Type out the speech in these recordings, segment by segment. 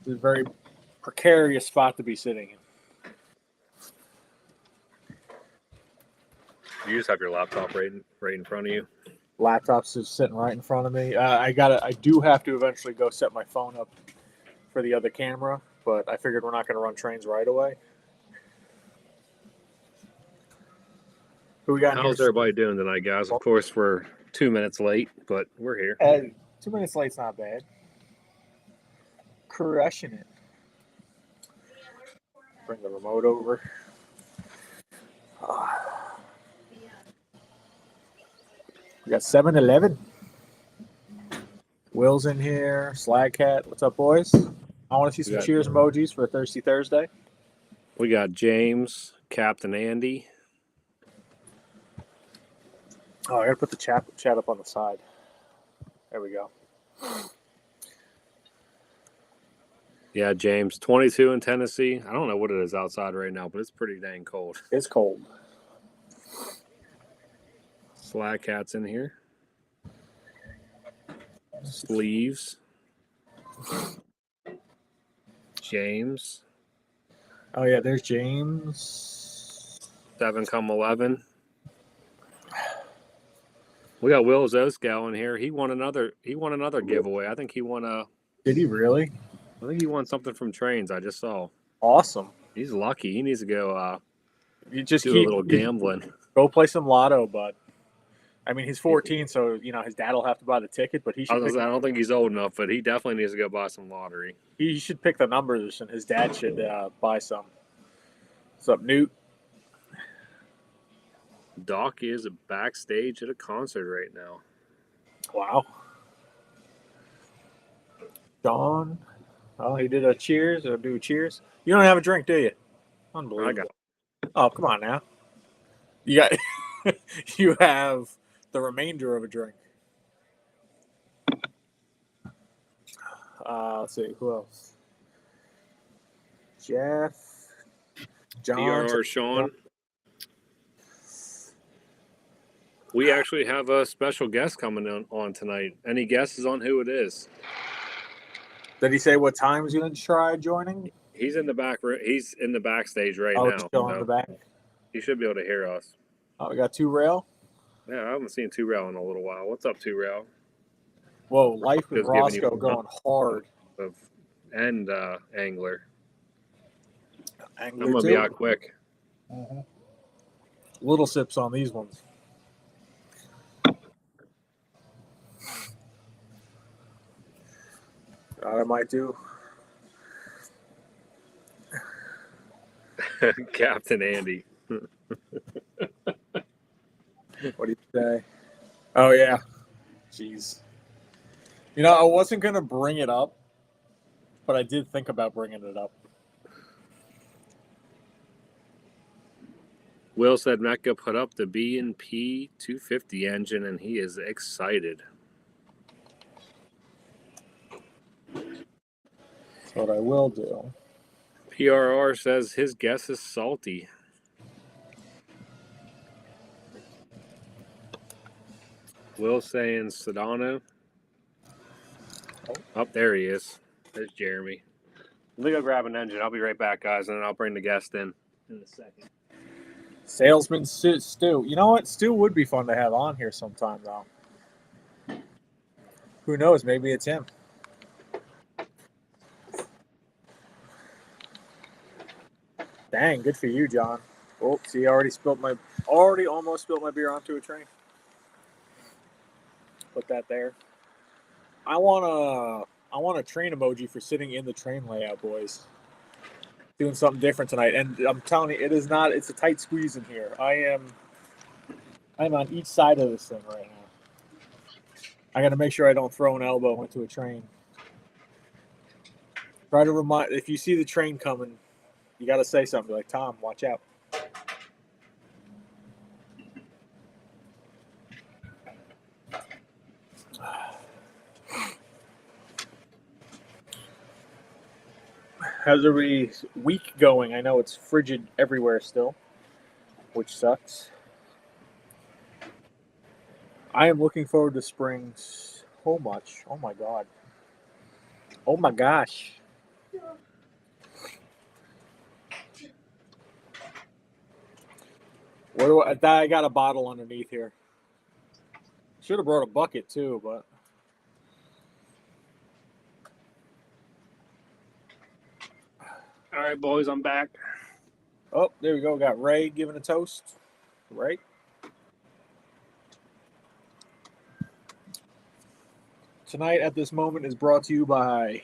It's a very precarious spot to be sitting in. You just have your laptop right in front of you. Laptop's just sitting right in front of me. I do have to eventually go set my phone up for the other camera, but I figured we're not going to run trains right away. Who we got? How's everybody doing tonight, guys? Of course, we're 2 minutes late, but we're here. 2 minutes late's not bad. Crushing it. Bring the remote over. We got 7-Eleven. Will's in here. Slag Cat. What's up, boys? I want to see some cheers emojis for a Thirsty Thursday. We got James, Captain Andy. Oh, I got to put the chat up on the side. There we go. Yeah, James, 22 in Tennessee. I don't know what it is outside right now, but it's pretty dang cold. It's cold. Slag Cat's in here. Sleeves. James. Oh, yeah, there's James. 7-11. We got Will Zoskow in here. He won another giveaway. I think he won a. Did he really? I think he won something from Trains. I just saw. Awesome. He's lucky. He needs to go. You just do a little gambling. Go play some lotto, bud. I mean, he's 14, so his dad will have to buy the ticket. But he should. I don't think he's old enough, but he definitely needs to go buy some lottery. He should pick the numbers, and his dad should buy some. What's up, Newt? Doc is backstage at a concert right now. Wow. Don. Oh, he did a cheers or do a cheers. You don't have a drink, do you? Unbelievable. I got it. Oh, come on now. You got. You have the remainder of a drink. Let's see who else. Jeff. John. PRR Sean. We actually have a special guest coming on tonight. Any guesses on who it is? Did he say what times you didn't try joining? He's in the back. He's in the backstage right now. He's still in the back. He should be able to hear us. Oh, we got 2 Rail. Yeah, I haven't seen 2 Rail in a little while. What's up, 2 Rail? Whoa, Life with Roscoe going hard. And Angler. I'm gonna be out quick. Mm-hmm. Little sips on these ones. I might do. Captain Andy. What do you say? Oh, yeah. Jeez. I wasn't going to bring it up, but I did think about bringing it up. Will said Mecca put up the B&P 250 engine, and he is excited. That's what I will do. PRR says his guess is salty. Will saying Sedano. Oh, there he is. There's Jeremy. Let me go grab an engine. I'll be right back, guys, and then I'll bring the guest in a second. Salesman Stu. You know what? Stu would be fun to have on here sometime, though. Who knows? Maybe it's him. Dang, good for you, John. Oh, see, I already almost spilled my beer onto a train. Put that there. I want a train emoji for sitting in the train layout, boys. Doing something different tonight, and I'm telling you, it's a tight squeeze in here. I'm on each side of this thing right now. I got to make sure I don't throw an elbow into a train. Try to remind, if you see the train coming, you got to say something like, Tom, watch out. How's everybody's week going? I know it's frigid everywhere still, which sucks. I am looking forward to spring so much. Oh, my God. Oh, my gosh. I got a bottle underneath here. Should have brought a bucket too, but All right, boys, I'm back. oh, there we go. Got Ray giving a toast. Ray. Tonight at this moment is brought to you by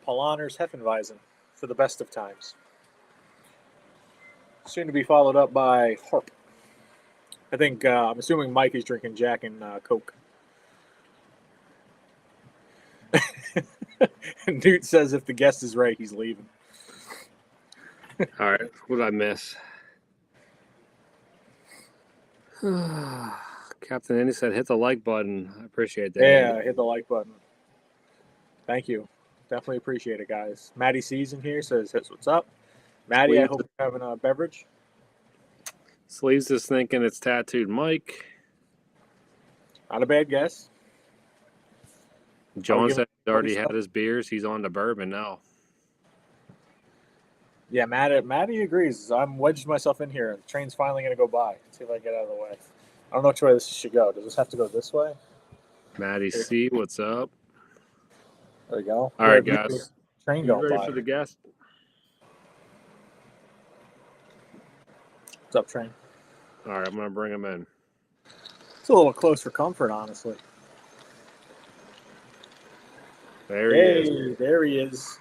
Polaner's Heffenweisen for the best of times. Soon to be followed up by Harp. I think I'm assuming Mike is drinking Jack and Coke. Newt says if the guest is right, he's leaving. All right, what did I miss? Captain Andy said hit the like button. I appreciate that. Yeah, hit the like button. Thank you. Definitely appreciate it, guys. Maddie C's in here says, what's up? Maddie, I hope you're having a beverage. Sleeves is thinking it's tattooed Mike. Not a bad guess. John said he's already had his beers. He's on to bourbon now. Yeah, Maddie agrees. I'm wedged myself in here. The train's finally going to go by. Let's see if I can get out of the way. I don't know which way this should go. Does this have to go this way? Maddie C, what's up? There we go. All right, guys. Train going ready by. for the guest? What's up, train? All right, I'm going to bring him in. It's a little close for comfort, honestly. There he is. There he is.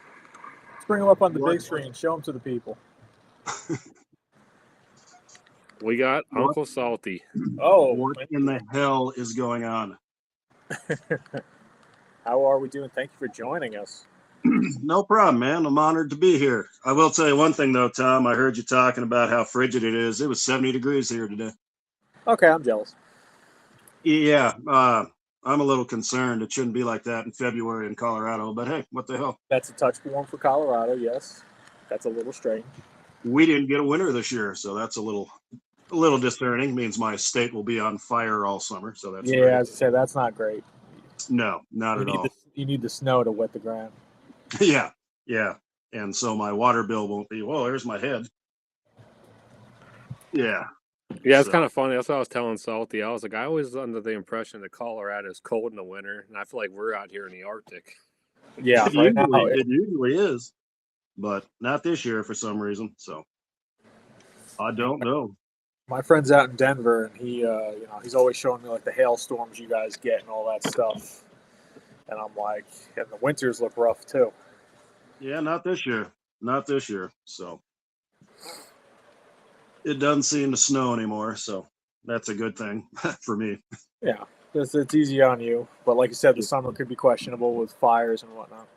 Let's bring him up on the big screen. Show him to the people. We got Uncle Salty. Oh, what in the hell is going on? How are we doing? Thank you for joining us. No problem, man. I'm honored to be here. I will tell you one thing, though, Tom. I heard you talking about how frigid it is. It was 70 degrees here today. Okay, I'm jealous. Yeah, I'm a little concerned. It shouldn't be like that in February in Colorado, but hey, what the hell? That's a touch warm for Colorado, yes. That's a little strange. We didn't get a winter this year, so that's a little discerning. Means my state will be on fire all summer, so that's yeah, as I said, that's not great. No, not at all. You need the snow to wet the ground. Yeah. And so my water bill won't be, well, there's my head. Yeah. Yeah, it's kind of funny. That's what I was telling Salty. I was like, I was under the impression that Colorado is cold in the winter, and I feel like we're out here in the Arctic. Yeah, it usually is, but not this year for some reason. So I don't know. My friend's out in Denver, and he, he's always showing me like the hailstorms you guys get and all that stuff. And I'm like, and the winters look rough too. Yeah, not this year. So it doesn't seem to snow anymore. So that's a good thing for me. Yeah, it's easy on you. But like you said, the summer could be questionable with fires and whatnot.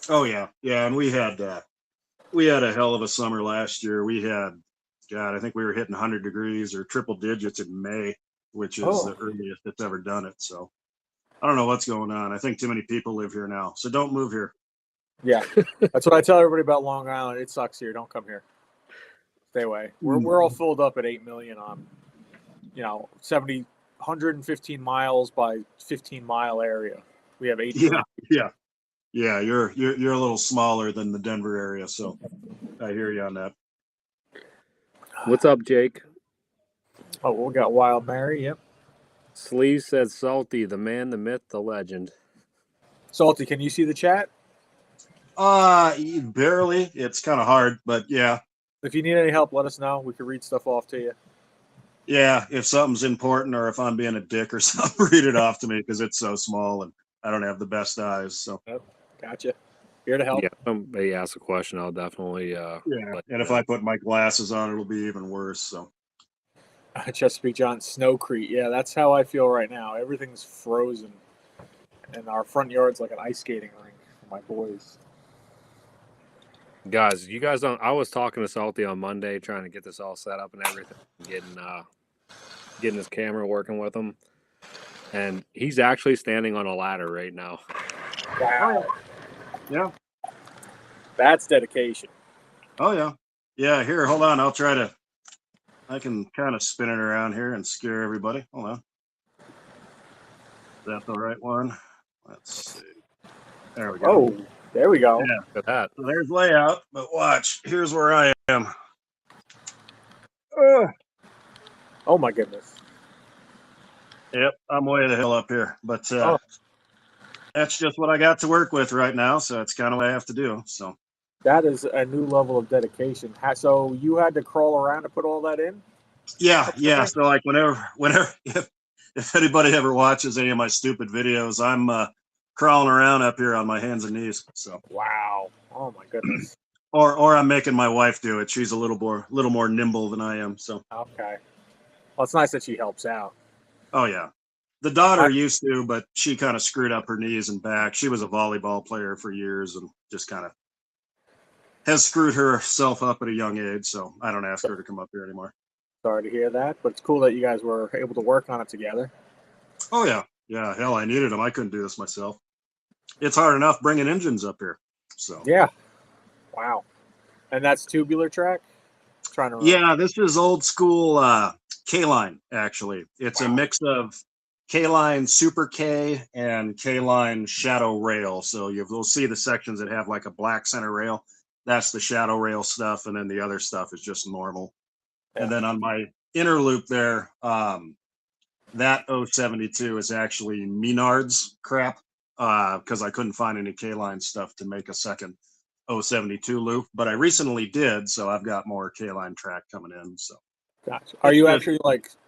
Oh yeah. And we had a hell of a summer last year. We had, God, I think we were hitting 100 degrees or triple digits in May, which is the earliest it's ever done it. So I don't know what's going on. I think too many people live here now. So don't move here. Yeah, that's what I tell everybody about Long Island. It sucks here. Don't come here. Stay away. We're all filled up at 8 million on, 115 miles by 15 mile area. We have 8. Yeah. You're a little smaller than the Denver area, so I hear you on that. What's up, Jake? Oh, we got Wild Mary. Yep. Sleeve said Salty, the man, the myth, the legend. Salty, can you see the chat? Barely. It's kind of hard, but yeah. If you need any help, let us know. We can read stuff off to you. Yeah, if something's important or if I'm being a dick or something, read it off to me because it's so small and I don't have the best eyes. So gotcha. Here to help. Yeah, if somebody asks a question, I'll definitely. And if I put my glasses on, it'll be even worse. So. Chesapeake John, Snowcrete. Yeah, that's how I feel right now. Everything's frozen, and our front yard's like an ice skating rink for my boys. Guys, you guys don't. I was talking to Salty on Monday, trying to get this all set up and everything, getting his camera working with him, and he's actually standing on a ladder right now. Wow. Yeah. That's dedication. Oh yeah. Yeah. Here, hold on. I can kind of spin it around here and scare everybody. Hold on. Is that the right one? Let's see. There we go. Oh, there we go. Yeah. Look at that. So there's layout, but watch. Here's where I am. Oh my goodness. Yep, I'm way the hell up here, but Oh, that's just what I got to work with right now. So it's kind of what I have to do. So that is a new level of dedication. So you had to crawl around to put all that in? yeah. So like whenever if anybody ever watches any of my stupid videos, I'm crawling around up here on my hands and knees. So Wow. Oh my goodness. or I'm making my wife do it. She's a little more nimble than I am. So Okay. Well, it's nice that she helps out. oh yeah. The daughter I, used to, but she kind of screwed up her knees and back. She was a volleyball player for years and just kind of has screwed herself up at a young age. So I don't ask her to come up here anymore. Sorry to hear that, but it's cool that you guys were able to work on it together. Oh yeah. Yeah. Hell, I needed them. I couldn't do this myself. It's hard enough bringing engines up here. So Yeah. Wow. And that's tubular track? Trying to remember. yeah, this is old school K-line, actually. It's a mix of K-line Super K and K-line Shadow Rail. So you'll see the sections that have like a black center rail. That's the Shadow Rail stuff, and then the other stuff is just normal. Yeah. And then on my inner loop there, that 072 is actually Menards crap because I couldn't find any K-line stuff to make a second 072 loop, but I recently did, so I've got more K-line track coming in. So Gotcha. Are you actually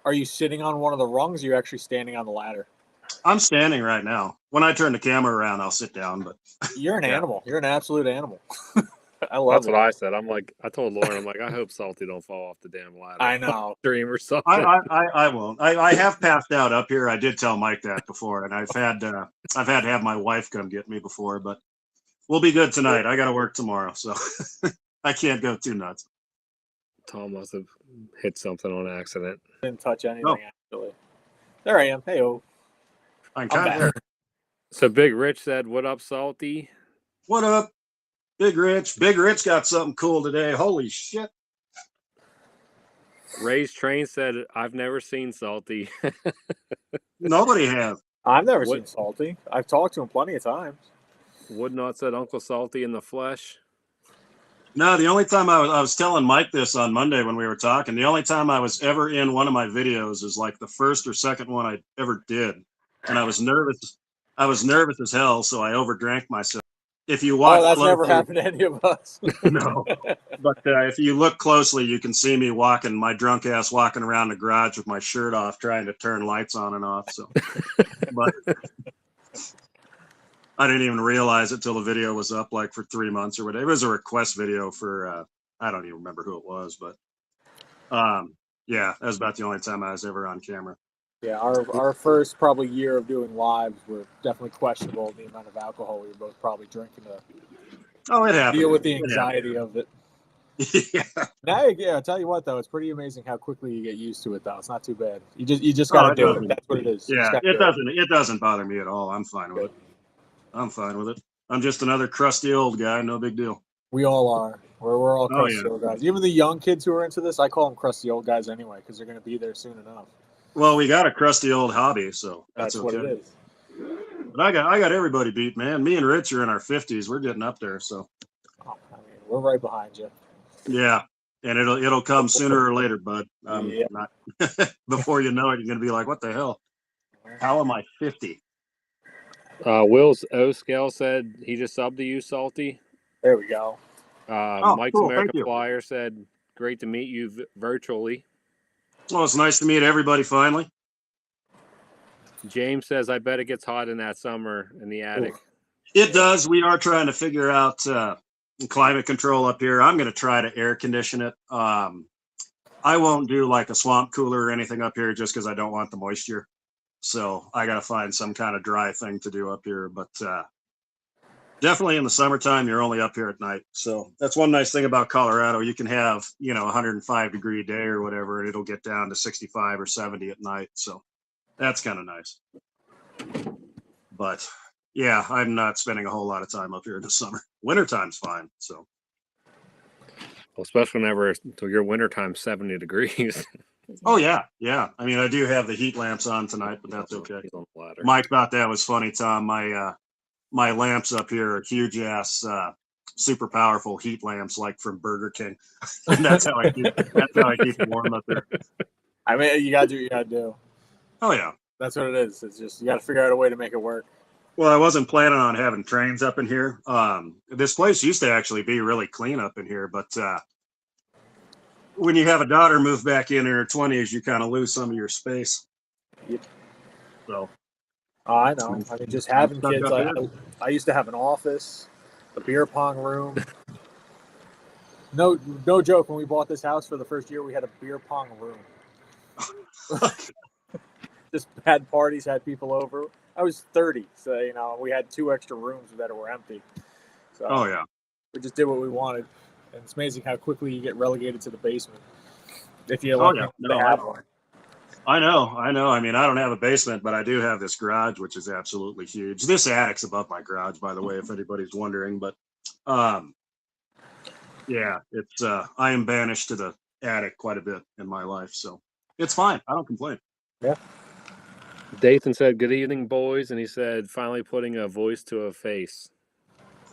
are you sitting on one of the rungs? Or are you actually standing on the ladder? I'm standing right now. When I turn the camera around, I'll sit down. But You're an yeah. animal. You're an absolute animal. I love That's it. what I said. I'm like, I told Lauren, I'm like, I hope Salty don't fall off the damn ladder. I know. Dream or something. I won't. I have passed out up here. I did tell Mike that before, and I've had to have my wife come get me before, but we'll be good tonight. I got to work tomorrow, so I can't go too nuts. Tom must have hit something on accident. Didn't touch anything Oh. actually. There I am. Hey, oh. I'm I'm kind back. of there. So Big Rich said, "What up, Salty?" What up, Big Rich? Big Rich got something cool today. Holy shit! Ray's Train said, "I've never seen Salty." Nobody has. I've never What- seen Salty. I've talked to him plenty of times. Woodnot said, "Uncle Salty in the flesh." No, the only time I was telling Mike this on Monday when we were talking, the only time I was ever in one of my videos is like the first or second one I ever did. And I was nervous. I was nervous as hell, so I overdrank myself. If you watch that's closely, never happened to any of us. no. But if you look closely, you can see me walking, my drunk ass walking around the garage with my shirt off, trying to turn lights on and off. So, but I didn't even realize it till the video was up like for 3 months or whatever. It was a request video for I don't even remember who it was, but yeah, that was about the only time I was ever on camera. Yeah, our first probably year of doing lives were definitely questionable. The amount of alcohol we were both probably drinking to Oh, it happened. deal with the anxiety of it. Yeah. Now, yeah, I'll tell you what though, it's pretty amazing how quickly you get used to it. Though it's not too bad. You just gotta do it. That's what it is. Yeah, it doesn't bother me at all. I'm fine with it. I'm fine with it. I'm just another crusty old guy. No big deal. We all are. We're all crusty yeah. old guys. Even the young kids who are into this, I call them crusty old guys anyway because they're going to be there soon enough. Well, we got a crusty old hobby, so that's okay. What it is. But I got everybody beat, man. Me and Rich are in our 50s. We're getting up there, so. Oh, I mean, we're right behind you. Yeah, and it'll come sooner or later, bud. Yeah. Not before you know it, you're gonna be like, "What the hell? How am I 50?" Will's O Scale said he just subbed to you, Salty. There we go. Mike's cool. American Flyer said, "Great to meet you virtually." Well, it's nice to meet everybody finally. James says, "I bet it gets hot in that summer in the attic." It does. We are trying to figure out climate control up here. I'm going to try to air condition it. I won't do like a swamp cooler or anything up here just because I don't want the moisture. So I got to find some kind of dry thing to do up here. But definitely in the summertime, you're only up here at night. So that's one nice thing about Colorado. You can have, 105-degree day or whatever, and it'll get down to 65 or 70 at night. So that's kind of nice. But yeah, I'm not spending a whole lot of time up here in the summer. Wintertime's fine. So. Well, especially whenever your wintertime 70 degrees. Oh yeah. I mean, I do have the heat lamps on tonight, but that's okay. Mike thought that was funny, Tom. My lamps up here are huge ass, super powerful heat lamps, like from Burger King. And that's how I keep it warm up there. I mean, you gotta do what you gotta do. Oh yeah. That's what it is. It's just you gotta figure out a way to make it work. Well, I wasn't planning on having trains up in here. This place used to actually be really clean up in here, but when you have a daughter move back in her 20s, you kind of lose some of your space. Yep. So Oh, I know. I mean, just I'm having stuck kids. up here. I used to have an office, a beer pong room. No joke. When we bought this house for the first year, we had a beer pong room. Just had parties, had people over. I was 30, so we had 2 extra rooms that were empty. So Oh yeah. we just did what we wanted, and it's amazing how quickly you get relegated to the basement if you're Oh lucky yeah. enough to No, have one. I know. I mean, I don't have a basement, but I do have this garage, which is absolutely huge. This attic's above my garage, by the way, if anybody's wondering. But yeah, it's I am banished to the attic quite a bit in my life, so it's fine. I don't complain. Yeah. Dathan said, "Good evening, boys," and he said, "Finally putting a voice to a face.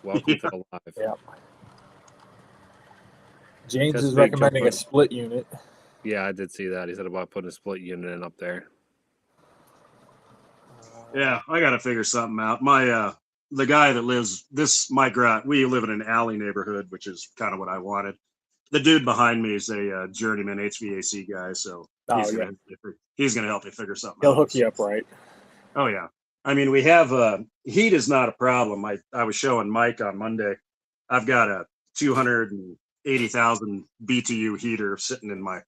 Welcome to the live." Yeah. James That's is big, recommending a Joe. split unit. Yeah, I did see that. He said about putting a split unit in up there. Yeah, I got to figure something out. My the guy that lives my garage. We live in an alley neighborhood, which is kind of what I wanted. The dude behind me is a journeyman HVAC guy, so Oh yeah, he's gonna help me figure something he'll out. hook you up right. Oh yeah. I mean, we have heat is not a problem. I was showing Mike on Monday. I've got a 280,000 BTU heater sitting in my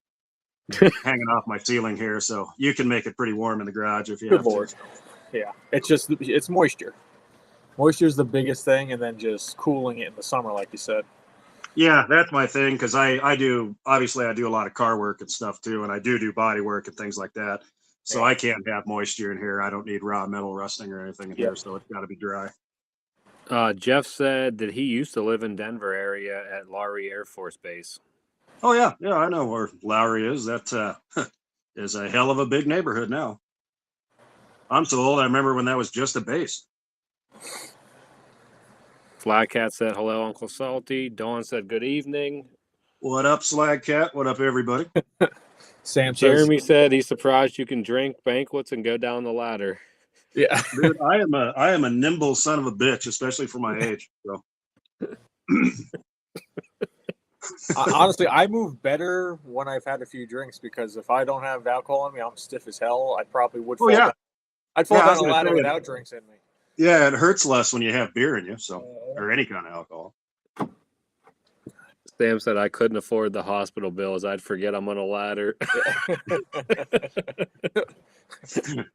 hanging off my ceiling here, so you can make it pretty warm in the garage if you Good have lord. to. Yeah, it's moisture. Moisture is the biggest thing, and then just cooling it in the summer, like you said. Yeah, that's my thing because I do obviously I do a lot of car work and stuff too, and I do body work and things like that. So Yeah. I can't have moisture in here. I don't need raw metal rusting or anything in here, so it's got to be dry. Jeff said that he used to live in Denver area at Laurie Air Force Base. Oh yeah, I know where Lowry is. That is a hell of a big neighborhood now. I'm so old. I remember when that was just a base. Flycat said, "Hello, Uncle Salty." Dawn said, "Good evening." What up, Slag Cat? What up, everybody? Sam Jeremy said he's surprised you can drink banquets and go down the ladder. Yeah, dude, I am a nimble son of a bitch, especially for my age. So. Honestly, I move better when I've had a few drinks because if I don't have alcohol in me, I'm stiff as hell. I probably would fall down. I'd fall down a ladder without drinks in me. Yeah, it hurts less when you have beer in you, so or any kind of alcohol. Sam said, "I couldn't afford the hospital bills. I'd forget I'm on a ladder."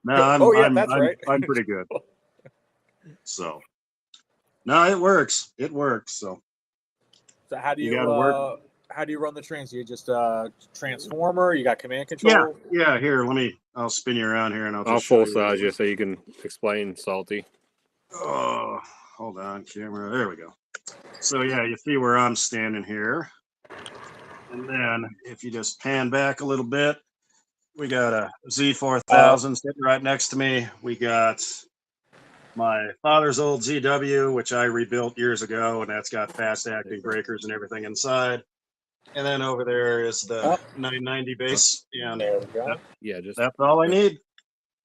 No, right. I'm pretty good. So, no, it works. It works. So how do you run the trains? You just transformer? You got command control? Yeah. Here, I'll spin you around here, and I'll full size you so you can explain, Salty. Oh, hold on, camera. There we go. So yeah, you see where I'm standing here, and then if you just pan back a little bit, we got a Z4000 sitting right next to me. We got my father's old ZW, which I rebuilt years ago, and that's got fast acting breakers and everything inside. And then over there is the 990 base, and there we go. That's all I need.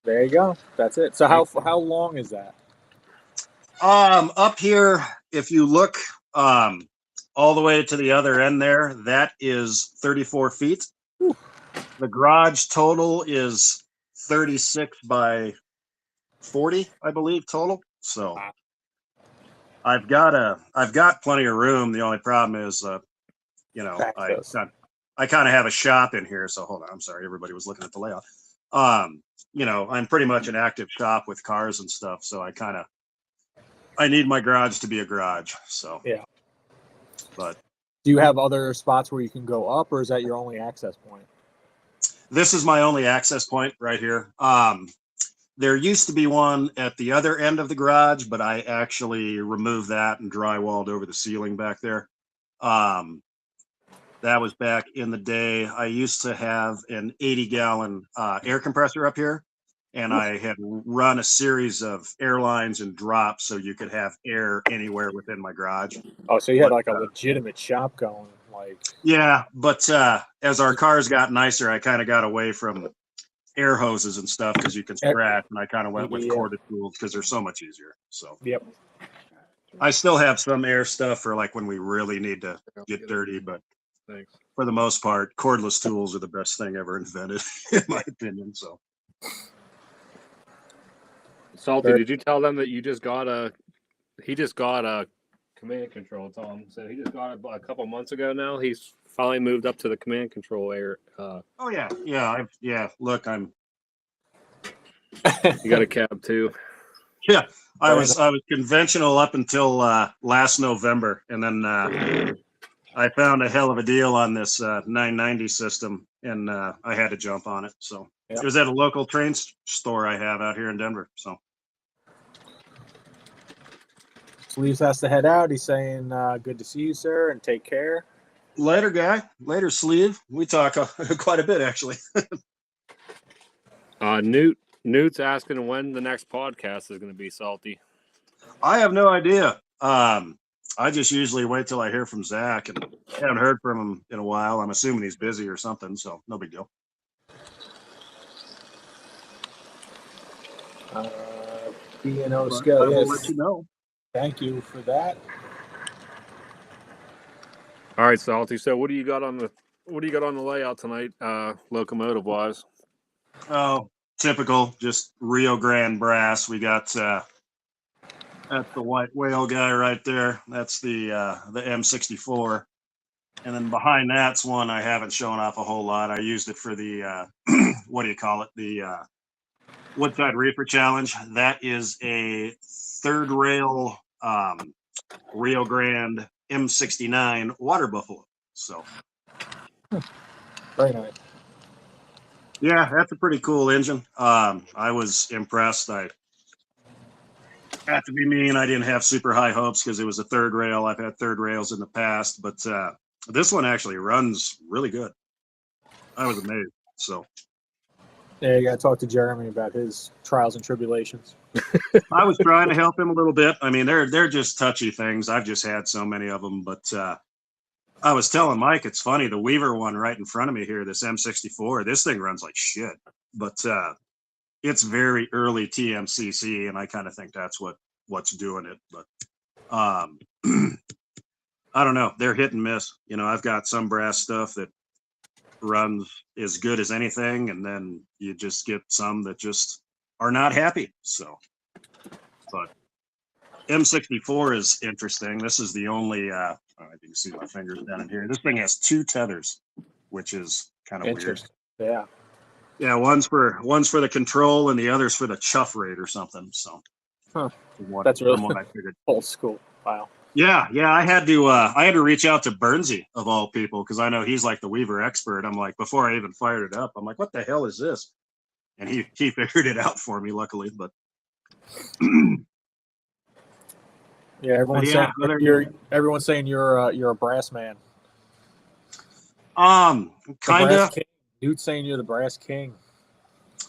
There you go. That's it. So how long is that? Up here, if you look all the way to the other end there, that is 34 feet. Whew. The garage total is 36 by 40, I believe, total. So I've got plenty of room. The only problem is, I kind of have a shop in here. So hold on, I'm sorry, everybody was looking at the layout. I'm pretty much an active shop with cars and stuff. So I need my garage to be a garage. So yeah. But do you have other spots where you can go up, or is that your only access point? This is my only access point right here. There used to be one at the other end of the garage, but I actually removed that and drywalled over the ceiling back there. That was back in the day. I used to have an 80-gallon air compressor up here, and I had run a series of airlines and drops so you could have air anywhere within my garage. Oh, so you had like a legitimate shop going. Like, Yeah, but as our cars got nicer, I kind of got away from air hoses and stuff because you can scratch, and I kind of went with corded tools because they're so much easier. So yep. I still have some air stuff for like when we really need to get dirty, but Thanks. for the most part, cordless tools are the best thing ever invented, in my opinion. So, Salty, did you tell them that you just got a? He just got a command control. Tom said he just got it a couple months ago. Now he's finally moved up to the command control area. oh yeah. Look, You got a cab too. yeah. I was conventional up until last November, and then I found a hell of a deal on this 990 system, and I had to jump on it. So it was at a local train store I have out here in Denver. So Sleeves has to head out. He's saying, "Good to see you, sir, and take care." later, guy. Later, Sleeve. We talk quite a bit, actually. Newt's asking when the next podcast is going to be, Salty. I have no idea. I just usually wait till I hear from Zach, and haven't heard from him in a while. I'm assuming he's busy or something, so no big deal. B&O I scale. will Yes. let you know. Thank you for that. All right, Salty. So what do you got on the layout tonight, locomotive wise? Oh, typical, just Rio Grande brass. We got that's the white whale guy right there. That's the M64. And then behind that's one I haven't shown off a whole lot. I used it for the what do you call it? The Woodside Reefer Challenge. That is a third rail Rio Grande M69 water buffalo. So Very nice. yeah, that's a pretty cool engine. I was impressed. I have to be mean. I didn't have super high hopes because it was a third rail. I've had third rails in the past, but this one actually runs really good. I was amazed. So Yeah, you got to talk to Jeremy about his trials and tribulations. I was trying to help him a little bit. I mean, they're just touchy things. I've just had so many of them, but I was telling Mike, it's funny, the Weaver one right in front of me here, this M64, this thing runs like shit, but it's very early TMCC, and I kind of think that's what's doing it. But I don't know. They're hit and miss. You know, I've got some brass stuff that runs as good as anything, and then you just get some that just are not happy. So, but M64 is interesting. This is the only, I can see my fingers down in here. This thing has 2 tethers, which is kind of weird. Yeah. Yeah, one's for the control and the other's for the chuff rate or something. So, That's really what I figured. Old school. Wow. Yeah. I had to reach out to Bernsey of all people because I know he's like the Weaver expert. I'm like, before I even fired it up, I'm like, what the hell is this? And he figured it out for me, luckily. But yeah, everyone's saying you're a brass man. Kind of. Dude's saying you're the brass king.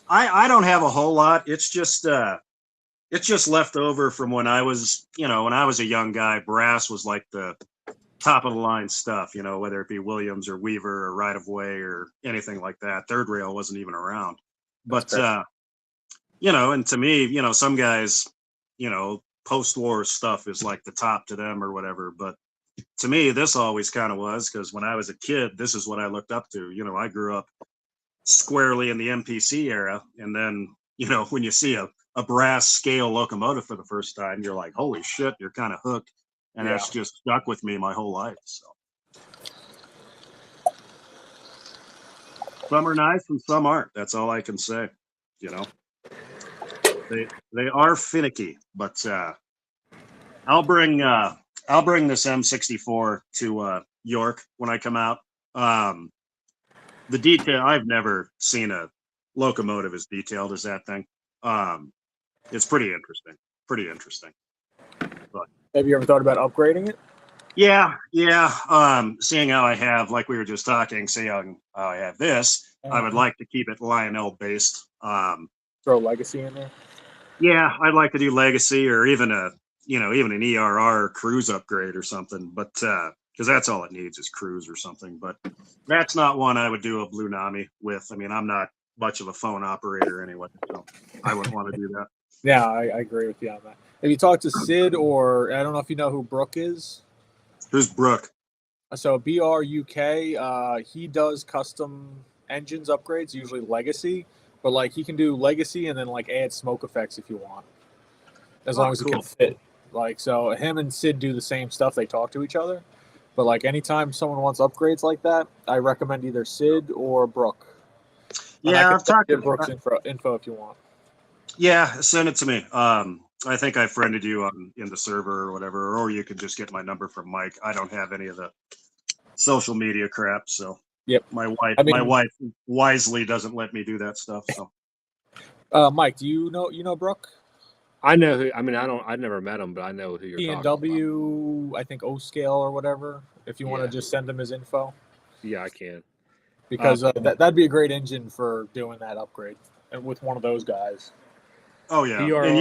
I don't have a whole lot. It's just left over from when I was, when I was a young guy. Brass was like the top of the line stuff, whether it be Williams or Weaver or Right of Way or anything like that. Third rail wasn't even around. But and to me, some guys, post-war stuff is like the top to them or whatever. But to me, this always kind of was, because when I was a kid, this is what I looked up to. I grew up squarely in the MPC era. And then, when you see a brass scale locomotive for the first time, you're like, holy shit, you're kind of hooked. And that's just stuck with me my whole life. So some are nice and some aren't. That's all I can say. They are finicky, but I'll bring this M64 to York when I come out. The detail, I've never seen a locomotive as detailed as that thing. It's pretty interesting. But have you ever thought about upgrading it? Yeah. Seeing how I have, like we were just talking, how I have this, I would like to keep it Lionel based. Throw Legacy in there. Yeah, I'd like to do Legacy or even an ERR cruise upgrade or something. But because that's all it needs is cruise or something. But that's not one I would do a Blue Nami with. I mean, I'm not much of a phone operator anyway, so I wouldn't want to do that. Yeah, I agree with you on that. Have you talked to Sid, or I don't know if you know who Brooke is? Who's Brooke? So BRUK, he does custom engines upgrades, usually legacy, but like he can do legacy and then like add smoke effects if you want, as long as it can fit. Like, so him and Sid do the same stuff. They talk to each other, but like anytime someone wants upgrades like that, I recommend either Sid or Brooke. Yeah, I've talked to Brooke's info if you want. Yeah, send it to me. I think I friended you in the server or whatever, or you could just get my number from Mike. I don't have any of the social media crap, so yep. My wife wisely doesn't let me do that stuff. So, Mike, do you know Brooke? I know who. I mean, I've never met him, but I know who you're talking about. B&W, I think O Scale or whatever. If you want to just send him his info. Yeah, I can. Because that'd be a great engine for doing that upgrade, and with one of those guys. Oh yeah, and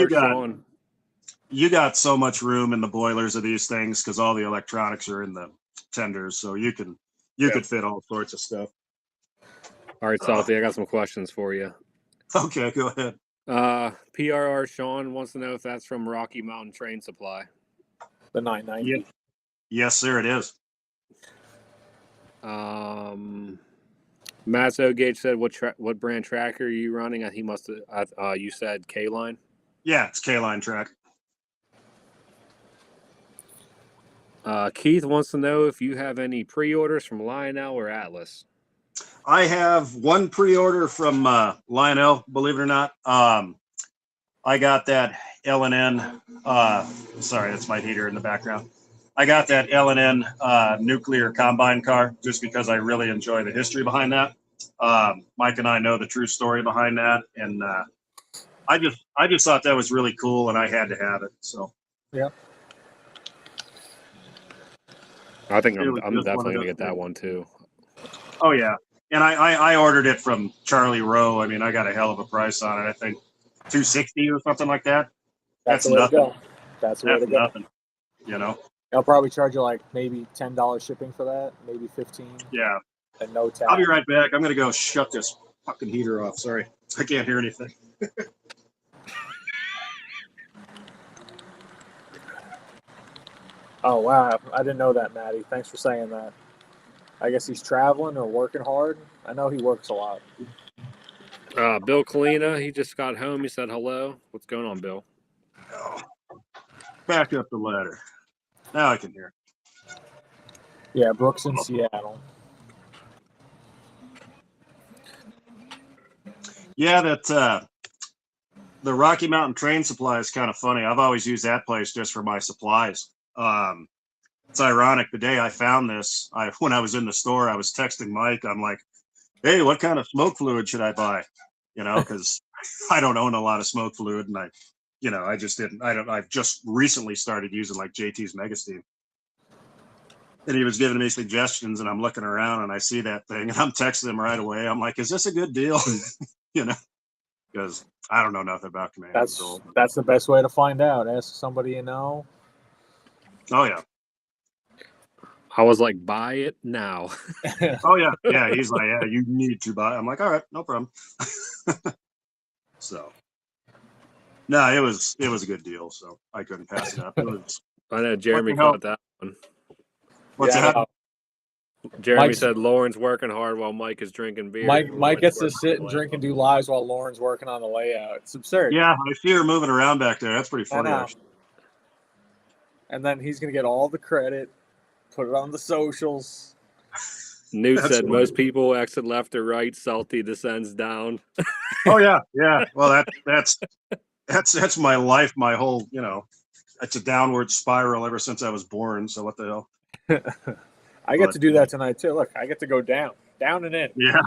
you got so much room in the boilers of these things because all the electronics are in the tenders, so you could fit all sorts of stuff. All right, Salty, I got some questions for you. Okay, go ahead. PRR Sean wants to know if that's from Rocky Mountain Train Supply. The 990. Yes, sir, it is. Matt Ogage said, "What brand tracker are you running?" He must have. You said K-Line. Yeah, it's K-Line track. Keith wants to know if you have any pre-orders from Lionel or Atlas. I have one pre-order from Lionel, believe it or not. I got that L&N. Sorry, that's my heater in the background. I got that L&N nuclear combine car just because I really enjoy the history behind that. Mike and I know the true story behind that, and I just thought that was really cool, and I had to have it. So yeah, I think I'm definitely gonna get that one too. Oh yeah, and I ordered it from Charlie Rowe. I mean, I got a hell of a price on it. I think $260 or something like that. That's nothing. That's the way to go. Nothing. You know. They'll probably charge you like maybe $10 shipping for that, maybe $15. Yeah. And no tax. I'll be right back. I'm gonna go shut this fucking heater off. Sorry, I can't hear anything. Oh wow, I didn't know that, Maddie. Thanks for saying that. I guess he's traveling or working hard. I know he works a lot. Bill Kalina, he just got home. He said hello. What's going on, Bill? Oh. Back up the ladder. Now I can hear. Yeah, Brooks in Seattle. Yeah, that the Rocky Mountain Train Supply is kind of funny. I've always used that place just for my supplies. It's ironic. The day I found this, when I was in the store, I was texting Mike. I'm like, "Hey, what kind of smoke fluid should I buy?" You know, because I don't own a lot of smoke fluid, and I just didn't. I've just recently started using like JT's Megasteam. And he was giving me suggestions, and I'm looking around and I see that thing, and I'm texting him right away. I'm like, "Is this a good deal?" You know, because I don't know nothing about command control. That's the best way to find out. Ask somebody you know. Oh yeah. I was like, "Buy it now." Oh yeah. He's like, "Yeah, you need to buy." I'm like, "All right, no problem." So, no, it was a good deal, so I couldn't pass it up. I know Jeremy caught that one. What's that? Jeremy said Lauren's working hard while Mike is drinking beer. Mike gets to sit and drink and do lives while Lauren's working on the layout. It's absurd. Yeah, I see her moving around back there. That's pretty funny, actually. And then he's going to get all the credit, put it on the socials. Newt said most people exit left or right. Salty descends down. Oh yeah. Well, that's my life. My whole, it's a downward spiral ever since I was born. So what the hell? I get to do that tonight too. Look, I get to go down and in. Yeah.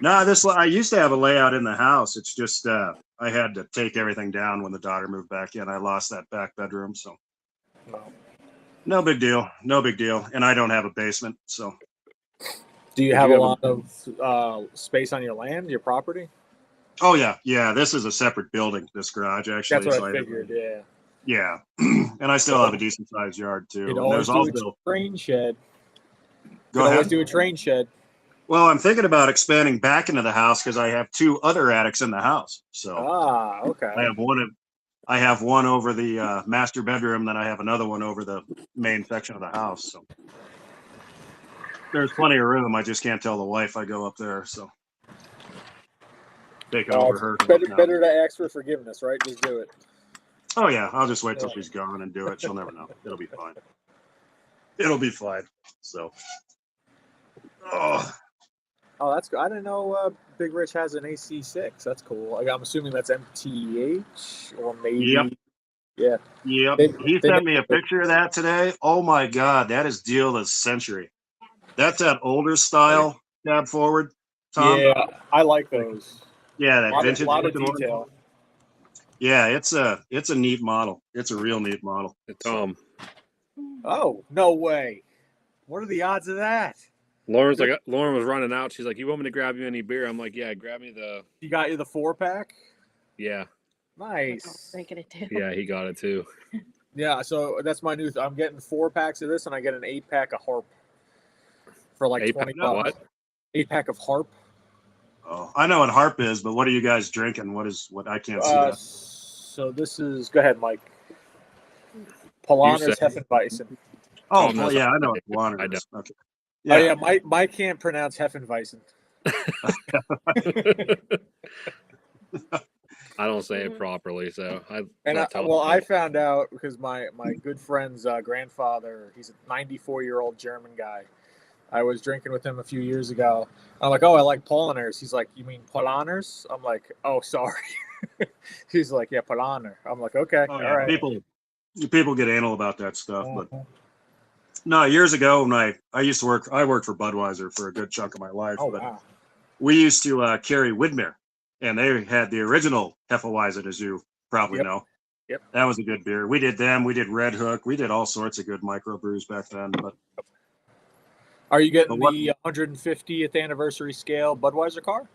No, I used to have a layout in the house. It's just I had to take everything down when the daughter moved back in. I lost that back bedroom, so no big deal. And I don't have a basement, so. Do you have a lot of space on your land, your property? Oh yeah. This is a separate building. This garage actually. That's what I figured. Yeah. Yeah, and I still have a decent sized yard too. You'd And always there's do also a train shed. go Could always ahead. do a train shed. Well, I'm thinking about expanding back into the house because I have 2 other attics in the house. So Ah, I okay. have one over the master bedroom, then I have another one over the main section of the house. So there's plenty of room. I just can't tell the wife I go up there. So take it over her house now. Better to ask for forgiveness, right? Just do it. Oh yeah, I'll just wait till Yeah. she's gone and do it. She'll never know. It'll be fine. It'll be fine. So, oh, Oh, that's good. I didn't know Big Rich has an AC6. That's cool. Like, I'm assuming that's MTH or maybe. yep, Yeah. yep. They, He they sent make me a picture of that today. Oh my God, that is deal of the century. That's that older style cab forward, Tom. Yeah, I like those. Yeah, A that lot vintage of looking one. detail. Yeah, it's a neat model. It's a real neat model. Hey, Tom, Oh, no way. What are the odds of that? Lauren was running out. She's like, "You want me to grab you any beer?" I'm like, "Yeah, grab me the." You got you the 4-pack? Yeah, Nice. They get it too. yeah, he got it too. Yeah, so that's my new. I'm getting 4 packs of this, and I get an 8-pack of Harp for like 8-pack $20. of what? 8-pack of Harp. Oh, I know what harp is, but what are you guys drinking? What I can't see that. So this is. Go ahead, Mike. Polaner's said- Hefeweizen. Oh, Tom knows yeah, how I know to what Blonner I is. Okay. Oh yeah, Mike can't pronounce Hefeweizen. I don't say it properly, so I found out because my good friend's grandfather, he's a 94-year-old German guy. I was drinking with him a few years ago. I'm like, oh, I like Poloners. He's like, you mean Polaners? I'm like, oh, sorry. He's like, yeah, Polaner. I'm like, okay, Oh, all yeah. right. People get anal about that stuff, but Mhm. no, years ago when I used to work, I worked for Budweiser for a good chunk of my life. Oh but wow. we used to carry Widmer, and they had the original Hefeweizen, as you probably Yep. know. Yep. That was a good beer. We did them. We did Red Hook. We did all sorts of good microbrews back then. But Are you getting what- the 150th anniversary scale Budweiser car?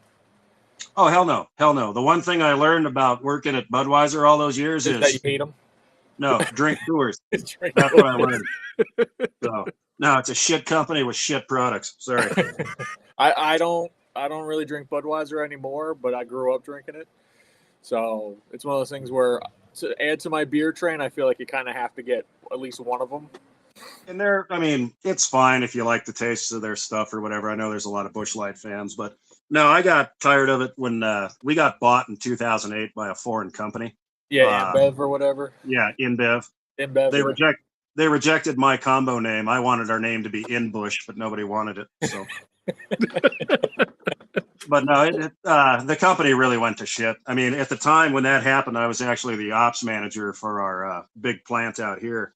oh hell no, hell no. The one thing I learned about working at Budweiser all those years Is that is you hate them? no, drink Coors. Drink That's what I Coors. learned. So no, it's a shit company with shit products. Sorry. I don't really drink Budweiser anymore, but I grew up drinking it. So it's one of those things where to add to my beer train, I feel like you kind of have to get at least one of them. And it's fine if you like the tastes of their stuff or whatever. I know there's a lot of Busch Light fans, but no, I got tired of it when we got bought in 2008 by a foreign company. Yeah, InBev or whatever. Yeah, InBev. InBev. They rejected my combo name. I wanted our name to be InBush, but nobody wanted it. So, but no, the company really went to shit. I mean, at the time when that happened, I was actually the ops manager for our big plant out here.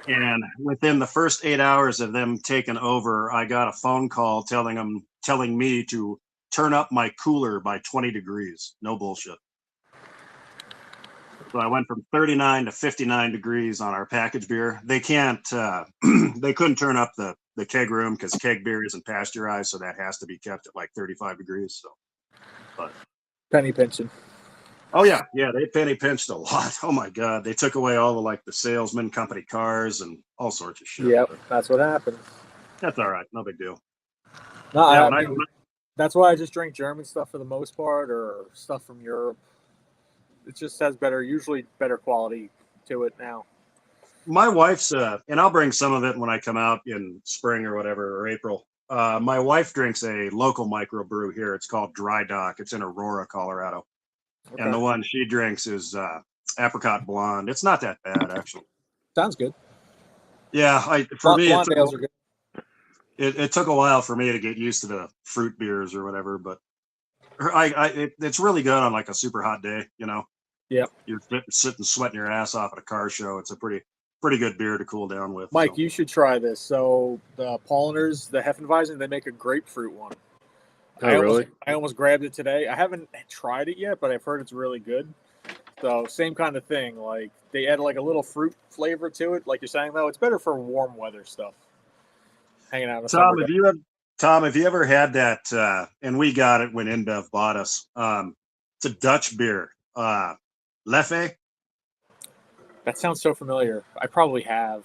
And within the first 8 hours of them taking over, I got a phone call telling me to turn up my cooler by 20 degrees. No bullshit. So I went from 39 to 59 degrees on our package beer. They can't, they couldn't turn up the keg room because keg beer isn't pasteurized, so that has to be kept at like 35 degrees. So, but Penny pinching. oh yeah, they penny pinched a lot. Oh my god, they took away all the salesman company cars and all sorts of shit. Yep, But that's what happened. that's all right, no big deal. No, Yeah, I mean, that's why I just drink German stuff for the most part, or stuff from Europe. It just has usually better quality to it now. My wife's, and I'll bring some of it when I come out in spring or whatever, or April. My wife drinks a local microbrew here. It's called Dry Dock. It's in Aurora, Colorado. Okay. And the one she drinks is apricot blonde. It's not that bad, actually. Sounds good. Yeah, for me, blonde ales are good. it took a while for me to get used to the fruit beers or whatever, but it's really good on like a super hot day, you know. Yep. You're sitting sweating your ass off at a car show. It's a pretty good beer to cool down with. Mike, so. you should try this. So the Polleners, the Hefeweizen, they make a grapefruit one. Oh, really? I almost grabbed it today. I haven't tried it yet, but I've heard it's really good. So same kind of thing. Like they add like a little fruit flavor to it. Like you're saying though, it's better for warm weather stuff. Hanging out in the Tom, summer. have you ever had that? And we got it when InBev bought us. It's a Dutch beer, Leffe. That sounds so familiar. I probably have.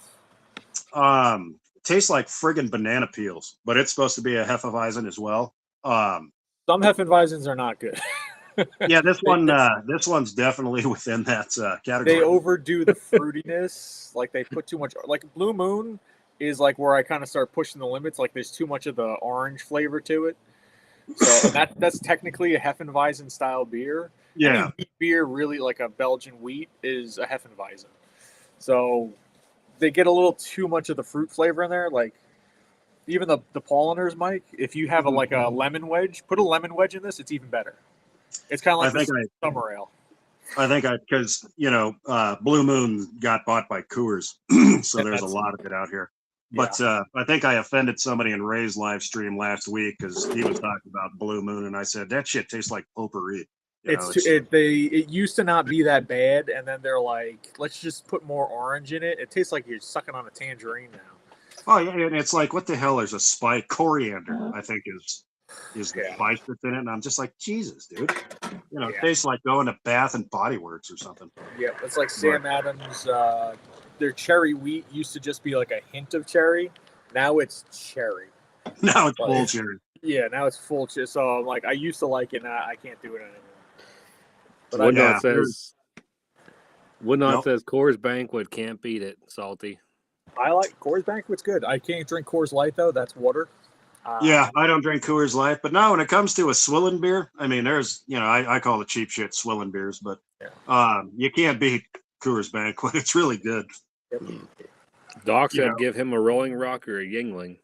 Tastes like friggin' banana peels, but it's supposed to be a Hefeweizen as well. Some Hefeweizens are not good. Yeah, this one's definitely within that category. They overdo the fruitiness. Like they put too much. Like Blue Moon is like where I kind of start pushing the limits. Like there's too much of the orange flavor to it. So that's technically a Hefeweizen style beer. Yeah. Any wheat beer, really like a Belgian wheat, is a Hefeweizen. So they get a little too much of the fruit flavor in there. Like even the Polliners, Mike. If you have like a lemon wedge, put a lemon wedge in this. It's even better. It's kind of like the summer ale. Because Blue Moon got bought by Coors, so there's a lot of it out here. But I think I offended somebody in Ray's live stream last week because he was talking about Blue Moon, and I said that shit tastes like potpourri. It used to not be that bad, and then they're like, let's just put more orange in it. It tastes like you're sucking on a tangerine now. Oh yeah, and it's like, what the hell? There's a spice, coriander, I think is the spice that's in it, and I'm just like, Jesus, dude. It tastes like going to Bath and Body Works or something. Yeah, it's like Sam Adams. Their cherry wheat used to just be like a hint of cherry. Now it's cherry. Now it's full cherry. Yeah, now it's full cherry. So I'm like, I used to like it, now I can't do it anymore. But Woodnot says Coors Banquet can't beat it. Salty. I like Coors Banquet's good. I can't drink Coors Light though. That's water. Yeah, I don't drink Coors Light, but now when it comes to a swilling beer, I mean, there's, I call it cheap shit swilling beers, but you can't beat Coors Banquet. It's really good. Yep. Doc said give him a Rolling Rock or a Yingling.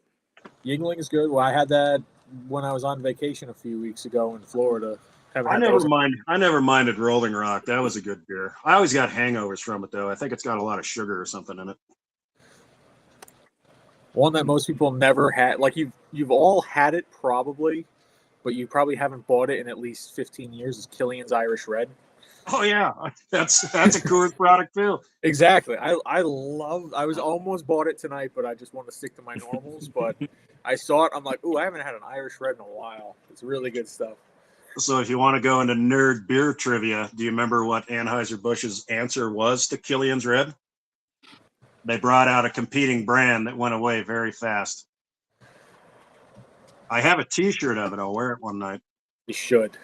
Yingling is good. Well, I had that when I was on vacation a few weeks ago in Florida. I never minded Rolling Rock. That was a good beer. I always got hangovers from it though. I think it's got a lot of sugar or something in it. One that most people never had, like you've all had it probably, but you probably haven't bought it in at least 15 years, is Killian's Irish Red. Oh yeah, that's a Coors product too. Exactly. I was almost bought it tonight, but I just want to stick to my normals. But I saw it, I'm like, ooh, I haven't had an Irish Red in a while. It's really good stuff. So if you want to go into nerd beer trivia, do you remember what Anheuser-Busch's answer was to Killian's Red? They brought out a competing brand that went away very fast. I have a T-shirt of it. I'll wear it one night. You should.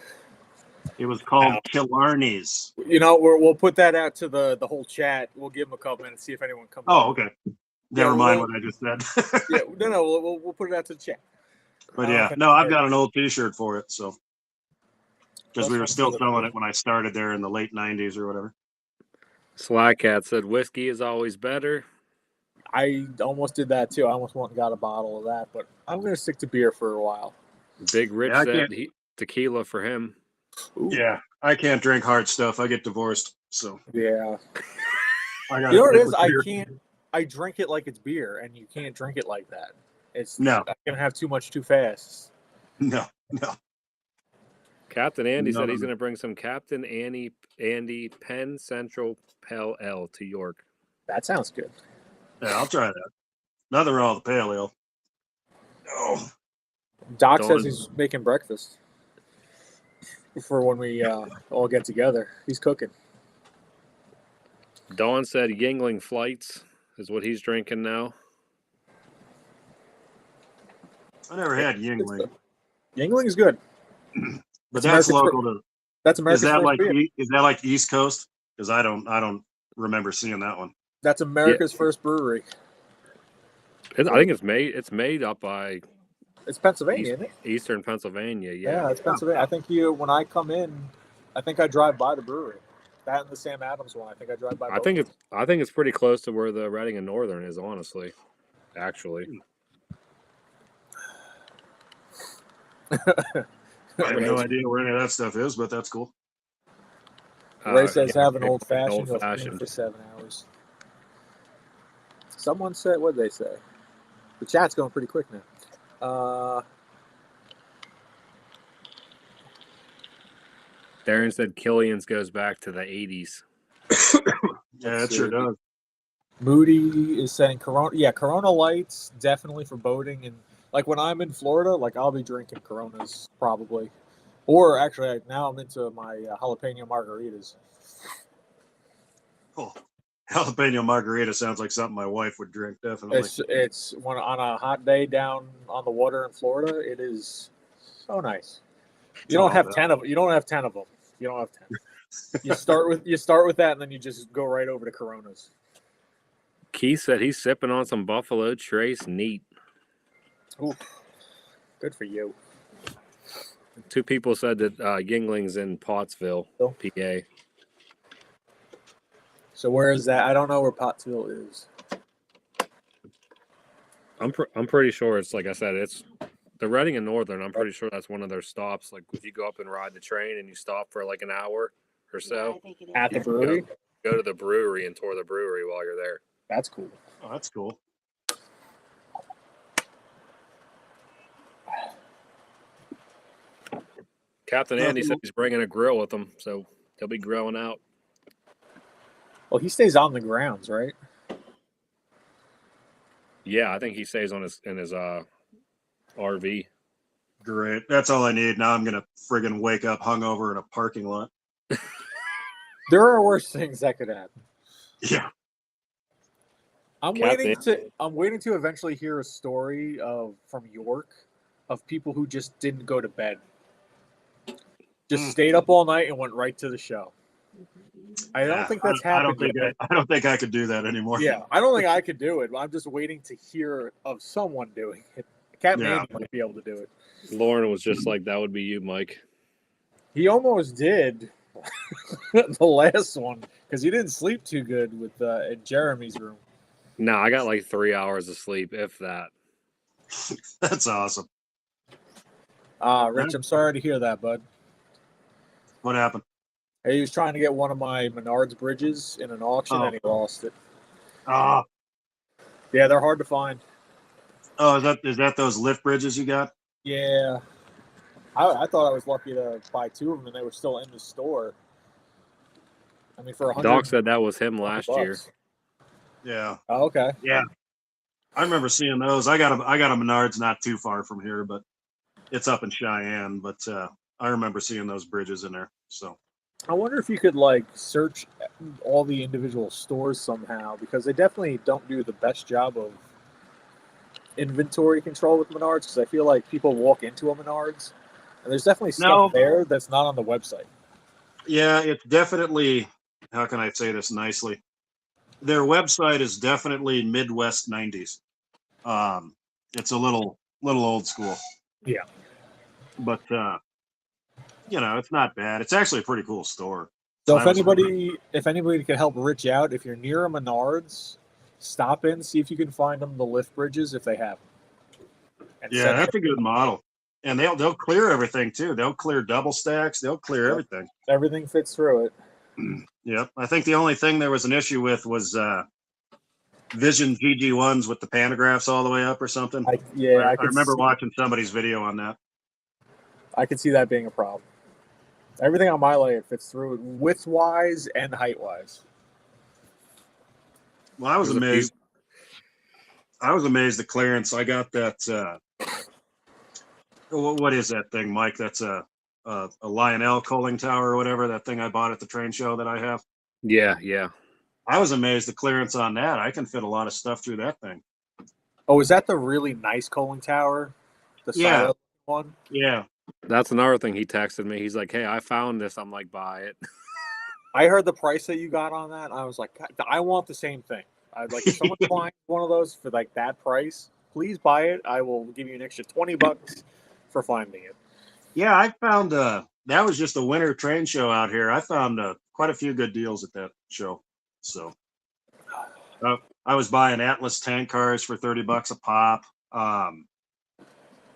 It was called Killarney's. We'll put that out to the whole chat. We'll give them a couple minutes, see if anyone comes. Oh, okay. Never mind what I just said. We'll put it out to the chat. But I've got an old T-shirt for it, so because we were still selling it when I started there in the late '90s or whatever. Slycat said whiskey is always better. I almost did that too. I almost went and got a bottle of that, but I'm going to stick to beer for a while. Big Rich said tequila for him. Ooh. Yeah, I can't drink hard stuff. I get divorced, so yeah. You know what it is? I drink it like it's beer, and you can't drink it like that. I'm going to have too much too fast. No. Captain Andy said he's going to bring some Captain Andy Penn Central Pale Ale to York. That sounds good. Yeah, I'll try that. Nothing wrong with the pale ale. Oh. Doc says he's making breakfast for when we all get together. He's cooking. Dawn said Yingling Flights is what he's drinking now. I never had Yingling. Yingling is good. But that's local to. That's America's Is that like East Coast? Because I don't remember seeing that one. That's America's first brewery. I think it's made up by. It's Pennsylvania, isn't it? Eastern Pennsylvania, yeah. Yeah, it's Pennsylvania. I think when I come in, I think I drive by the brewery. That and the Sam Adams one. I think I drive by. I think it's pretty close to where the Reading and Northern is, honestly. Actually. I have no idea where any of that stuff is, but that's cool. Ray says have an old fashioned for 7 hours. Someone said, what did they say? The chat's going pretty quick now. Darren said Killian's goes back to the 80s. Yeah, it sure does. Moody is saying Corona. Yeah, Corona Lights definitely for boating, and like when I'm in Florida, like I'll be drinking Coronas probably, or actually now I'm into my jalapeno margaritas. Oh, jalapeno margarita sounds like something my wife would drink, definitely. It's when on a hot day down on the water in Florida. It is so nice. You don't have 10 of them. You don't have 10 of them. You don't have 10. You start with that, and then you just go right over to Coronas. Keith said he's sipping on some Buffalo Trace neat. Oof. Good for you. 2 people said that Yingling's in Pottsville, PA. So where is that? I don't know where Pottsville is. I'm pretty sure it's, like I said, it's the Reading and Northern. I'm pretty sure that's one of their stops. Like if you go up and ride the train and you stop for like an hour or so At the brewery. Go to the brewery and tour the brewery while you're there. That's cool. Oh, that's cool. Captain Andy said he's bringing a grill with him, so he'll be grilling out. Well, he stays on the grounds, right? Yeah, I think he stays on in his RV. Great. That's all I need. Now I'm gonna friggin' wake up hungover in a parking lot. There are worse things that could happen. Yeah. I'm waiting to eventually hear a story from York of people who just didn't go to bed. Just stayed up all night and went right to the show. I don't think that's happened yet. I don't think I could do that anymore. Yeah, I don't think I could do it. I'm just waiting to hear of someone doing it. Captain Andy might be able to do it. Lauren was just like, that would be you, Mike. He almost did the last one because he didn't sleep too good with in Jeremy's room. No, I got like 3 hours of sleep, if that. That's awesome. Rich, I'm sorry to hear that, bud. What happened? He was trying to get one of my Menards bridges in an auction and he lost it. Oh. Yeah, they're hard to find. Oh, is that those lift bridges you got? Yeah. I thought I was lucky to buy 2 of them and they were still in the store. I mean, for 100. Doc said that was him last year. Yeah. Oh, okay. Yeah. I remember seeing those. I got a Menards not too far from here, but it's up in Cheyenne. But I remember seeing those bridges in there. So I wonder if you could like search all the individual stores somehow because they definitely don't do the best job of inventory control with Menards because I feel like people walk into a Menards and there's definitely stuff there that's not on the website. Yeah, it's definitely, how can I say this nicely? Their website is definitely Midwest 90s. It's a little old school. Yeah. But it's not bad. It's actually a pretty cool store. So if anybody could help Rich out, if you're near a Menards, stop in, see if you can find them the lift bridges if they have them. Yeah, that's a good model. And they'll clear everything too. They'll clear double stacks. They'll clear everything. Everything fits through it. Yep. I think the only thing there was an issue with was Vision GG1s with the pantographs all the way up or something. I remember watching somebody's video on that. I could see that being a problem. Everything on my layout fits through width-wise and height-wise. Well, I was amazed. I was amazed the clearance. I got that. What is that thing, Mike? That's a Lionel coaling tower or whatever, that thing I bought at the train show that I have. Yeah. I was amazed the clearance on that. I can fit a lot of stuff through that thing. Oh, is that the really nice coaling tower? The silo one? Yeah. That's another thing he texted me. He's like, hey, I found this. I'm like, buy it. I heard the price that you got on that. I was like, I want the same thing. I'd like if someone's buying one of those for like that price, please buy it. I will give you an extra $20 for finding it. Yeah, I found that was just a winter train show out here. I found quite a few good deals at that show. So I was buying Atlas tank cars for $30 a pop. I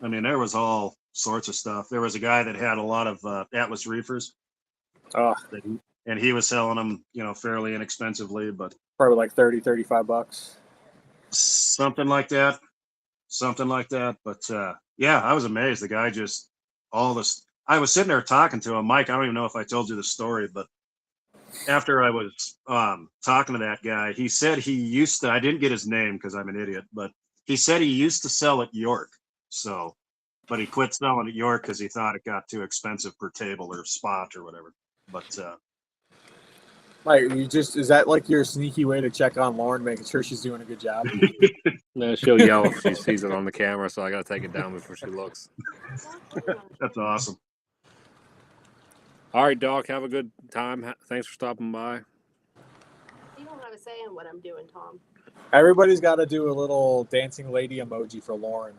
mean, there was all sorts of stuff. There was a guy that had a lot of Atlas reefers. And he was selling them, fairly inexpensively, but probably like $30-$35. Something like that. But yeah, I was amazed. The guy just all this. I was sitting there talking to him, Mike. I don't even know if I told you the story, but after I was talking to that guy, he said he used to. I didn't get his name because I'm an idiot, but he said he used to sell at York. So, but he quit selling at York because he thought it got too expensive per table or spot or whatever. But Like, is that like your sneaky way to check on Lauren, making sure she's doing a good job? No, she'll yell if she sees it on the camera, so I got to take it down before she looks. That's awesome. All right, Doc, have a good time. Thanks for stopping by. You don't have a say in what I'm doing, Tom. Everybody's got to do a little dancing lady emoji for Lauren.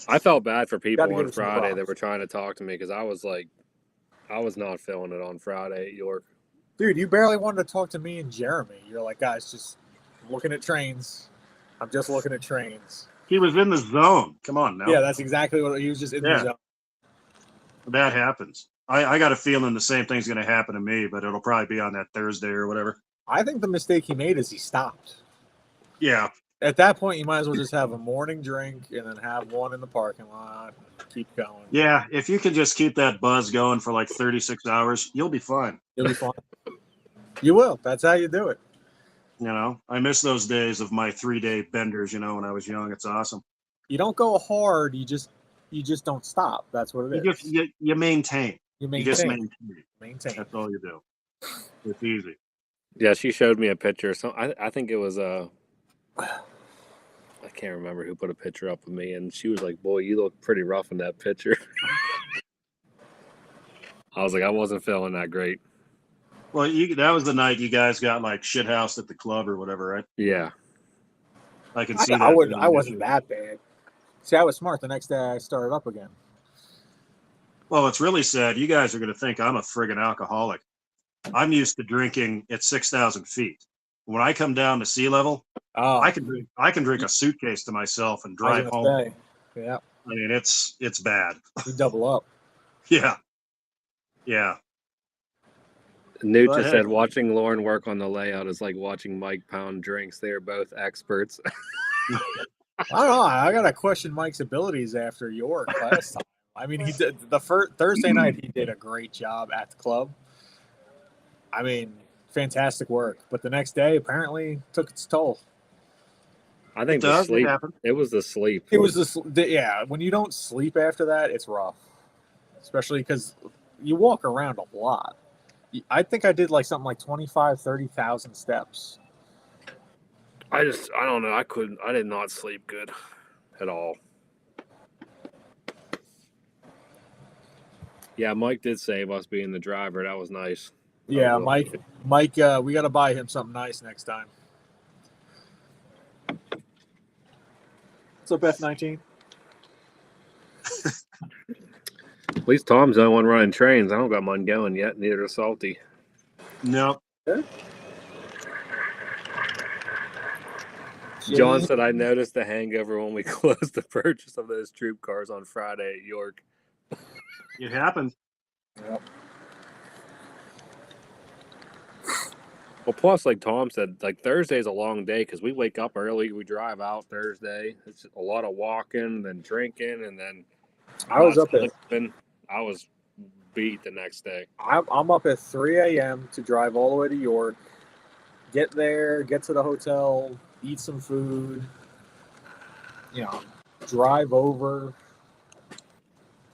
I felt bad for people Gotta give on her some Friday props. that were trying to talk to me because I was not feeling it on Friday at York. Dude, you barely wanted to talk to me and Jeremy. You're like, guys, just looking at trains. I'm just looking at trains. He was in the zone. Come on now. Yeah, that's exactly what he was just in the zone. That happens. I got a feeling the same thing's going to happen to me, but it'll probably be on that Thursday or whatever. I think the mistake he made is he stopped. Yeah. At that point, you might as well just have a morning drink and then have one in the parking lot. Keep going. Yeah, if you can just keep that buzz going for like 36 hours, you'll be fine. You'll be fine. You will. That's how you do it. You know, I miss those days of my 3-day benders, when I was young. It's awesome. You don't go hard. You just don't stop. That's what it is. You maintain. You just maintain. maintain. That's all you do. It's easy. Yeah, she showed me a picture. So I think it was I can't remember who put a picture up of me, and she was like, "Boy, you look pretty rough in that picture." I was like, I wasn't feeling that great. Well, that was the night you guys got like shithoused at the club or whatever, right? Yeah. I can see that. I wasn't that bad. See, I was smart. The next day, I started up again. Well, it's really sad. You guys are going to think I'm a friggin' alcoholic. I'm used to drinking at 6,000 feet. When I come down to sea level, I can drink a suitcase to myself and drive home. Yeah. I mean, it's bad. We double up. Yeah. Yeah. Nucha said watching Lauren work on the layout is like watching Mike pound drinks. They are both experts. I don't know. I got to question Mike's abilities after York last time. I mean, he did the first Thursday night. He did a great job at the club. I mean, fantastic work. But the next day, apparently, took its toll. I think the sleep. It was the sleep. It was yeah. When you don't sleep after that, it's rough. Especially because you walk around a lot. I think I did like something like 25,000, 30,000 steps. I don't know. I did not sleep good at all. Yeah, Mike did save us being the driver. That was nice. Yeah, Mike, we got to buy him something nice next time. What's up, F-19? At least Tom's the only one running trains. I don't got mine going yet. Neither does Salty. No. John said, I noticed the hangover when we closed the purchase of those troop cars on Friday at York. It happened. Yep. Well, plus, like Tom said, like Thursday's a long day because we wake up early. We drive out Thursday. It's a lot of walking, then drinking, and then I was up at. I was beat the next day. I'm up at 3 a.m. to drive all the way to York. Get there, get to the hotel, eat some food. Drive over.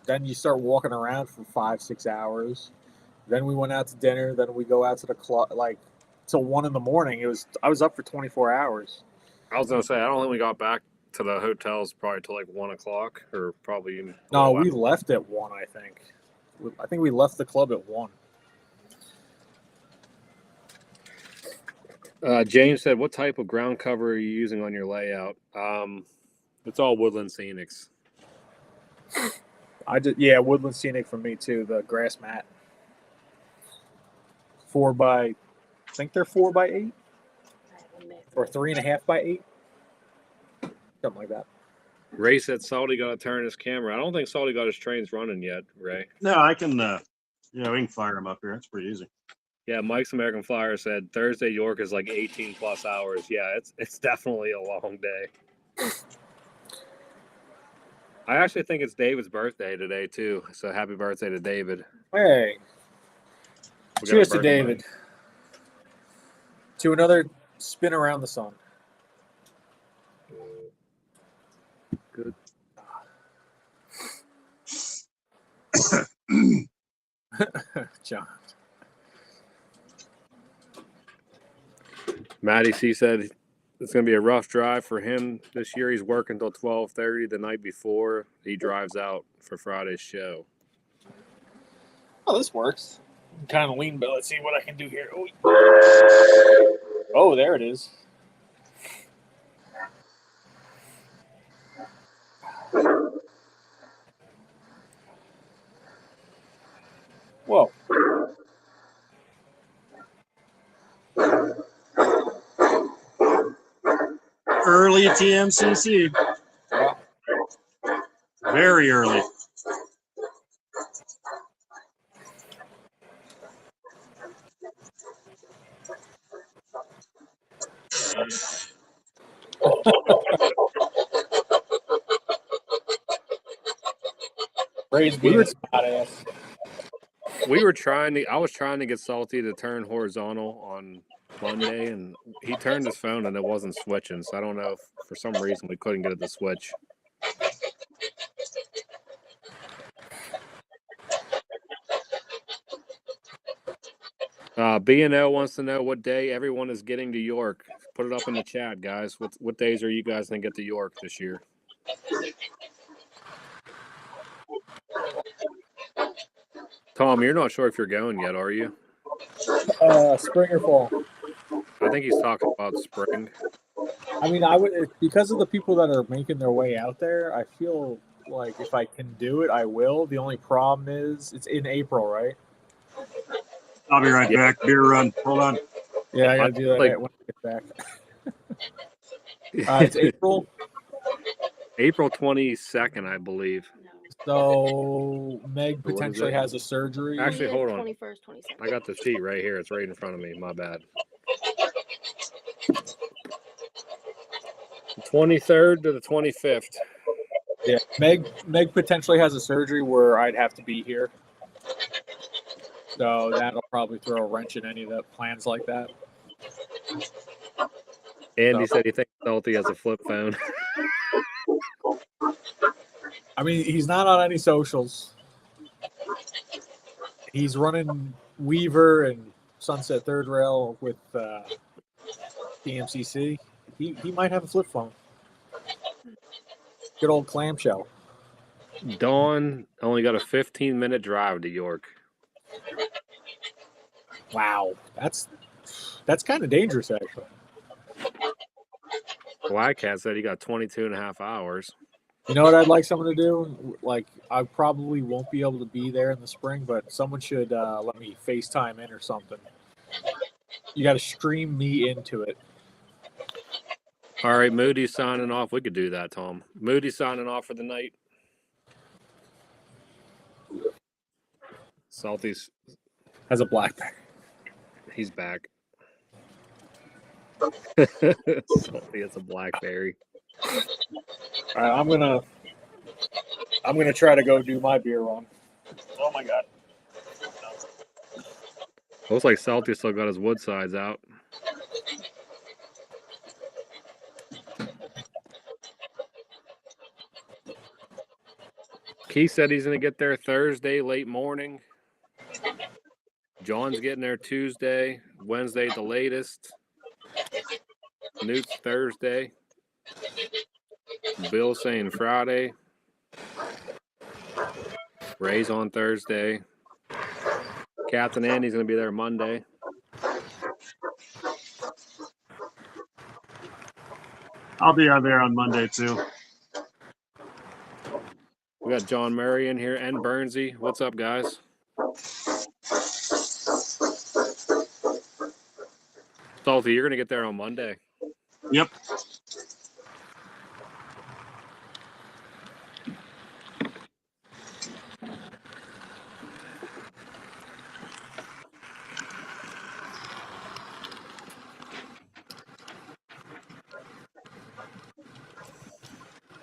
Then you start walking around for 5-6 hours. Then we went out to dinner. Then we go out to the club till 1 a.m. I was up for 24 hours. I was gonna say I don't think we got back to the hotels probably till like 1 o'clock or probably even. No, we left at 1. I think we left the club at 1. James said, "What type of ground cover are you using on your layout?" It's all Woodland Scenics. Woodland Scenic for me too. The grass mat. 4x, I think they're 4x8 or 3.5x8, something like that. Ray said Salty got to turn his camera. I don't think Salty got his trains running yet, Ray. No, I can. We can fire him up here. It's pretty easy. Yeah, Mike's American Flyer said Thursday York is like 18 plus hours. Yeah, it's definitely a long day. I actually think it's David's birthday today too. So happy birthday to David. Hey. Cheers to David. To another spin around the sun. Good. John. Matty C said it's going to be a rough drive for him this year. He's working until 12:30 the night before he drives out for Friday's show. Oh, this works. I'm kind of lean, but let's see what I can do here. Oh, there it is. Whoa. Early TMCC. Yeah. Very early. Ray's being a spot ass. I was trying to get Salty to turn horizontal on Monday, and he turned his phone and it wasn't switching. So I don't know if for some reason we couldn't get it to switch. B&O wants to know what day everyone is getting to York. Put it up in the chat, guys. What days are you guys going to get to York this year? Tom, you're not sure if you're going yet, are you? Spring or fall? I think he's talking about spring. I mean, I would, because of the people that are making their way out there. I feel like if I can do it, I will. The only problem is it's in April, right? I'll be right back. Beer run. Hold on. Yeah, I gotta do that when I get back. It's April. April 22nd, I believe. So Meg potentially has a surgery. Actually, hold on. 21st, 22nd. I got the sheet right here. It's right in front of me. My bad. 23rd to the 25th. Yeah, Meg potentially has a surgery where I'd have to be here. So that'll probably throw a wrench in any of the plans like that. Andy said he thinks Salty has a flip phone. I mean, he's not on any socials. He's running Weaver and Sunset Third Rail with DMCC. He might have a flip phone. Good old clamshell. Dawn only got a 15-minute drive to York. Wow, that's kind of dangerous, actually. Wildcat said he got 22 and a half hours. You know what I'd like someone to do? Like, I probably won't be able to be there in the spring, but someone should let me FaceTime in or something. You got to stream me into it. All right, Moody's signing off. We could do that, Tom. Moody's signing off for the night. Salty's Has a BlackBerry. He's back. Salty has a BlackBerry. All right, I'm gonna try to go do my beer run. Oh my god. Looks like Salty still got his wood sides out. Keith said he's going to get there Thursday late morning. John's getting there Tuesday, Wednesday at the latest. Newt's Thursday. Bill's saying Friday. Ray's on Thursday. Captain Andy's going to be there Monday. I'll be on there on Monday too. We got John Murray in here and Bernsey. What's up, guys? Salty, you're going to get there on Monday. Yep.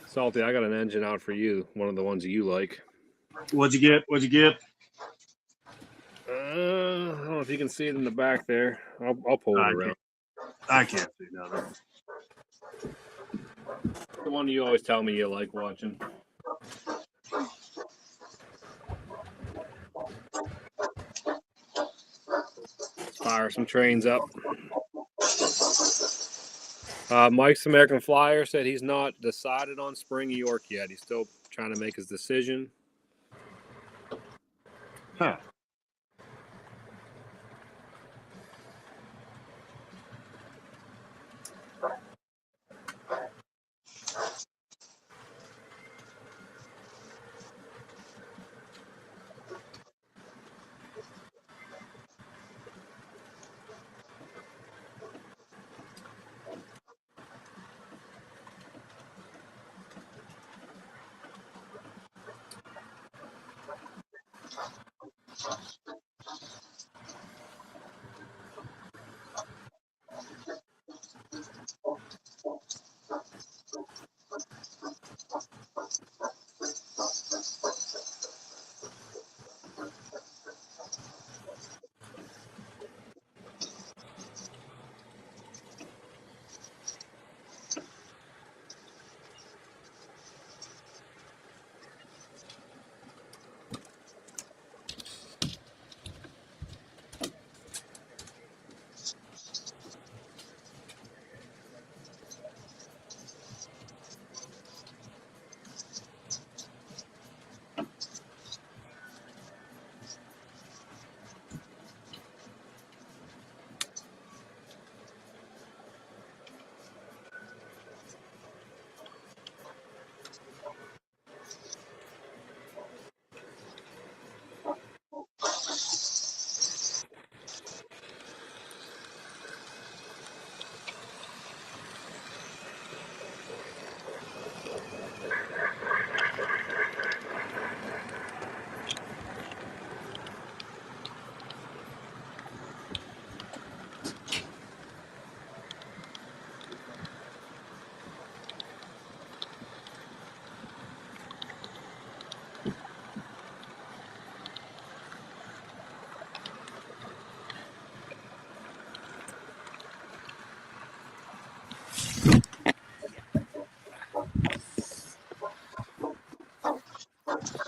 Salty, I got an engine out for you. One of the ones you like. What'd you get? I don't know if you can see it in the back there. I'll pull it around. I can't see nothing. The one you always tell me you like watching. Let's fire some trains up. Mike's American Flyer said he's not decided on Spring York yet. He's still trying to make his decision. Huh.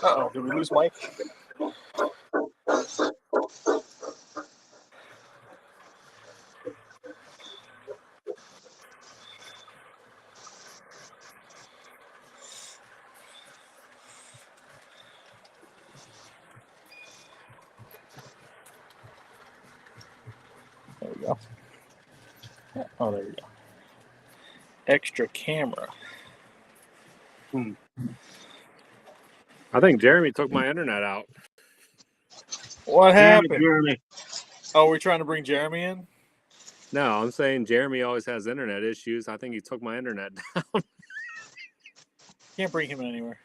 Uh-oh, did we lose Mike? There we go. Oh, there we go. Extra camera. I think Jeremy took my internet out. What Damn it, happened? Jeremy. Oh, we're trying to bring Jeremy in? No, I'm saying Jeremy always has internet issues. I think he took my internet down. Can't bring him anywhere.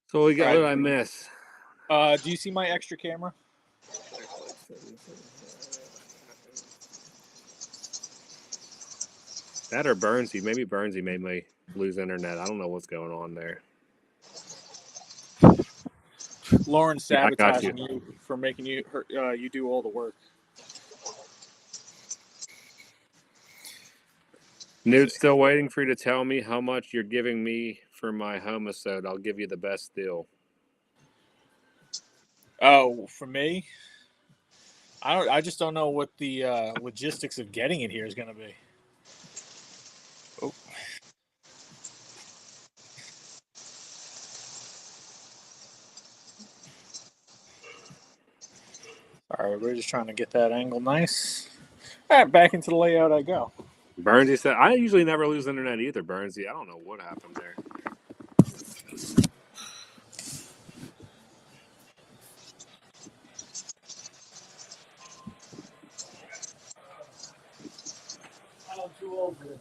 So what Right. did I miss? Do you see my extra camera? That or Burnsy. Maybe Burnsy made me lose internet. I don't know what's going on there. Lauren's Yeah, I got sabotaging you for making you do all the work. Newt's still waiting for you to tell me how much you're giving me for my homicide. I'll give you the best deal. Oh, for me? I just don't know what the logistics of getting it here is going to be. Oh. All right, we're just trying to get that angle nice. All right, back into the layout I go. Burnsy said, I usually never lose internet either, Burnsy. I don't know what happened there. I'm too old for this.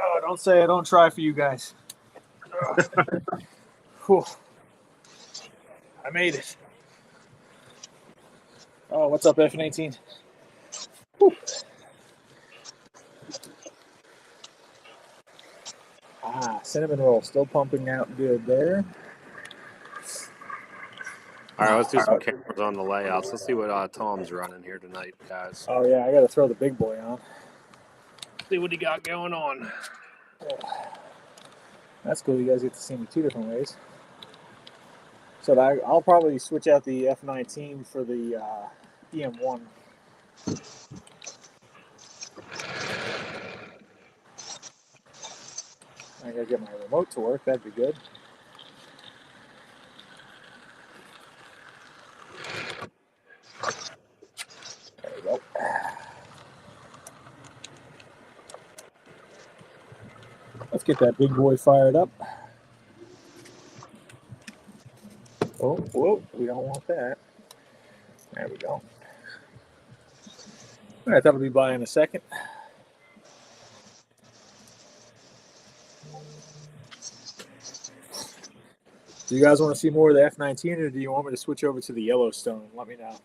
Oh, don't say I don't try for you guys. Whew. I made it. Oh, what's up, FN18? Cinnamon roll still pumping out good there. All right, let's do some cameras on the layouts. Let's see what Tom's running here tonight, guys. Oh yeah, I got to throw the big boy on. See what he got going on. That's cool. You guys get to see me 2 different ways. So I'll probably switch out the F19 for the EM1. I gotta get my remote to work. That'd be good. There we go. Let's get that big boy fired up. Oh, whoa, we don't want that. There we go. All right, that'll be by in a second. Do you guys want to see more of the F19, or do you want me to switch over to the Yellowstone? Let me know.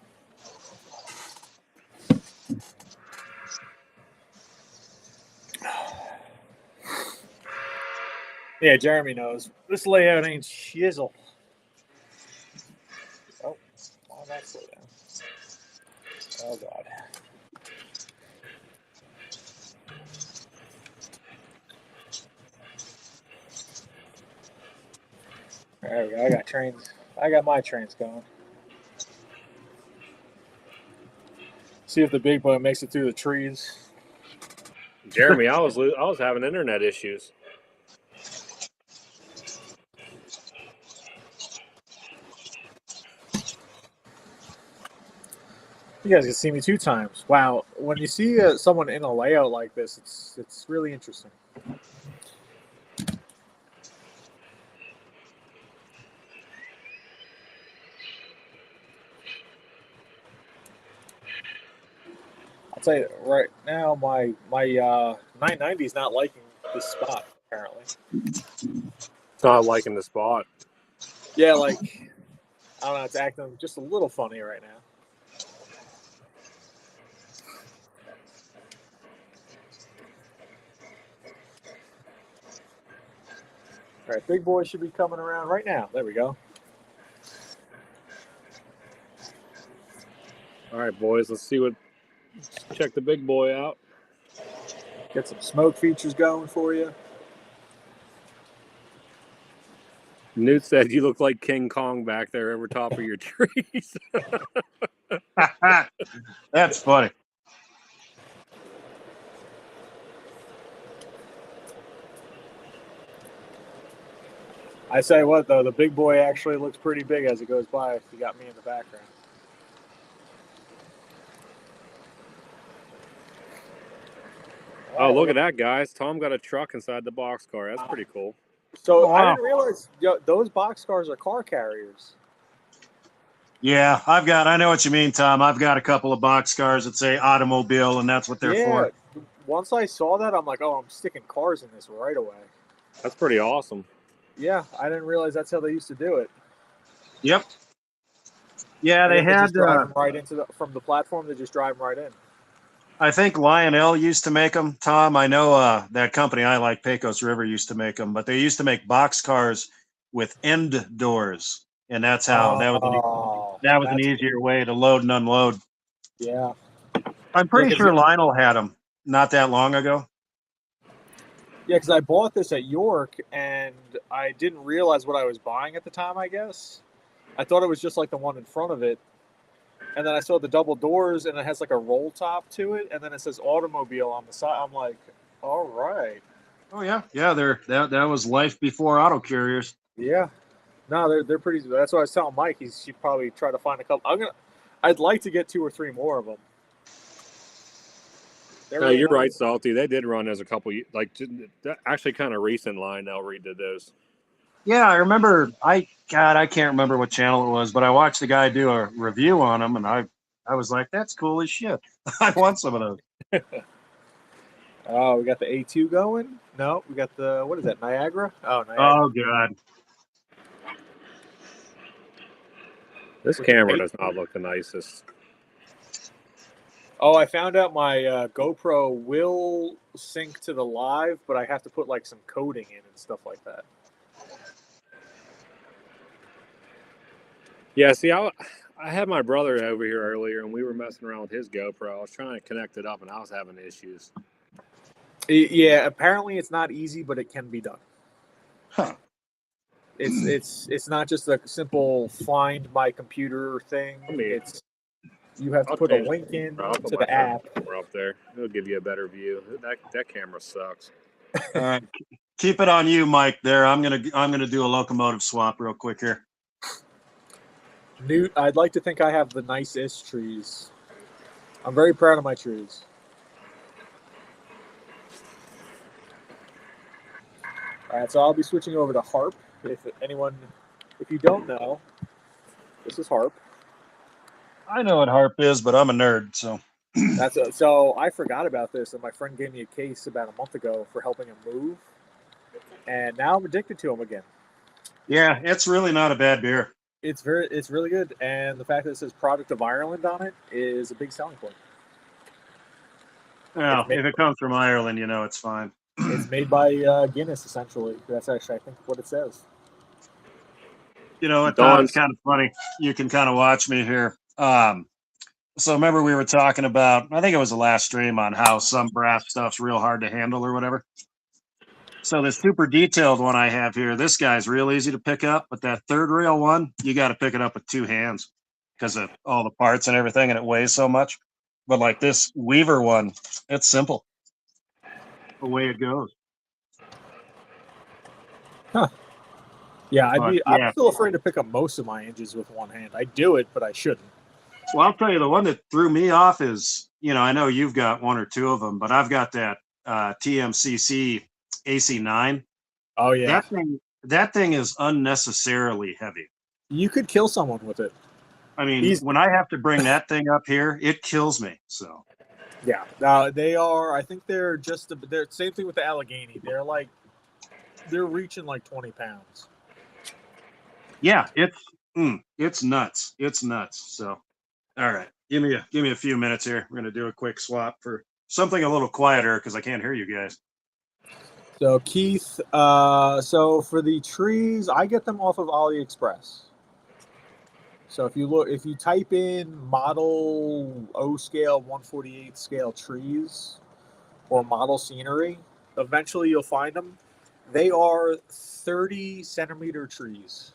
Yeah, Jeremy knows. This layout ain't shizzle. Oh, why did I slow down? Oh, God. There we go. I got trains. I got my trains going. See if the big boy makes it through the trees. Jeremy, I was having internet issues. You guys can see me 2 times. Wow, when you see someone in a layout like this, it's really interesting. I'll tell you right now, my 990 is not liking this spot apparently. Not liking the spot. Yeah, like I don't know, it's acting just a little funny right now. All right, big boy should be coming around right now. There we go. All right, boys, let's check the big boy out. Get some smoke features going for you. Newt said you look like King Kong back there over top of your trees. That's funny. I say what though, the big boy actually looks pretty big as it goes by. If you got me in the background. Oh, look at that, guys. Tom got a truck inside the boxcar. That's pretty cool. So Wow. I didn't realize those boxcars are car carriers. Yeah, I know what you mean, Tom. I've got a couple of boxcars that say automobile, and that's what they're for. Once I saw that, I'm like, oh, I'm sticking cars in this right away. That's pretty awesome. Yeah, I didn't realize that's how they used to do it. Yep. Yeah, they had just drive them right into from the platform. They just drive them right in. I think Lionel used to make them, Tom. I know that company I like, Pecos River, used to make them, but they used to make boxcars with end doors, and that's how that was an easier way to load and unload. Yeah, I'm pretty sure Lionel had them not that long ago. Yeah, because I bought this at York, and I didn't realize what I was buying at the time, I guess. I thought it was just like the one in front of it. And then I saw the double doors, and it has like a roll top to it, and then it says automobile on the side. I'm like, all right. Oh, yeah. Yeah, that was life before auto carriers. Yeah. No, they're pretty. That's what I was telling Mike. He should probably try to find a couple. I'd like to get 2 or 3 more of them. No, you're right, Salty. They did run as a couple, like actually kind of recent line. They'll redid those. Yeah, I remember. I can't remember what channel it was, but I watched the guy do a review on them, and I was like, that's cool as shit. I want some of those. Oh, we got the A2 going? No, we got the, what is that, Niagara? Oh, Niagara. Oh, God. This camera does not look the nicest. Oh, I found out my GoPro will sync to the live, but I have to put like some coding in and stuff like that. Yeah, see, I had my brother over here earlier, and we were messing around with his GoPro. I was trying to connect it up, and I was having issues. Yeah, apparently it's not easy, but it can be done. Huh. It's not just a simple find my computer thing. I mean, It's you have to I'll put a change link in I'll put to my the app. camera up there. It'll give you a better view. That camera sucks. All right. Keep it on you, Mike. There, I'm gonna do a locomotive swap real quick here. Newt, I'd like to think I have the nicest trees. I'm very proud of my trees. All right, so I'll be switching over to harp. If you don't know, this is harp. I know what harp is, but I'm a nerd, so. So I forgot about this, and my friend gave me a case about a month ago for helping him move, and now I'm addicted to them again. Yeah, it's really not a bad beer. It's really good, and the fact that it says "Product of Ireland" on it is a big selling point. Well, if it comes from Ireland, you know it's fine. It's made by Guinness, essentially. That's actually, I think, what it says. You know, it's kind of funny. You can kind of watch me here. So remember we were talking about, I think it was the last stream, on how some brass stuff's real hard to handle or whatever. So this super detailed one I have here, this guy's real easy to pick up, but that third rail one, you got to pick it up with two hands because of all the parts and everything, and it weighs so much. But like this Weaver one, it's simple. Away it goes. Huh. Yeah, I'm Yeah. still afraid to pick up most of my hinges with one hand. I do it, but I shouldn't. Well, I'll tell you, the one that threw me off is, I know you've got one or two of them, but I've got that TMCC AC9. Oh yeah, that thing is unnecessarily heavy. You could kill someone with it. I mean, when I have to bring that thing up here, it kills me. So yeah, they are. I think they're same thing with the Allegheny. They're reaching like 20 pounds. Yeah, it's nuts. It's nuts. So, all right, give me a few minutes here. We're gonna do a quick swap for something a little quieter because I can't hear you guys. So Keith, so for the trees, I get them off of AliExpress. So if you type in model O scale 148 scale trees or model scenery, eventually you'll find them. They are 30 centimeter trees.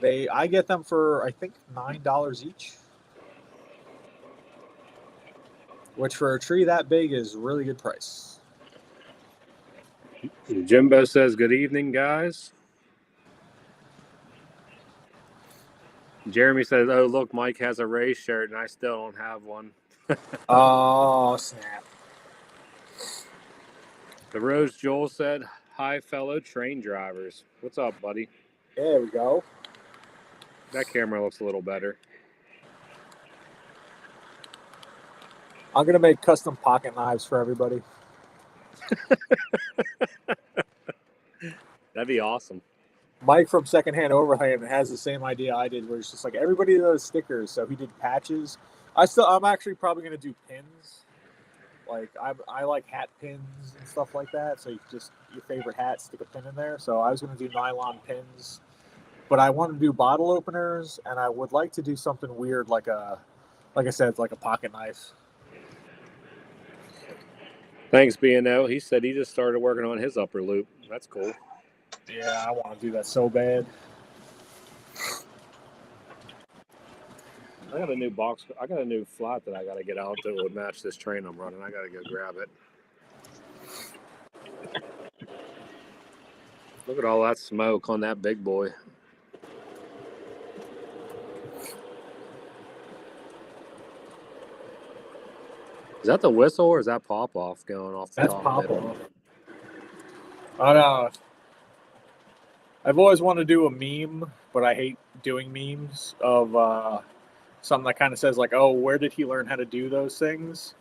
I get them for I think $9 each, which for a tree that big is a really good price. Jimbo says, "Good evening, guys." Jeremy says, "Oh, look, Mike has a Ray shirt, and I still don't have one." Oh, snap. The Rose Joel said, "Hi, fellow train drivers. What's up, buddy?" There we go. That camera looks a little better. I'm going to make custom pocket knives for everybody. That'd be awesome. Mike from Secondhand Overhand has the same idea I did, where it's just like everybody does stickers, so he did patches. I'm actually probably going to do pins. Like I like hat pins and stuff like that. So you just your favorite hat, stick a pin in there. So I was going to do nylon pins, but I want to do bottle openers, and I would like to do something weird, like I said, like a pocket knife. Thanks, B&O. He said he just started working on his upper loop. That's cool. Yeah, I want to do that so bad. I got a new box. I got a new flat that I got to get out that would match this train I'm running. I got to go grab it. Look at all that smoke on that big boy. Is that the whistle or is that pop off going off the That's top? pop off. I know. I've always wanted to do a meme, but I hate doing memes of something that kind of says like, "Oh, where did he learn how to do those things?"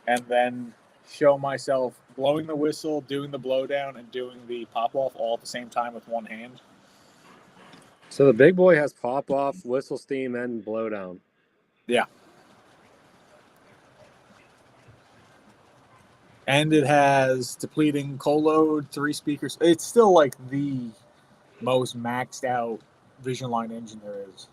And then show myself blowing the whistle, doing the blowdown, and doing the pop off all at the same time with one hand. So the big boy has pop off, whistle steam, and blowdown. Yeah. And it has depleting coal load, 3 speakers. It's still like the most maxed out Vision Line engine there is.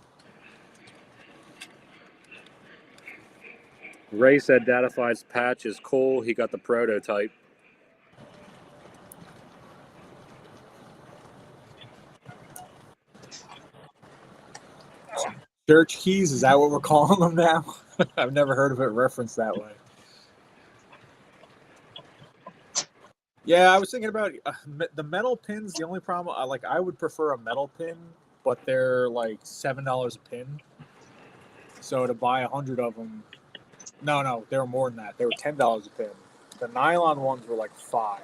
Ray said Datafied's patch is cool. He got the prototype. Church keys, is that what we're calling them now? I've never heard of it referenced that way. Yeah, I was thinking about the metal pins. The only problem, I would prefer a metal pin, but they're like $7 a pin. So to buy 100 of them, no, they were more than that. They were $10 a pin. The nylon ones were like $5.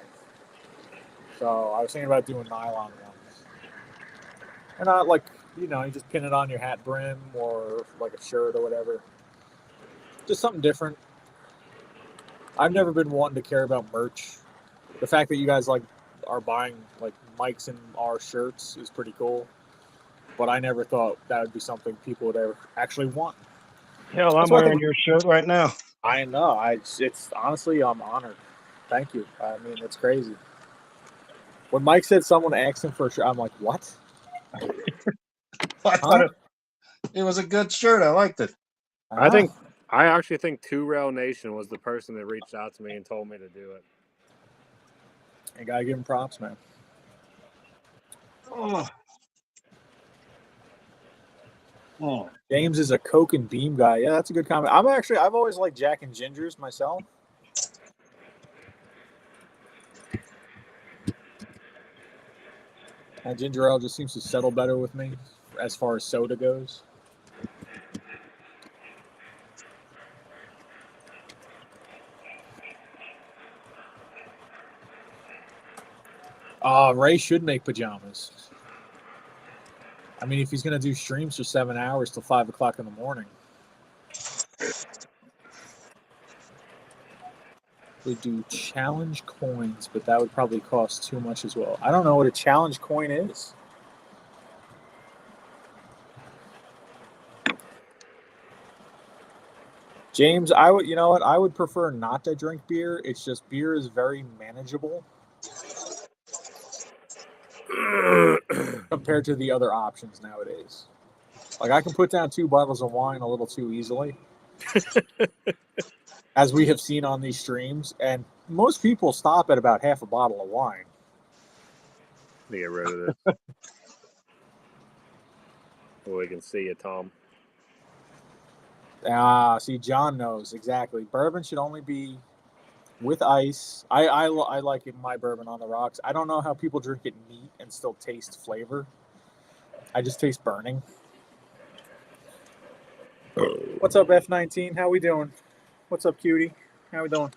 So I was thinking about doing nylon ones, and not like you just pin it on your hat brim or like a shirt or whatever. Just something different. I've never been one to care about merch. The fact that you guys are buying like Mike's and our shirts is pretty cool, but I never thought that would be something people would ever actually want. Hell, I'm wearing your shirt right now. I know. It's honestly, I'm honored. Thank you. I mean, it's crazy. When Mike said someone asked him for a shirt, I'm like, what? I thought it was a good shirt. I liked it. I actually think Two Rail Nation was the person that reached out to me and told me to do it. You gotta give him props, man. Oh. James is a Coke and Beam guy. Yeah, that's a good comment. I've always liked Jack and Gingers myself. And ginger ale just seems to settle better with me as far as soda goes. Ray should make pajamas. I mean, if he's going to do streams for 7 hours till 5 o'clock in the morning. We do challenge coins, but that would probably cost too much as well. I don't know what a challenge coin is. James, I would prefer not to drink beer. It's just beer is very manageable compared to the other options nowadays. Like I can put down 2 bottles of wine a little too easily. As we have seen on these streams, and most people stop at about half a bottle of wine. To get rid of this. Well, we can see it, Tom. See, John knows exactly. Bourbon should only be with ice. I like my bourbon on the rocks. I don't know how people drink it neat and still taste flavor. I just taste burning. What's up, F19? How we doing? What's up, cutie? How we doing?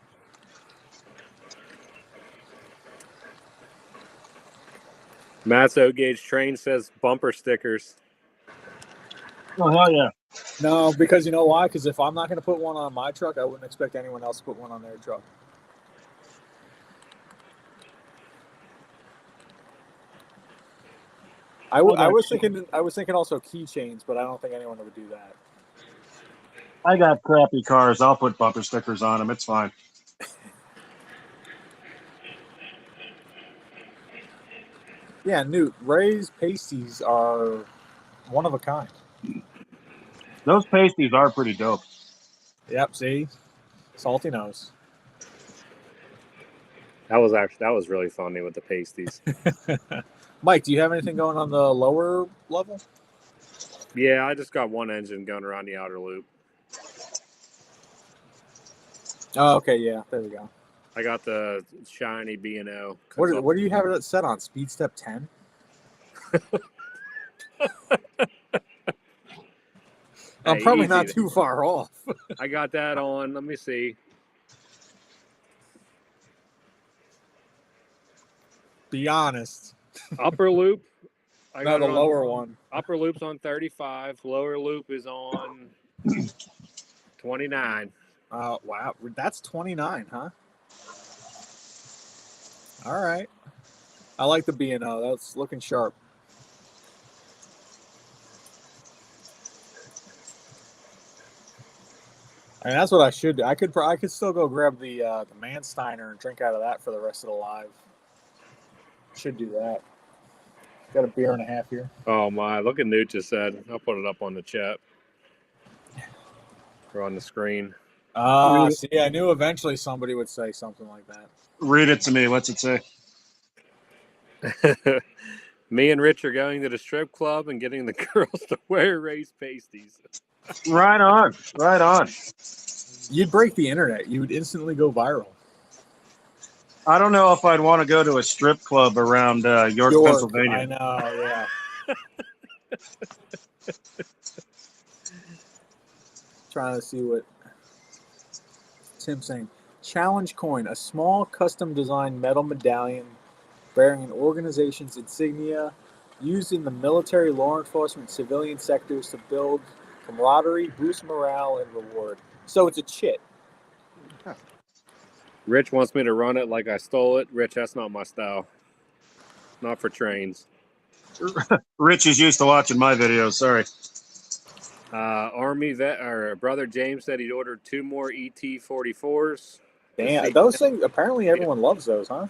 Matt's O-Gauge Train says bumper stickers. Oh, hell yeah. No, because you know why? Because if I'm not going to put one on my truck, I wouldn't expect anyone else to put one on their truck. I was thinking also keychains, but I don't think anyone would do that. I got crappy cars. I'll put bumper stickers on them. It's fine. Yeah, Newt, Ray's pasties are one of a kind. Those pasties are pretty dope. Yep, see? Salty nose. That was really funny with the pasties. Mike, do you have anything going on the lower level? Yeah, I just got one engine going around the outer loop. Oh, okay, yeah, there we go. I got the shiny B&O. What do you have it set on? Speed step 10? I'm probably not too far off. I got that on. Let me see. Be honest. Upper loop. No, the lower one. Upper loop's on 35. Lower loop is on 29. Wow. That's 29, huh? All right. I like the B&O. That's looking sharp. I mean, that's what I should do. I could still go grab the Mansteiner and drink out of that for the rest of the live. Should do that. Got a beer and a half here. Oh my! Look at Newt just said. I'll put it up on the chat or on the screen. See, I knew eventually somebody would say something like that. Read it to me. What's it say? Me and Rich are going to the strip club and getting the girls to wear race pasties. Right on. Right on. You'd break the internet. You would instantly go viral. I don't know if I'd want to go to a strip club around York, I Pennsylvania. know, yeah. Trying to see what Tim's saying. Challenge coin, a small custom designed metal medallion bearing an organization's insignia used in the military, law enforcement, civilian sectors to build camaraderie, boost morale, and reward. So it's a chit. Rich wants me to run it like I stole it. Rich, that's not my style. Not for trains. Rich is used to watching my videos. Sorry. Army vet or brother James said he'd ordered 2 more ET-44s. Damn, those things, apparently everyone loves those, huh?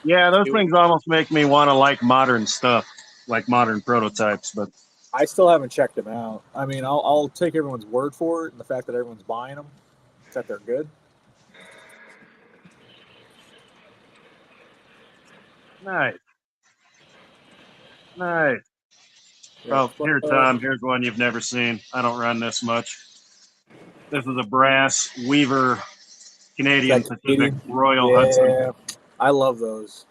Yeah, those things almost make me want to like modern stuff, like modern prototypes. But I still haven't checked them out. I mean, I'll take everyone's word for it, and the fact that everyone's buying them, that they're good. nice. Nice. Yeah, Well, here, Tom, here's one you've never seen. I don't run this much. This is a brass Weaver Canadian Pacific Canadian? Royal Yeah, Hudson. I love those.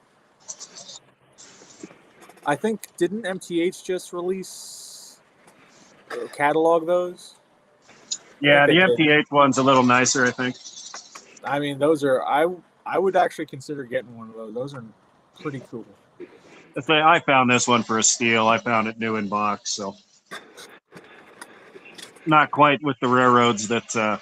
I think, didn't MTH just release catalog those? Yeah, the did. MTH one's a little nicer, I think. I mean, those are I would actually consider getting one of those. Those are pretty cool. I found this one for a steal. I found it new in box, so not quite with the railroads that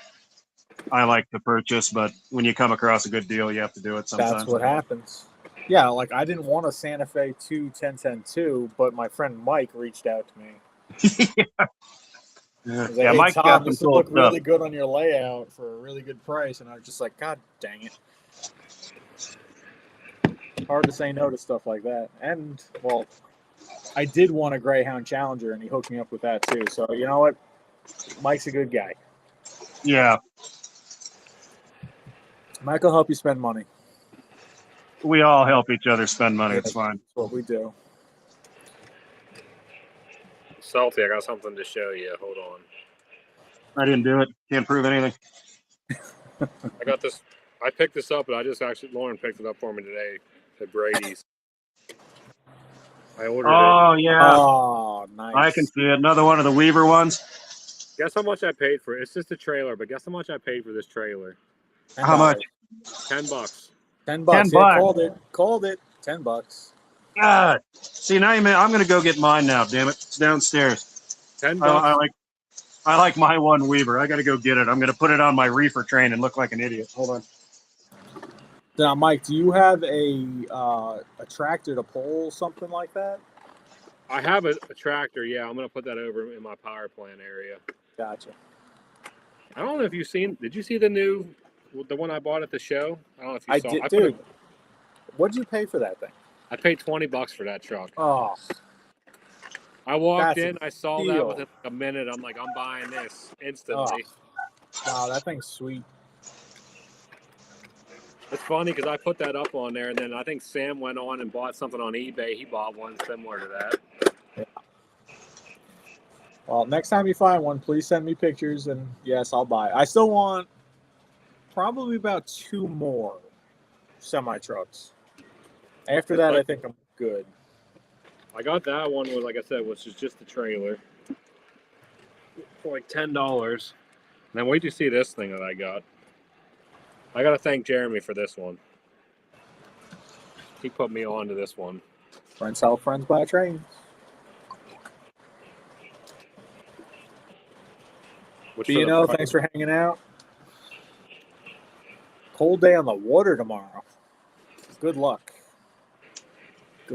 I like to purchase, but when you come across a good deal, you have to do it sometimes. That's what happens. Yeah, like I didn't want a Santa Fe 2 1010-2, but my friend Mike reached out to me. Yeah, Like, hey, Mike's Tom, got some this would cool look stuff. really good on your layout for a really good price, and I was just like, God dang it. Hard to say no to stuff like that. And, well, I did want a Greyhound Challenger, and he hooked me up with that too. So, you know what? Mike's a good guy. Yeah, Mike will help you spend money. we all help each other spend money. It's fine. That's what we do. Salty, I got something to show you. Hold on. I didn't do it. Can't prove anything. I got this. I picked this up, but Lauren picked it up for me today at Brady's. I ordered it. Oh, yeah. Oh, nice. I can see it. Another one of the Weaver ones. Guess how much I paid for it? It's just a trailer, but guess how much I paid for this trailer? $10. How much? $10. $10. $10. Yeah, called it. $10. God. See, now I'm going to go get mine now. Damn it, it's downstairs. $10. I like my one Weaver. I got to go get it. I'm going to put it on my reefer train and look like an idiot. Hold on. Now, Mike, do you have a tractor to pull something like that? I have a tractor. Yeah, I'm gonna put that over in my power plant area. Gotcha. I don't know if you've seen. Did you see the one I bought at the show? I don't know if you I saw. did, dude. What'd you pay for that thing? I paid $20 for that truck. Oh, I walked That's a in, I saw that deal. within like a minute. I'm like, I'm buying this instantly. wow, that thing's sweet. It's funny because I put that up on there, and then I think Sam went on and bought something on eBay. He bought one similar to that. Yeah. Well, next time you find one, please send me pictures, and yes, I'll buy it. I still want probably about 2 more semi trucks. After that, I think I'm good. I got that one, like I said, which is just the trailer for like $10. Now wait to see this thing that I got. I got to thank Jeremy for this one. He put me on to this one. Friends help friends buy trains. Bino, thanks for hanging out. Cold day on the water tomorrow. Good luck.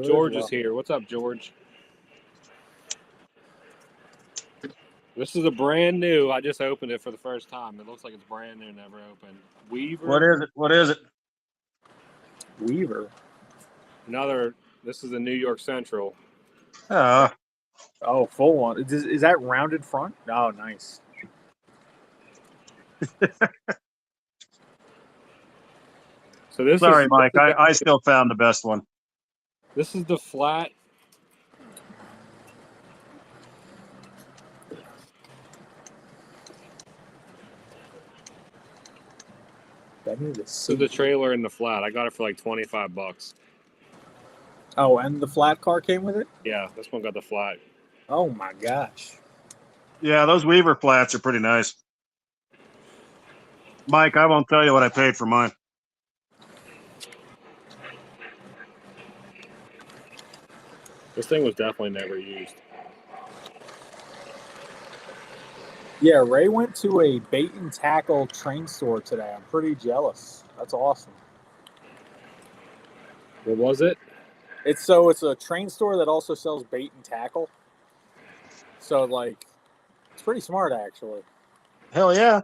George is here. What's up, George? This is a brand new. I just opened it for the first time. It looks like it's brand new, never opened. Weaver. What is it? What is it? Weaver. This is a New York Central. Oh, full one. Is that rounded front? Oh, nice. So this Sorry, is Mike. I still found the best one. this is the flat. I need to This see. is the trailer in the flat. I got it for like $25. Oh, and the flat car came with it? Yeah, this one got the flat. Oh my gosh. Yeah, those Weaver flats are pretty nice. Mike, I won't tell you what I paid for mine. This thing was definitely never used. Yeah, Ray went to a bait and tackle train store today. I'm pretty jealous. That's awesome. What was it? It's a train store that also sells bait and tackle. So like, it's pretty smart actually. Hell yeah.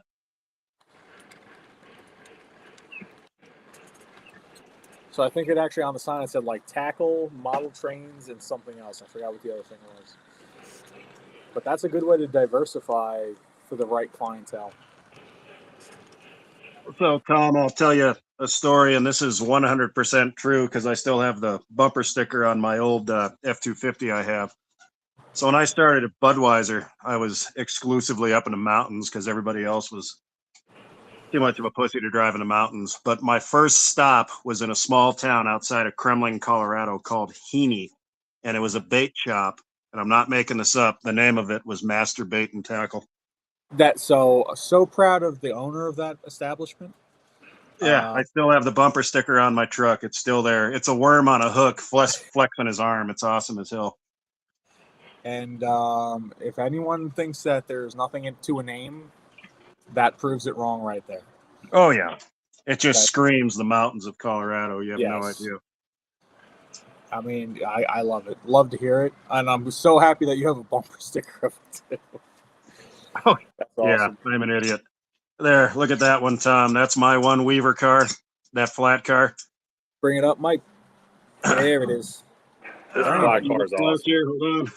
So I think it actually on the sign it said like tackle, model trains, and something else. I forgot what the other thing was. But that's a good way to diversify for the right clientele. So, Tom, I'll tell you a story, and this is 100% true because I still have the bumper sticker on my old F-250 I have. So when I started at Budweiser, I was exclusively up in the mountains because everybody else was too much of a pussy to drive in the mountains. But my first stop was in a small town outside of Kremling, Colorado called Heaney, and it was a bait shop. And I'm not making this up. The name of it was Master Bait and Tackle. That so proud of the owner of that establishment. Yeah, I still have the bumper sticker on my truck. It's still there. It's a worm on a hook, flexing his arm. It's awesome as hell. And if anyone thinks that there's nothing to a name, that proves it wrong right there. Oh yeah, it just Okay. screams the mountains of Colorado. You have no Yes. idea. I mean, I love it. Love to hear it, and I'm so happy that you have a bumper sticker of it too. Oh, That's yeah, awesome. I'm an idiot. There, look at that one, Tom. That's my one Weaver car, that flat car. Bring it up, Mike. There it is. This All flat right. car is Close awesome. here, hold on.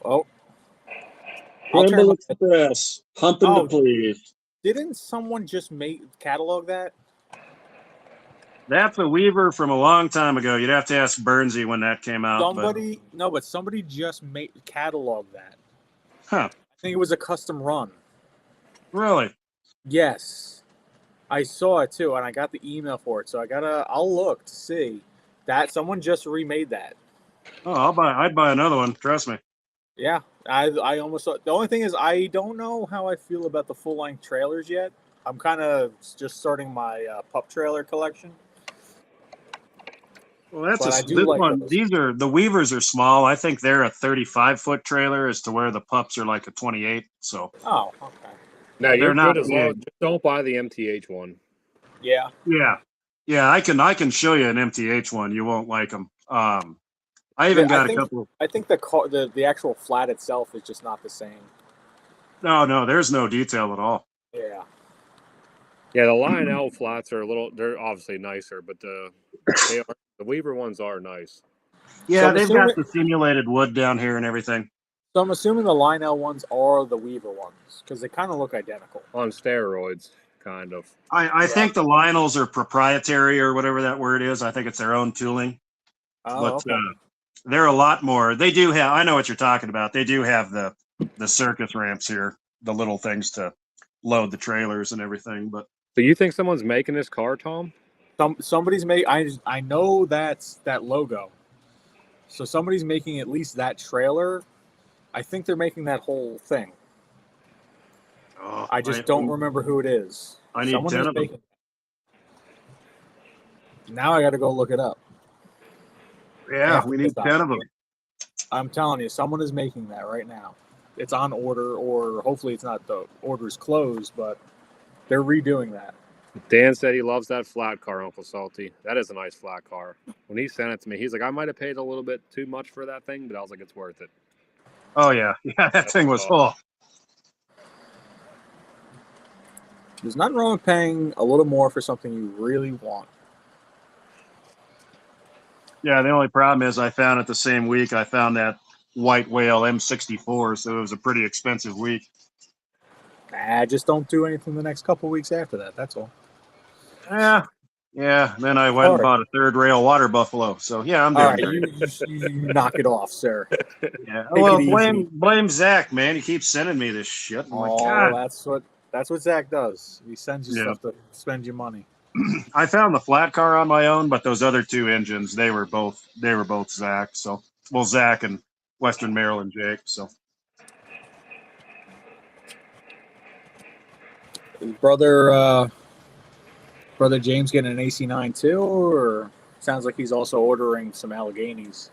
Oh. I'll turn Rumble my- Express, humping Oh. to please. Didn't someone just catalog that? That's a Weaver from a long time ago. You'd have to ask Bernsey when that came out. Somebody just catalog that. Huh? I think it was a custom run. Really? Yes, I saw it too, and I got the email for it. So I'll look to see that someone just remade that. Oh, I'd buy another one. Trust me. Yeah, I almost saw. The only thing is I don't know how I feel about the full length trailers yet. I'm kind of just starting my pup trailer collection. Well, that's But I do this like one. those. These are the Weavers are small. I think they're a 35-foot trailer, as to where the pups are like a 28. So Oh, okay. No, you're not good as long. big. Just don't buy the MTH one. Yeah. Yeah. I can show you an MTH one. You won't like them. I even got a couple. I think the actual flat itself is just not the same. No, there's no detail at all. Yeah. Yeah, the Lionel flats are they're obviously nicer, but the Weaver ones are nice. Yeah, So they've got the simulated wood down here and everything. So I'm assuming the Lionel ones are the Weaver ones because they kind of look identical. On steroids, kind of. I think the Lionels are proprietary or whatever that word is. I think it's their own tooling. Oh, But okay. they're a lot more. They do have. I know what you're talking about. They do have the circus ramps here, the little things to load the trailers and everything. But So you think someone's making this car, Tom? Somebody's made. I know that's that logo. So somebody's making at least that trailer. I think they're making that whole thing. I just don't remember who it is. I need Someone 10 is of them. making. Now I got to go look it up. Yeah, we need 10 of them. I'm telling you, someone is making that right now. It's on order, or hopefully it's not the order's closed, but they're redoing that. Dan said he loves that flat car, Uncle Salty. That is a nice flat car. When he sent it to me, he's like, I might have paid a little bit too much for that thing, but I was like, it's worth it. Oh yeah, that thing was full. There's nothing wrong with paying a little more for something you really want. Yeah, the only problem is I found it the same week I found that white whale M64, so it was a pretty expensive week. Just don't do anything the next couple weeks after that. That's all. Yeah. Yeah. Then I went and bought a third rail water buffalo. So yeah, I'm All doing right, great. you knock it off, sir. Yeah. Take Well, it easy. blame Zach, man. He keeps sending me this shit. I'm like, Oh, God. that's what Zach does. He sends you Yeah. stuff to spend you money. I found the flat car on my own, but those other two engines, they were both Zach. So, well, Zach and Western Maryland Jake. So, Is brother James getting an AC9 too, or sounds like he's also ordering some Alleghenies.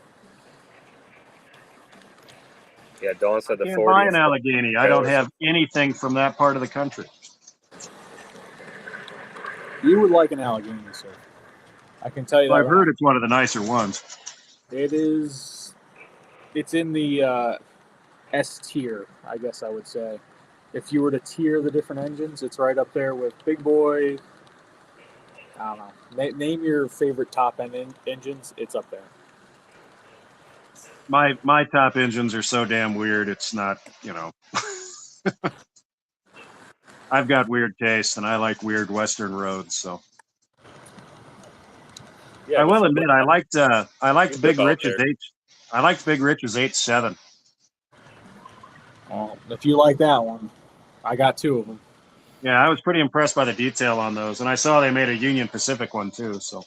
Yeah, Dawn said the can't 40. buy an Allegheny. I don't have anything from that part of the country. You would like an Allegheny, sir. I can tell you that. I've heard it's one of the nicer ones. It is. It's in the S tier, I guess I would say. If you were to tier the different engines, it's right up there with Big Boy. I don't know. Name your favorite top end engines. It's up there. My top engines are so damn weird. It's not, I've got weird taste, and I like weird Western roads. So Yeah, I will admit, I liked Big Rich's there. 8. I liked Big Rich's 8.7. Well, if you like that one, I got two of them. Yeah, I was pretty impressed by the detail on those, and I saw they made a Union Pacific one too. So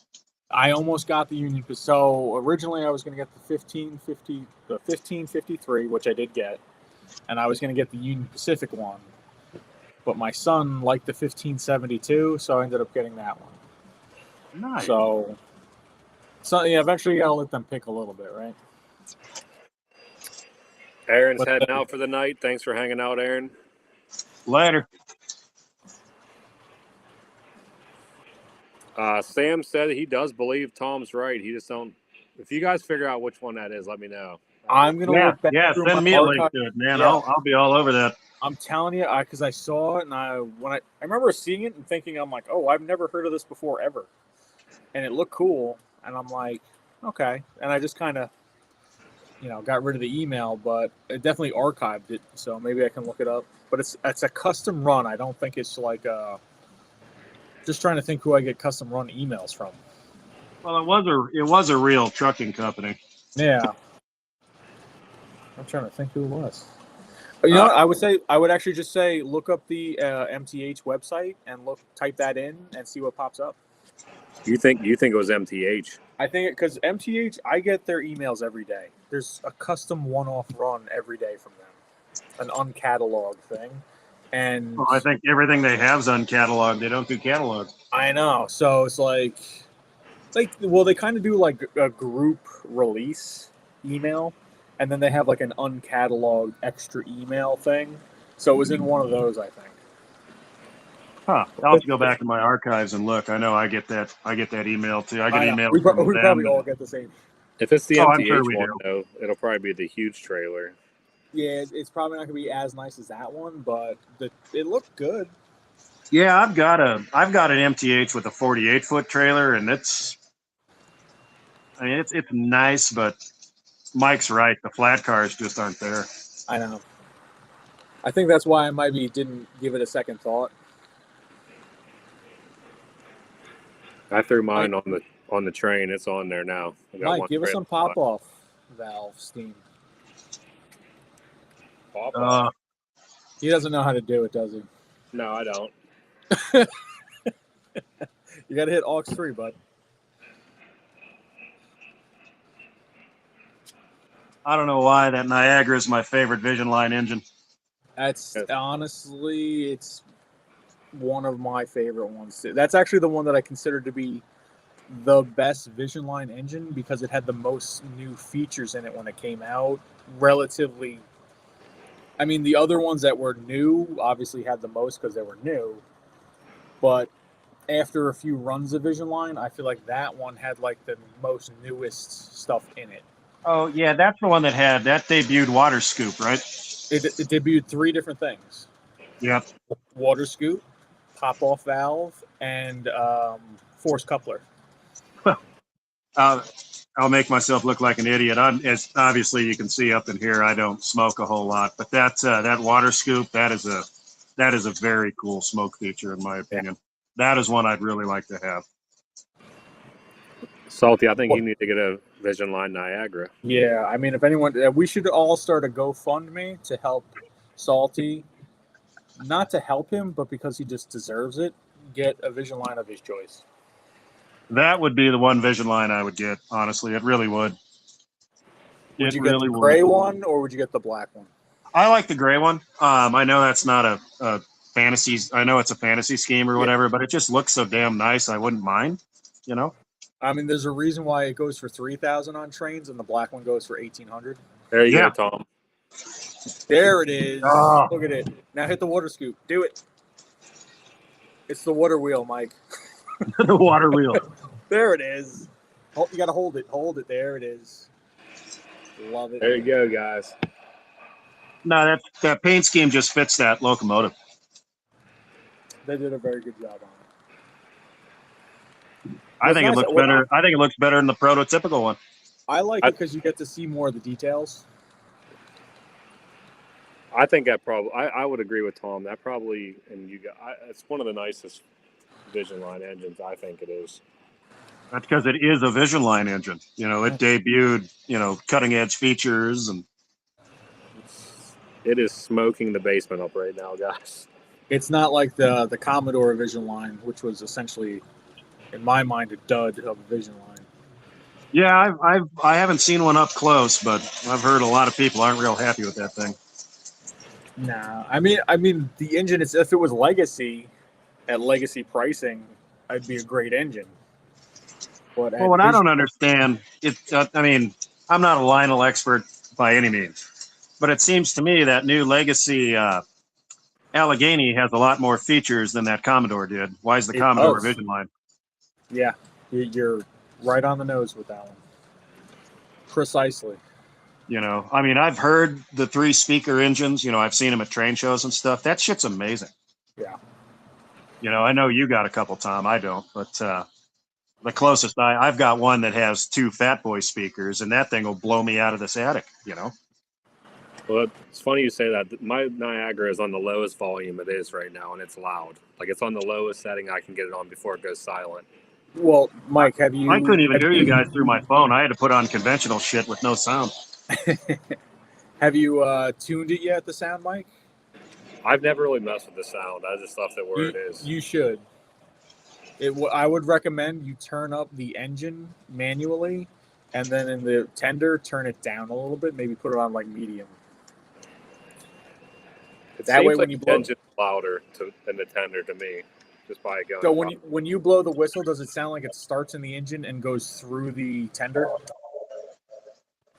I almost got the Union. So originally, I was going to get the 1553, which I did get, and I was going to get the Union Pacific one. But my son liked the 1572, so I ended up getting that one. nice. So yeah, eventually you got to let them pick a little bit, right? Aaron's heading out for the night. Thanks for hanging out, Aaron. Later. Sam said he does believe Tom's right. He just don't. If you guys figure out which one that is, let me know. I'm gonna look back through send my me a link archive. to it, man. Yeah. I'll be all over that. I'm telling you, because I saw it, and I remember seeing it and thinking, I'm like, oh, I've never heard of this before ever, and it looked cool, and I'm like, okay, and I just kind of, got rid of the email, but it definitely archived it, so maybe I can look it up. But it's a custom run. I don't think it's like just trying to think who I get custom run emails from. Well, it was a real trucking company. Yeah, I'm trying to think who it was. You know what? I would actually just say look up the MTH website and type that in and see what pops up. You think it was MTH? I think because MTH, I get their emails every day. There's a custom one-off run every day from them, an uncatalogued thing, and Well, I think everything they have is uncatalogued. They don't do catalogs. I know. So it's like well, they kind of do like a group release email, and then they have like an uncatalogued extra email thing. So it was in one of those, I think. Huh. I'll have to go back in my archives and look. I know I get that email too. I get emails We from them. probably all get the same. If it's the I'm MTH sure we one, do. though, it'll probably be the huge trailer. Yeah, it's probably not going to be as nice as that one, but it looked good. Yeah, I've got an MTH with a 48-foot trailer, and it's nice, but Mike's right. The flat cars just aren't there. I know. I think that's why I didn't give it a second thought. I threw mine on the train. It's on there now. Mike, give us some pop-off valve steam. Pop-off? He doesn't know how to do it, does he? No, I don't. You got to hit aux 3, bud. I don't know why that Niagara is my favorite Vision Line engine. Honestly, it's one of my favorite ones. That's actually the one that I consider to be the best Vision Line engine because it had the most new features in it when it came out. Relatively, I mean, the other ones that were new obviously had the most because they were new, but after a few runs of Vision Line, I feel like that one had like the most newest stuff in it. Oh yeah, that's the one that debuted water scoop, right? It debuted 3 different things. Yep. Water scoop, pop-off valve, and force coupler. I'll make myself look like an idiot. As obviously you can see up in here, I don't smoke a whole lot, but that water scoop, that is a very cool smoke feature in my opinion. That is one I'd really like to have. Salty, I think you need to get a Vision Line Niagara. Yeah, I mean, if anyone, we should all start a GoFundMe to help Salty, not to help him, but because he just deserves it, get a Vision Line of his choice. That would be the one Vision Line I would get. Honestly, it really would. Would you really get the gray one or would you get the black one? I like the gray one. I know that's not a fantasy. I know it's a fantasy scheme or whatever, but it just looks so damn nice. I wouldn't mind. You know. I mean, there's a reason why it goes for 3,000 on trains and the black one goes for 1,800. There you go, Tom. There it is. Oh. Look at it. Now hit the water scoop. Do it. It's the water wheel, Mike. The water wheel. There it is. Oh, you got to hold it. Hold it. There it is. Love it. There you go, guys. No, that paint scheme just fits that locomotive. They did a very good job on it. I think it looks better. I think it looks better than the prototypical one. I like it because you get to see more of the details. I think that probably. I would agree with Tom. That probably, and you got. It's one of the nicest Vision Line engines. I think it is. That's because it is a Vision Line engine. You know, it debuted, cutting edge features, and it is smoking the basement up right now, guys. It's not like the Commodore Vision Line, which was essentially, in my mind, a dud of a Vision Line. Yeah, I haven't seen one up close, but I've heard a lot of people aren't real happy with that thing. Nah, I mean the engine. If it was Legacy, at Legacy pricing, it'd be a great engine. But well, what I don't understand, I'm not a Lionel expert by any means, but it seems to me that new Legacy Allegheny has a lot more features than that Commodore did. Why is the Commodore Vision Line? Yeah, you're right on the nose with that one. Precisely. I've heard the 3-speaker engines. I've seen them at train shows and stuff. That shit's amazing. Yeah. I know you got a couple, Tom. I don't, but the closest I've got one that has 2 Fat Boy speakers, and that thing will blow me out of this attic. Well, it's funny you say that. My Niagara is on the lowest volume it is right now, and it's loud. Like, it's on the lowest setting I can get it on before it goes silent. Well, Mike, have you... I couldn't even hear you guys through my phone. I had to put on conventional shit with no sound. Have you tuned it yet, the sound, Mike? I've never really messed with the sound. I just left it where it is. You should. I would recommend you turn up the engine manually, and then in the tender, turn it down a little bit. Maybe put it on, like, medium. That way, when you blow, engine's louder than the tender to me, just by going. So when you blow the whistle, does it sound like it starts in the engine and goes through the tender?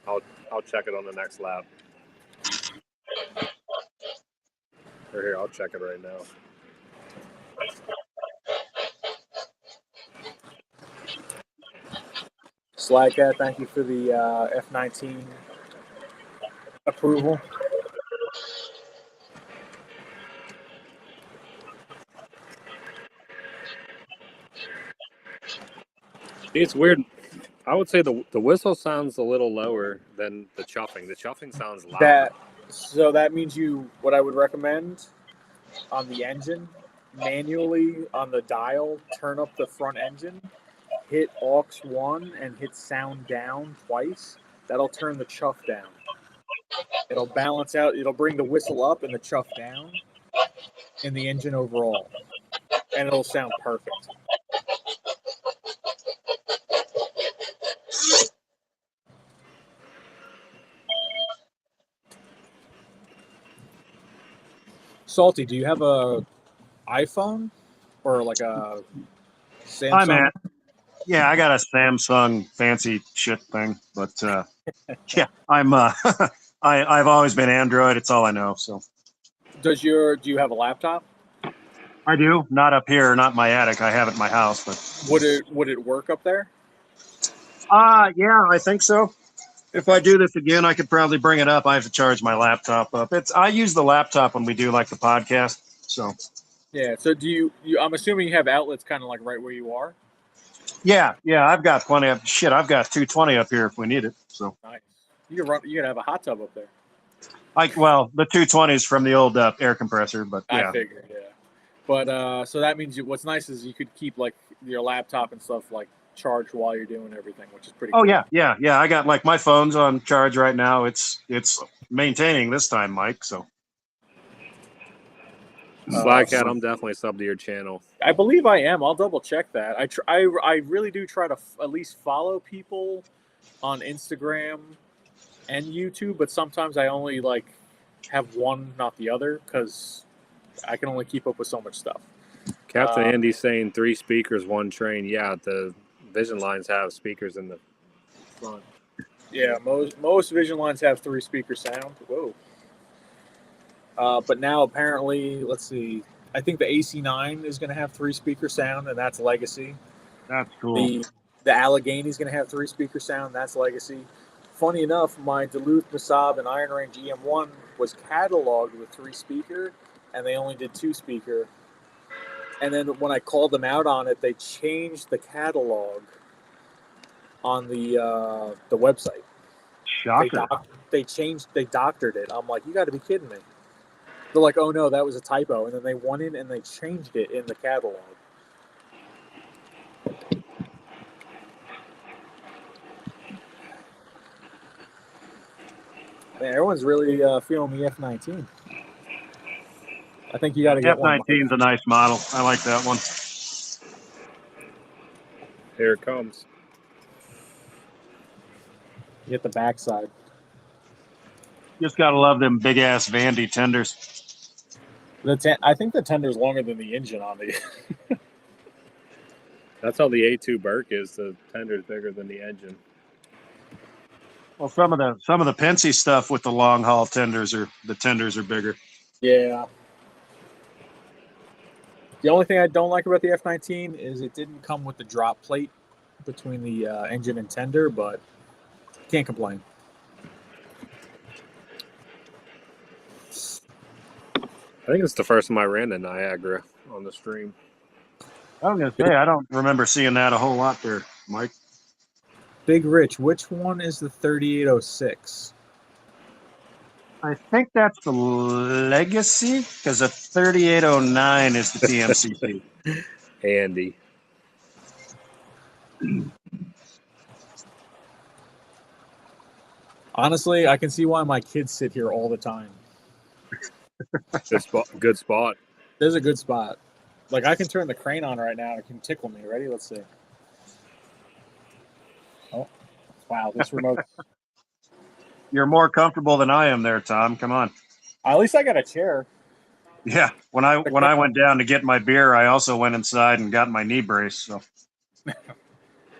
I'll check it on the next lap. Here, I'll check it right now. Slagcat, thank you for the F-19 approval. It's weird. I would say the whistle sounds a little lower than the chuffing. The chuffing sounds loud. So that means what I would recommend on the engine, manually on the dial, turn up the front engine, hit aux 1 and hit sound down twice. That'll turn the chuff down. It'll balance out. It'll bring the whistle up and the chuff down in the engine overall. And it'll sound perfect. Salty, do you have a iPhone or like a Samsung? Hi, man. Yeah, I got a Samsung fancy shit thing, but yeah, I'm I've always been Android. It's all I know. So, do you have a laptop? I do. Not up here, not in my attic. I have it in my house, but would it work up there? Yeah, I think so. If I do this again, I could probably bring it up. I have to charge my laptop up. I use the laptop when we do like the podcast. So yeah. So do you I'm assuming you have outlets kind of like right where you are. Yeah. I've got plenty of shit. I've got 220 up here if we need it. So nice. You can have a hot tub up there. The 220 is from the old air compressor, but yeah. I figured, yeah. But so that means what's nice is you could keep like your laptop and stuff like charged while you're doing everything, which is pretty Oh cool. yeah. I got like my phone's on charge right now. It's maintaining this time, Mike. So Slackhead, I'm definitely sub to your channel. I believe I am. I'll double check that. I really do try to at least follow people on Instagram and YouTube, but sometimes I only like have one, not the other, because I can only keep up with so much stuff. Captain Andy's saying 3 speakers, 1 train. Yeah, the Vision lines have speakers in the front. Yeah, most Vision lines have 3 speaker sound. Whoa. But now apparently, let's see. I think the AC9 is going to have 3 speaker sound, and that's legacy. that's cool. The Allegheny is going to have 3 speaker sound. That's legacy. Funny enough, my Duluth, Masab, and Iron Range EM1 was cataloged with 3 speaker, and they only did 2 speaker. And then when I called them out on it, they changed the catalog on the website. Shocker. They doctored it. I'm like, you got to be kidding me. They're like, oh no, that was a typo, and then they went in and they changed it in the catalog. Man, everyone's really feeling the F-19. I think you got to get one. F-19 is a nice model. I like that one. Here it comes. You get the backside. Just gotta love them big ass Vandy tenders. I think the tender's longer than the engine on the. That's how the A2 Burke is. The tender's bigger than the engine. Well, some of the Pensy stuff with the long haul tenders are bigger. Yeah. The only thing I don't like about the F-19 is it didn't come with the drop plate between the engine and tender, but can't complain. I think it's the first time I ran the Niagara on the stream. I was gonna say I don't remember seeing that a whole lot there, Mike. Big Rich, which one is the 3806? I think that's the Legacy because the 3809 is the TMCC. Andy. Honestly, I can see why my kids sit here all the time. Good spot. There's a good spot. Like, I can turn the crane on right now and it can tickle me. Ready? Let's see. Oh, wow. This remote. You're more comfortable than I am there, Tom. Come on. At least I got a chair. Yeah. When I went down to get my beer, I also went inside and got my knee brace. So.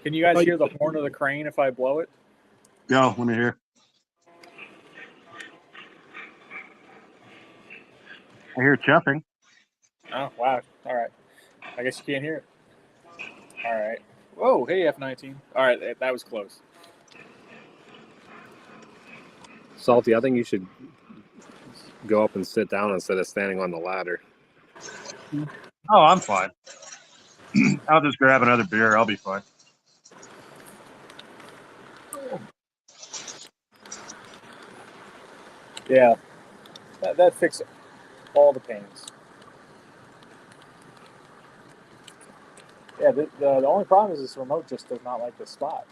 Can you guys hear the horn of the crane if I blow it? Go. Let me hear. I hear chuffing. Oh, wow. All right. I guess you can't hear it. All right. Whoa. Hey, F-19. All right. That was close. Salty, I think you should go up and sit down instead of standing on the ladder. Oh, I'm fine. I'll just grab another beer. I'll be fine. Yeah. That fixes all the pains. Yeah, the only problem is this remote just does not like the spot.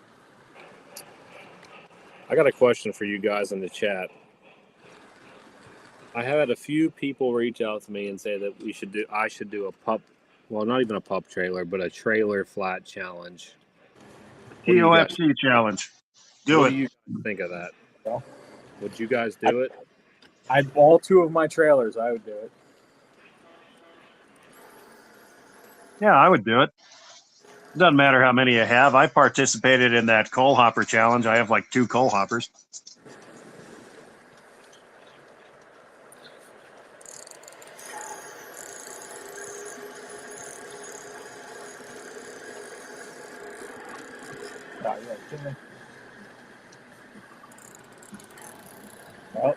I got a question for you guys in the chat. I have had a few people reach out to me and say that I should do a pup, well, not even a pup trailer, but a trailer flat challenge. TOFC challenge. Do what it. do you think of that? Well, Would you guys do it? All 2 of my trailers, I would do it. Yeah, I would do it. Doesn't matter how many I have. I participated in that coal hopper challenge. I have like 2 coal hoppers. Oh, yeah, Jimmy. Well,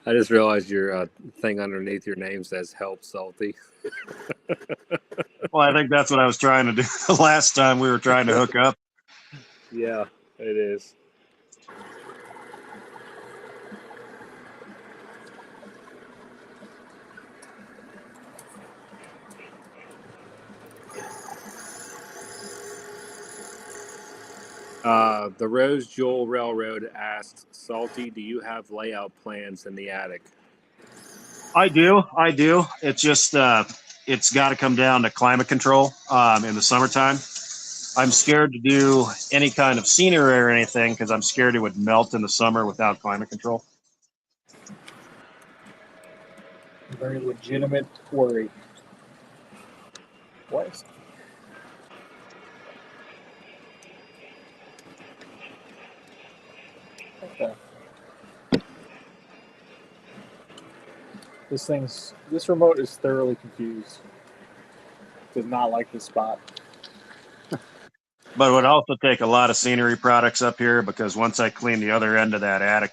I just realized your thing underneath your name says "Help Salty." Well, I think that's what I was trying to do the last time we were trying to hook up. Yeah, it is. The Rose Jewel Railroad asked, Salty, do you have layout plans in the attic? I do. It's just it's got to come down to climate control in the summertime. I'm scared to do any kind of scenery or anything because I'm scared it would melt in the summer without climate control. Very legitimate worry. What is okay. This remote is thoroughly confused. Does not like this spot. But it would also take a lot of scenery products up here because once I clean the other end of that attic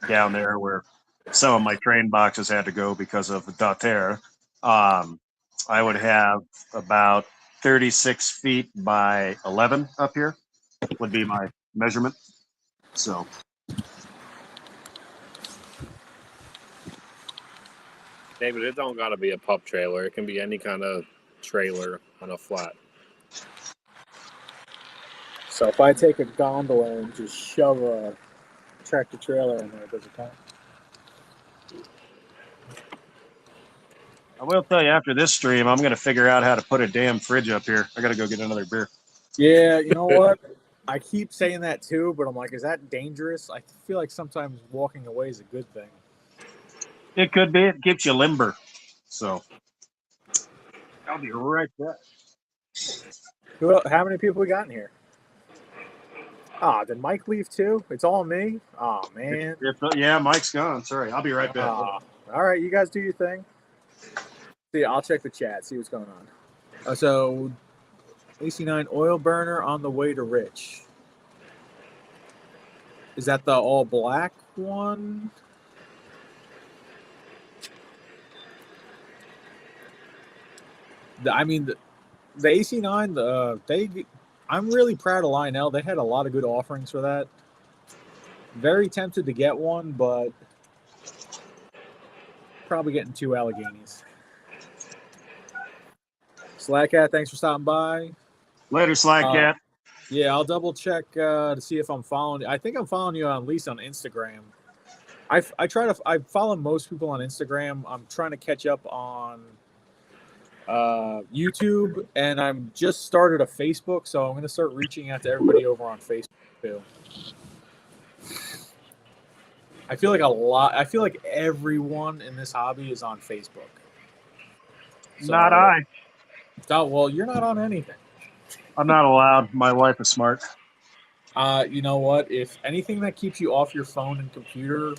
down there where some of my train boxes had to go because of the daughter, I would have about 36 feet by 11 up here would be my measurement. So David, it don't got to be a pup trailer. It can be any kind of trailer on a flat. So if I take a gondola and just shove a tractor trailer in there, does it count? I will tell you after this stream, I'm going to figure out how to put a damn fridge up here. I got to go get another beer. Yeah, you know what? I keep saying that too, but I'm like, is that dangerous? I feel like sometimes walking away is a good thing. It could be. It keeps you limber. So I'll be right back. How many people we got in here? Did Mike leave too? It's all me? Oh, man. Yeah, Mike's gone. Sorry. I'll be right back. All right, you guys do your thing. See, I'll check the chat, see what's going on. So, AC9 oil burner on the way to Rich. Is that the all black one? The AC9, I'm really proud of Lionel. They had a lot of good offerings for that. Very tempted to get one, but probably getting 2 Alleghenies. Slackcat, thanks for stopping by. Later, Slackcat. Yeah, I'll double check to see if I'm following. I think I'm following you at least on Instagram. I follow most people on Instagram. I'm trying to catch up on YouTube, and I'm just started a Facebook, so I'm going to start reaching out to everybody over on Facebook too. I feel like everyone in this hobby is on Facebook. So, Not I. Oh, well, you're not on anything. I'm not allowed. My wife is smart. You know what? If anything that keeps you off your phone and computer,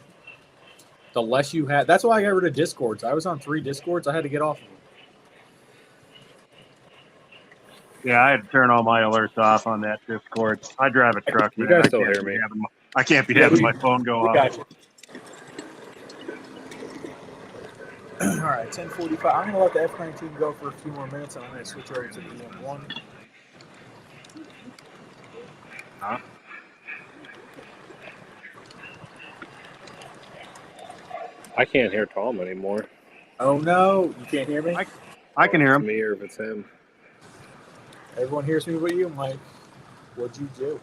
the less you have. That's why I got rid of Discords. I was on 3 Discords. I had to get off of them. Yeah, I had to turn all my alerts off on that Discord. I drive a truck. You man. guys still hear me? I can't be having my phone go off. Got you. All right, 10:45. I'm going to let the F-19 go for a few more minutes, and I'm going to switch over to the EM1. Huh? I can't hear Tom anymore. Oh, no. You can't hear me? I can hear It's him. me or if it's him. Everyone hears me but you, Mike. What'd you do?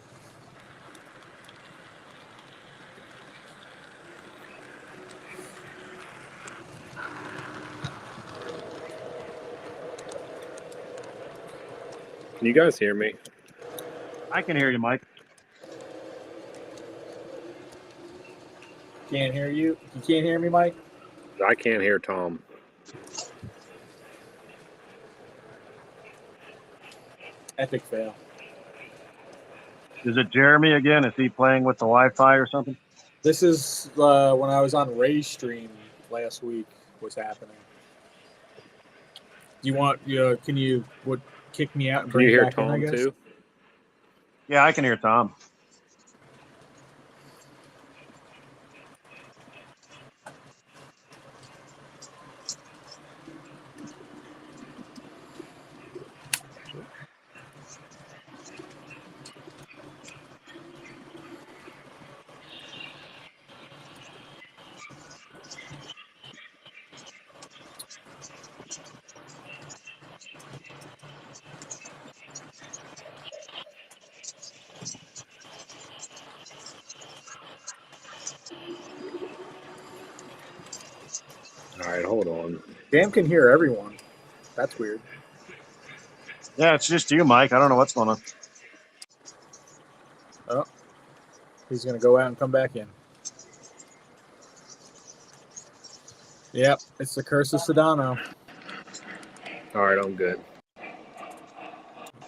Can you guys hear me? I can hear you, Mike. Can't hear you? You can't hear me, Mike? I can't hear Tom. Epic fail. Is it Jeremy again? Is he playing with the Wi-Fi or something? This is when I was on Ray's stream last week. What's happening? Do you want? Can you kick me out and Can bring you me hear back in? I Tom guess. too? Yeah, I can hear Tom. right, hold on. Jam can hear everyone. That's weird. Yeah, it's just you, Mike. I don't know what's going on. Oh, he's gonna go out and come back in. Yep, it's the curse of Sedano. All right, I'm good.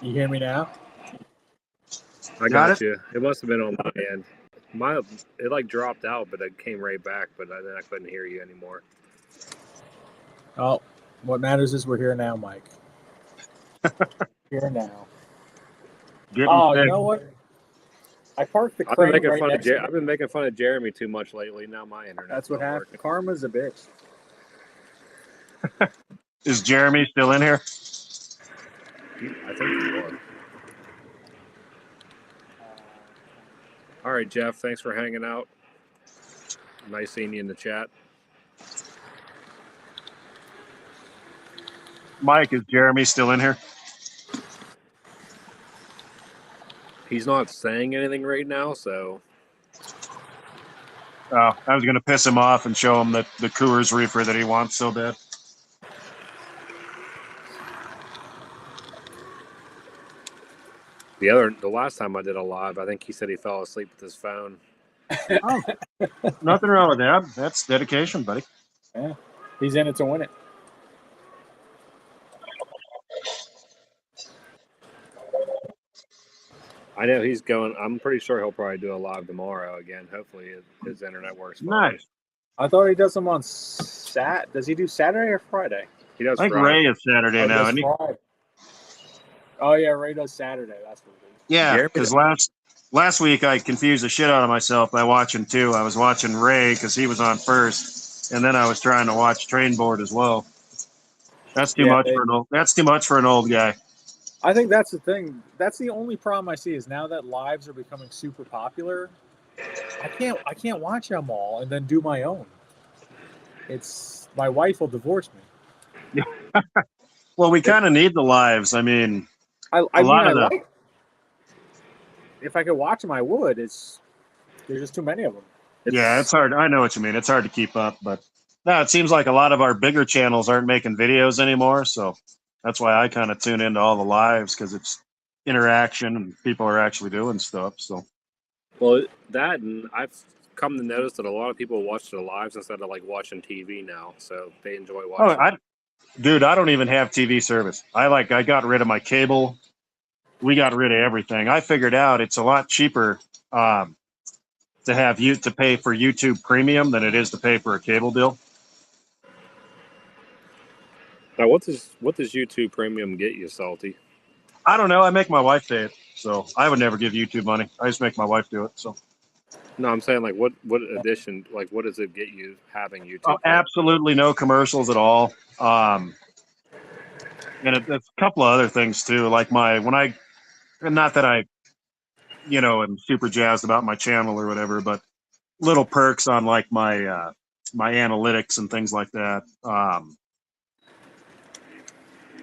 You hear me now? I Got got you. It must have been on my end. It like dropped out, but it came right back. But then I couldn't hear you anymore. Oh, what matters is we're here now, Mike. Here now. Getting Oh, sick. you know what? I parked the I've been crane making right fun of next to I've been making fun of Jeremy too much lately. Now my internet. That's what happened. Karma's a bitch. Is Jeremy still in here? I think you are. All right, Jeff. Thanks for hanging out. Nice seeing you in the chat. Mike, is Jeremy still in here? He's not saying anything right now, so Oh, I was going to piss him off and show him the Coors reefer that he wants so bad. the last time I did a live, I think he said he fell asleep with his phone. Oh, nothing wrong with that. That's dedication, buddy. Yeah, he's in it to win it. I know he's going. I'm pretty sure he'll probably do a live tomorrow again. Hopefully his internet works fine. Nice. I thought he does them on Does he do Saturday or Friday? He does I think Friday. Ray is Saturday Oh, now. he Isn't does he? Friday. Oh yeah, Ray does Saturday. That's what it is. Yeah, Jeremy because last week I confused the shit out of myself by watching two. I was watching Ray because he was on first, and then I was trying to watch Train Board as well. That's too much for an old. That's too much for an old guy. I think that's the thing. That's the only problem I see is now that lives are becoming super popular. I can't watch them all and then do my own. It's my wife will divorce me. Well, we kind of need the lives. I mean, I lot of the- like. If I could watch them, I would. There's just too many of them. it's hard. I know what you mean. It's hard to keep up, but no, it seems like a lot of our bigger channels aren't making videos anymore. So that's why I kind of tune into all the lives because it's interaction and people are actually doing stuff. So, Well, that and I've come to notice that a lot of people watch the lives instead of like watching TV now, so they enjoy watching. Dude, I don't even have TV service. I got rid of my cable. We got rid of everything. I figured out it's a lot cheaper to have you to pay for YouTube Premium than it is to pay for a cable deal. Now, what does YouTube Premium get you, Salty? I don't know. I make my wife pay it, so I would never give YouTube money. I just make my wife do it. So No, I'm saying like what addition, like what does it get you having YouTube? absolutely no commercials at all. And it's a couple of other things too. Like not that I, am super jazzed about my channel or whatever, but little perks on like my my analytics and things like that.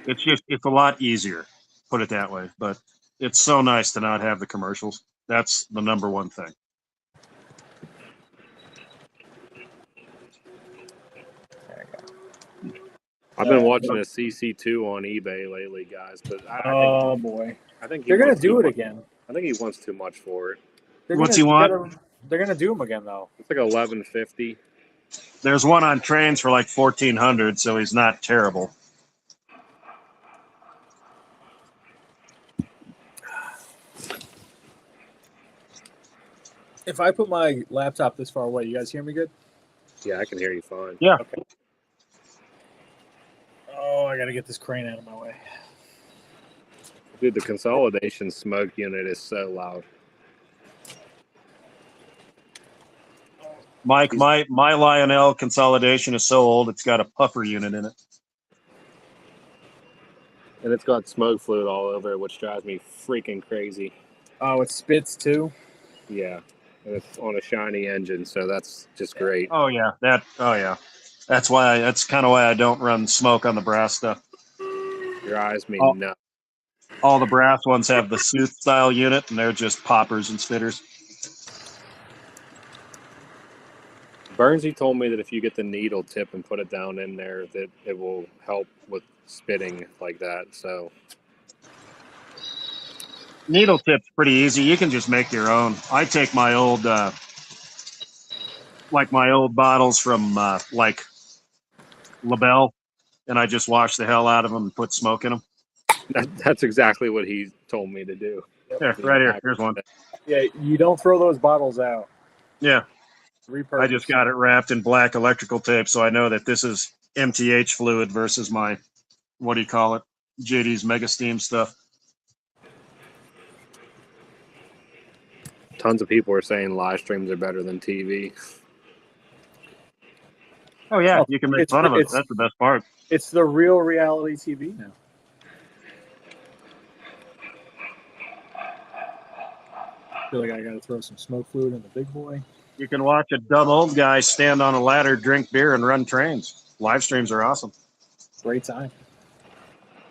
It's a lot easier, put it that way. But it's so nice to not have the commercials. That's the number one thing. I've been watching a CC2 on eBay lately, guys, but Boy, I think they're gonna do it again. I think he wants too much for it. What's he want? They're gonna do them again though. It's like $11.50. There's one on Trains for like 1,400, so he's not terrible. If I put my laptop this far away, you guys hear me good? Yeah, I can hear you fine. Yeah. Okay. Oh, I gotta get this crane out of my way. Dude, the consolidation smoke unit is so loud. Mike, my Lionel consolidation is so old, it's got a puffer unit in it. And it's got smoke fluid all over it, which drives me freaking crazy. Oh, it spits too. Yeah. And it's on a shiny engine, so that's just great. Oh yeah, that's kind of why I don't run smoke on the brass stuff. Drives me nuts. All the brass ones have the Sooth style unit, and they're just poppers and spitters. Burnsy told me that if you get the needle tip and put it down in there, that it will help with spitting like that. So Needle tip's pretty easy. You can just make your own. I take my old, like my old bottles from like LaBelle, and I just wash the hell out of them and put smoke in them. that's exactly what he told me to do. Here, right here. Here's one. Yeah, you don't throw those bottles out. Yeah, Repurpose. I just got it wrapped in black electrical tape, so I know that this is MTH fluid versus my, what do you call it, JD's Mega Steam stuff. Tons of people are saying live streams are better than TV. Oh yeah, you can make fun of us. That's the best part. It's the real reality TV now. I feel like I got to throw some smoke fluid in the big boy. You can watch a dumb old guy stand on a ladder, drink beer, and run trains. Live streams are awesome. Great time.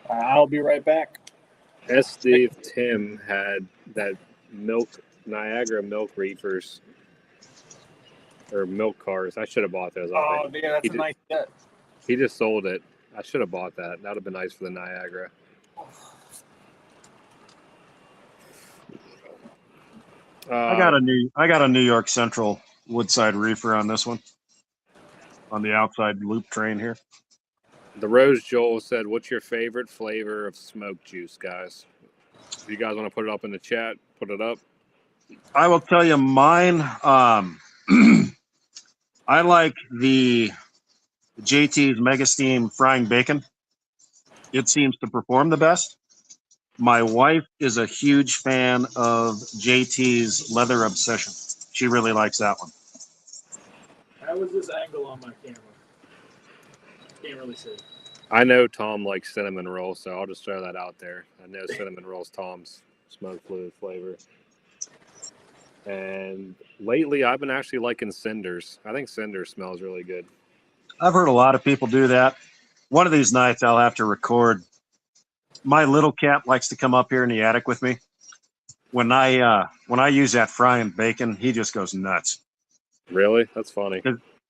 I'll be right back. Steve Tim had that Niagara milk reefers or milk cars. I should have bought those. Oh, yeah, that's a nice set. He just sold it. I should have bought that. That would have been nice for the Niagara. I got a New York Central Woodside reefer on this one, on the outside loop train here. The Rose Joel said, "What's your favorite flavor of smoke juice, guys?" If you guys want to put it up in the chat, put it up. I will tell you mine. I like the JT's Mega Steam frying bacon. It seems to perform the best. My wife is a huge fan of JT's Leather Obsession. She really likes that one. How was this angle on my camera? Can't really see. I know Tom likes cinnamon roll, so I'll just throw that out there. I know cinnamon roll's Tom's smoke fluid flavor. And lately, I've been actually liking cinders. I think cinders smells really good. I've heard a lot of people do that. One of these nights, I'll have to record. My little cat likes to come up here in the attic with me. When I use that frying bacon, he just goes nuts. Really? That's funny.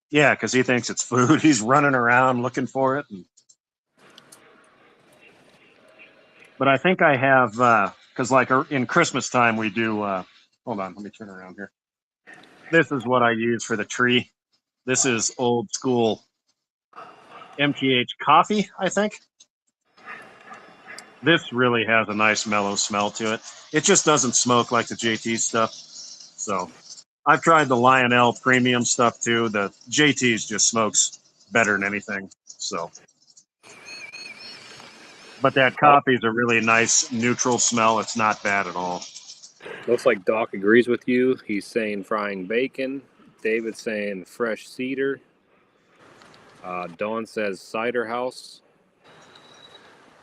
Yeah, because he thinks it's food. He's running around looking for it. But I think I have, because like in Christmas time, we do, hold on, let me turn around here. This is what I use for the tree. This is old school MTH coffee, I think. This really has a nice mellow smell to it. It just doesn't smoke like the JT stuff. So I've tried the Lionel premium stuff too. The JT's just smokes better than anything. So, but that coffee is a really nice neutral smell. It's not bad at all. Looks like Doc agrees with you. He's saying frying bacon. David's saying fresh cedar. Dawn says cider house.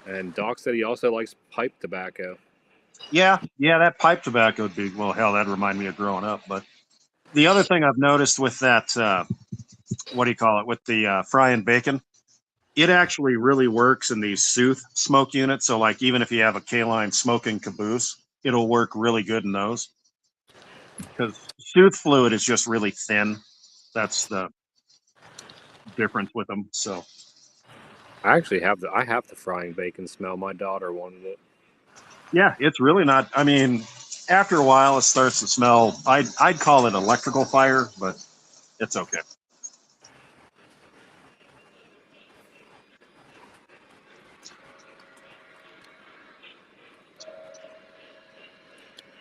And Doc said he also likes pipe tobacco. Yeah, that pipe tobacco would be, well, hell, that'd remind me of growing up. But the other thing I've noticed with that, what do you call it, with the frying bacon, it actually really works in these Sooth smoke units. So, like, even if you have a K-line smoking caboose, it'll work really good in those. Because Sooth fluid is just really thin. That's the difference with them. So I actually have the frying bacon smell. My daughter wanted it. yeah, it's really not. I mean, after a while, it starts to smell. I'd call it electrical fire, but it's okay.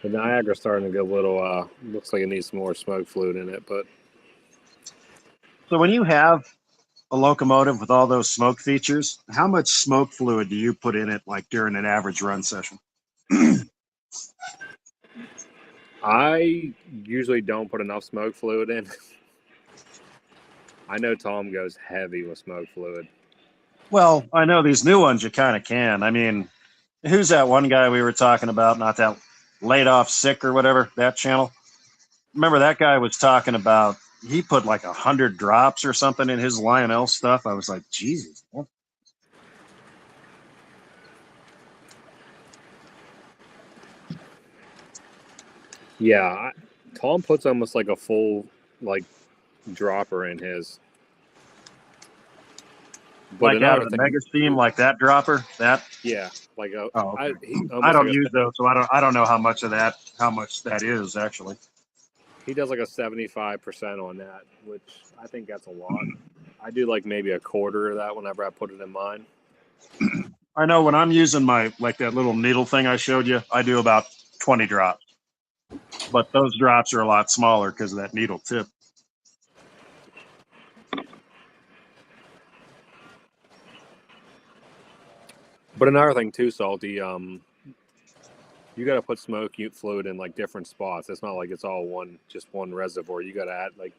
The Niagara's starting to get a little, looks like it needs some more smoke fluid in it, but. So when you have a locomotive with all those smoke features, how much smoke fluid do you put in it, like during an average run session? I usually don't put enough smoke fluid in. I know Tom goes heavy with smoke fluid. Well, I know these new ones you kind of can. I mean, who's that one guy we were talking about, not that laid off sick or whatever, that channel? Remember that guy was talking about, he put like 100 drops or something in his Lionel stuff. I was like, Jesus. Yeah, Tom puts almost like a full, like dropper in his. But Like out another of the thing, Mega Steam, like that dropper. That. yeah, like a, Oh, okay. I almost don't like use those, so I don't know how much that is actually. he does like a 75% on that, which I think that's a lot. I do like maybe a quarter of that whenever I put it in mine. I know when I'm using my like that little needle thing I showed you, I do about 20 drops, but those drops are a lot smaller because of that needle tip. But another thing too, Salty, you got to put smoke fluid in like different spots. It's not like it's all just one reservoir. You got to add like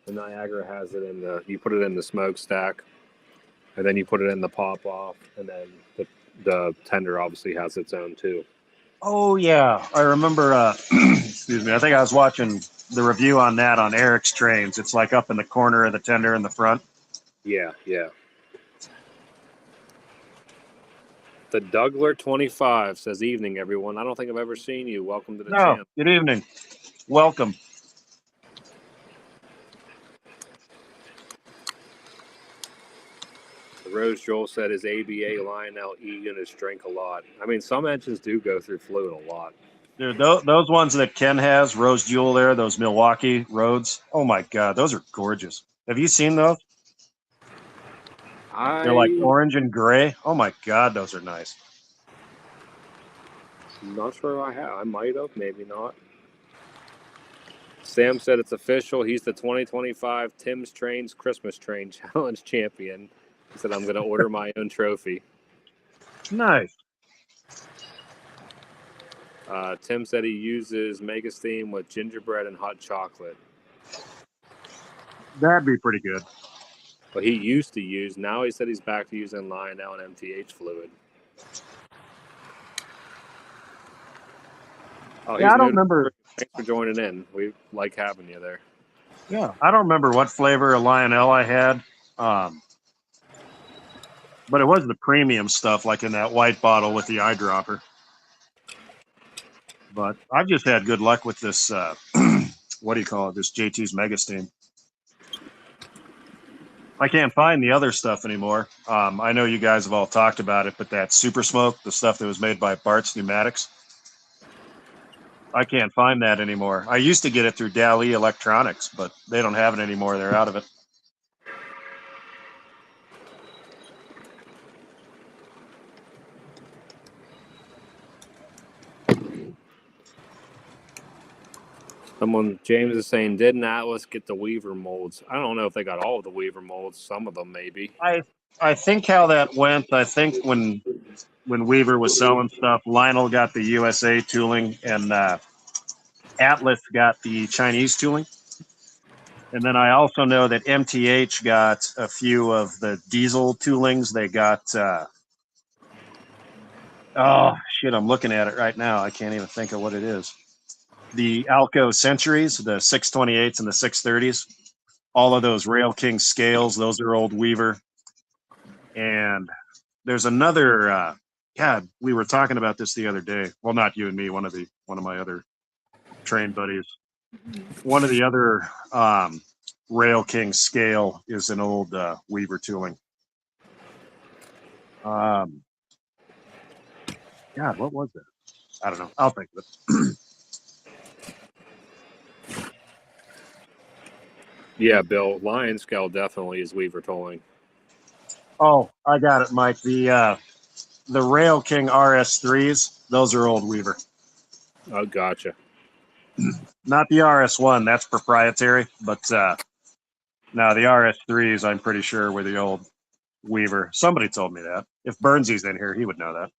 the Niagara has it in you put it in the smokestack, and then you put it in the pop off, and then the tender obviously has its own too. Oh yeah, I remember. Excuse me. I think I was watching the review on that on Eric's Trains. It's like up in the corner of the tender in the front. Yeah. The Dougler 25 says, "Evening, everyone. I don't think I've ever seen you. Welcome to the No, channel." good evening. Welcome. Rose Joel said his ABA Lionel E units drink a lot. I mean, some engines do go through fluid a lot. Dude, those ones that Ken has, Rose Jewel there, those Milwaukee roads. Oh my God, those are gorgeous. Have you seen those? They're like I'm orange and gray. Oh my God, those are nice. not sure I have. I might have, maybe not. Sam said it's official. He's the 2025 Tim's Trains Christmas Train Challenge champion. He said, I'm going to order my own trophy. Nice. Tim said he uses Mega Steam with gingerbread and hot chocolate. That'd be pretty good. But he used to use, now he said he's back to using Lionel and MTH fluid. Oh, Yeah, he's I don't new. remember. Thanks for joining in. We like having you there. Yeah, I don't remember what flavor of Lionel I had. But it was the premium stuff, like in that white bottle with the eyedropper. But I've just had good luck with this. What do you call it? This JT's Mega Steam. I can't find the other stuff anymore. I know you guys have all talked about it, but that Super Smoke, the stuff that was made by Bart's Pneumatics, I can't find that anymore. I used to get it through Dali Electronics, but they don't have it anymore. They're out of it. James is saying, didn't Atlas get the Weaver molds? I don't know if they got all of the Weaver molds. Some of them, maybe. I think how that went. I think when Weaver was selling stuff, Lionel got the USA tooling, and Atlas got the Chinese tooling. And then I also know that MTH got a few of the diesel toolings. They got, oh, shit, I'm looking at it right now. I can't even think of what it is. The Alco Centuries, the 628s and the 630s, all of those Rail King scales, those are old Weaver. And there's another, God, we were talking about this the other day. Well, not you and me, one of my other train buddies. One of the other Rail King scale is an old Weaver tooling. God, what was that? I don't know. I'll think of it. Yeah, Bill. Lion scale definitely is Weaver tolling. Oh, I got it, Mike. The Rail King RS3s, those are old Weaver. Oh, gotcha. Not the RS1, that's proprietary, but no, the RS3s, I'm pretty sure were the old Weaver. Somebody told me that. If Burnsy's in here, he would know that.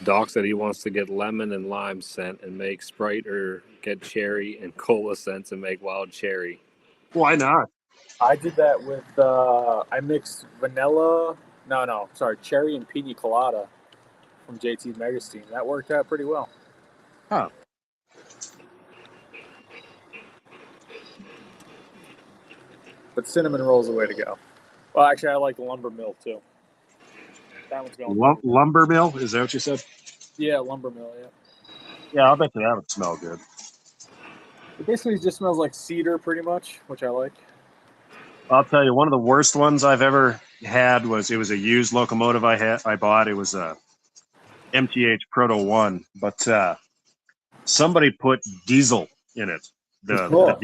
Doc said he wants to get lemon and lime scent and make Sprite, or get cherry and cola scents and make wild cherry. Why not? I did that with I mixed vanilla. No, sorry, cherry and pina colada from JT's Mega Steam. That worked out pretty well. Huh. But cinnamon roll's the way to go. Well, actually, I like lumber mill too. That one's going. Lumber mill? Is that what you said? Yeah, lumber mill. Yeah. Yeah, I'll bet you that would smell good. It basically just smells like cedar, pretty much, which I like. I'll tell you, one of the worst ones I've ever had was it was a used locomotive I bought. It was a MTH Proto 1, but somebody put diesel in it. The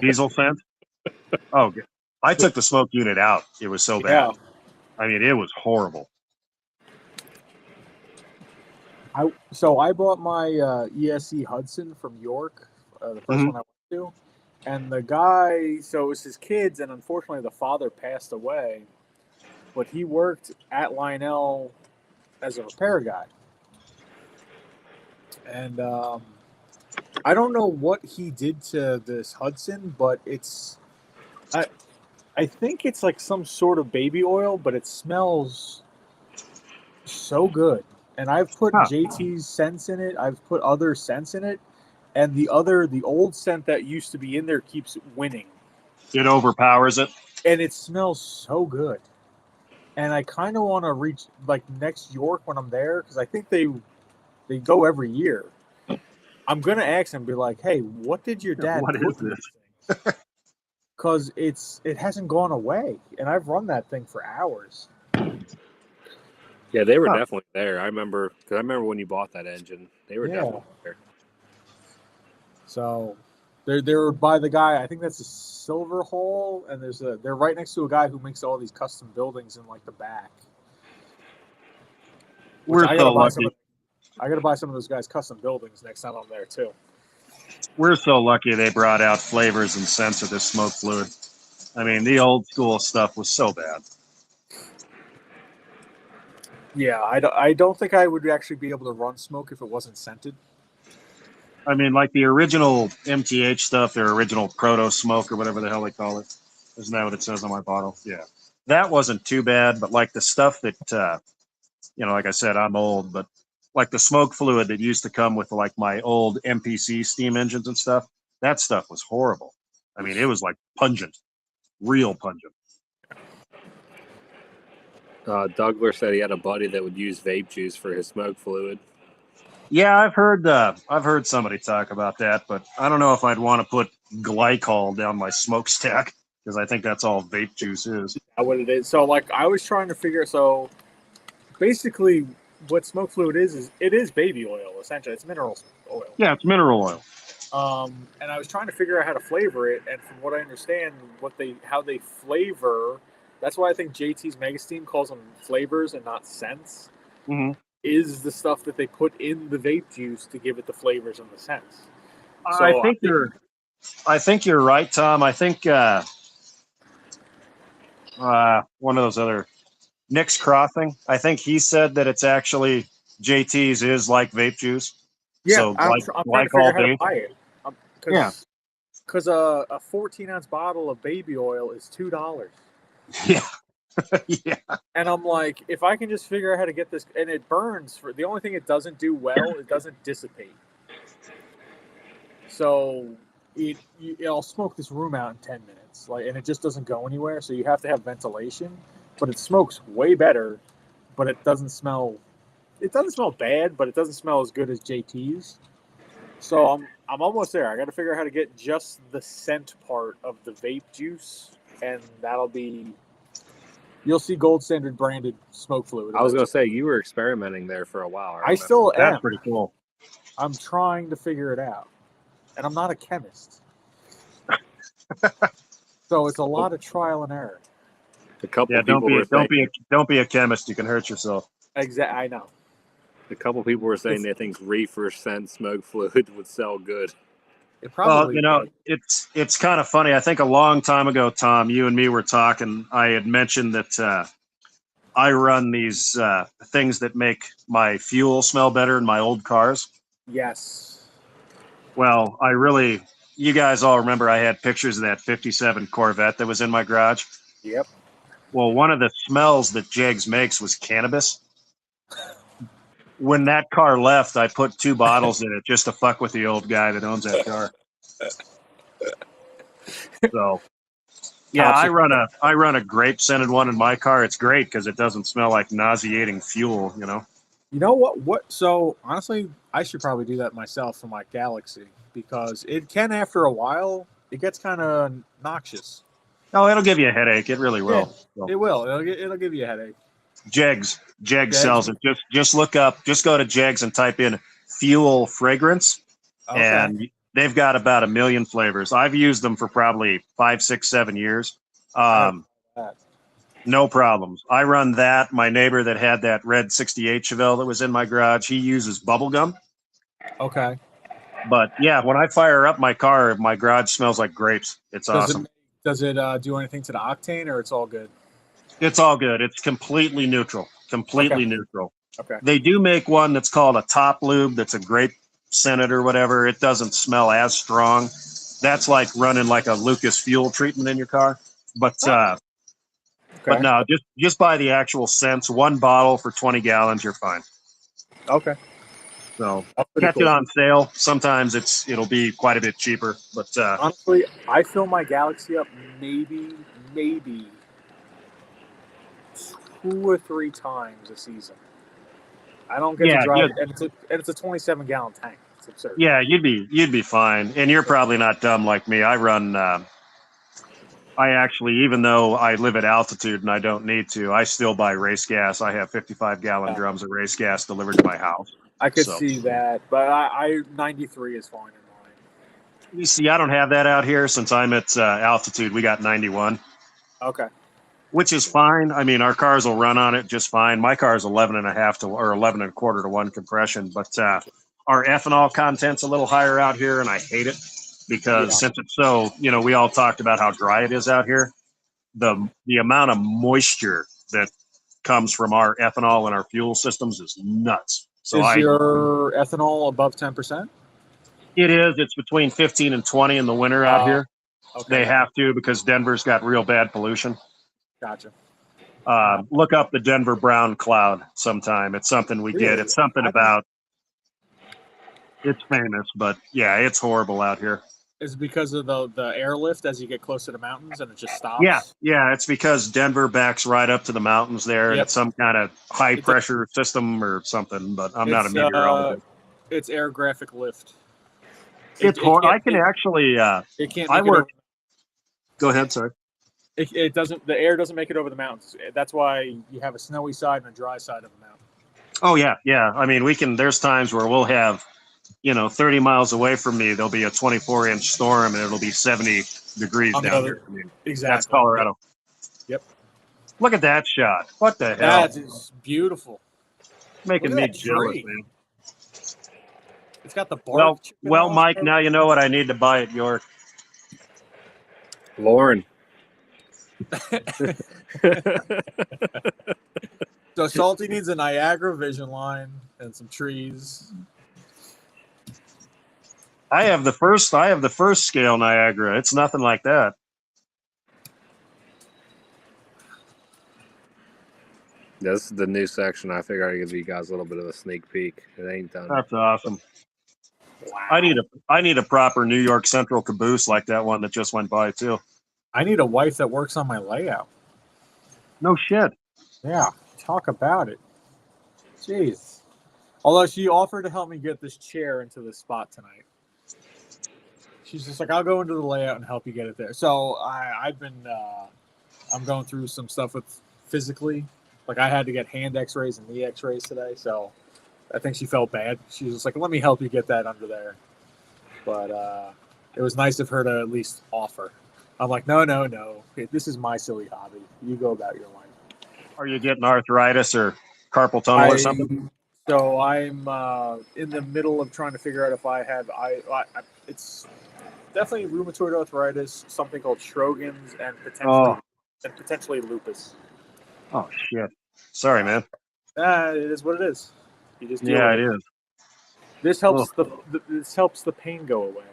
diesel scent. Oh, I took the smoke unit out. It was so bad. Yeah. I mean, it was horrible. So I bought my ESC Hudson from York, the first one I went to, and the guy. So it was his kids, and unfortunately, the father passed away. But he worked at Lionel as a repair guy, and I don't know what he did to this Hudson, but I think it's like some sort of baby oil, but it smells so good. And I've put JT's scents in it. I've put other scents in it, and the old scent that used to be in there keeps winning. It overpowers it, and it smells so good. And I kind of want to reach like next York when I'm there because I think they go every year. I'm gonna ask them, be like, "Hey, what did your dad What put is in this?" this thing?" Because it hasn't gone away, and I've run that thing for hours. Yeah, they were definitely there. I remember when you bought that engine. They were definitely there. So they're by the guy. I think that's a Silver Hole, and they're right next to a guy who makes all these custom buildings in like the back. We're so lucky. I got to buy some of those guys' custom buildings next time I'm there too. We're so lucky they brought out flavors and scents of this smoke fluid. I mean, the old school stuff was so bad. Yeah, I don't think I would actually be able to run smoke if it wasn't scented. I mean, like the original MTH stuff, their original proto smoke or whatever the hell they call it. Isn't that what it says on my bottle? Yeah. That wasn't too bad, but like the stuff that, like I said, I'm old, but like the smoke fluid that used to come with like my old MPC steam engines and stuff, that stuff was horrible. I mean, it was like pungent, real pungent. Douglas said he had a buddy that would use vape juice for his smoke fluid. Yeah, I've heard somebody talk about that, but I don't know if I'd want to put glycol down my smokestack because I think that's all vape juice is. What it is. So like I was trying to figure. So basically, what smoke fluid is it is baby oil essentially. It's mineral oil. Yeah, it's mineral oil. And I was trying to figure out how to flavor it, and from what I understand, how they flavor. That's why I think JT's Megasteam calls them flavors and not scents. Mm-hmm. Is the stuff that they put in the vape juice to give it the flavors and the scents. So I think you're right, Tom. I think one of those other Nick's Crossing. I think he said that it's actually JT's is like vape juice. Yeah, so I'm trying to figure out how to buy it. Because a 14-ounce bottle of baby oil is $2. Yeah. Yeah. And I'm like, if I can just figure out how to get this, and it burns. The only thing it doesn't do well, it doesn't dissipate. So I'll smoke this room out in 10 minutes, and it just doesn't go anywhere. So you have to have ventilation, but it smokes way better. But it doesn't smell. It doesn't smell bad, but it doesn't smell as good as JT's. So I'm almost there. I got to figure out how to get just the scent part of the vape juice, and that'll be. You'll see Gold Standard branded smoke fluid. I was going to say, you were experimenting there for a while. I still am. That's pretty cool. I'm trying to figure it out. And I'm not a chemist. So it's a lot of trial and error. Don't be a chemist. You can hurt yourself. Exactly. I know. A couple people were saying they think reefer scent smoke fluid would sell good. It probably it's kind of funny. I think a long time ago, Tom, you and me were talking. I had mentioned that I run these things that make my fuel smell better in my old cars. Yes. Well, you guys all remember I had pictures of that 57 Corvette that was in my garage. Yep. Well, one of the smells that Jegs makes was cannabis. When that car left, I put 2 bottles in it just to fuck with the old guy that owns that car. So, Yeah, Tops I run a grape scented one in my car. It's great because it doesn't smell like nauseating fuel. You know. You know what? So honestly, I should probably do that myself for my Galaxy because it can, after a while, it gets kind of noxious. Oh, it'll give you a headache. It really Yeah, will. So, it will. It'll give you a headache. Jegs Jegs? sells it. Just look up. Just go to Jegs and type in fuel fragrance, Okay. and they've got about 1 million flavors. I've used them for probably 5, 6, 7 years. I Um, No problems. I run that. My neighbor that had that red 68 Chevelle that was in my garage, he uses bubble gum. Okay. But yeah, when I fire up my car, my garage smells like grapes. It's awesome. Does it do anything to the octane, or it's all good? It's all good. It's completely neutral. Completely neutral. Okay. They do make one that's called a top lube that's a grape scented or whatever. It doesn't smell as strong. That's like running like a Lucas fuel treatment in your car. But Okay. no, just buy the actual scents. One bottle for 20 gallons, you're fine. Okay. So That's pretty catch cool. it on sale. Sometimes it'll be quite a bit cheaper. But Honestly, I fill my Galaxy up maybe 2 or 3 times a season. I don't get to drive, and it's a 27-gallon tank. It's absurd. yeah, you'd be fine. And you're probably not dumb like me. I run. I actually, even though I live at altitude and I don't need to, I still buy race gas. I have 55-gallon drums of race gas delivered to my house. I could see that, but I 93 is fine in mine. You see, I don't have that out here since I'm at altitude. We got 91. Okay. Which is fine. I mean, our cars will run on it just fine. My car is 11 and a half to or 11 and a quarter to 1 compression, but our ethanol content's a little higher out here, and I hate it because since it's so, we all talked about how dry it is out here. The amount of moisture that comes from our ethanol and our fuel systems is nuts. So is your ethanol above 10%? It is. It's between 15 and 20 in the winter out here. Okay. They have to because Denver's got real bad pollution. Gotcha. Look up the Denver brown cloud sometime. It's something we get. It's something about. It's famous, but yeah, it's horrible out here. Is it because of the airlift as you get closer to mountains and it just stops? Yeah. It's because Denver backs right up to the mountains there, and it's some kind of high pressure system or something. But I'm not a meteorologist. It's air graphic lift. It's horrible. I can actually. It can't. I work. Go ahead, sorry. It doesn't. The air doesn't make it over the mountains. That's why you have a snowy side and a dry side of the mountain. Oh yeah. I mean, we can. There's times where we'll have, 30 miles away from me, there'll be a 24-inch storm, and it'll be 70 degrees down here. I mean, exactly. That's Colorado. Yep. Look at that shot. What the hell? That is beautiful. Making me jealous, man. It's got the bark. Well, Mike. Now you know what I need to buy at York. Lauren. So Salty needs a Niagara vision line and some trees. I have the first scale Niagara. It's nothing like that. This is the new section. I figured I'd give you guys a little bit of a sneak peek. It ain't done. That's awesome. Wow. I need a proper New York Central caboose like that one that just went by too. I need a wife that works on my layout. No shit. Yeah, talk about it. Jeez. Although she offered to help me get this chair into this spot tonight. She's just like, I'll go into the layout and help you get it there. So I'm going through some stuff with physically. Like I had to get hand x-rays and knee x-rays today. So I think she felt bad. She was just like, let me help you get that under there. But it was nice of her to at least offer. I'm like, no. This is my silly hobby. You go about your life. Are you getting arthritis or carpal tunnel or something? So I'm in the middle of trying to figure out if I have it's definitely rheumatoid arthritis, something called Sjogren's, and potentially lupus. Oh shit! Sorry, man. It is what it is. You just deal with it is. This helps this helps the pain go away.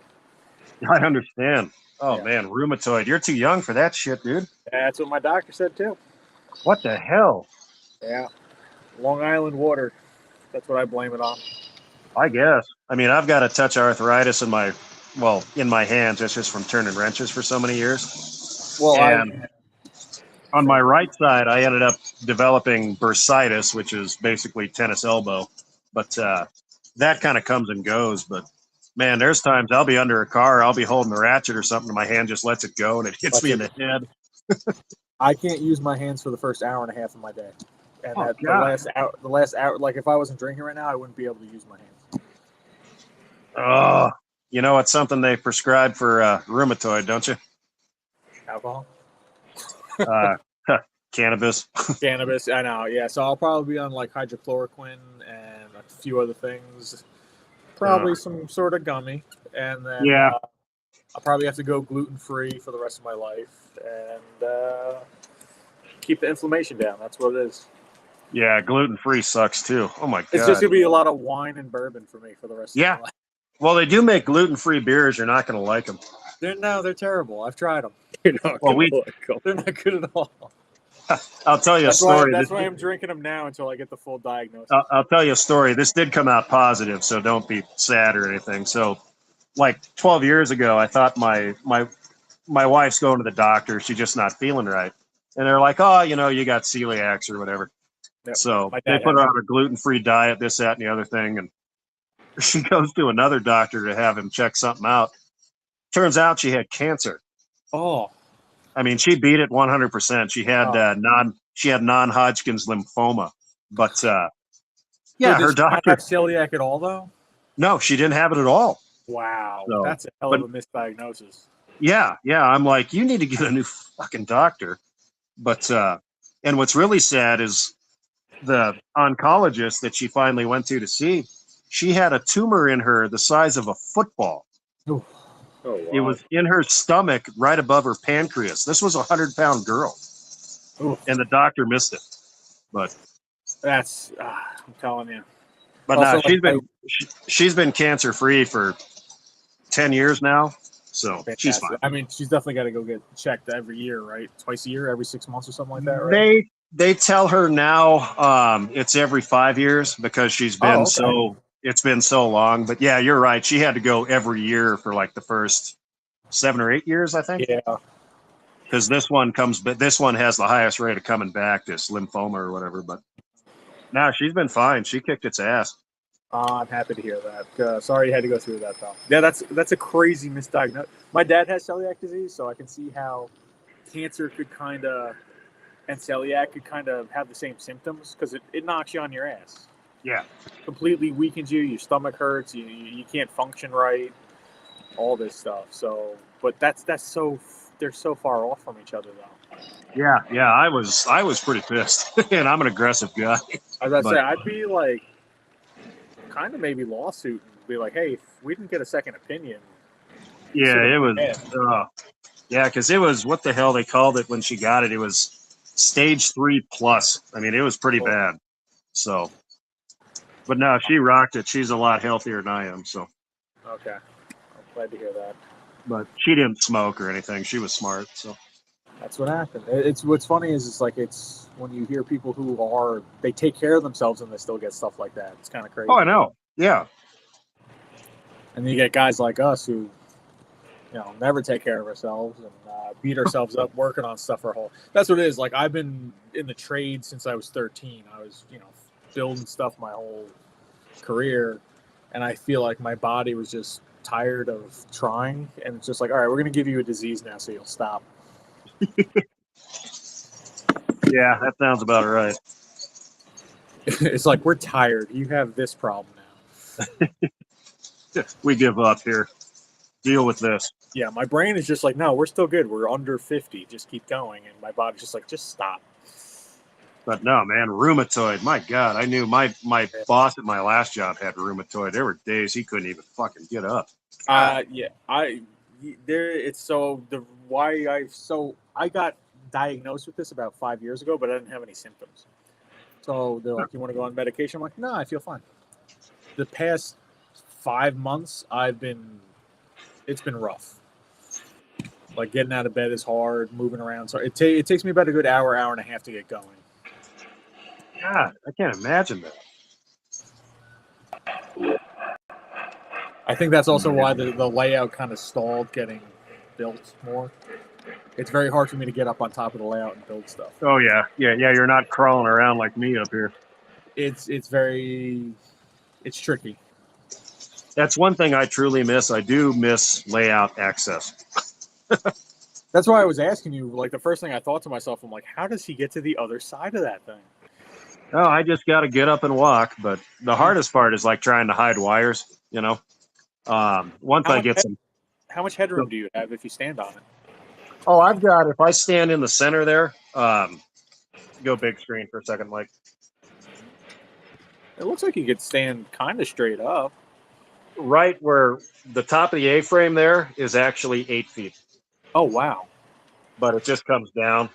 I understand. Oh man, rheumatoid. You're too young for that shit, dude. That's what my doctor said too. What the hell? Yeah. Long Island water. That's what I blame it on. I guess. I mean, I've got a touch of arthritis in my hands. That's just from turning wrenches for so many years. Well, And on my right side, I ended up developing bursitis, which is basically tennis elbow. But that kind of comes and goes. But man, there's times I'll be under a car, I'll be holding the ratchet or something, and my hand just lets it go, and it hits me in the head. I can't use my hands for the first hour and a half of my day, and Oh, the God. last hour, like if I wasn't drinking right now, I wouldn't be able to use my hands. Oh, you know, it's something they prescribe for rheumatoid, don't you? Alcohol, Uh, cannabis. cannabis. I know. Yeah, so I'll probably be on like hydrochloroquine and a few other things. Probably some sort of gummy, and then Yeah. I'll probably have to go gluten-free for the rest of my life and keep the inflammation down. That's what it is. Yeah, gluten-free sucks too. Oh my It's God. just gonna be a lot of wine and bourbon for me for the rest of my life. Well, they do make gluten-free beers. You're not going to like them. They're terrible. I've tried them. You're not Well, gonna like 'em. They're not good at all. I'll tell you a That's why, story. that's why I'm drinking them now until I get the full diagnosis. I'll tell you a story. This did come out positive, so don't be sad or anything. So, like 12 years ago, I thought my wife's going to the doctor. She's just not feeling right, and they're like, "Oh, you know, you got celiacs or whatever." Yep. So My they dad put her has on a gluten-free diet, this, that, and the other thing, and she goes to another doctor to have him check something out. Turns out she had cancer. Oh, I mean, she beat it 100%. She had non-Hodgkin's lymphoma, but yeah, so her does she not doctor. have celiac at all, though? No, she didn't have it at all. Wow, So, that's a hell of a misdiagnosis. yeah. I'm like, you need to get a new fucking doctor. But and what's really sad is the oncologist that she finally went to see. She had a tumor in her the size of a football. Ooh. Oh, wow. It was in her stomach, right above her pancreas. This was a 100-pound girl, Ooh. and the doctor missed it. But That's I'm telling you. now Also, she's been cancer free for 10 years now, so she's fantastic. fine. I mean, she's definitely got to go get checked every year, right? Twice a year, every 6 months or something like that, right? They tell her now it's every 5 years because she's been it's been so long. But yeah, you're right. She had to go every year for like the first 7 or 8 years, I think. Yeah. Because this one has the highest rate of coming back, this lymphoma or whatever. But now she's been fine. She kicked its ass. I'm happy to hear that. Sorry you had to go through that, though. Yeah, that's a crazy misdiagnosis. My dad has celiac disease, so I can see how cancer could kind of and celiac could kind of have the same symptoms because it knocks you on your ass. Yeah. Completely weakens you. Your stomach hurts. You can't function right. All this stuff. So, but that's so they're so far off from each other, though. Yeah. I was pretty pissed, and I'm an aggressive guy. As I say, I'd be like, kind of maybe lawsuit and be like, hey, if we didn't get a second opinion. Yeah, it was. Yeah, because it was what the hell they called it when she got it. It was stage 3+. I mean, it was pretty bad. So, but no, she rocked it. She's a lot healthier than I am. So, Okay, I'm glad to hear that. but she didn't smoke or anything. She was smart. So That's what happened. It's what's funny is it's when you hear people who they take care of themselves and they still get stuff like that. It's kind of crazy. Oh, I know. Yeah. And then you get guys like us who, never take care of ourselves and beat ourselves up working on stuff our whole. That's what it is. Like I've been in the trade since I was 13. I was, building stuff my whole career, and I feel like my body was just tired of trying, and it's just like, all right, we're gonna give you a disease now, so you'll stop. Yeah, that sounds about right. It's like we're tired. You have this problem now. We give up here. Deal with this. Yeah, my brain is just like, no, we're still good. We're under 50. Just keep going. And my body's just like, just stop. But no, man, rheumatoid. My God, I knew my boss at my last job had rheumatoid. There were days he couldn't even fucking get up. I got diagnosed with this about 5 years ago, but I didn't have any symptoms. So they're like, you want to go on medication? I'm like, no, I feel fine. The past 5 months, it's been rough. Like getting out of bed is hard, moving around. So it takes me about a good hour and a half to get going. God, I can't imagine that. I think that's also why the layout kind of stalled getting built more. It's very hard for me to get up on top of the layout and build stuff. Oh yeah, yeah. You're not crawling around like me up here. It's tricky. That's one thing I truly miss. I do miss layout access. That's why I was asking you. Like the first thing I thought to myself, I'm like, how does he get to the other side of that thing? Oh, I just got to get up and walk. But the hardest part is like trying to hide wires. Once I get some. How much headroom do you have if you stand on it? Oh, I've got. If I stand in the center there, go big screen for a second, Mike. It looks like you could stand kind of straight up. Right where the top of the A-frame there is actually 8 feet. Oh wow! But it just comes down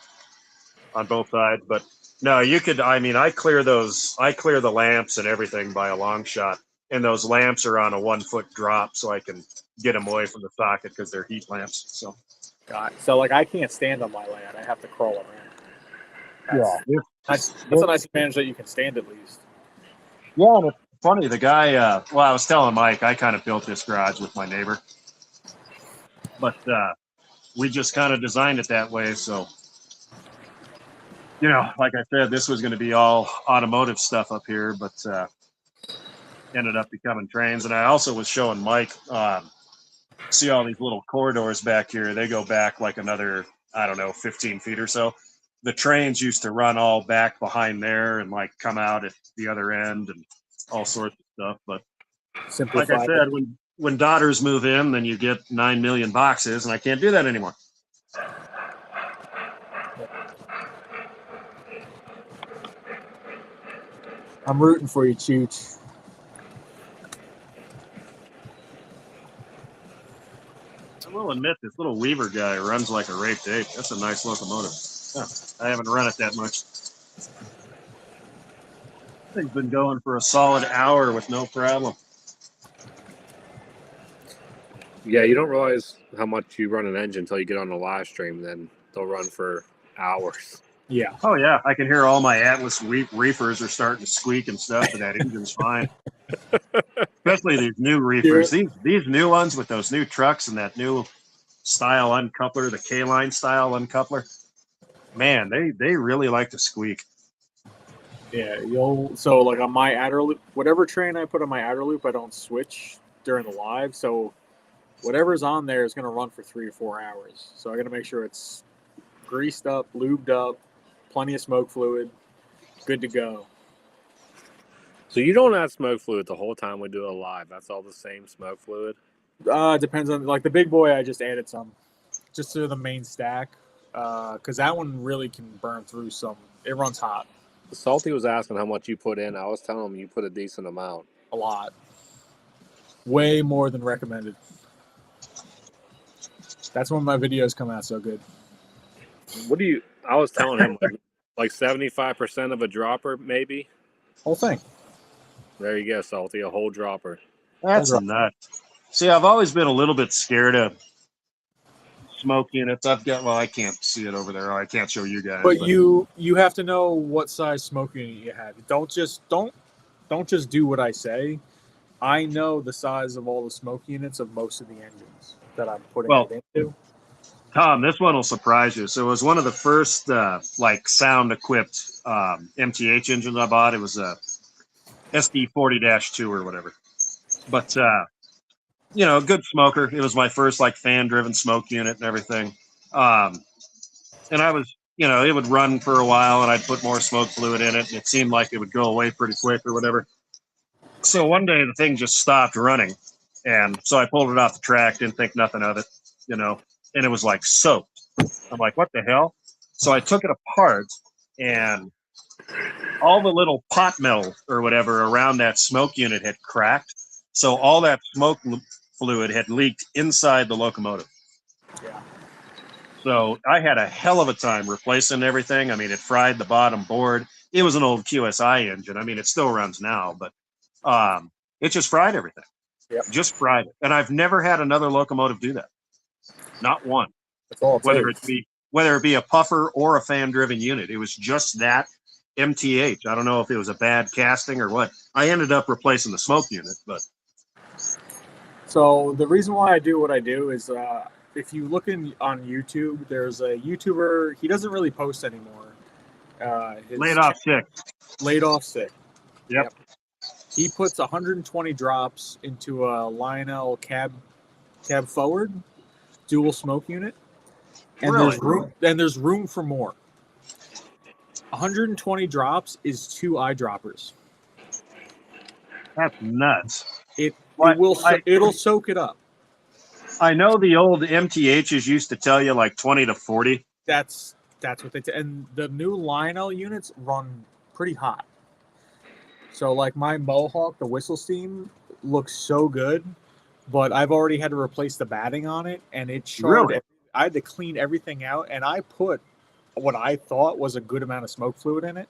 on both sides. But no, you could. I mean, I clear the lamps and everything by a long shot, and those lamps are on a 1 foot drop, so I can get them away from the socket because they're heat lamps. So. Got it. So like I can't stand on my land. I have to crawl around. Yeah. That's a nice advantage that you can stand at least. Yeah, and it's funny. The guy, I was telling Mike, I kind of built this garage with my neighbor. But we just kind of designed it that way. So, like I said, this was going to be all automotive stuff up here, but ended up becoming trains. And I also was showing Mike, see all these little corridors back here. They go back like another, 15 feet or so. The trains used to run all back behind there and like come out at the other end and all sorts of stuff. But like I said, when daughters move in, then you get 9 million boxes, and I can't do that anymore. I'm rooting for you, Chooch. I will admit, this little Weaver guy runs like a raped ape. That's a nice locomotive. I haven't run it that much. Thing's been going for a solid hour with no problem. Yeah, you don't realize how much you run an engine until you get on the live stream. Then they'll run for hours. Yeah. Oh yeah, I can hear all my Atlas reefers are starting to squeak and stuff, but that engine's fine. Especially these new reefers. These new ones with those new trucks and that new style uncoupler, the K-line style uncoupler. Man, they really like to squeak. Yeah, so like on my outer loop, whatever train I put on my outer loop, I don't switch during the live. So whatever's on there is going to run for 3 or 4 hours. So I got to make sure it's greased up, lubed up, plenty of smoke fluid, good to go. So you don't add smoke fluid the whole time we do a live. That's all the same smoke fluid. Depends on like the big boy. I just added some, just to the main stack, because that one really can burn through some. It runs hot. Salty was asking how much you put in. I was telling him you put a decent amount. A lot. Way more than recommended. That's when my videos come out so good. I was telling him like 75% of a dropper, maybe. Whole thing. There you go, Salty, a whole dropper. That's a nut. See, I've always been a little bit scared of smoke units. I can't see it over there. I can't show you guys. But you have to know what size smoke unit you have. Don't just do what I say. I know the size of all the smoke units of most of the engines that I'm putting it into. Tom, this one will surprise you. So it was one of the first sound equipped MTH engines I bought. It was a SD40-2 or whatever. But good smoker. It was my first fan driven smoke unit and everything. And I was, it would run for a while and I'd put more smoke fluid in it. And it seemed like it would go away pretty quick or whatever. So one day the thing just stopped running. And so I pulled it off the track, didn't think nothing of it, and it was soaked. I'm like, what the hell? So I took it apart and all the little pot metal or whatever around that smoke unit had cracked. So all that smoke fluid had leaked inside the locomotive. Yeah. So I had a hell of a time replacing everything. I mean, it fried the bottom board. It was an old QSI engine. I mean, it still runs now, but it just fried everything. Yep. Just fried it. And I've never had another locomotive do that. Not one. That's all whether it be a puffer or a fan-driven unit. It was just that MTH. I don't know if it was a bad casting or what. I ended up replacing the smoke unit, but. So the reason why I do what I do is if you look on YouTube, there's a YouTuber. He doesn't really post anymore. Laid off sick. Laid off sick. Yep. He puts 120 drops into a Lionel cab forward dual smoke unit, and Really? there's room for more. 120 drops is 2 eyedroppers. That's nuts. It'll soak it up. I know the old MTHs used to tell you like 20 to 40. That's what they and the new Lionel units run pretty hot. So like my Mohawk, the whistle steam looks so good, but I've already had to replace the batting on it, and it charred. Really? I had to clean everything out, and I put what I thought was a good amount of smoke fluid in it.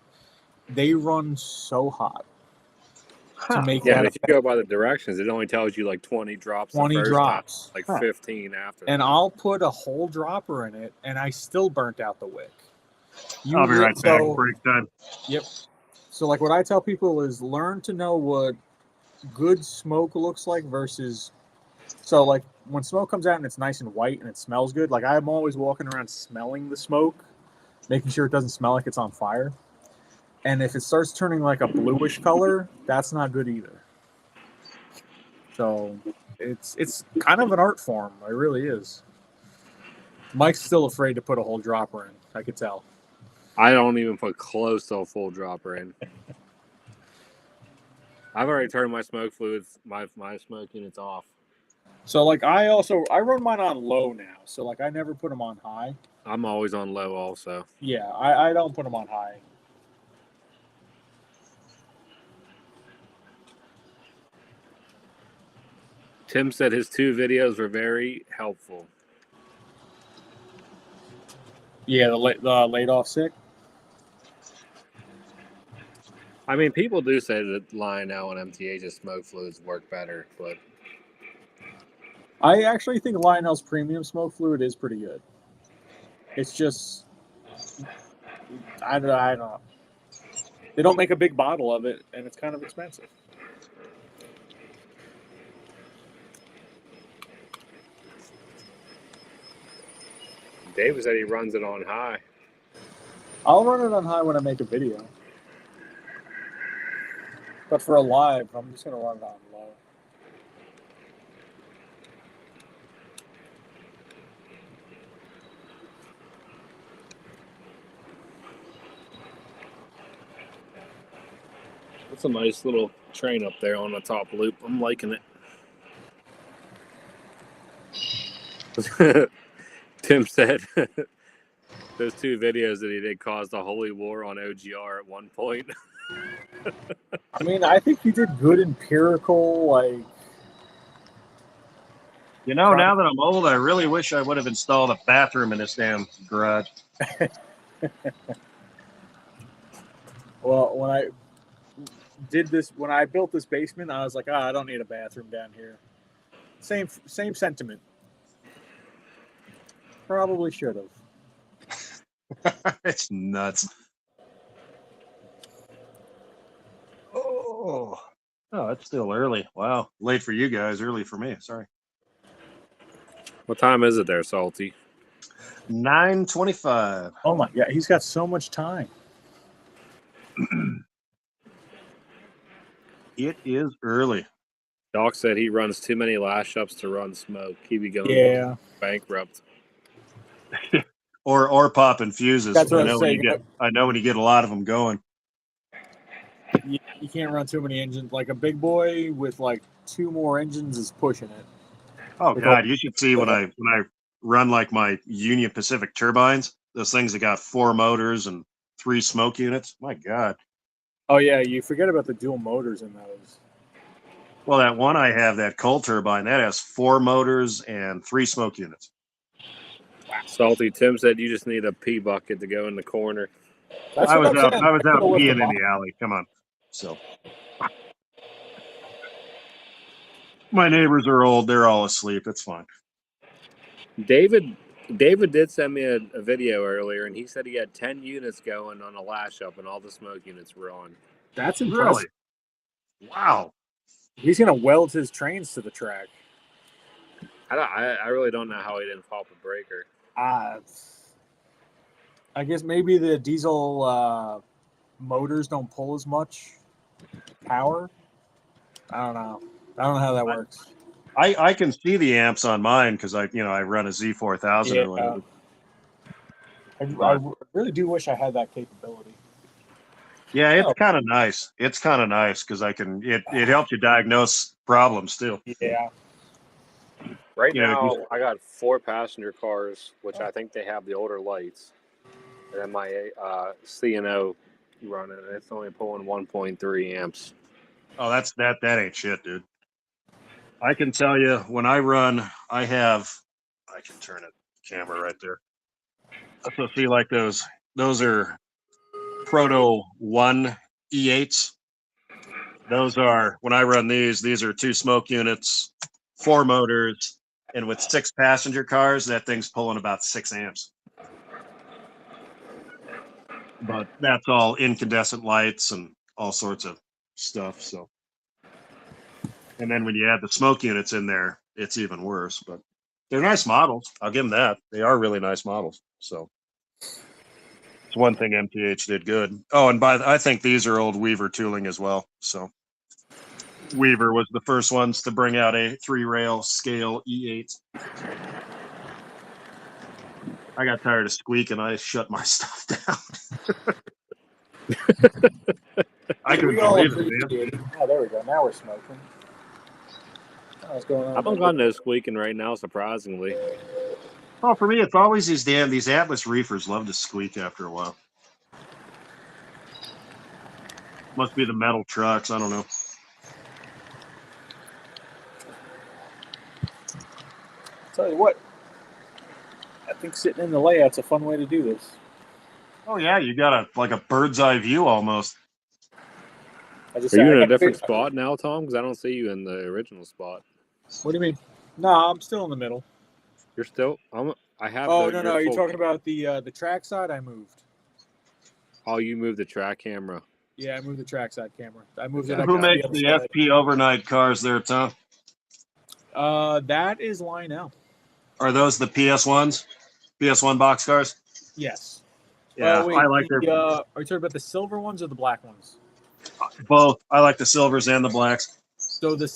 They run so hot to make Yeah, that. if you go by the directions, it only tells you like 20 drops. 20 drops, like 15 after. And I'll put a whole dropper in it, and I still burnt out the wick. I'll be right back. Break time. Yep. So like what I tell people is learn to know what good smoke looks like versus. So like when smoke comes out and it's nice and white and it smells good, like I'm always walking around smelling the smoke, making sure it doesn't smell like it's on fire. And if it starts turning like a bluish color, that's not good either. So it's kind of an art form. It really is. Mike's still afraid to put a whole dropper in. I could tell. I don't even put close to a full dropper in. I've already turned my smoke fluids, my smoke units off. So like I run mine on low now. So like I never put them on high. I'm always on low also. Yeah, I don't put them on high. Tim said his 2 videos were very helpful. Yeah, the laid off sick. I mean, people do say that Lionel and MTH's smoke fluids work better, but I actually think Lionel's premium smoke fluid is pretty good. It's just I don't know. They don't make a big bottle of it, and it's kind of expensive. David said he runs it on high. I'll run it on high when I make a video. But for a live, I'm just going to run it on low. That's a nice little train up there on the top loop. I'm liking it. Tim said those 2 videos that he did caused a holy war on OGR at one point. I mean, I think you did good empirical, like... You know, now that I'm old, I really wish I would have installed a bathroom in this damn garage. Well, when I built this basement, I was like, I don't need a bathroom down here. Same sentiment. Probably should have. It's nuts. Oh, it's still early. Wow. Late for you guys, early for me. Sorry. What time is it there, Salty? 9:25. Oh my God, he's got so much time. It is early. Doc said he runs too many lash ups to run smoke. He'd be going bankrupt. or popping fuses. That's what I know when you get a lot of them going. You can't run too many engines. Like a big boy with like 2 more engines is pushing it. Oh God, you should see when I run like my Union Pacific turbines. Those things that got 4 motors and 3 smoke units. My God. Oh yeah, you forget about the dual motors in those. Well, that one I have, that coal turbine, that has 4 motors and 3 smoke units. Salty, Tim said you just need a pee bucket to go in the corner. I was out peeing in the alley. Come on. So my neighbors are old. They're all asleep. It's fine. David did send me a video earlier, and he said he had 10 units going on a lash up, and all the smoke units were on. That's impressive. Really? Wow. He's going to weld his trains to the track. I really don't know how he didn't pop a breaker. I guess maybe the diesel motors don't pull as much power. I don't know. I don't know how that works. I can see the amps on mine because I run a Z4000 or whatever. I really do wish I had that capability. Yeah, it's kind of nice. It's kind of nice because it helps you diagnose problems too. Yeah. Right now, I got 4 passenger cars, which I think they have the older lights, and then my C&O running. It's only pulling 1.3 amps. Oh, that ain't shit, dude. I can tell you when I run, I can turn it camera right there. So see, like those are Proto 1 E8s. Those are, when I run these are 2 smoke units, 4 motors, and with 6 passenger cars, that thing's pulling about 6 amps. But that's all incandescent lights and all sorts of stuff. So, and then when you add the smoke units in there, it's even worse. But they're nice models. I'll give them that. They are really nice models. So it's one thing MTH did good. Oh, and I think these are old Weaver tooling as well. So Weaver was the first ones to bring out a 3-rail scale E8. I got tired of squeaking. I shut my stuff down. I couldn't believe it, man. Oh, there we go. Now we're smoking. What's going on? I haven't gotten no squeaking right now, surprisingly. Oh, for me, it's always these Atlas reefers love to squeak after a while. Must be the metal trucks. I don't know. Tell you what, I think sitting in the layout's a fun way to do this. Oh yeah, you got a bird's eye view almost. Are you in a different spot now, Tom? Because I don't see you in the original spot. What do you mean? No, I'm still in the middle. You're still. I have. Oh no! You're talking about the track side. I moved. Oh, you moved the track camera. Yeah, I moved the trackside camera. I moved it. Who makes the FP overnight cars there, Tom? That is Lionel. Are those the PS1s? PS1 box cars? Yes. Yeah, wait, I like their. Are you talking about the silver ones or the black ones? Both. I like the silvers and the blacks. So the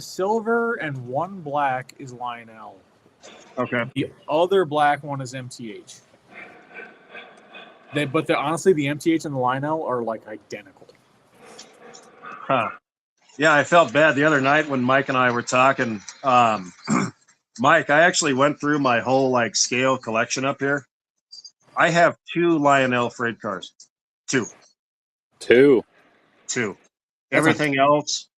silver and one black is Lionel. Okay. The other black one is MTH. Honestly, the MTH and the Lionel are like identical. Huh. Yeah, I felt bad the other night when Mike and I were talking. Mike, I actually went through my whole scale collection up here. I have 2 Lionel freight cars. 2. Everything else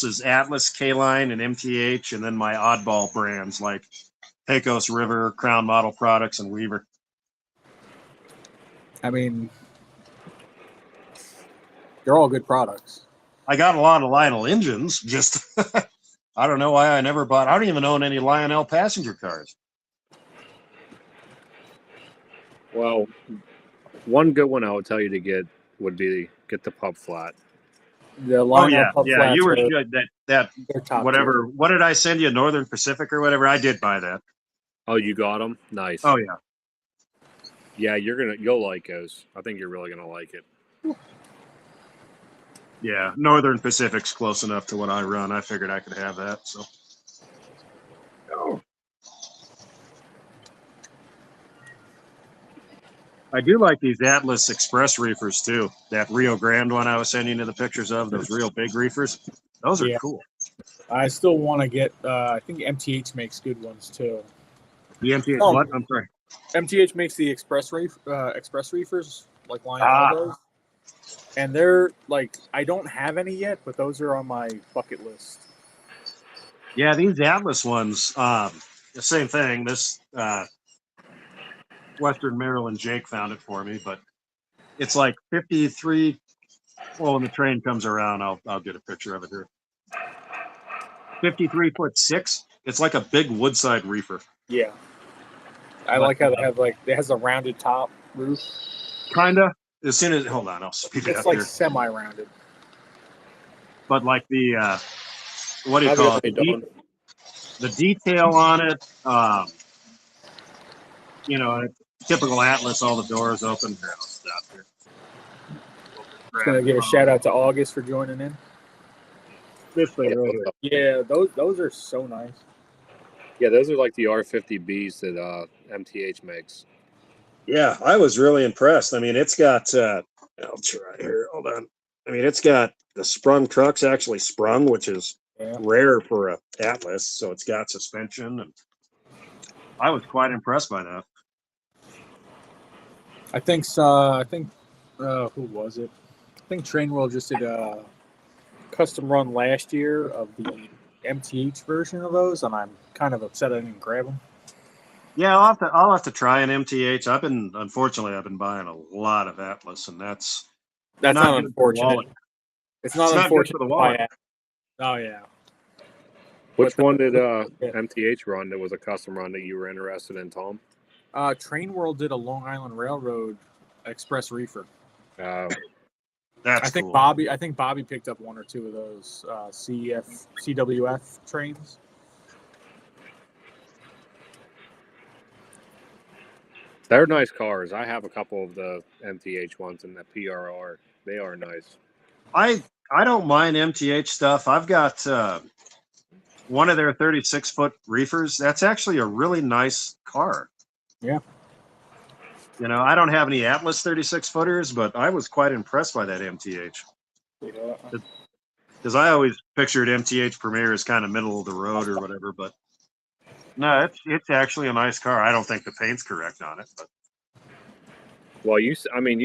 is Atlas, K-Line, and MTH, and then my oddball brands like Pecos River, Crown Model Products, and Weaver. I mean, they're all good products. I got a lot of Lionel engines, just I don't know why I never bought. I don't even own any Lionel passenger cars. Well, one good one I would tell you to get would be get the pub flat. The Lionel pub flats you were good. That whatever. 2. What did I send you? Northern Pacific or whatever? I did buy that. Oh, you got them? Nice. Oh yeah. Yeah, you'll like those. I think you're really gonna like it. Yeah, Northern Pacific's close enough to what I run. I figured I could have that. So. Oh. I do like these Atlas Express reefers too. That Rio Grande one I was sending you the pictures of, those real big reefers. Those are cool. I still want to get. I think MTH makes good ones too. The MTH what? I'm sorry. MTH makes the express reefers like Lionel does, and they're I don't have any yet, but those are on my bucket list. Yeah, these Atlas ones, the same thing. This Western Maryland Jake found it for me, but it's 53. Well, when the train comes around, I'll get a picture of it here. 53'6". It's like a big woodside reefer. Yeah. I like how they have it has a rounded top roof. Kinda. As soon as hold on, I'll speed it up here. It's semi-rounded. But the what do you call it? the detail on it, you know, typical Atlas, all the doors open. Here, I'll stop here. Just gonna give a shout out to August for joining in. This thing right here. Yeah, those are so nice. Yeah, those are like the R50Bs that MTH makes. Yeah, I was really impressed. I mean, it's got, I'll try here. Hold on. I mean, it's got the sprung trucks actually sprung, which is rare for a Atlas. So it's got suspension, and I was quite impressed by that. I think who was it? I think Train World just did a custom run last year of the MTH version of those, and I'm kind of upset I didn't grab them. Yeah, I'll have to try an MTH. Unfortunately, I've been buying a lot of Atlas, and that's not unfortunate. It's not unfortunate for the wallet. Oh yeah. Which one did MTH run that was a custom run that you were interested in, Tom? Train World did a Long Island Railroad Express reefer. That's I think cool. Bobby picked up one or two of those CWF trains. They're nice cars. I have a couple of the MTH ones in the PRR. They are nice. I don't mind MTH stuff. I've got one of their 36-foot reefers. That's actually a really nice car. Yeah. You know, I don't have any Atlas 36-footers, but I was quite impressed by that MTH. Because I always pictured MTH Premier as kind of middle of the road or whatever, but no, it's actually a nice car. I don't think the paint's correct on it, but. Well, you've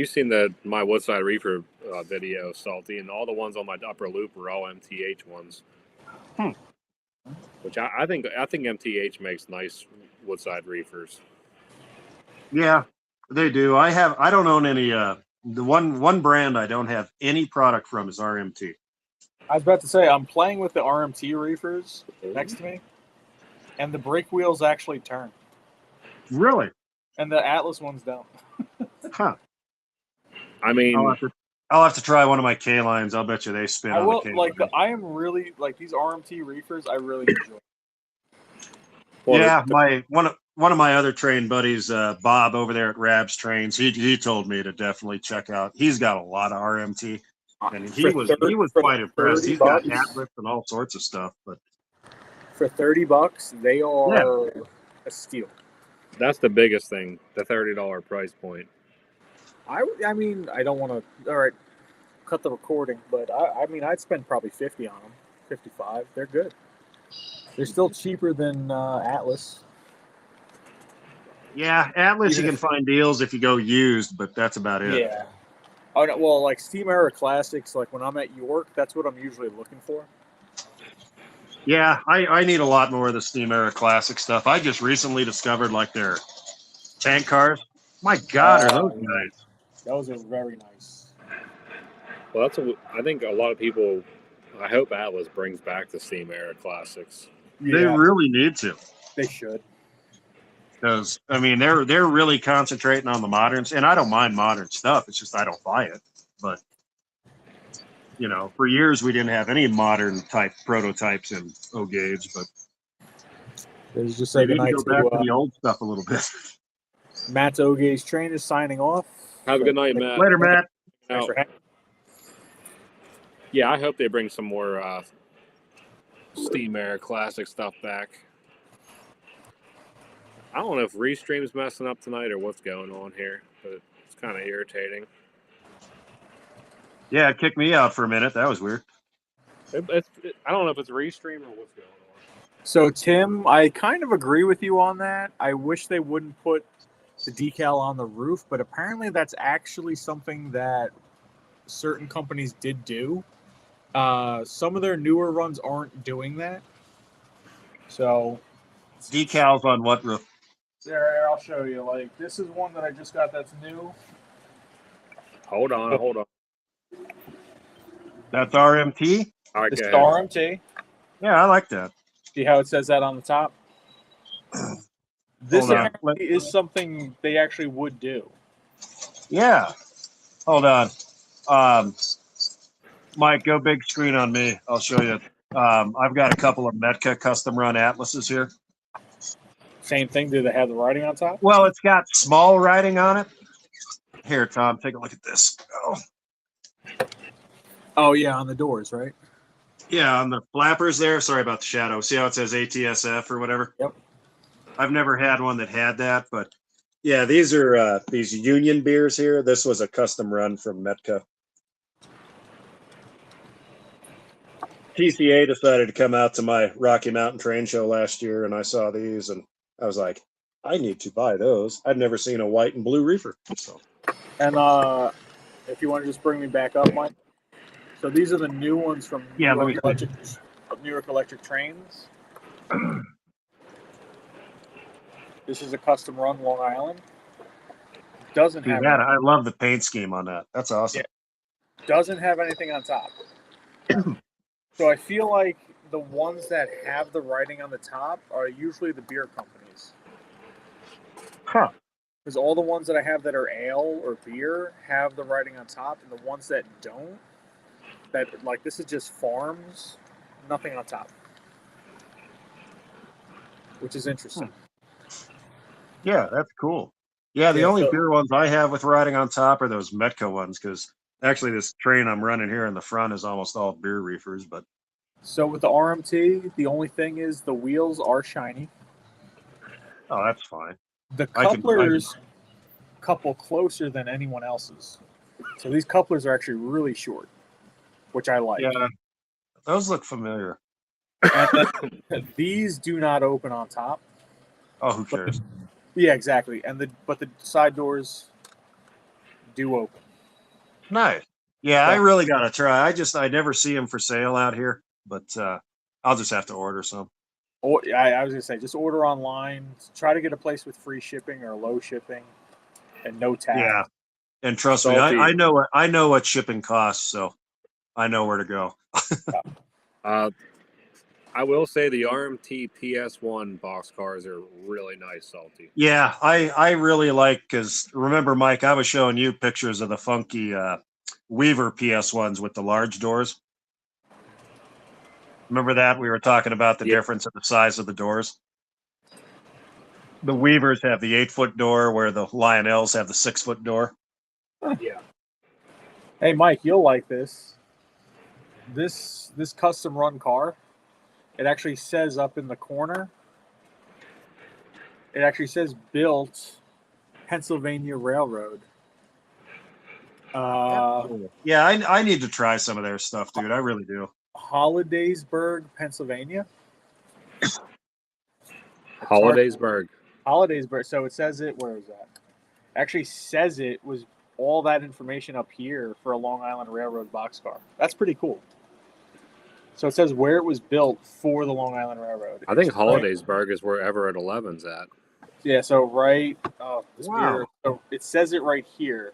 seen my Woodside Reefer video, Salty, and all the ones on my upper loop are all MTH ones. Which I think MTH makes nice Woodside Reefers. Yeah, they do. I don't own any. The one brand I don't have any product from is RMT. I was about to say I'm playing with the RMT reefers next to me, and the brake wheels actually turn. Really? And the Atlas ones don't. Huh. I mean, I'll have to try one of my K lines. I'll bet you they spin on the K line. I am really like these RMT reefers. I really enjoy. Yeah, one of my other train buddies, Bob over there at Rab's Trains, he told me to definitely check out. He's got a lot of RMT, and he was quite impressed. He's got Atlas and all sorts of stuff, but for $30, they are a steal. That's the biggest thing, the $30 price point. I mean, I don't want to. All right, cut the recording, but I mean, I'd spend probably 50 on them, 55. They're good. They're still cheaper than Atlas. Yeah, Atlas you can find deals if you go used, but that's about it. Yeah. Oh no, well, like Steam Era Classics, like when I'm at York, that's what I'm usually looking for. Yeah, I need a lot more of the Steam Era Classic stuff. I just recently discovered like their tank cars. My God, are those nice? Those are very nice. Well, I think a lot of people. I hope Atlas brings back the Steam Era Classics. Yeah. They really need to. They should. Because I mean, they're really concentrating on the moderns, and I don't mind modern stuff. It's just I don't buy it. But you know, for years we didn't have any modern type prototypes in O-Gauge, but there's just say goodnight to go back to the old stuff a little bit. Matt's O-Gauge train is signing off. Have a good night, Matt. Later, Matt. Thanks for having me. Yeah, I hope they bring some more Steam Era Classic stuff back. I don't know if Restream's messing up tonight or what's going on here, but it's kind of irritating. Yeah, it kicked me out for a minute. That was weird. I don't know if it's Restream or what's going on. So, Tim, I kind of agree with you on that. I wish they wouldn't put the decal on the roof, but apparently that's actually something that certain companies did do. Some of their newer runs aren't doing that. So, decals on what roof? There, I'll show you. Like, this is one that I just got that's new. Hold on. That's RMT? All right, this is RMT. Yeah, I like that. See how it says that on the top? This apparently is something they actually would do. Yeah. Hold on. Mike, go big screen on me. I'll show you. I've got a couple of Metka custom run Atlases here. Same thing. Do they have the writing on top? Well, it's got small writing on it. Here, Tom, take a look at this. Oh. Oh yeah, on the doors, right? Yeah, on the flappers there. Sorry about the shadow. See how it says ATSF or whatever? Yep. I've never had one that had that, but yeah, these are these Union beers here. This was a custom run from Metka. TCA decided to come out to my Rocky Mountain Train Show last year, and I saw these, and I was like, I need to buy those. I'd never seen a white and blue reefer. So. And if you want to just bring me back up, Mike. So these are the new ones from Yeah, New York Electric Trains. This is a custom run, Long Island. Doesn't have that. I love the paint scheme on that. That's awesome. Yeah. Doesn't have anything on top. So I feel like the ones that have the writing on the top are usually the beer companies. Huh. Because all the ones that I have that are ale or beer have the writing on top, and the ones that don't, that like this is just farms, nothing on top. Which is interesting. Yeah, that's cool. Yeah, the only beer ones I have with writing on top are those Metka ones, because actually this train I'm running here in the front is almost all beer reefers. But so with the RMT, the only thing is the wheels are shiny. Oh, that's fine. The couplers couple closer than anyone else's. So these couplers are actually really short, which I like. Yeah, those look familiar. And these do not open on top. Oh, who cares? Yeah, exactly. But the side doors do open. Nice. Yeah, I really got to try. I never see them for sale out here, but I'll just have to order some. Or I was gonna say, just order online. Try to get a place with free shipping or low shipping, and no tax. Yeah, and trust me, I know what shipping costs, so I know where to go. I will say the RMT PS1 boxcars are really nice, salty. Yeah, I really like, because remember, Mike, I was showing you pictures of the funky Weaver PS1s with the large doors. Remember that? We were talking about the difference in the size of the doors. The Weavers have the 8-foot door, where the Lionels have the 6-foot door. Yeah. Hey, Mike, you'll like this. This custom run car. It actually says up in the corner. It actually says built Pennsylvania Railroad. Yeah, I need to try some of their stuff, dude. I really do. Hollidaysburg, Pennsylvania. Hollidaysburg. So it says it. Where is that? Actually, says it was all that information up here for a Long Island Railroad boxcar. That's pretty cool. So it says where it was built for the Long Island Railroad. I think Hollidaysburg is where Everett 11's at. Yeah. So right. Oh, wow. So it says it right here.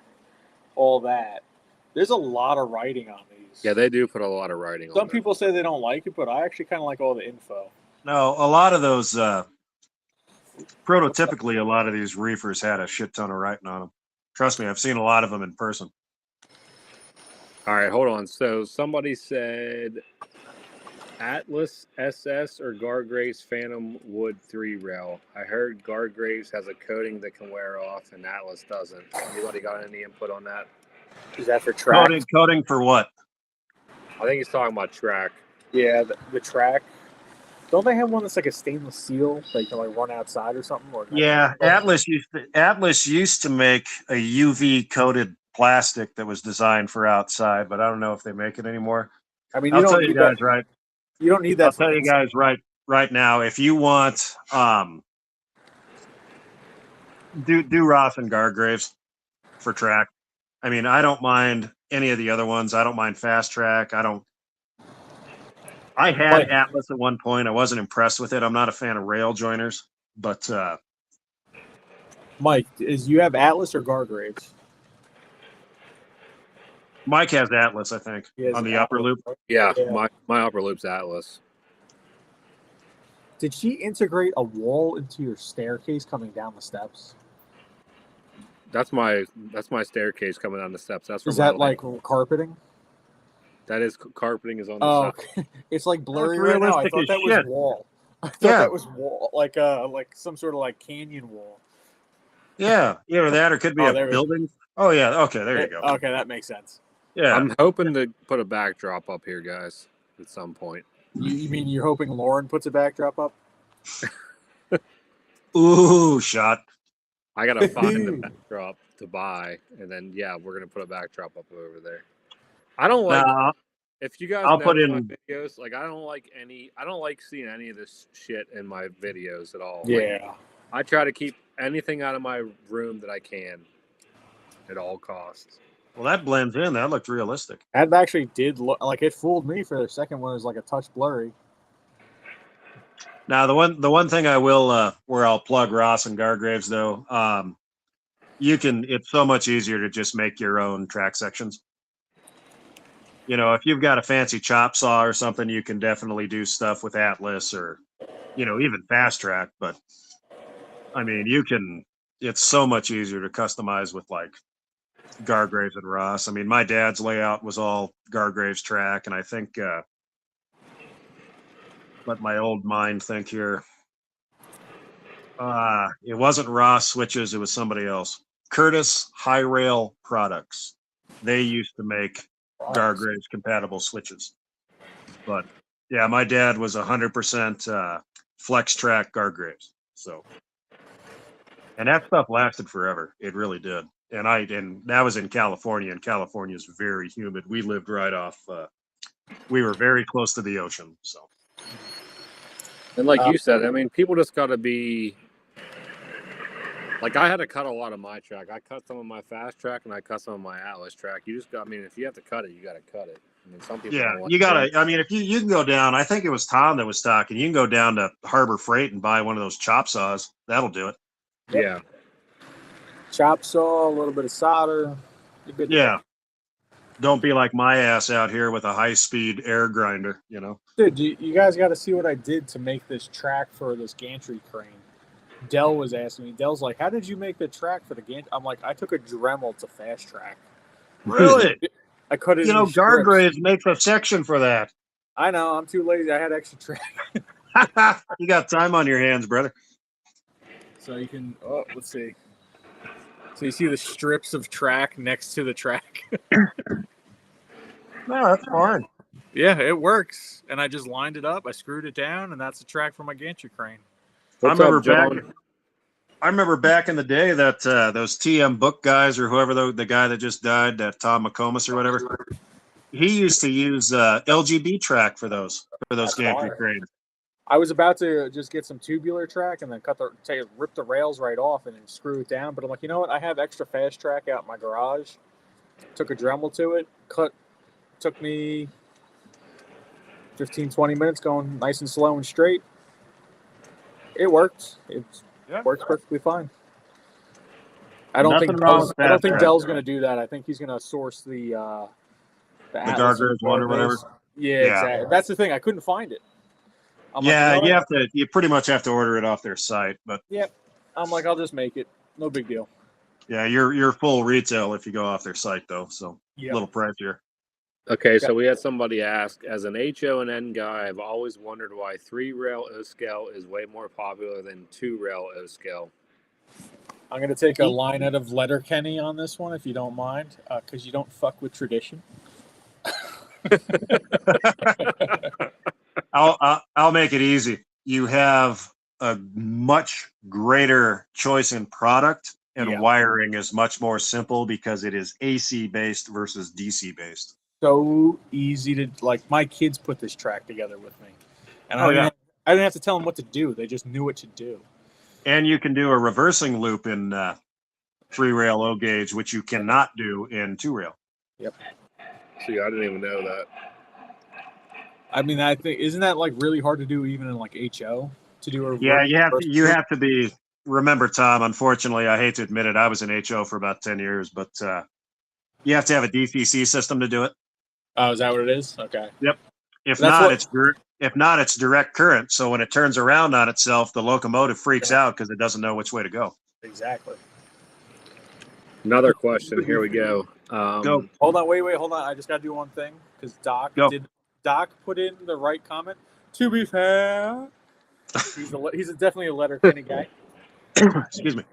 All that. There's a lot of writing on these. Yeah, they do put a lot of writing on Some people say they don't like it, but I actually kind of like all the info. No, a lot of those, prototypically, a lot of these reefers had a shit ton of writing on them. Trust me, I've seen a lot of them in person. All right, hold on. So somebody said Atlas SS or Gargraves Phantom Wood 3 rail. I heard Gargraves has a coating that can wear off and Atlas doesn't. Anybody got any input on that? Is that for track? Coating for what? I think he's talking about track. Yeah, the track. Don't they have one that's like a stainless steel that you can like run outside or something? Or yeah, Atlas used to make a UV coated plastic that was designed for outside, but I don't know if they make it anymore. I mean, I'll tell you guys right. You don't need that. I'll tell you guys right now. If you want, do Roth and Gargraves for track. I mean, I don't mind any of the other ones. I don't mind Fast Track. I had Atlas at one point. I wasn't impressed with it. I'm not a fan of rail joiners, but Mike, you have Atlas or Gargraves? Mike has Atlas, I think, on the upper loop. Yeah, my upper loop's Atlas. Did she integrate a wall into your staircase coming down the steps? That's my staircase coming down the steps. Is that like carpeting? That is carpeting is on the Oh, side. it's like blurry That's right now. I realistic thought as that was shit. wall. I thought Yeah. that was wall, like some sort of like canyon wall. Yeah, either that or it could be Oh, a there we go. building. Oh yeah, okay, there you go. Okay, that makes sense. Yeah, I'm hoping to put a backdrop up here, guys, at some point. You mean you're hoping Lauren puts a backdrop up? ooh, shot. I gotta find the backdrop to buy, and then we're gonna put a backdrop up over there. I don't like. Now If you guys I'll put notice my in. videos, like I don't like seeing any of this shit in my videos at all. Like, Yeah. I try to keep anything out of my room that I can at all costs. Well, that blends in. That looked realistic. That actually did look like it fooled me for the second one. It was like a touch blurry. Now the one thing I will where I'll plug Ross and Gargraves though, you can. It's so much easier to just make your own track sections. You know, if you've got a fancy chop saw or something, you can definitely do stuff with Atlas or, even Fast Track. But I mean, you can. It's so much easier to customize with like Gargraves and Ross. I mean, my dad's layout was all Gargraves track, and I think let my old mind think here. It wasn't Ross switches; it was somebody else. Curtis High Rail Products. They used to make Gargraves compatible switches, but yeah, my dad was 100% Flex Track Gargraves. So, and that stuff lasted forever. It really did. And that was in California, and California is very humid. We lived right off. We were very close to the ocean, so. And like you said, I mean, people just got to be. Like I had to cut a lot of my track. I cut some of my Fast Track and I cut some of my Atlas track. You just got. I mean, if you have to cut it, you got to cut it. I mean, some people. Yeah, don't like you gotta. it. I mean, if you can go down, I think it was Tom that was talking. You can go down to Harbor Freight and buy one of those chop saws. That'll do it. Yep. Yeah. Chop saw, a little bit of solder. You're good to Yeah. go. Don't be like my ass out here with a high-speed air grinder. Dude, you guys got to see what I did to make this track for this gantry crane. Dell was asking me. Dell's like, "How did you make the track for the gantry?" I'm like, "I took a Dremel to Fast Track. Really? I cut it. into strips. Gargraves makes a section for that. I know. I'm too lazy. I had extra track, You got time on your hands, brother. so you can. Oh, let's see. So you see the strips of track next to the track. No, that's fine. Yeah, it works. And I just lined it up. I screwed it down, and that's the track for my gantry crane. What's I remember up, John? I remember back in the day that those TM Book guys or whoever the guy that just died, that Tom McComas or whatever, he used to use LGB track for those gantry cranes. I was about to just get some tubular track and then rip the rails right off and then screw it down. But I'm like, you know what? I have extra Fast Track out in my garage. Took a Dremel to it. Took me 15, 20 minutes going nice and slow and straight. It worked. It works perfectly fine. I don't think Dell's going to do that. I think he's going to source the Gargraves one or whatever. Yeah, exactly. That's the thing. I couldn't find it. You pretty much have to order it off their site, but I'm like, I'll just make it. No big deal. Yeah, you're full retail if you go off their site though, so a little pricier. Okay, so we had somebody ask, as an HO and N guy, I've always wondered why 3-rail O-scale is way more popular than 2-rail O-scale. I'm going to take a line out of Letterkenny on this one, if you don't mind, because you don't fuck with tradition. I'll make it easy. You have a much greater choice in product, and wiring is much more simple because it is AC based versus DC based. So easy to my kids put this track together with me, and I didn't have to tell them what to do. They just knew what to do. And you can do a reversing loop in 3-rail O gauge, which you cannot do in 2-rail. Yep. See, I didn't even know that. I mean, I think isn't that really hard to do even in HO to do a you have to be. Remember, Tom. Unfortunately, I hate to admit it, I was in HO for about 10 years, but you have to have a DCC system to do it. Oh, is that what it is? Okay. Yep. If not, it's direct current. So when it turns around on itself, the locomotive freaks out because it doesn't know which way to go. Exactly. Another question. Here we go. Go. Hold on. Wait. Hold on. I just got to do one thing. because Doc Go. Doc put in the right comment. To be fair, he's definitely a Letterkenny guy. Excuse me.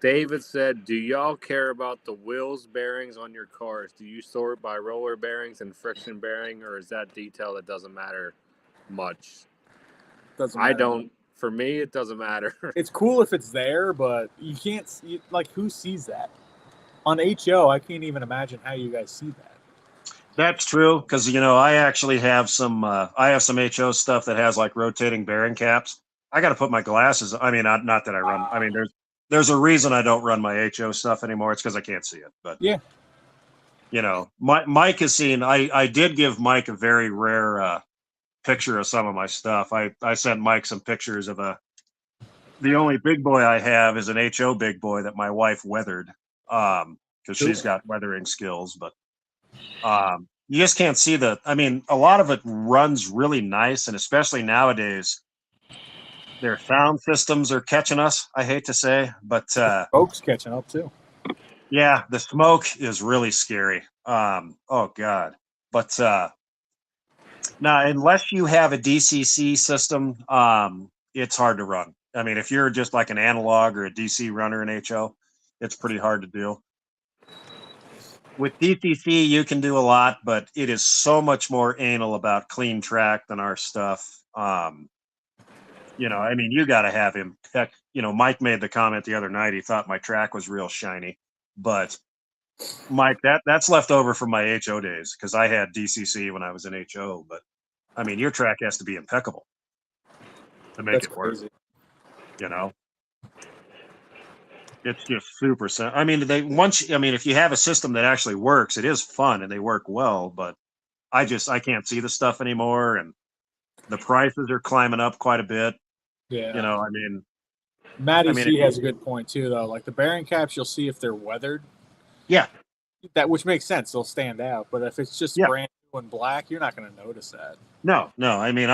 David said, "Do y'all care about the wheels bearings on your cars? Do you sort by roller bearings and friction bearing, or is that detail that doesn't matter much?" Doesn't I matter. don't. For me, it doesn't matter. It's cool if it's there, but you can't see, like, who sees that on HO? I can't even imagine how you guys see that. That's true, because I actually have some HO stuff that has like rotating bearing caps. I got to put my glasses. I mean, not that I run. I mean, there's a reason I don't run my HO stuff anymore. It's because I can't see it. But Yeah. Mike has seen. I did give Mike a very rare picture of some of my stuff. I sent Mike some pictures of the only big boy I have is an HO big boy that my wife weathered because she's got weathering skills, but you just can't see I mean, a lot of it runs really nice, and especially nowadays, their sound systems are catching us. I hate to say, but Folks catching up too. yeah, the smoke is really scary. Oh God, but now unless you have a DCC system, it's hard to run. I mean, if you're just like an analog or a DC runner in HO, it's pretty hard to do. With DCC, you can do a lot, but it is so much more anal about clean track than our stuff. I mean, you got to have him. Heck, Mike made the comment the other night. He thought my track was real shiny, but Mike, that's left over from my HO days because I had DCC when I was in HO. But I mean, your track has to be impeccable to make it work. It's just super simple. I mean, if you have a system that actually works, it is fun and they work well, but I can't see the stuff anymore, and the prices are climbing up quite a bit. Yeah. I mean, Matty C has a good point too, though. Like the bearing caps, you'll see if they're weathered. Yeah. Which makes sense. They'll stand out. But if it's just brand new and black, you're not going to notice that. No. I mean,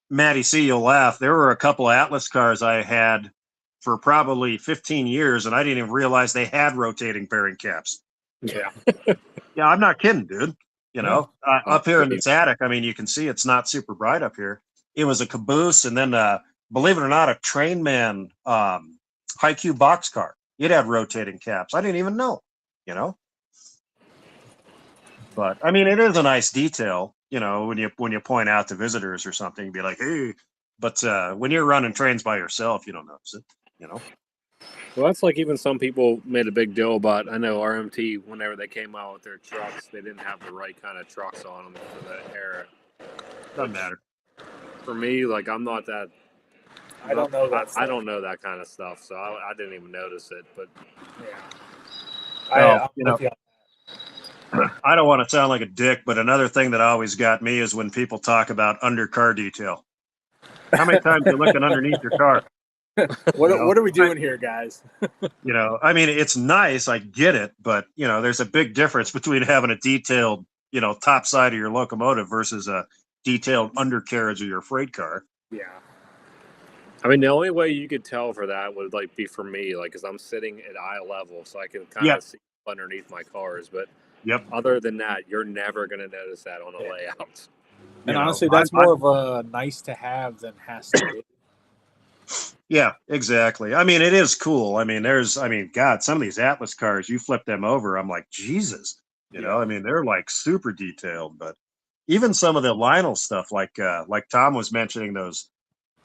Matty C, you'll laugh. There were a couple of Atlas cars I had for probably 15 years, and I didn't even realize they had rotating bearing caps. Yeah. Yeah, I'm not kidding, dude. Up here in this attic, I mean, you can see it's not super bright up here. It was a caboose, and then, believe it or not, a Trainman high-Q boxcar. It had rotating caps. I didn't even know, But, I mean, it is a nice detail, when you point out to visitors or something, you'd be like, hey. But when you're running trains by yourself, you don't notice it, Well, that's like even some people made a big deal about. I know RMT, whenever they came out with their trucks, they didn't have the right kind of trucks on them for that era. Doesn't matter. For me, like I'm not that. I don't know that. I don't know that kind of stuff, so I didn't even notice it. But yeah, I don't want to sound like a dick, but another thing that always got me is when people talk about undercar detail. How many times you looking underneath your car? What are we doing here, guys? I mean, it's nice. I get it. But, there's a big difference between having a detailed, top side of your locomotive versus a detailed undercarriage of your freight car. Yeah. I mean, the only way you could tell for that would be for me, because I'm sitting at eye level, so I can kind of see underneath my cars. But other than that, you're never going to notice that on a layout. And honestly, that's more of a nice to have than has to be. Yeah, exactly. I mean, it is cool. I mean, God, some of these Atlas cars, you flip them over, I'm like, Jesus. I mean, they're like super detailed, but even some of the Lionel stuff, like Tom was mentioning, those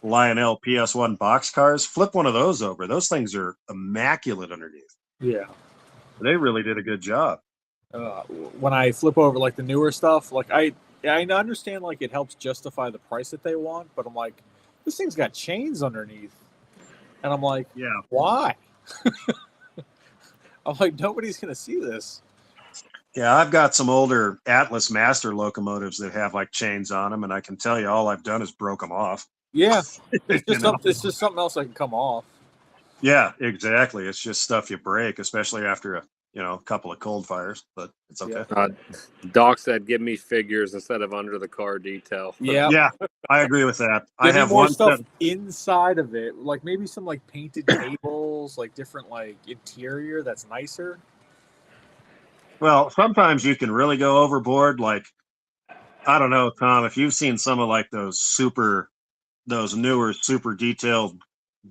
Lionel PS1 box cars, flip one of those over. Those things are immaculate underneath. Yeah. They really did a good job. When I flip over like the newer stuff, like I understand like it helps justify the price that they want, but I'm like, this thing's got chains underneath. And I'm like, why? I'm like, nobody's going to see this. Yeah, I've got some older Atlas Master locomotives that have like chains on them, and I can tell you all I've done is broke them off. Yeah, it's just something else that can come off. Yeah, exactly. It's just stuff you break, especially after a couple of cold fires, but it's okay. Doc said, give me figures instead of under the car detail. Yeah, I agree with that. I have more stuff inside of it, like maybe some like painted cables, like different like interior that's nicer. Well, sometimes you can really go overboard. Like, I don't know, Tom, if you've seen some of like those newer, super detailed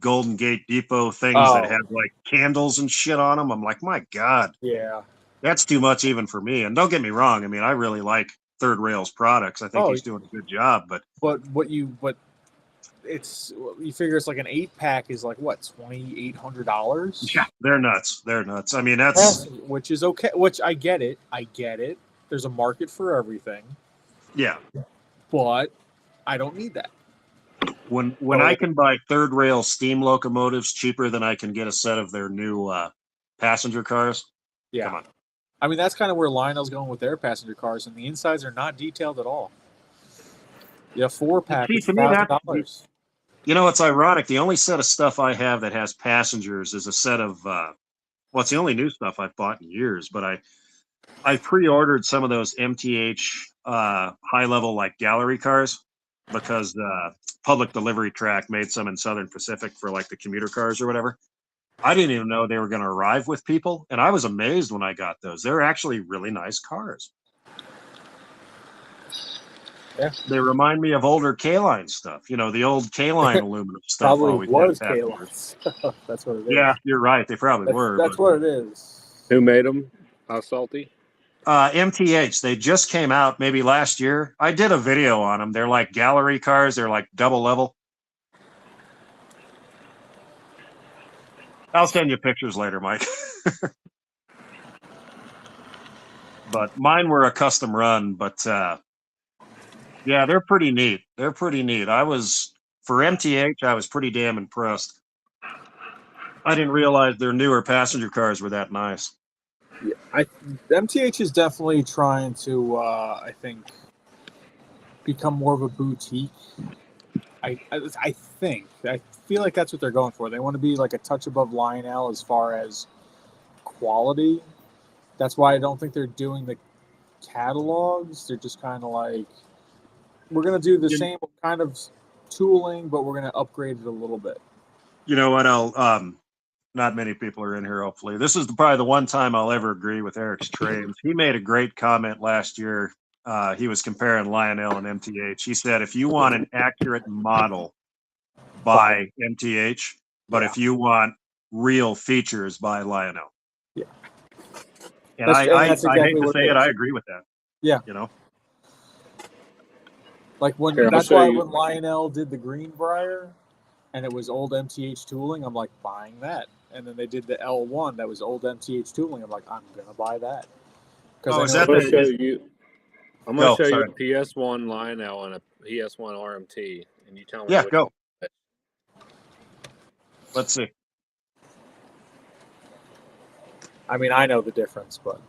Golden Gate Depot things that Oh, have like candles and shit on them. I'm like, my God, yeah. that's too much even for me. And don't get me wrong. I mean, I really like Third Rail's products. I think Oh, he's doing a good job, but but it's you figure it's like an 8-pack is like what $2,800. yeah, they're nuts. They're nuts. I mean, that's, Which is okay. Which I get it. I get it. There's a market for everything, yeah. but I don't need that. When I can buy Third Rail steam locomotives cheaper than I can get a set of their new passenger cars, Yeah. come on. I mean, that's kind of where Lionel's going with their passenger cars, and the insides are not detailed at all. Yeah, 4-pack See, is to me, that $1,000. you know, it's ironic. The only set of stuff I have that has passengers is a set of well, it's the only new stuff I've bought in years. But I pre-ordered some of those MTH high level like gallery cars because Public Delivery Track made some in Southern Pacific for like the commuter cars or whatever. I didn't even know they were going to arrive with people, and I was amazed when I got those. They're actually really nice cars. Yeah. They remind me of older K-Line stuff. You know, the old K-Line aluminum stuff Probably always had was passengers. K-Lines. That's what it is. Yeah, you're right. They probably were. That's But what it is. Who made them? How salty? MTH, they just came out maybe last year. I did a video on them. They're like gallery cars. They're like double level. I'll send you pictures later, Mike. But mine were a custom run. But yeah, they're pretty neat. They're pretty neat. For MTH, I was pretty damn impressed. I didn't realize their newer passenger cars were that nice. Yeah, MTH is definitely trying to, I think, become more of a boutique. I think I feel like that's what they're going for. They want to be like a touch above Lionel as far as quality. That's why I don't think they're doing the catalogs. They're just kind of like, we're going to do the same kind of tooling, but we're going to upgrade it a little bit. You know what? Not many people are in here, hopefully. This is probably the one time I'll ever agree with Eric's Trains. He made a great comment last year. He was comparing Lionel and MTH. He said, if you want an accurate model, buy MTH, but if you want real features, buy Lionel. Yeah. And I that's hate exactly to what say it, I agree with that. Yeah. You know? Like Here, that's why when Lionel did the Greenbrier and it was old MTH tooling, I'm like buying that. And then they did the L1 that was old MTH tooling. I'm like, I'm gonna buy that. Is I'm that gonna show the, you. I'm Go, gonna show sorry. you a PS1 Lionel and a PS1 RMT, and you tell me. Yeah, which go. one. Let's see. I mean, I know the difference, but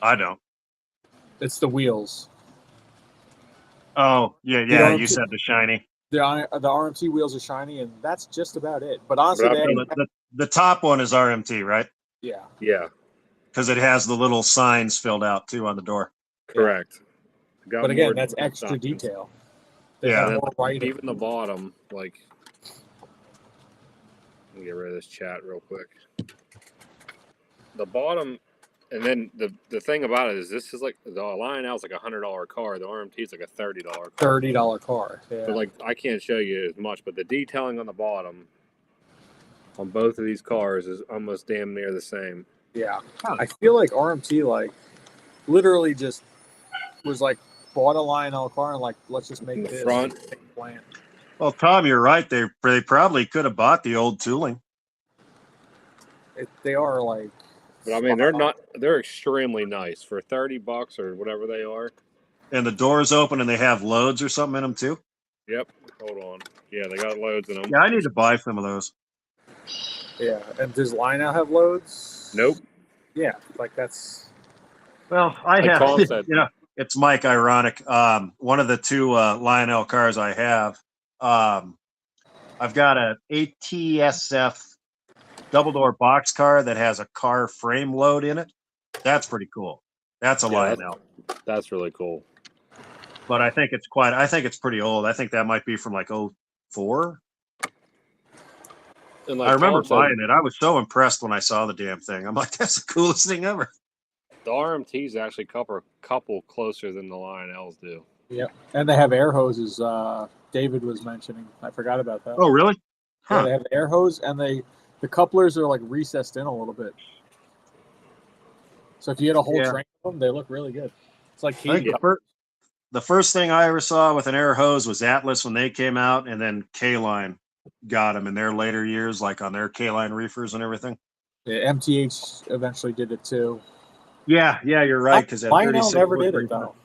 I don't. it's the wheels. Oh, yeah. You said the shiny. The RMT wheels are shiny, and that's just about it. But honestly, The top one is RMT, right? yeah. Yeah, Because it has the little signs filled out too on the door. correct. Got But again, more that's extra signs. detail. They Yeah. have And more then, writing. even the bottom, like, let me get rid of this chat real quick. The bottom, and then the thing about it is, this is like the Lionel's like $100 car. The RMT is like a $30 car. $30 car. Yeah. So like, I can't show you as much, but the detailing on the bottom on both of these cars is almost damn near the same. Yeah. I feel like RMT like literally just was like bought a Lionel car and like let's just make In the this front. plan. Well, Tom, you're right. They probably could have bought the old tooling. They are like. But I mean, they're extremely nice for $30 or whatever they are. And the doors open and they have loads or something in them too. Yep. Hold on. Yeah, they got loads in them. Yeah, I need to buy some of those. Yeah. And does Lionel have loads? Nope. Yeah. Like that's. Well, I Like have, Tom said. you know, it's Mike ironic. One of the two Lionel cars I have, I've got a ATSF double door box car that has a car frame load in it. That's pretty cool. That's a Lionel. That's really cool. But I think it's pretty old. I think that might be from like 04. And like I remember Tom said, buying it. I was so impressed when I saw the damn thing. I'm like, that's the coolest thing ever. The RMTs actually couple closer than the Lionels do. Yep. And they have air hoses. David was mentioning. I forgot about that. Oh, really? Yeah, Huh. they have the air hose, and the couplers are like recessed in a little bit. So if you had a whole Yeah. train of them, they look really good. It's like I think Katie. the first thing I ever saw with an air hose was Atlas when they came out, and then K-Line got them in their later years, like on their K-Line reefers and everything. Yeah, MTH eventually did it too. Yeah, you're right. Because that Lionel 36 never foot did it reefer- though.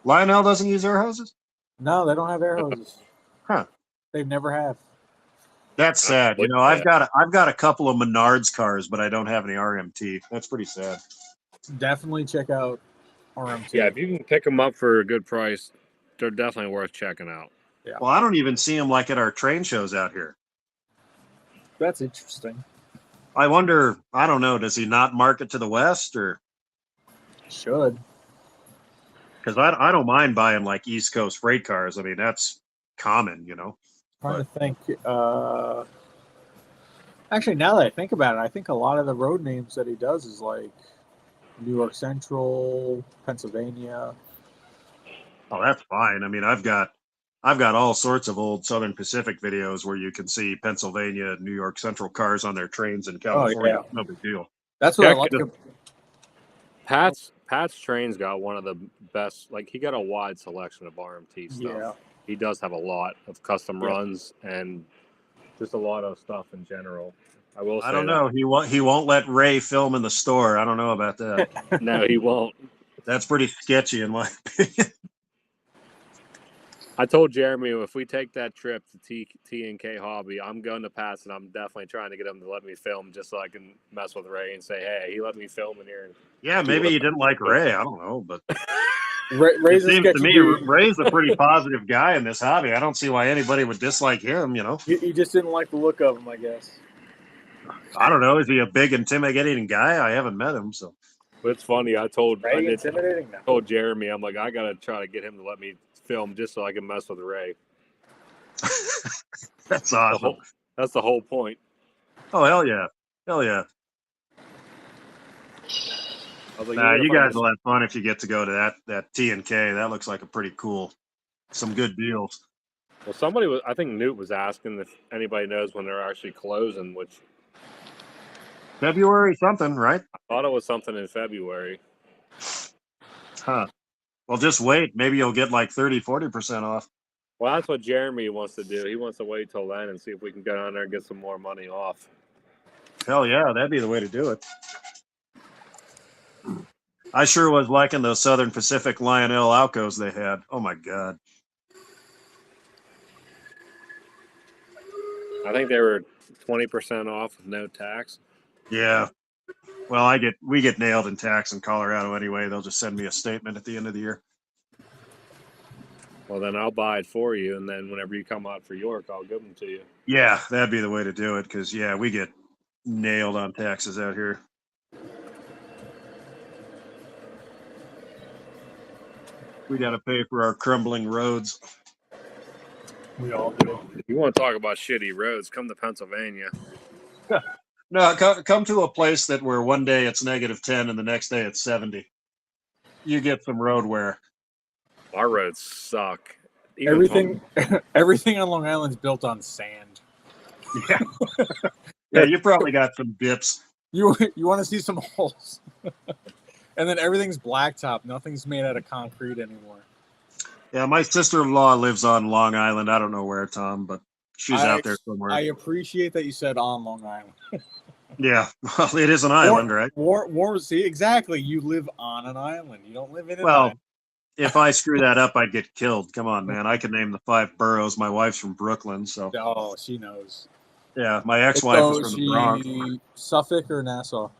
Lionel doesn't use air hoses? No, they don't have air hoses. Huh. They never have. That's sad. You know, Yeah. I've got a couple of Menards cars, but I don't have any RMT. That's pretty sad. Definitely check out RMT. Yeah, if you can pick them up for a good price, they're definitely worth checking out. Yeah. Well, I don't even see them like at our train shows out here. That's interesting. I wonder, I don't know, does he not market to the West or? Should. Because I don't mind buying like East Coast freight cars. I mean, that's common, you know. Trying to think. Actually, now that I think about it, I think a lot of the road names that he does is like New York Central, Pennsylvania. Oh, that's fine. I mean, I've got all sorts of old Southern Pacific videos where you can see Pennsylvania, New York Central cars on their trains in California. yeah. No big deal. That's what I Check like. it. Pat's Trains got one of the best. Like he got a wide selection of RMT stuff. Yeah. He does have a lot of custom Yeah. runs and just a lot of stuff in general. I will say I don't know. He won't let Ray film in the store. I don't know about that. No, he won't. That's pretty sketchy in my opinion. I told Jeremy if we take that trip to T&K Hobby, I'm going to pass, and I'm definitely trying to get him to let me film just so I can mess with Ray and say, hey, he let me film in here. Yeah, maybe you didn't like Ray. I don't know, but Ray's it seems to me Ray's a pretty positive guy in this hobby. I don't see why anybody would dislike him. You know, You just didn't like the look of him, I guess. I don't know. Is he a big intimidating guy? I haven't met him, so. But it's funny. I told Intimidating now. told Jeremy, I'm like, I got to try to get him to let me film just so I can mess with Ray. That's awesome. That's the whole point. Oh, hell yeah. Hell yeah. I was like, You guys will have fun if you get to go to that T&K. That looks like a pretty cool, some good deals. Well, I think Newt was asking if anybody knows when they're actually closing, which February something, right? I thought it was something in February. Huh. Well, just wait. Maybe you'll get like 30-40% off. Well, that's what Jeremy wants to do. He wants to wait till then and see if we can go down there and get some more money off. Hell yeah, that'd be the way to do it. I sure was liking those Southern Pacific Lionel Alcos they had. Oh my God. I think they were 20% off with no tax. Yeah. Well, we get nailed in tax in Colorado anyway. They'll just send me a statement at the end of the year. Well, then I'll buy it for you, and then whenever you come out for York, I'll give them to you. Yeah, that'd be the way to do it because, yeah, we get nailed on taxes out here. We got to pay for our crumbling roads. We all do. If you want to talk about shitty roads, come to Pennsylvania. No, come to a place where one day it's -10 and the next day it's 70. You get some road wear. Our roads suck. Even Everything on Long Island's built on sand. Yeah. Yeah, you probably got some dips. You want to see some holes. And then everything's blacktop. Nothing's made out of concrete anymore. Yeah, my sister-in-law lives on Long Island. I don't know where, Tom, but she's out there somewhere. I appreciate that you said on Long Island. Yeah, well, it is an island, right? See, exactly. You live on an island. You don't live in an Well, island. if I screw that up, I'd get killed. Come on, man. I can name the 5 boroughs. My wife's from Brooklyn, so. Oh, she knows. Yeah, my ex-wife is from the Bronx. Suffolk or Nassau?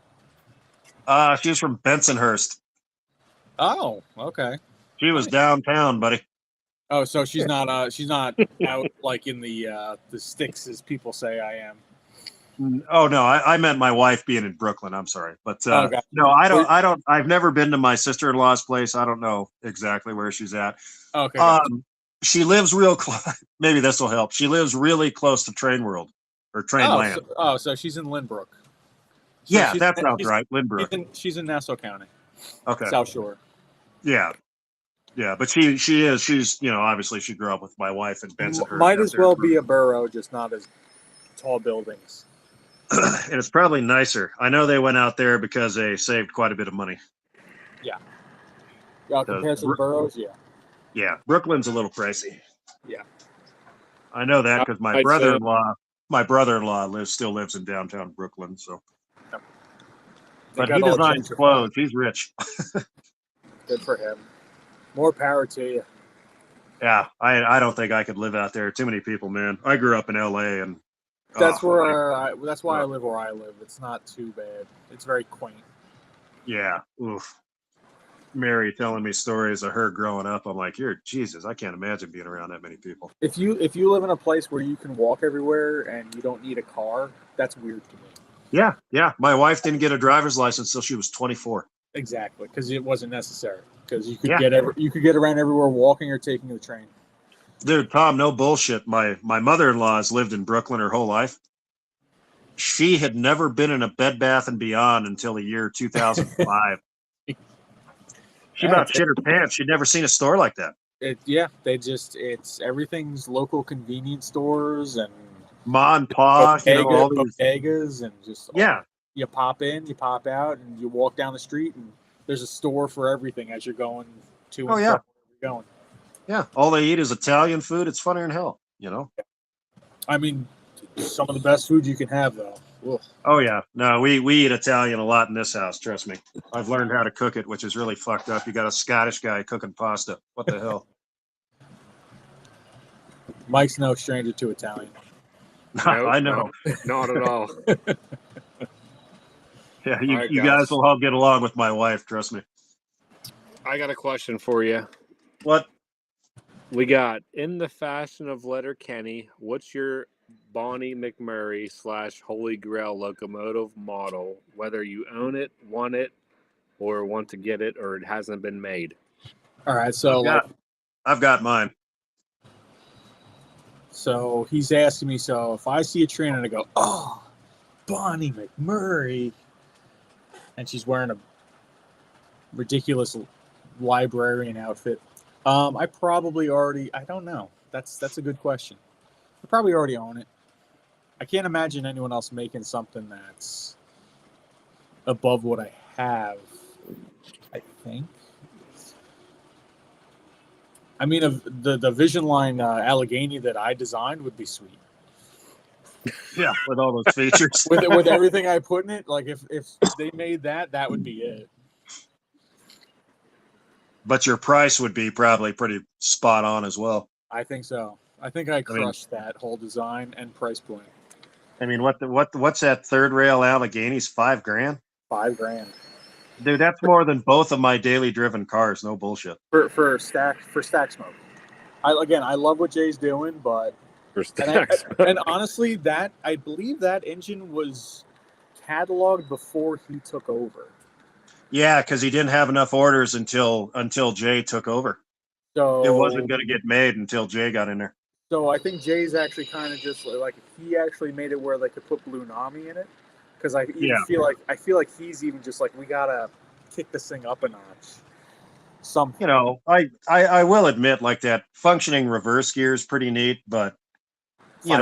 She's from Bensonhurst. Oh, okay. She was downtown, buddy. Oh, so she's not out like in the sticks as people say I am. Oh no, I meant my wife being in Brooklyn. I'm sorry, but gotcha. no, I don't. I've never been to my sister-in-law's place. I don't know exactly where she's at. Okay. Gotcha. She lives real close. Maybe this will help. She lives really close to Train World or Train Land. So she's in Lynbrook. So yeah, that sounds right. Lynbrook. She's in Nassau County. Okay. South Shore. Yeah. Yeah, but she's obviously she grew up with my wife in Bensonhurst. Might out as there. well be a borough, just not as tall buildings. And it's probably nicer. I know they went out there because they saved quite a bit of money. Yeah, compared to the boroughs, yeah. Yeah, Brooklyn's a little pricey. Yeah. I know that because my I'd say- brother-in-law still lives in downtown Brooklyn. So, They but got he all designs gentrified. clothes. He's rich. Good for him. More power to you. Yeah, I don't think I could live out there. Too many people, man. I grew up in L.A. and That's oh, that's why I live where I live. It's not too bad. It's very quaint. yeah. Oof. Mary telling me stories of her growing up. I'm like, you're Jesus. I can't imagine being around that many people. If you live in a place where you can walk everywhere and you don't need a car, that's weird to me. Yeah, yeah. My wife didn't get a driver's license until she was 24. Exactly, because it wasn't necessary. Because you could Yeah. get around everywhere walking or taking the train. Dude, Tom, no bullshit. My mother-in-law has lived in Brooklyn her whole life. She had never been in a Bed Bath and Beyond until the year 2005. She about shit her pants. She'd never seen a store like that. It's everything's local convenience stores and Ma and Pa, all these bodegas and just yeah. You pop in, you pop out, and you walk down the street, and there's a store for everything as you're going to and from wherever you're going. Yeah, all they eat is Italian food. It's funnier than hell, I mean, some of the best food you can have, though. Ugh. Oh yeah, no, we eat Italian a lot in this house. Trust me, I've learned how to cook it, which is really fucked up. You got a Scottish guy cooking pasta. What the hell? Mike's no stranger to Italian. Nope, I know. Not at all. Yeah, All right, you guys will all get along with my wife. Trust me. I got a question for you. What? We got in the fashion of Letterkenny. What's your Bonnie McMurray / Holy Grail locomotive model? Whether you own it, want it, or want to get it, or it hasn't been made. All right, so I've got mine. So he's asking me. So if I see a train and I go, "Oh, Bonnie McMurray," and she's wearing a ridiculous librarian outfit, I probably already. I don't know. That's a good question. I probably already own it. I can't imagine anyone else making something that's above what I have. I think. I mean, the Vision Line Allegheny that I designed would be sweet. Yeah, with all those features. with everything I put in it, like if they made that would be it. But your price would be probably pretty spot on as well. I think so. I think I crushed that whole design and price point. I mean, what's that third rail Allegheny's $5,000? $5,000. Dude, that's more than both of my daily driven cars. No bullshit. For stack smoke. I love what Jay's doing, but and honestly, I believe that engine was cataloged before he took over. Yeah, because he didn't have enough orders until Jay took over. So it wasn't going to get made until Jay got in there. So I think Jay's actually kind of just like he actually made it where they could put Blue Nami in it, because I feel like he's even just like, we gotta kick this thing up a notch. I will admit, like, that functioning reverse gear is pretty neat, but you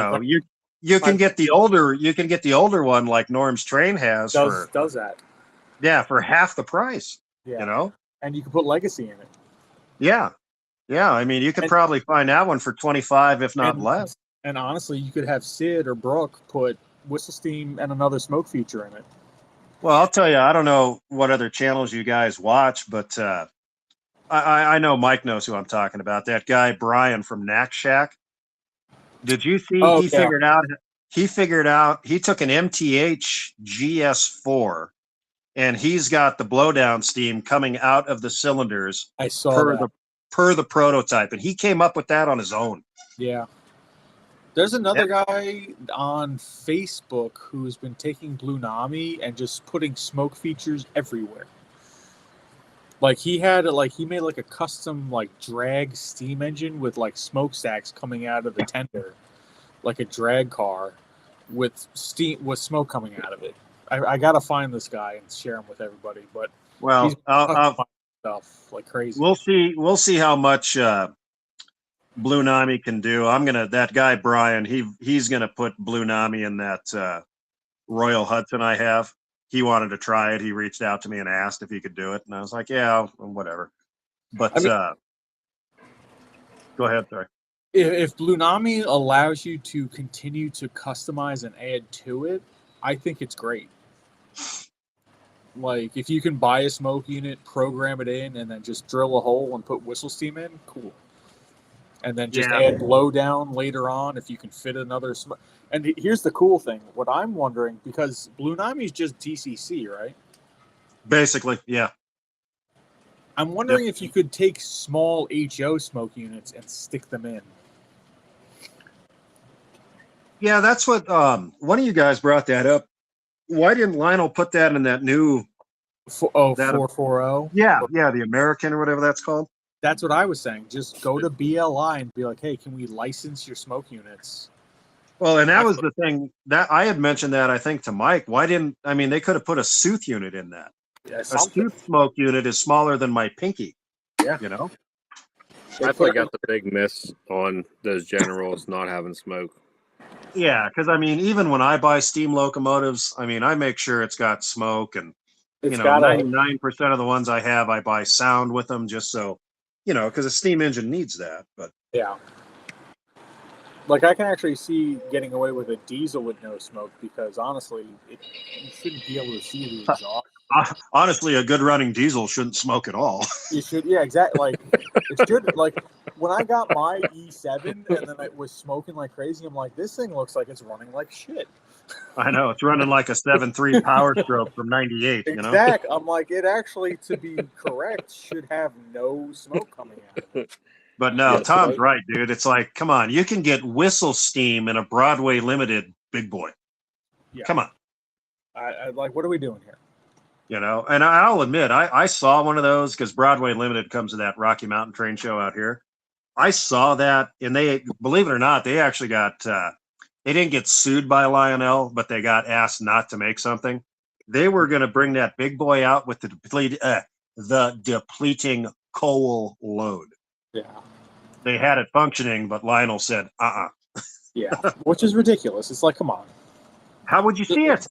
can get the older one like Norm's Train has does that. Yeah, for half the price. Yeah. And you can put Legacy in it. Yeah. Yeah, I mean, you could probably find that one for 25, if not less. And honestly, you could have Sid or Brooke put whistle steam and another smoke feature in it. Well, I'll tell you, I don't know what other channels you guys watch, but I know Mike knows who I'm talking about. That guy Brian from Knack Shack. Did you see? Figured out. He took an MTH GS4, and he's got the blowdown steam coming out of the cylinders. I saw that. Per the prototype, and he came up with that on his own. Yeah. There's another guy on Facebook who's been taking Blue Nami and just putting smoke features everywhere. Like he made like a custom like drag steam engine with like smokestacks coming out of the tender, like a drag car with smoke coming out of it. I gotta find this guy and share him with everybody. But Well, He's customizing stuff like crazy. we'll see. We'll see how much Blue Nami can do. That guy Brian. He's gonna put Blue Nami in that Royal Hudson I have. He wanted to try it. He reached out to me and asked if he could do it, and I was like, yeah, whatever. But I mean, go ahead, sorry. if Blue Nami allows you to continue to customize and add to it, I think it's great. Like, if you can buy a smoke unit, program it in, and then just drill a hole and put whistle steam in, cool. And then just add blowdown later on if you can fit another smoke. And here's the cool thing. What I'm wondering, because Blue Nami is just DCC, right? Basically, yeah. I'm wondering if you could take small HO smoke units and stick them in. Yeah, that's what one of you guys brought that up. Why didn't Lionel put that in that new 440? Yeah, the American or whatever that's called. That's what I was saying. Just go to BLI and be like, hey, can we license your smoke units? Well, and that was the thing that I had mentioned that I think to Mike. Why didn't they could have put a Sooth unit in that? Yeah, a Sooth smoke unit is smaller than my pinky. Yeah. You know? I feel like that's a big miss on those generals not having smoke. Yeah, because even when I buy steam locomotives, I make sure it's got smoke, and 99% of the ones I have, I buy sound with them just so, because a steam engine needs that. But yeah, like I can actually see getting away with a diesel with no smoke because honestly, you shouldn't be able to see the exhaust. Honestly, a good running diesel shouldn't smoke at all. You should, yeah, exactly. Like it should. Like when I got my E7 and then it was smoking like crazy, I'm like, this thing looks like it's running like shit. I know it's running like a 7.3 Power Stroke from '98. Exactly. I'm like, it actually, to be correct, should have no smoke coming out of it. But no, yes, Tom's right, dude. It's like, come on, you can get whistle steam in a Broadway Limited big boy. Yeah. Come on. I like, what are we doing here? And I'll admit, I saw one of those because Broadway Limited comes to that Rocky Mountain train show out here. I saw that, and they, believe it or not, they actually got, they didn't get sued by Lionel, but they got asked not to make something. They were going to bring that big boy out with the depleting coal load. Yeah. They had it functioning, but Lionel said, Yeah, which is ridiculous. It's like, come on. How would you see it?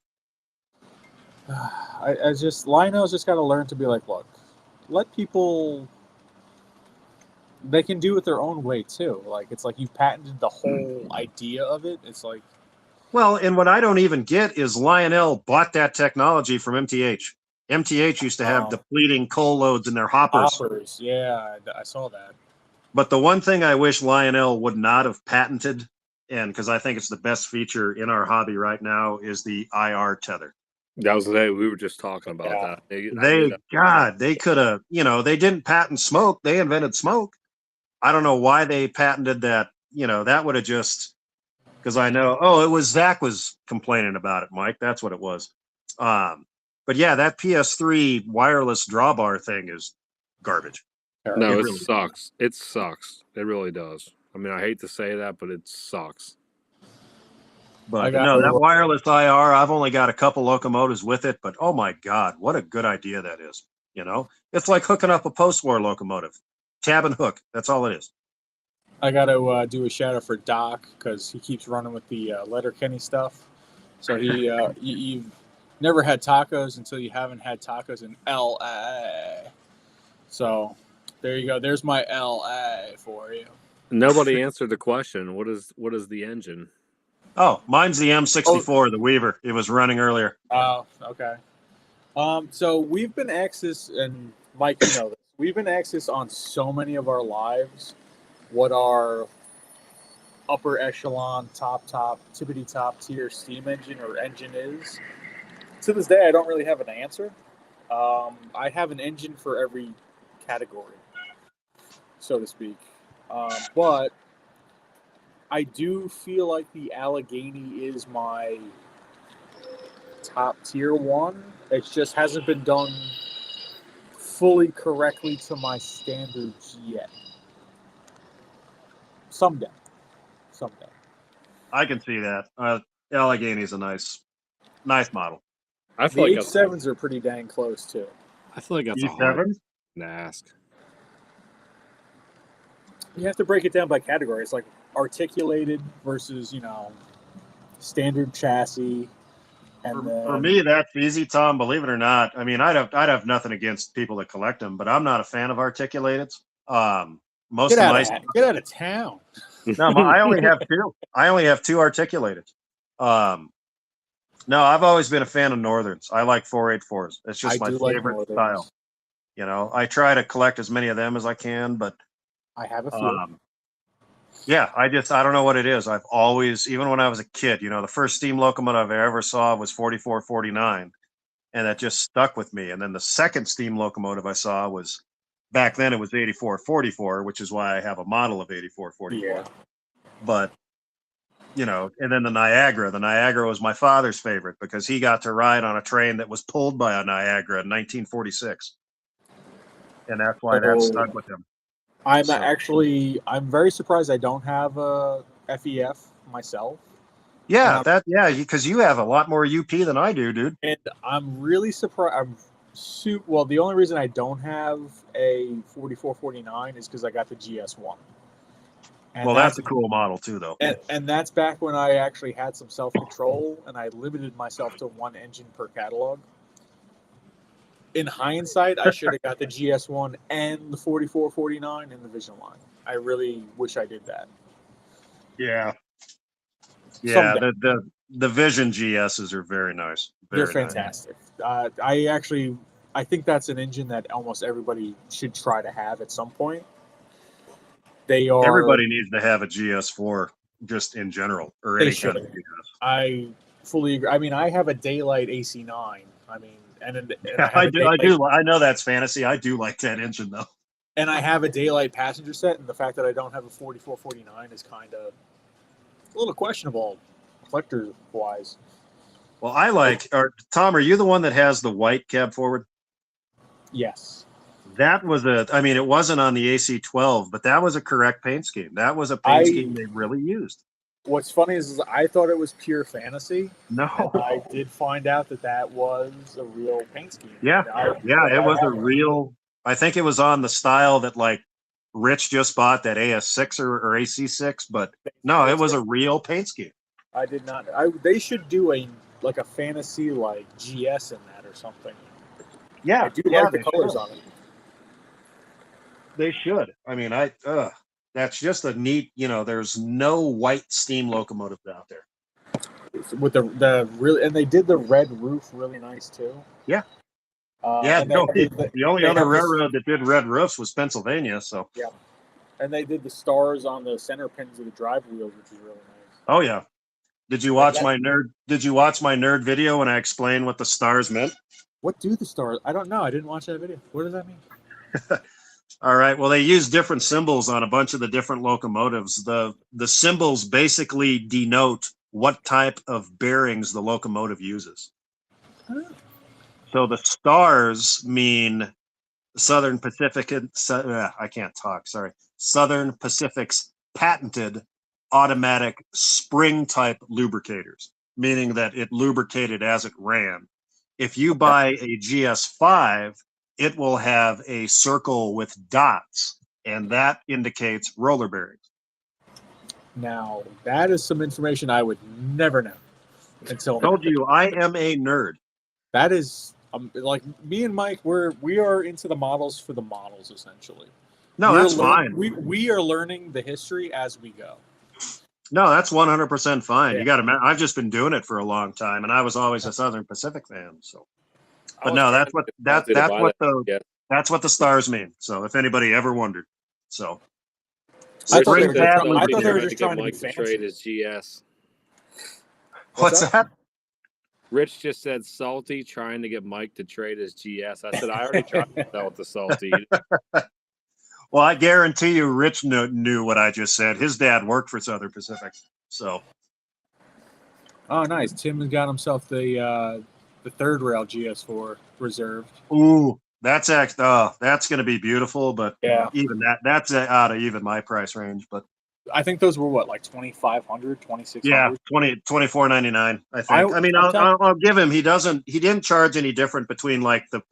Lionel's just got to learn to be like, look, let people, they can do it their own way too. Like, it's like you've patented the whole idea of it. It's like, well, and what I don't even get is Lionel bought that technology from MTH. MTH used to have depleting coal loads in their hoppers. Yeah, I saw that. But the one thing I wish Lionel would not have patented, and because I think it's the best feature in our hobby right now, is the IR tether. That was the day we were just talking about that. They could have, they didn't patent smoke. They invented smoke. I don't know why they patented that. That would have just, because I know, it was Zach was complaining about it, Mike. That's what it was. But yeah, that PS3 wireless drawbar thing is garbage. No, it really sucks. It sucks. It really does. I hate to say that, but it sucks. But no, that wireless IR, I've only got a couple locomotives with it, but oh my God, what a good idea that is. It's like hooking up a post-war locomotive. Tab and hook. That's all it is. I got to do a shout out for Doc because he keeps running with the Letterkenny stuff. So you've never had tacos until you haven't had tacos in LA. So there you go. There's my LA for you. Nobody answered the question. What is the engine? Oh, mine's the M64, the Weaver. It was running earlier. Oh, okay. So we've been access, and Mike, you know this. We've been access on so many of our lives what our upper echelon, top, tippity top tier steam engine or engine is. To this day, I don't really have an answer. I have an engine for every category, so to speak. But I do feel like the Allegheny is my top tier one. It just hasn't been done fully correctly to my standards yet. Someday. I can see that. Allegheny is a nice model. I feel the like H7s are pretty dang close too. I feel like that's a hard E7. to ask. You have to break it down by category. It's like articulated versus, standard chassis. And For me, that's easy, Tom. Believe it or not. I mean, I'd have nothing against people that collect them, but I'm not a fan of articulateds. Most get of out my of town. no, I only have two. I only have two articulated. No, I've always been a fan of Northerns. I like 484s. It's just my favorite style. I try to collect as many of them as I can, but I have a few. yeah, I don't know what it is. I've always, even when I was a kid, the first steam locomotive I ever saw was 4449, and that just stuck with me. And then the second steam locomotive I saw was, back then it was 8444, which is why I have a model of 8444. Yeah. But, and then the Niagara was my father's favorite because he got to ride on a train that was pulled by a Niagara in 1946. And that's why that stuck with him. I'm very surprised I don't have a FEF myself. Yeah, because you have a lot more UP than I do, dude. And I'm really surprised. Well, the only reason I don't have a 4449 is because I got the GS1. And well, that's a cool model too, though. And that's back when I actually had some self-control and I limited myself to one engine per catalog. In hindsight, I should have got the GS1 and the 4449 in the Vision line. I really wish I did that. Yeah. Yeah, the Vision GSs are very nice. They're fantastic. Nice. I think that's an engine that almost everybody should try to have at some point. Everybody needs to have a GS4 just in general, or any kind of GS. I fully agree. I mean, I have a Daylight AC9. I mean, I do. I know that's fantasy. I do like that engine though. And I have a Daylight passenger set, and the fact that I don't have a 4449 is kind of a little questionable, collector wise. Well, Tom. Are you the one that has the white cab forward? Yes. That was it wasn't on the AC12, but that was a correct paint scheme. That was a paint scheme they really used. What's funny is I thought it was pure fantasy. No. I did find out that was a real paint scheme. Yeah. It was a real, I think it was on the style that like Rich just bought, that AS6 or AC6, but no, it was a real paint scheme. I did not. They should do a fantasy like GS in that or something. Yeah. I do like the colors on it. They should. I mean, that's just a neat, there's no white steam locomotives out there. With the really, and they did the red roof really nice too. Yeah. The only other railroad that did red roofs was Pennsylvania. So yeah, and they did the stars on the center pins of the drive wheels, which is really nice. Oh yeah. Did you watch my nerd video when I explained what the stars meant? What do the stars? I don't know. I didn't watch that video. What does that mean? All right. Well, they use different symbols on a bunch of the different locomotives. The symbols basically denote what type of bearings the locomotive uses. Huh. So the stars mean Southern Pacific's patented automatic spring type lubricators, meaning that it lubricated as it ran. If you buy a GS5, it will have a circle with dots, and that indicates roller bearings. Now, that is some information I would never know until. I told you, I am a nerd. That is like me and Mike. We are into the models for the models, essentially. No, that's fine. We are learning the history as we go. No, that's 100% fine. Yeah. You got to. I've just been doing it for a long time, and I was always a Southern Pacific fan. So. But no, that's what the stars mean. So if anybody ever wondered, so I thought they were just trying to be fancy. Trade his GS. What's that? Rich just said salty trying to get Mike to trade his GS. I said I already tried to sell it to salty. Well, I guarantee you, Rich knew what I just said. His dad worked for Southern Pacific, so. Oh, nice! Tim has got himself the third rail GS4 reserved. Ooh, that's going to be beautiful, but yeah, even that's out of even my price range. But I think those were what, like 2,500, 2,600? Yeah, $24.99. I think. I'll give him. He didn't charge any different between like the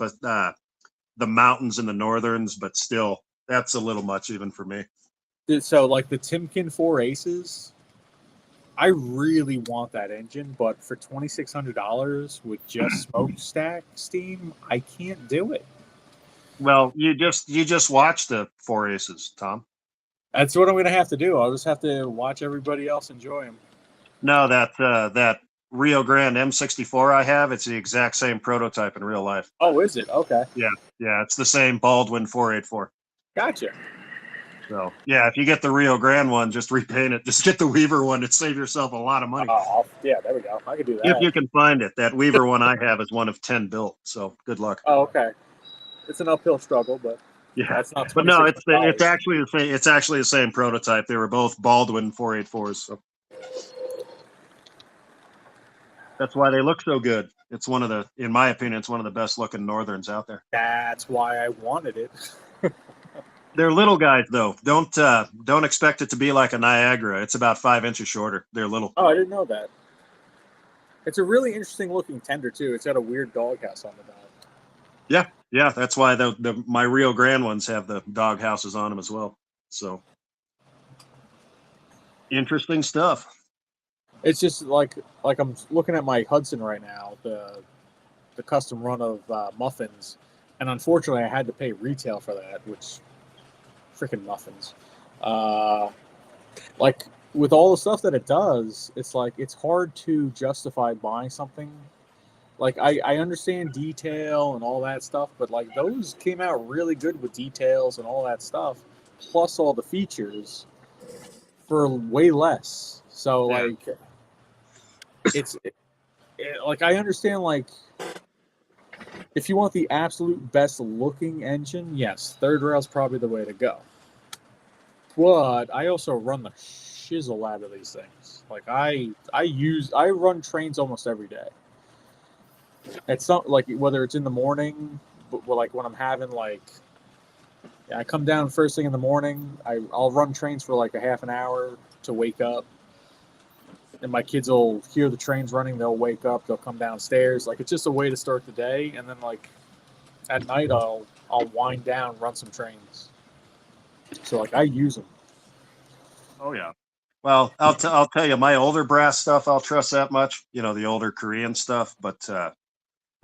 the mountains and the northerns, but still, that's a little much even for me. So like the Timken 4 Aces, I really want that engine, but for $2,600 with just smokestack steam, I can't do it. Well, you just watched the 4 Aces, Tom. That's what I'm going to have to do. I'll just have to watch everybody else enjoy them. No, that Rio Grande M64 I have, it's the exact same prototype in real life. Oh, is it? Okay. Yeah, it's the same Baldwin 484. Gotcha. So, yeah, if you get the Rio Grande one, just repaint it. Just get the Weaver one to save yourself a lot of money. Yeah, there we go. I can do that. If you can find it. That Weaver one I have is one of 10 built, so good luck. Oh, okay. It's an uphill struggle, but yeah, that's not. But no, it's actually the same. It's actually the same prototype. They were both Baldwin 484s. So that's why they look so good. It's one of the, in my opinion, it's one of the best looking Northerns out there. That's why I wanted it. They're little guys though. Don't expect it to be like a Niagara. It's about 5 inches shorter. They're little. Oh, I didn't know that. It's a really interesting looking tender too. It's got a weird doghouse on the back. Yeah. That's why my Rio Grande ones have the dog houses on them as well. So interesting stuff. It's just like I'm looking at my Hudson right now, the custom run of muffins, and unfortunately I had to pay retail for that, which freaking muffins. Like with all the stuff that it does, it's like it's hard to justify buying something. Like I understand detail and all that stuff, but like those came out really good with details and all that stuff, plus all the features for way less. So like it's like I understand like if you want the absolute best looking engine, yes, third rail's probably the way to go. But I also run the shizzle out of these things. Like I run trains almost every day. It's not like whether it's in the morning, but like when I'm having I come down first thing in the morning. I'll run trains for like a half an hour to wake up, and my kids will hear the trains running. They'll wake up. They'll come downstairs. Like it's just a way to start the day, and then like at night I'll wind down, run some trains. So like I use them. Oh yeah. Well, I'll tell you, my older brass stuff, I'll trust that much. You know, the older Korean stuff, but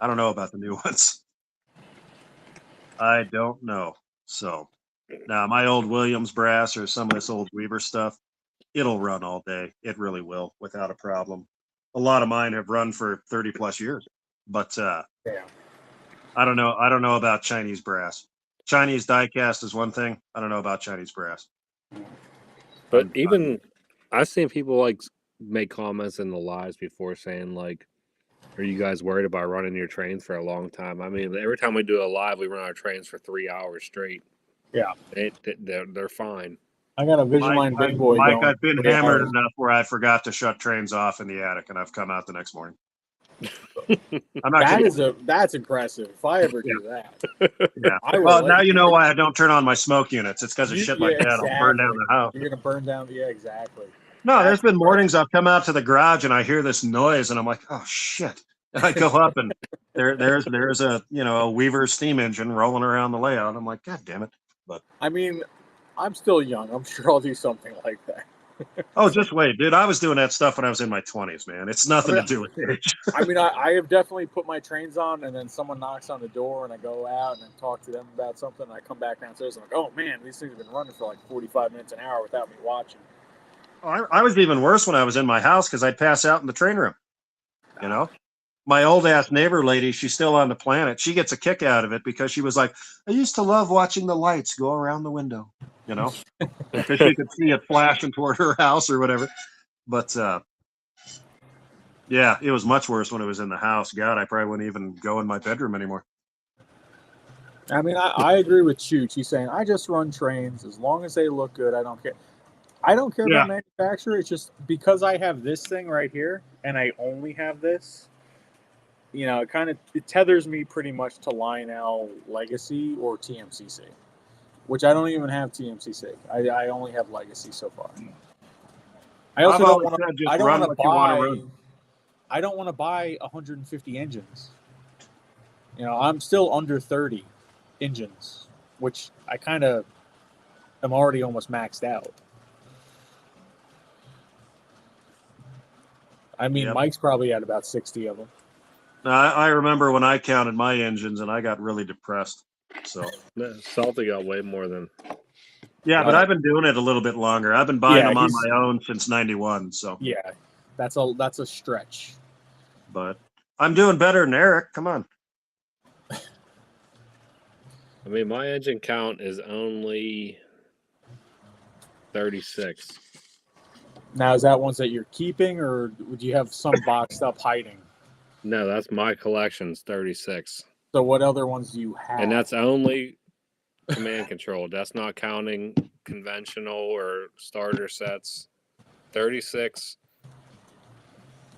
I don't know about the new ones. I don't know. So now my old Williams brass or some of this old Weaver stuff, it'll run all day. It really will, without a problem. A lot of mine have run for 30 plus years, but I don't know. I don't know about Chinese brass. Chinese die cast is one thing. I don't know about Chinese brass. But even I've seen people like make comments in the lives before saying like, "Are you guys worried about running your trains for a long time?" I mean, every time we do a live, we run our trains for 3 hours straight. Yeah, they're fine. I got a Vision Line big boy. Mike, I've been hammered enough where I forgot to shut trains off in the attic, and I've come out the next morning. That's impressive. If I ever do that, Well, now you know why I don't turn on my smoke units. It's because of shit like that. Exactly. I'll burn down the house. You're gonna burn down. Yeah, exactly. No, there's been mornings I've come out to the garage and I hear this noise, and I'm like, oh shit. And I go up and there's a a Weaver steam engine rolling around the layout. I'm like, God damn it. But I mean, I'm still young. I'm sure I'll do something like that. Oh, just wait, dude. I was doing that stuff when I was in my 20s, man. It's nothing to do with age. I mean, I have definitely put my trains on, and then someone knocks on the door, and I go out and I talk to them about something. And I come back downstairs and I'm like, oh man, these things have been running for like 45 minutes an hour without me watching. Oh, I was even worse when I was in my house because I'd pass out in the train room. You know, my old ass neighbor lady, she's still on the planet. She gets a kick out of it because she was like, I used to love watching the lights go around the window. You know, because she could see it flashing toward her house or whatever. But yeah, it was much worse when it was in the house. God, I probably wouldn't even go in my bedroom anymore. I mean, I agree with Chooch. He's saying, I just run trains. As long as they look good, I don't care. I don't care about manufacturer. It's just because I have this thing right here and I only have this, you know, it tethers me pretty much to Lionel Legacy or TMCC. Which I don't even have TMCC. I only have Legacy so far. I also don't want to. I don't want to buy 150 engines. You know, I'm still under 30. engines, which I kind of am already almost maxed out. I mean, Yep. Mike's probably at about 60 of them. I remember when I counted my engines and I got really depressed. So Salty got way more than. yeah, but I've been doing it a little bit longer. I've been buying them on my own since '91. So yeah, that's a stretch. But I'm doing better than Eric. Come on. I mean, my engine count is only 36. Now, is that ones that you're keeping, or would you have some boxed up hiding? No, that's my collection's 36. So what other ones do you have? And that's only command controlled. That's not counting conventional or starter sets. 36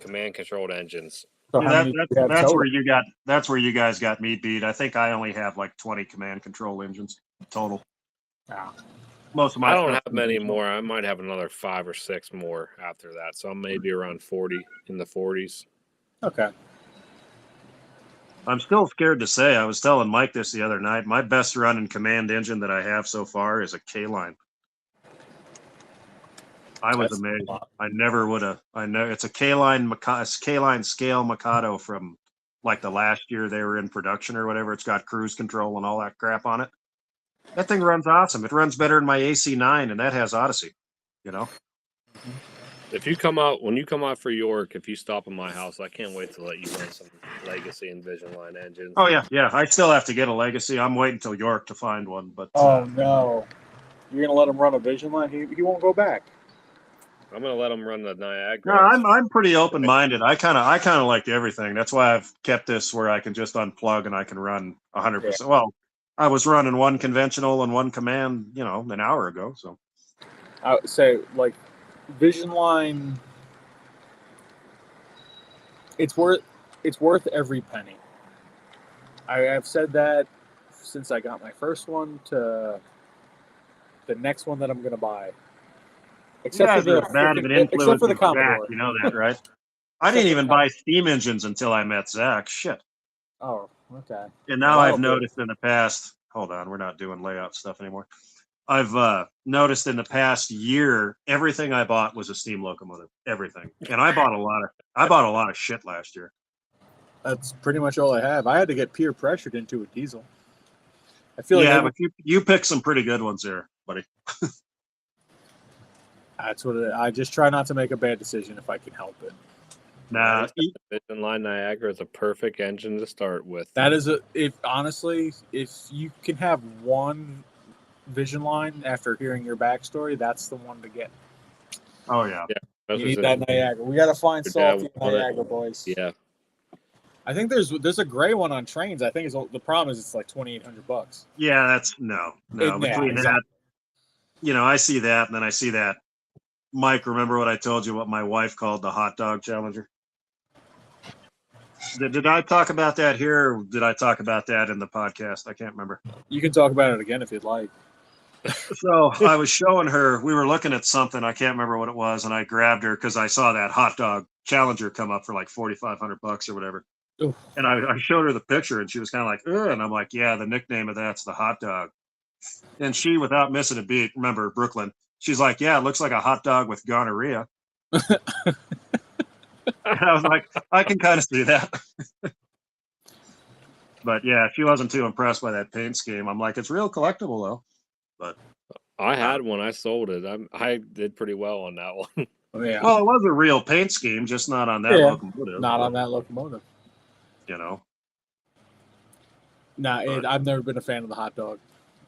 command controlled engines. So how many do you have that's total? where you guys got me beat. I think I only have like 20 command control engines total. Ah. Most of my I don't stuff have many more. I might have another 5 or 6 more after that. So I'm maybe around 40 in the 40s. Okay. I'm still scared to say. I was telling Mike this the other night. My best running command engine that I have so far is a K-line. I was amazed. I never would have. I know it's a K-line scale Mikado from like the last year they were in production or whatever. It's got cruise control and all that crap on it. That thing runs awesome. It runs better than my AC9, and that has Odyssey. You know. If you when you come out for York, if you stop at my house, I can't wait to let you run some Legacy and Vision Line engines. Oh yeah. I still have to get a Legacy. I'm waiting until York to find one. But no, you're gonna let him run a Vision Line? He won't go back. I'm gonna let him run the Niagara. No, I'm pretty open minded. I kind of like everything. That's why I've kept this where I can just unplug and I can run 100%. Well, I was running one conventional and one command, an hour ago. So I would say like Vision Line. It's worth every penny. I have said that since I got my first one to the next one that I'm gonna buy. Except for the Commodore. You know that, right? I didn't even buy steam engines until I met Zach. Shit. Oh, okay. And now I've noticed in the past. Hold on, we're not doing layout stuff anymore. I've noticed in the past year, everything I bought was a steam locomotive. Everything, and I bought a lot of shit last year. That's pretty much all I have. I had to get peer pressured into a diesel. I feel but you picked some pretty good ones there, buddy. That's what I just try not to make a bad decision if I can help it. Nah, Vision Line Niagara is a perfect engine to start with. That is if you can have one Vision Line after hearing your backstory, that's the one to get. Oh yeah. You need that Niagara. We got to find Salty Niagara, boys. Yeah. I think there's a gray one on Trains. I think the problem is it's like $2,800. Yeah, that's no. Between that, I see that, and then I see that. Mike, remember what I told you? What my wife called the hot dog Challenger? Did I talk about that here, or did I talk about that in the podcast? I can't remember. You can talk about it again if you'd like. So I was showing her. We were looking at something. I can't remember what it was, and I grabbed her because I saw that hot dog Challenger come up for like $4,500 or whatever. Oof. And I showed her the picture, and she was kind of like, ugh. And I'm like, yeah, the nickname of that's the hot dog. And she, without missing a beat, remember Brooklyn, she's like, yeah, it looks like a hot dog with gonorrhea. I was like, I can kind of see that. But yeah, she wasn't too impressed by that paint scheme. I'm like, it's real collectible though. But I had one. I sold it. I did pretty well on that one. Oh, yeah. Well, it was a real paint scheme, just not on that locomotive. Not on that locomotive. I've never been a fan of the hot dog.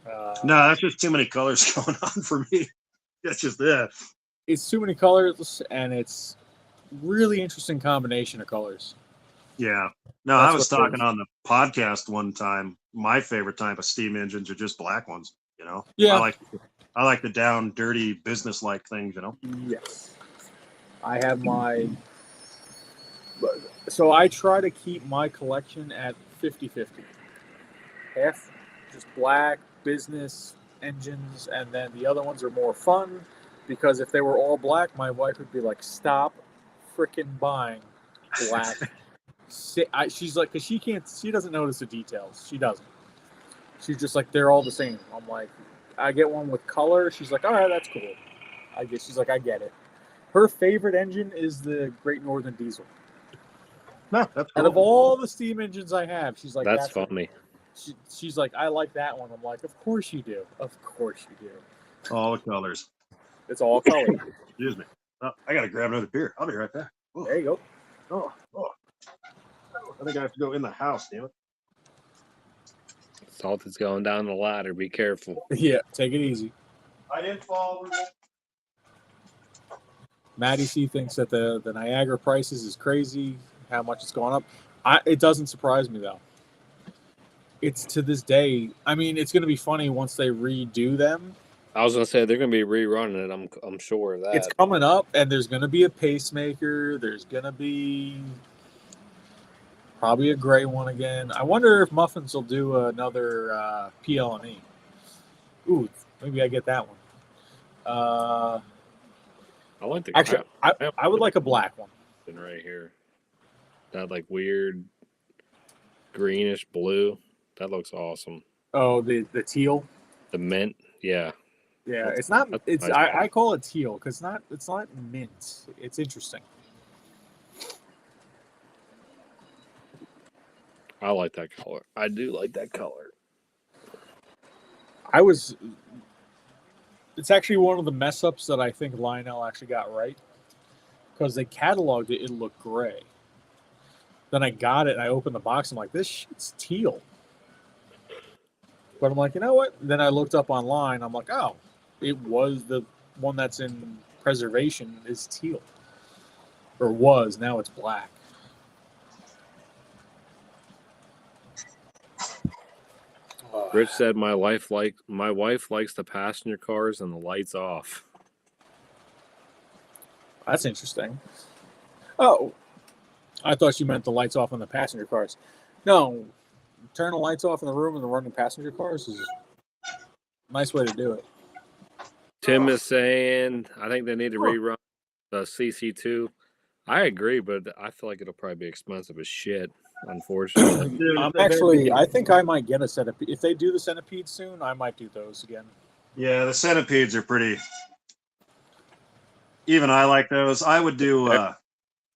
No, that's just too many colors going on for me. That's just that. It's too many colors, and it's really interesting combination of colors. Yeah. No, I was talking on the podcast one time. My favorite type of steam engines are just black ones. Yeah. I like the down, dirty, business-like things. Yes. I have so I try to keep my collection at 50-50. Half just black business engines, and then the other ones are more fun, because if they were all black, my wife would be like, stop freaking buying black. She's like, because she doesn't notice the details. She doesn't. She's just like, they're all the same. I'm like, I get one with color. She's like, all right, that's cool. She's like, I get it. Her favorite engine is the Great Northern Diesel. No, that's Out of cool. all the steam engines I have, she's like, That's funny. She's like, I like that one. I'm like, of course you do. Of course you do. All the colors. It's all color. Excuse me. Oh, I gotta grab another beer. I'll be right back. Oh, There you go. oh. I think I have to go in the house, damn it. Salty's going down the ladder. Be careful. Yeah, take it easy. I didn't fall. Maddie C thinks that the Niagara prices is crazy, how much it's gone up. It doesn't surprise me, though. It's to this day. I mean, it's going to be funny once they redo them. I was going to say they're going to be rerunning it. I'm sure of that. It's coming up, and there's going to be a pacemaker. There's going to be probably a gray one again. I wonder if Muffins will do another PL&E. Ooh, maybe I get that one. I like the Actually, I would like a black one. Right here. That like weird greenish blue. That looks awesome. Oh, the teal. The mint. Yeah. Yeah, it's not. It's nice. I call it teal because it's not mint. It's interesting. I like that color. I do like that color. It's actually one of the mess ups that I think Lionel actually got right because they cataloged it. It looked gray. Then I got it and I opened the box. I'm like, this shit's teal. But I'm like, you know what? Then I looked up online. I'm like, oh, it was the one that's in preservation is teal. Or was. Now it's black. Rich said my wife likes the passenger cars and the lights off. That's interesting. Oh, I thought you meant the lights off on the passenger cars. No, turn the lights off in the room and the running passenger cars is a nice way to do it. Tim is saying, I think they need to rerun the CC2. I agree, but I feel like it'll probably be expensive as shit, unfortunately. I think I might get a centipede. If they do the centipede soon, I might do those again. Yeah, the centipedes are pretty. Even I like those. I would do.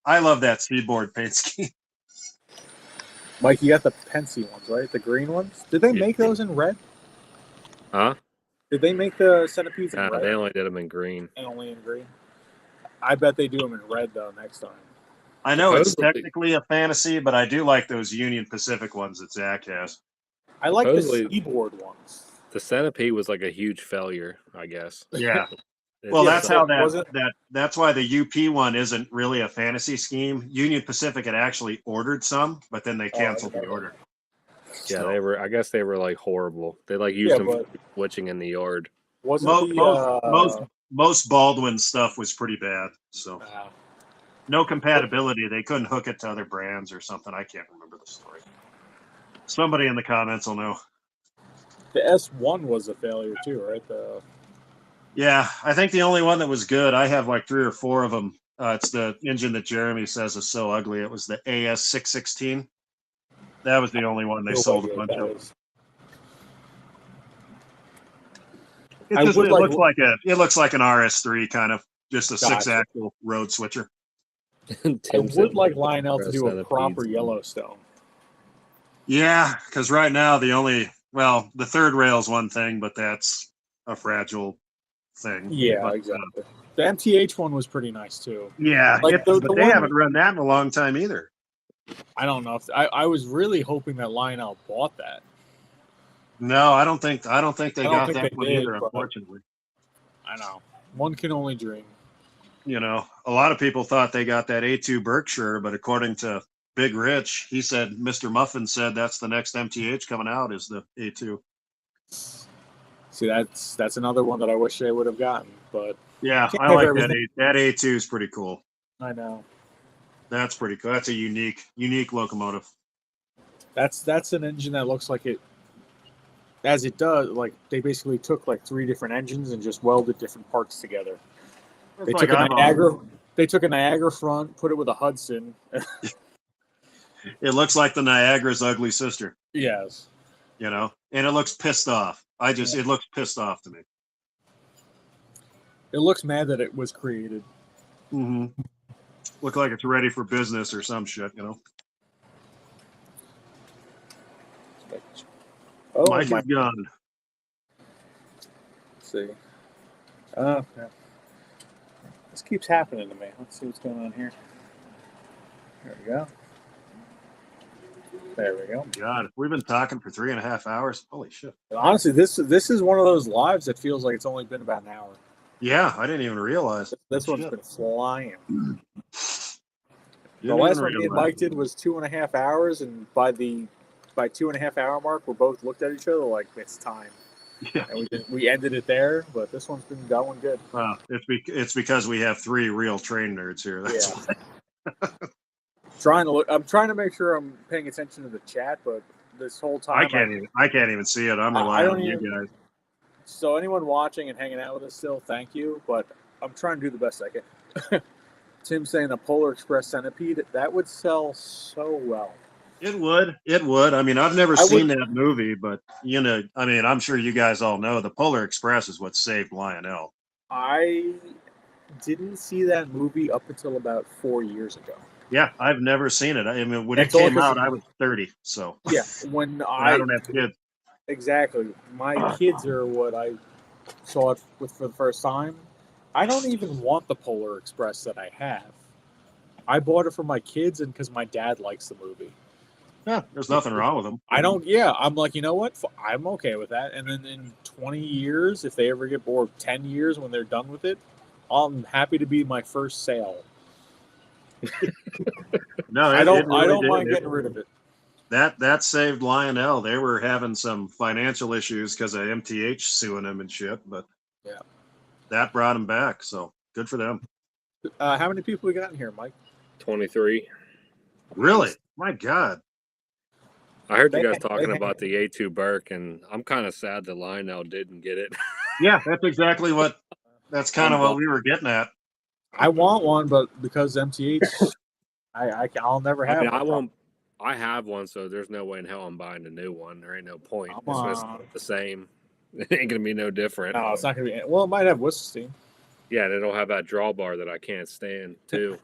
I love that speedboard paint scheme. Mike, you got the Pensy ones, right? The green ones. Did they make those in red? Huh? Did they make the centipedes in red? They only did them in green. And only in green. I bet they do them in red though next time. I know it's technically a fantasy, but I do like those Union Pacific ones that Zach has. I like the seaboard ones. The centipede was like a huge failure, I guess. Yeah. Well, that's how that's why the UP one isn't really a fantasy scheme. Union Pacific had actually ordered some, but then they canceled the order. Yeah, I guess they were like horrible. They like used them for switching in the yard. Most Baldwin stuff was pretty bad. So no compatibility. They couldn't hook it to other brands or something. I can't remember the story. Somebody in the comments will know. The S1 was a failure too, right? Yeah, I think the only one that was good, I have like 3 or 4 of them. It's the engine that Jeremy says is so ugly. It was the AS616. That was the only one they sold a bunch of. It looks like an RS3 kind of, just a 6-axle road switcher. I would like Lionel to do a proper Yellowstone. Yeah, because right now the third rail is one thing, but that's a fragile thing. Yeah, exactly. The MTH one was pretty nice too. Yeah, but they haven't run that in a long time either. I don't know if I was really hoping that Lionel bought that. No, I don't think they got that one either, unfortunately. I know. One can only dream. You know, a lot of people thought they got that A2 Berkshire, but according to Big Rich, he said Mr. Muffin said that's the next MTH coming out is the A2. See, that's another one that I wish they would have gotten, but yeah, I like that. That A2 is pretty cool. I know. That's pretty cool. That's a unique locomotive. That's an engine that looks like it, as it does. Like they basically took like 3 different engines and just welded different parts together. They took a Niagara front, put it with a Hudson. It looks like the Niagara's ugly sister. Yes. you know, and it looks pissed off. It looks pissed off to me. It looks mad that it was created. Mm-hmm. Look like it's ready for business or some shit, you know. Oh, Mike is gone. Let's see. Okay. This keeps happening to me. Let's see what's going on here. There we go. There we go. God, we've been talking for 3.5 hours. Holy shit. Honestly, this is one of those lives that feels like it's only been about an hour. Yeah, I didn't even realize. This one's been flying. The Didn't last even one me and realize. Mike did was 2.5 hours, and by 2.5 hour mark, we both looked at each other like it's time. Yeah. And we ended it there, but this one's been going good. It's because we have 3 real train nerds here. That's Yeah. I'm trying to make sure I'm paying attention to the chat, but this whole time I can't even see it. I'm relying on you guys. So anyone watching and hanging out with us still, thank you, but I'm trying to do the best I can. Tim's saying a Polar Express centipede, that would sell so well. It would. I mean, I've never seen that movie, but you know, I mean, I'm sure you guys all know the Polar Express is what saved Lionel. I didn't see that movie up until about 4 years ago. Yeah, I've never seen it. I mean, when it came out, I was 30. So yeah, when I don't have kids. Exactly, my kids are what I saw it with for the first time. I don't even want the Polar Express that I have. I bought it for my kids and because my dad likes the movie. Yeah, there's nothing wrong with them. I don't. Yeah, I'm like, you know what? I'm okay with that. And then in 20 years, if they ever get bored, 10 years when they're done with it, I'm happy to be my first sale. No, I don't mind getting rid of it. That saved Lionel. They were having some financial issues because of MTH suing them and shit, but yeah, that brought them back. So good for them. How many people we got in here, Mike? 23. Really? My God. I heard you guys talking about the A2 Burke, and I'm kind of sad that Lionel didn't get it. Yeah, that's kind of what we were getting at. I want one, but because MTH, I'll never have one. I have one, so there's no way in hell I'm buying a new one. There ain't no point. It's just the same. It ain't gonna be no different. No, it's not gonna be. Well, it might have whistle steam. Yeah, and it'll have that drawbar that I can't stand too.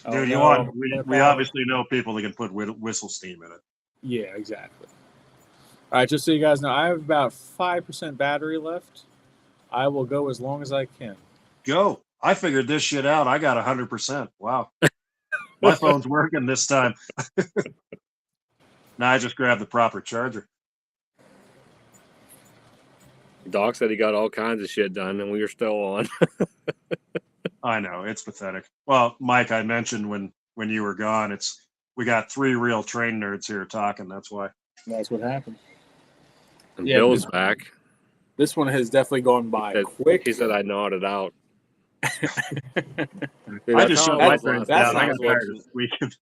Dude, we obviously know people that can put whistle steam in it. Yeah, exactly. All right, just so you guys know, I have about 5% battery left. I will go as long as I can. Go. I figured this shit out. I got 100%. Wow. My phone's working this time. Now I just grabbed the proper charger. Doc said he got all kinds of shit done, and we were still on. I know. It's pathetic. Well, Mike, I mentioned when you were gone, we got 3 real train nerds here talking. That's why. That's what happened. And yeah, Bill's back. This one has definitely gone by quick. He said I nodded out. Dude, I just shut my friends down. I got tired this weekend.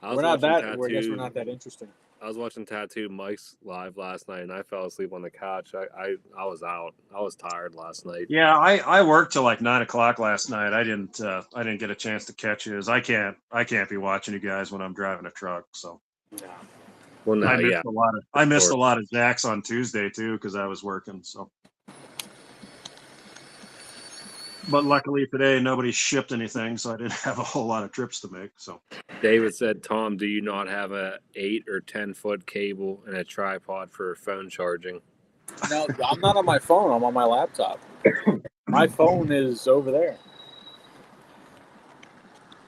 I guess we're not that interesting. I was watching Tattoo Mike's live last night, and I fell asleep on the couch. I was out. I was tired last night. Yeah, I worked till like 9:00 last night. I didn't get a chance to catch you. I can't be watching you guys when I'm driving a truck. So yeah. Well, no, I missed a lot of Zach's on Tuesday too because I was working. So, but luckily today nobody shipped anything, so I didn't have a whole lot of trips to make. So David said, "Tom, do you not have a 8 or 10 foot cable and a tripod for phone charging?" No, I'm not on my phone. I'm on my laptop. My phone is over there.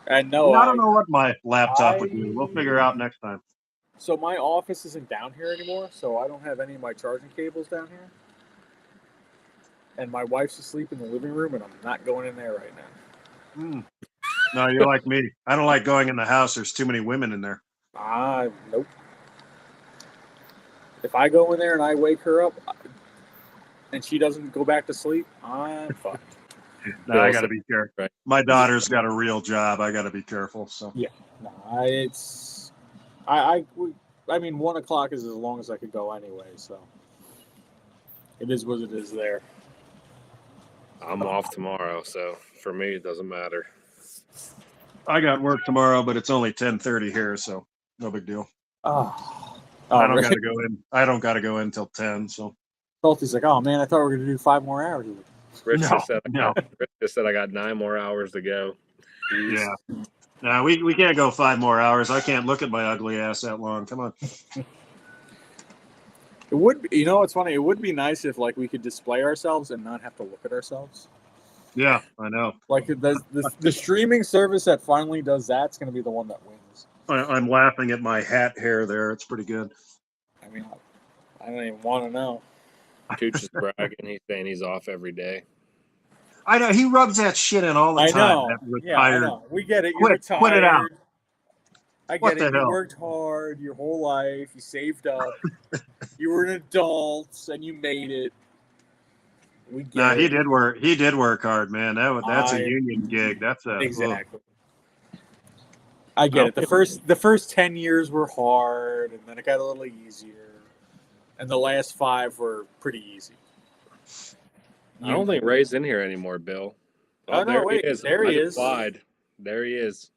And no, I don't know what my laptop would do. We'll figure out next time. So my office isn't down here anymore, so I don't have any of my charging cables down here. And my wife's asleep in the living room, and I'm not going in there right now. No, you're like me. I don't like going in the house. There's too many women in there. Nope. If I go in there and I wake her up, and she doesn't go back to sleep, I'm fucked. No, I got to be careful. Right. My daughter's got a real job. I got to be careful. So yeah, I mean, 1 o'clock is as long as I could go anyway. So it is what it is there. I'm off tomorrow, so for me it doesn't matter. I got work tomorrow, but it's only 10:30 here, so no big deal. Oh, Oh, I don't really? got to go in. I don't got to go in till 10. So Salty's like, oh man, I thought we were gonna do 5 more hours. Rich No, just said no. Rich just said I got 9 more hours to go. yeah. No, we can't go 5 more hours. I can't look at my ugly ass that long. Come on. It would, you know, it's funny. It would be nice if like we could display ourselves and not have to look at ourselves. Yeah, I know. Like the streaming service that finally does that's going to be the one that wins. I'm laughing at my hat hair there. It's pretty good. I mean, I don't even want to know. Tooch is bragging. He's saying he's off every day. I know he rubs that shit in all the I time. know. That Yeah, I retired. know. We get it. You're Quit retired. it out. I get What it. the You hell? worked hard your whole life. You saved up. You were an adult and you made it. We get Nah, it. he did work. He did work hard, man. That's a I- union gig. That's a Exactly. I get it. The first 10 years were hard, and then it got a little easier, and the last 5 were pretty easy. I don't think Ray's in here anymore, Bill. Oh, no, there wait, he is. there he I is. just lied. There he is.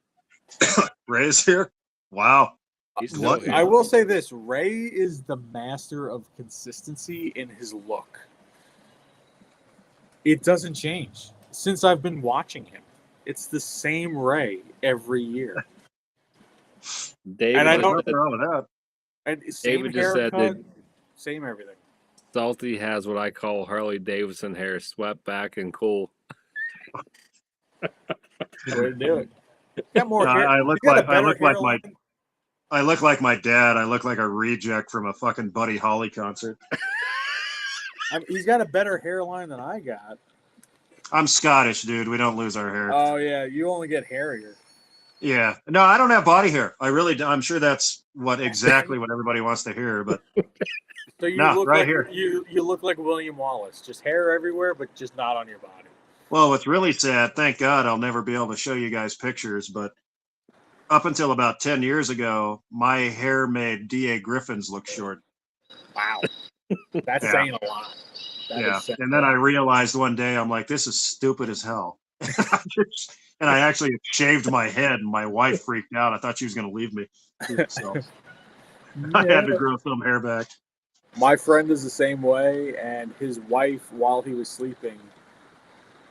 Ray's here. Wow. He's still here. I will say this: Ray is the master of consistency in his look. It doesn't change since I've been watching him. It's the same Ray every year. David, And I just don't- Nothing said, wrong with that. And same David just said haircut, that same everything. Salty has what I call Harley Davidson hair, swept back and cool. Way to do it. You got more No, hair. I you look got a like better hairline. I look like my dad. I look like a reject from a fucking Buddy Holly concert. I mean, he's got a better hairline than I got. I'm Scottish, dude. We don't lose our hair. Oh yeah, you only get hairier. Yeah. No, I don't have body hair. I really do. I'm sure that's exactly what everybody wants to hear, but So you No, look right like here. you look like William Wallace, just hair everywhere, but just not on your body. well, what's really sad, thank God I'll never be able to show you guys pictures, but up until about 10 years ago, my hair made D.A. Griffin's look short. Wow, that's Yeah. saying a lot. That Yeah. is saying And a then I lot. realized one day, I'm like, this is stupid as hell. And I actually shaved my head, and my wife freaked out. I thought she was going to leave me. So I had to grow some hair back. My friend is the same way, and his wife, while he was sleeping,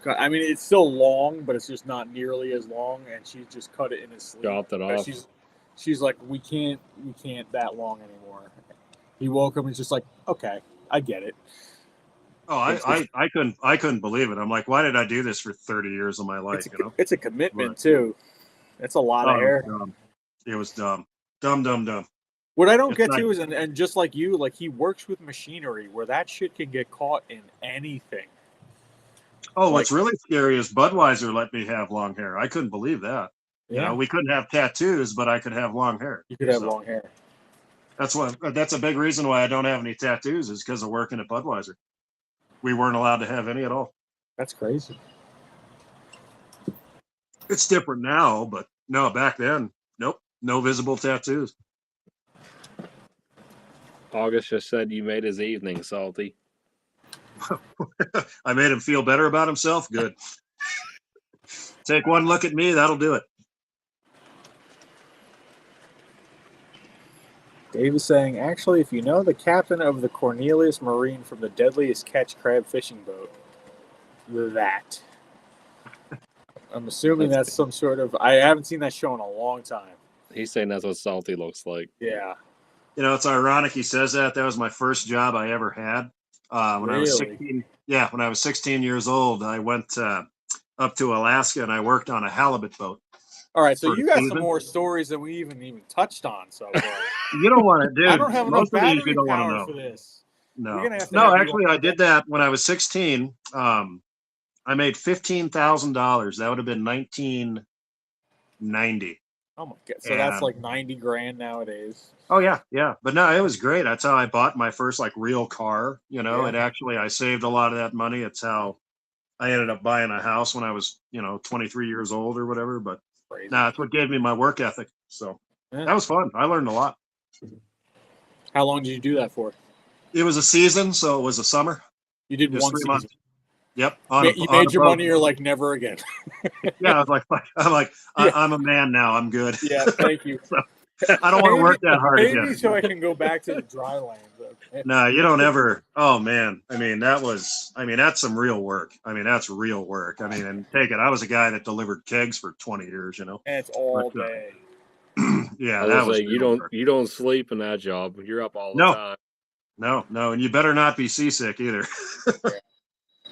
I mean, it's still long, but it's just not nearly as long, and she just cut it in his sleep. Chopped it But off. She's like, we can't that long anymore. He woke up and he's just like, okay, I get it. Oh, I couldn't believe it. I'm like, why did I do this for 30 years of my life? It's a commitment Right. too. It's a lot of hair. It was dumb. Dumb. What I don't It's get not- to is, and just like you, like he works with machinery where that shit can get caught in anything. Oh, what's really scary is Budweiser let me have long hair. I couldn't believe that. You know, we couldn't have tattoos, but I could have long hair. You could have So long hair. That's a big reason why I don't have any tattoos is because of working at Budweiser. We weren't allowed to have any at all. That's crazy. It's different now, but no, back then, nope, no visible tattoos. August just said you made his evening, Salty. I made him feel better about himself. Good. Take one look at me, that'll do it. Dave is saying, actually, if you know the captain of the Cornelius Marine from the Deadliest Catch crab fishing boat, that. I'm assuming that's some sort of. I haven't seen that show in a long time. He's saying that's what Salty looks like. Yeah. You know, it's ironic he says that. That was my first job I ever had. When I was Really? 16. Yeah, when I was 16 years old, I went up to Alaska and I worked on a halibut boat. All right, so For you got season? some more stories than we even touched on. So far. You don't want to, dude. I don't have enough most of these battery you don't want to power know. for this. No, We're gonna have to no. have you Actually, on I did that when I was 16. I made $15,000. That would have been 1990. Oh my god! So that's And- like 90 grand nowadays. Oh yeah. But no, it was great. That's how I bought my first like real car. You know, Yeah. I saved a lot of that money. It's how I ended up buying a house when I was 23 years old or whatever. But Crazy. that's what gave me my work ethic. So Yeah. that was fun. I learned a lot. How long did you do that for? It was a season, so it was a summer. You did Just one 3 season. months. Yep. You made your money. You're like never again. Yeah, I'm Yeah. a man now. I'm good. Yeah, thank you. I don't want to work that hard maybe again. so I can go back to the dry land. Okay. No, you don't ever. Oh man, I mean that's some real work. I mean that's real work. I mean, and take it. I was a guy that delivered kegs for 20 years, you know. And it's But all day. yeah, I that was was like, real work. you don't sleep in that job. You're up all the No. time. No, and you better not be seasick either, Yeah.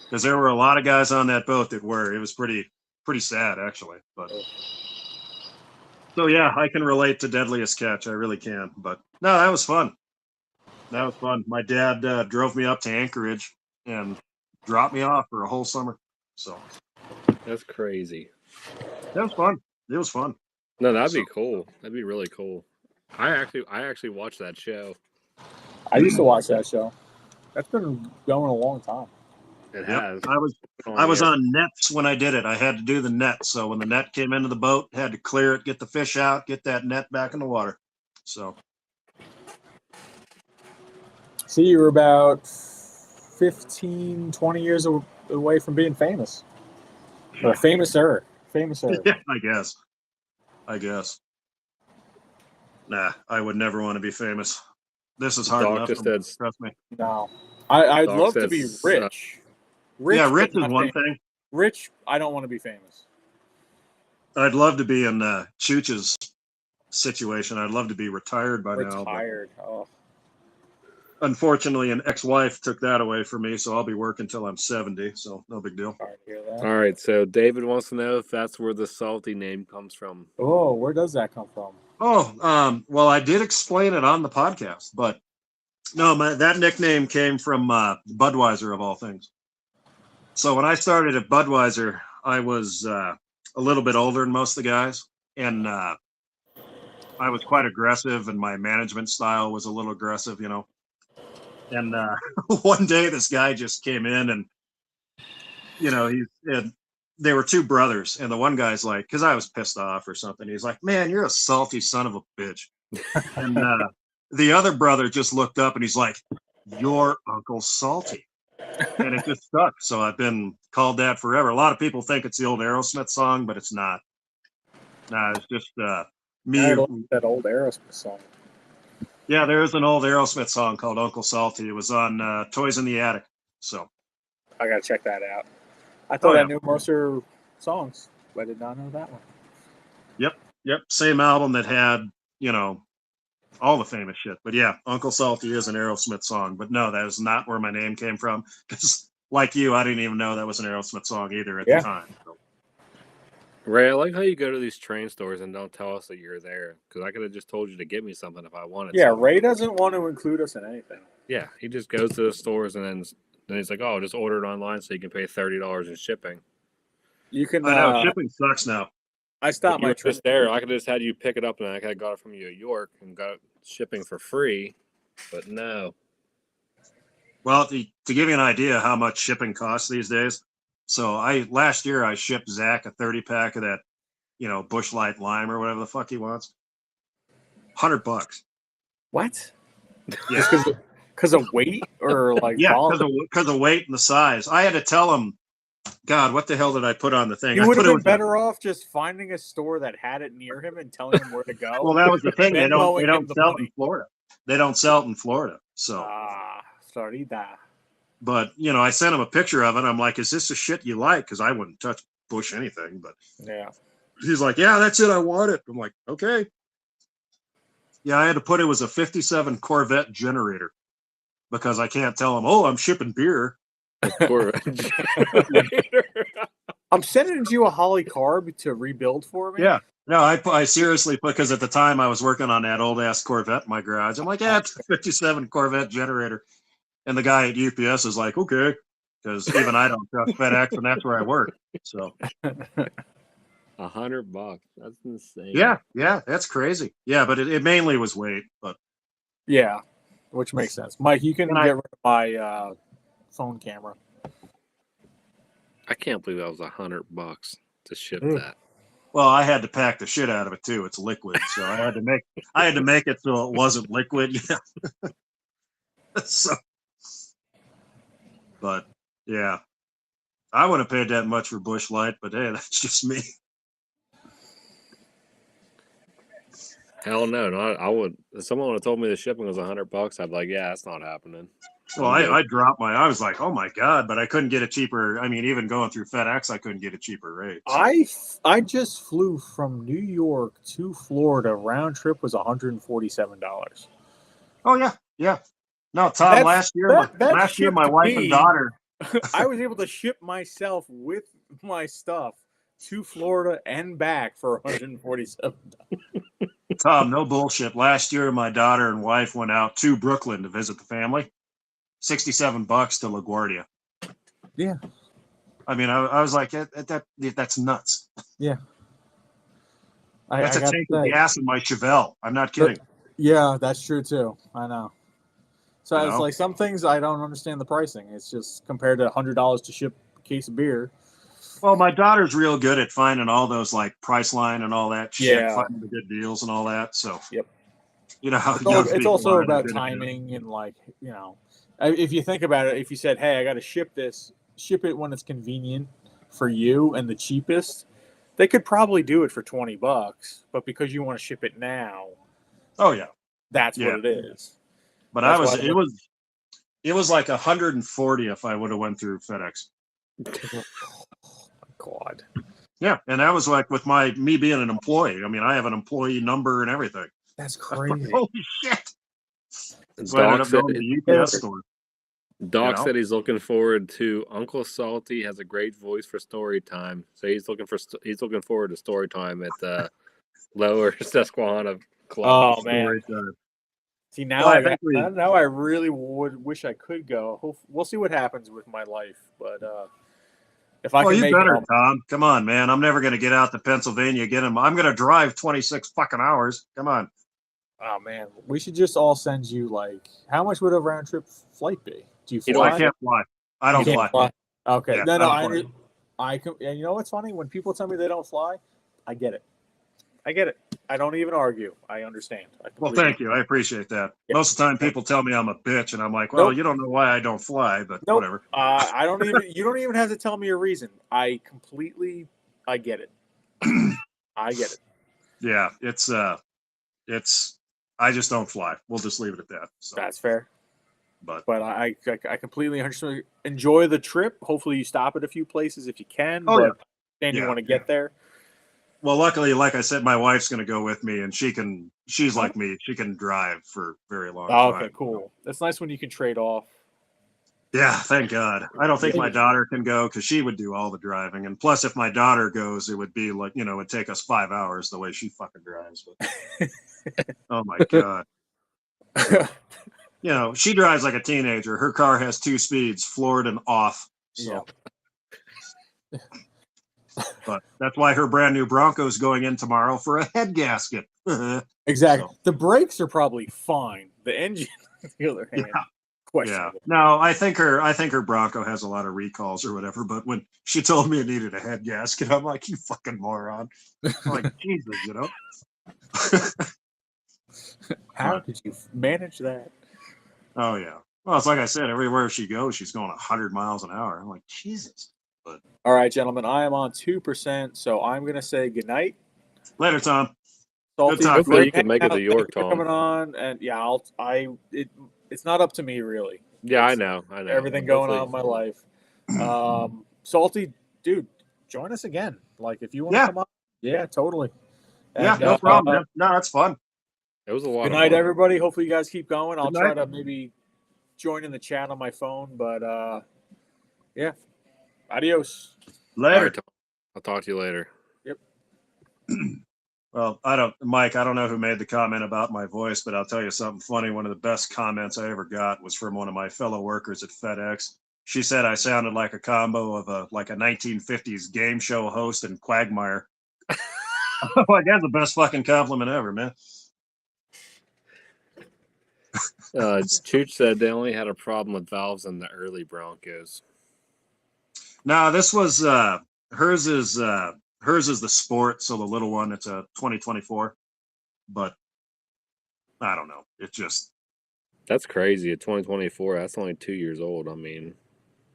because there were a lot of guys on that boat that were. It was pretty sad actually. But so yeah, I can relate to Deadliest Catch. I really can. But no, that was fun. That was fun. My dad drove me up to Anchorage and dropped me off for a whole summer. So That's crazy. that was fun. It was fun. No, that'd be cool. That'd be really cool. I actually watched that show. I used to watch that show. That's been going a long time. It Yep. has. I was on nets when I did it. I had to do the net. So when the net came into the boat, had to clear it, get the fish out, get that net back in the water. So See, you were about 15, 20 years away from being famous. Or famouser. yeah, I guess. Nah, I would never want to be famous. This is hard Doc enough. just for me, said- trust me. No. I'd Doc love to said be s- rich. Yeah, rich but is not one famous. thing. Rich, I don't want to be famous. I'd love to be in Chooch's situation. I'd love to be retired by now. But Retired. Oh. unfortunately, an ex-wife took that away from me, so I'll be working till I'm 70. So no big deal. Sorry to hear that. All right, so David wants to know if that's where the salty name comes from. Oh, where does that come from? Oh, well, I did explain it on the podcast, but no, that nickname came from Budweiser of all things. So when I started at Budweiser, I was a little bit older than most of the guys, and I was quite aggressive, and my management style was a little aggressive, you know. And one day, this guy just came in, and you know, they were two brothers, and the one guy's like, because I was pissed off or something, he's like, "Man, you're a salty son of a bitch," and the other brother just looked up, and he's like, "Your Uncle Salty." And it just stuck. So I've been called that forever. A lot of people think it's the old Aerosmith song, but it's not. Nah, it's just me. I love that old Aerosmith song. Yeah, there is an old Aerosmith song called Uncle Salty. It was on Toys in the Attic. So I gotta check that out. I thought Oh, I yeah. knew most of her songs, but I did not know that one. yep, same album that had, you know, all the famous shit. But yeah, Uncle Salty is an Aerosmith song. But no, that is not where my name came from. Because like you, I didn't even know that was an Aerosmith song either at Yeah. the time. So. Ray, I like how you go to these train stores and don't tell us that you're there, because I could have just told you to get me something if I wanted. Yeah, something. Ray doesn't want to include us in anything. Yeah, he just goes to the stores and then he's like, "Oh, just order it online so you can pay $30 in shipping." You can. I know shipping sucks now. I stopped You my were train. just there. I could have just had you pick it up, and I could have got it from you at York and got shipping for free. But no. Well, to give you an idea how much shipping costs these days, so last year I shipped Zach a 30-pack of that, you know, Busch Light Lime or whatever the fuck he wants. $100. What? Yeah, Because of weight or like yeah, volume? because of weight and the size. I had to tell him, God, what the hell did I put on the thing? You I would put have it been with better off just finding a store that had it near him and telling him where to go. Well, that was the thing. They Then don't mowing him the sell it money. in Florida. They don't sell it in Florida. So, Sorry, that. but you know, I sent him a picture of it. I'm like, is this the shit you like? Because I wouldn't touch Bush anything. But Yeah. he's like, yeah, that's it. I want it. I'm like, okay. Yeah, I had to put it was a 57 Corvette generator because I can't tell him, oh, I'm shipping beer. I'm sending you a Holly carb to rebuild for me. Yeah. No, I seriously, because at the time I was working on that old ass Corvette in my garage. I'm like, yeah, it's a 57 Corvette generator. And the guy at UPS is like, okay, because even I don't trust FedEx, and that's where I work. So $100. That's insane. yeah, that's crazy. Yeah, but it mainly was weight. But Yeah, which makes sense. Mike, you can And I- get rid of my phone camera. I can't believe that was $100 to ship Mm. that. well, I had to pack the shit out of it too. It's liquid, so I had to make it so it wasn't liquid. Yeah. So, but yeah, I wouldn't have paid that much for Busch Light, but hey, that's just me. Hell no, not I would. If someone would have told me the shipping was $100, I'd be like, yeah, that's not happening. Well, I dropped I was like, oh my God, but I couldn't get a cheaper. I mean, even going through FedEx, I couldn't get a cheaper rate. So. I just flew from New York to Florida. Round trip was $147. Oh yeah, yeah. No, Tom. That Last year, my shipped wife and me. daughter. I was able to ship myself with my stuff to Florida and back for $147. Tom, no bullshit. Last year, my daughter and wife went out to Brooklyn to visit the family. $67 to LaGuardia. Yeah. I mean, I was like, that's nuts. Yeah. That's a tank of gas in my Chevelle. I'm not kidding. Yeah, that's true too. I know. So You it's know? like some things I don't understand the pricing. It's just compared to $100 to ship a case of beer. Well, my daughter's real good at finding all those like Priceline and all that shit, Yeah. finding the good deals and all that. So, Yep. you know how It's also about timing and like, you know, if you think about it, if you said, hey, I got to ship it when it's convenient for you and the cheapest, they could probably do it for $20, but because you want to ship it now, oh yeah, that's what it is. But that's it was like 140 if I would have went through FedEx. Oh, God. Yeah, and that was like with me being an employee. I mean, I have an employee number and everything. That's crazy. Holy shit! So I Doc ended up going to the UPS store. Doc said he's looking forward to Uncle Salty has a great voice for story time. So he's looking forward to story time at the Lower Susquehanna Club. Oh man! See now, now I really would wish I could go. We'll see what happens with my life, but if I can make it, Tom. Come on, man! I'm never going to get out to Pennsylvania. I'm going to drive 26 fucking hours. Come on. Oh man, we should just all send you like how much would a round trip flight be? Do you fly? I can't fly. I don't fly. Okay, yeah, no, I can. And you know what's funny? When people tell me they don't fly, I get it. I don't even argue. I understand. Well, thank you. I appreciate that. Yeah. Most of the time, people tell me I'm a bitch, and I'm like, well, you don't know why I don't fly, but whatever. I don't even. You don't even have to tell me a reason. I get it. I get it. Yeah, it's. I just don't fly. We'll just leave it at that. So. That's fair. But I completely understand. Enjoy the trip. Hopefully, you stop at a few places if you can. Oh, but then you want to get there. Well, luckily, like I said, my wife's going to go with me, and she's like me. She can drive for very long time. Okay, cool. That's nice when you can trade off. Yeah, thank God. I don't think my daughter can go because she would do all the driving. And plus, if my daughter goes, it would be like, it would take us 5 hours the way she fucking drives. But, oh, my God. She drives like a teenager. Her car has 2 speeds, forward and off. So. Yeah. But that's why her brand new Bronco is going in tomorrow for a head gasket. Exactly. So. The brakes are probably fine. The engine, on the other hand, questionable. Yeah. No, I think her Bronco has a lot of recalls or whatever. But when she told me it needed a head gasket, I'm like, you fucking moron. I'm like, Jesus, How did you manage that? Oh yeah. Well, it's like I said, everywhere she goes, she's going 100 miles an hour. I'm like, Jesus. But all right, gentlemen, I am on 2%, so I'm gonna say goodnight. Later, Tom. Salty, good talk. Hopefully, you can make it to York, Tom. Coming on, and yeah, it's not up to me really. Yeah, I know. Everything going on in my life. Salty, dude, join us again. Like if you want to come on, yeah, totally. And, no problem. No, that's fun. It was a lot. Good night, everybody. Hopefully, you guys keep going. I'll try to maybe join in the chat on my phone, but yeah. Adios. Later. Right, I'll talk to you later. Yep. Well, Mike, I don't know who made the comment about my voice, but I'll tell you something funny. One of the best comments I ever got was from one of my fellow workers at FedEx. She said I sounded like a combo of a 1950s game show host and Quagmire. Like, that's the best fucking compliment ever, man. Chooch said they only had a problem with valves in the early Broncos. No, this was hers is the Sport, so the little one. It's a 2024, but I don't know. It just that's crazy. At 2024, that's only 2 years old. I mean,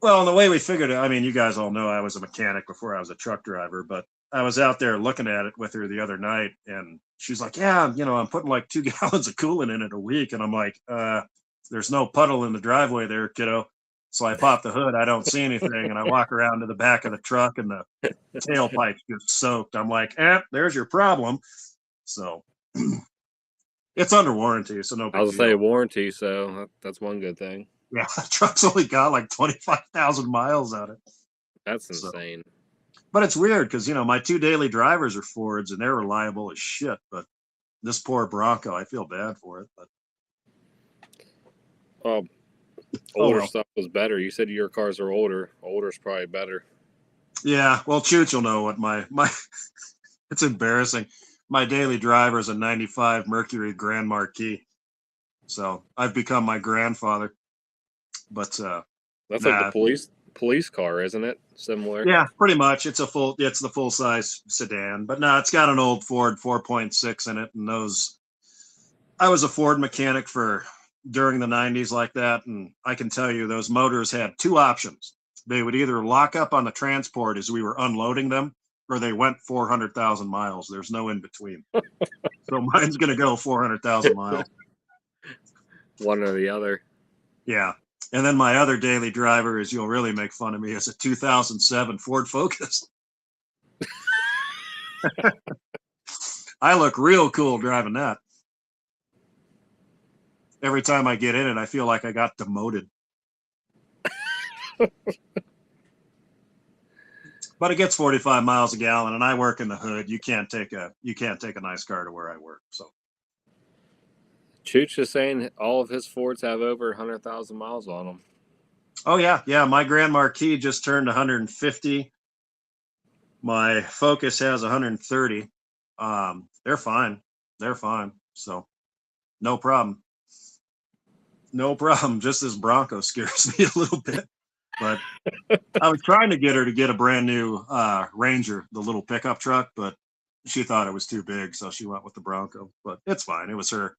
well, the way we figured it. I mean, you guys all know I was a mechanic before I was a truck driver, but I was out there looking at it with her the other night, and she's like, "Yeah, I'm putting like 2 gallons of coolant in it a week," and I'm like, "There's no puddle in the driveway there, kiddo." So I pop the hood, I don't see anything, and I walk around to the back of the truck, and the tailpipe's just soaked. I'm like, there's your problem. So it's under warranty, so no I was big gonna say deal. warranty, so that's one good thing. Yeah, the truck's only got like 25,000 miles on it. That's So, insane. but it's weird because my 2 daily drivers are Fords, and they're reliable as shit. But this poor Bronco, I feel bad for it. But Older well. stuff was better. You said your cars are older. Older's probably better. Yeah, well, Chooch will know what my it's embarrassing. My daily driver is a 95 Mercury Grand Marquis. So I've become my grandfather. But That's like nah, the police car, isn't it? Similar. yeah, pretty much. It's the full size sedan. But no, it's got an old Ford 4.6 in it, and those I was a Ford mechanic for during the 90s like that, and I can tell you those motors had 2 options. They would either lock up on the transport as we were unloading them, or they went 400,000 miles. There's no in between. So mine's going to go 400,000 miles. One or the other. Yeah. And then my other daily driver, is you'll really make fun of me, is a 2007 Ford Focus. I look real cool driving that. Every time I get in it, I feel like I got demoted. But it gets 45 miles a gallon, and I work in the hood. You can't take a nice car to where I work. So Chooch is saying all of his Fords have over 100,000 miles on them. oh yeah. My Grand Marquis just turned 150. My Focus has 130. They're fine. So no problem. Just this Bronco scares me a little bit. But I was trying to get her to get a brand new Ranger, the little pickup truck, but she thought it was too big, so she went with the Bronco. But it's fine. It was her.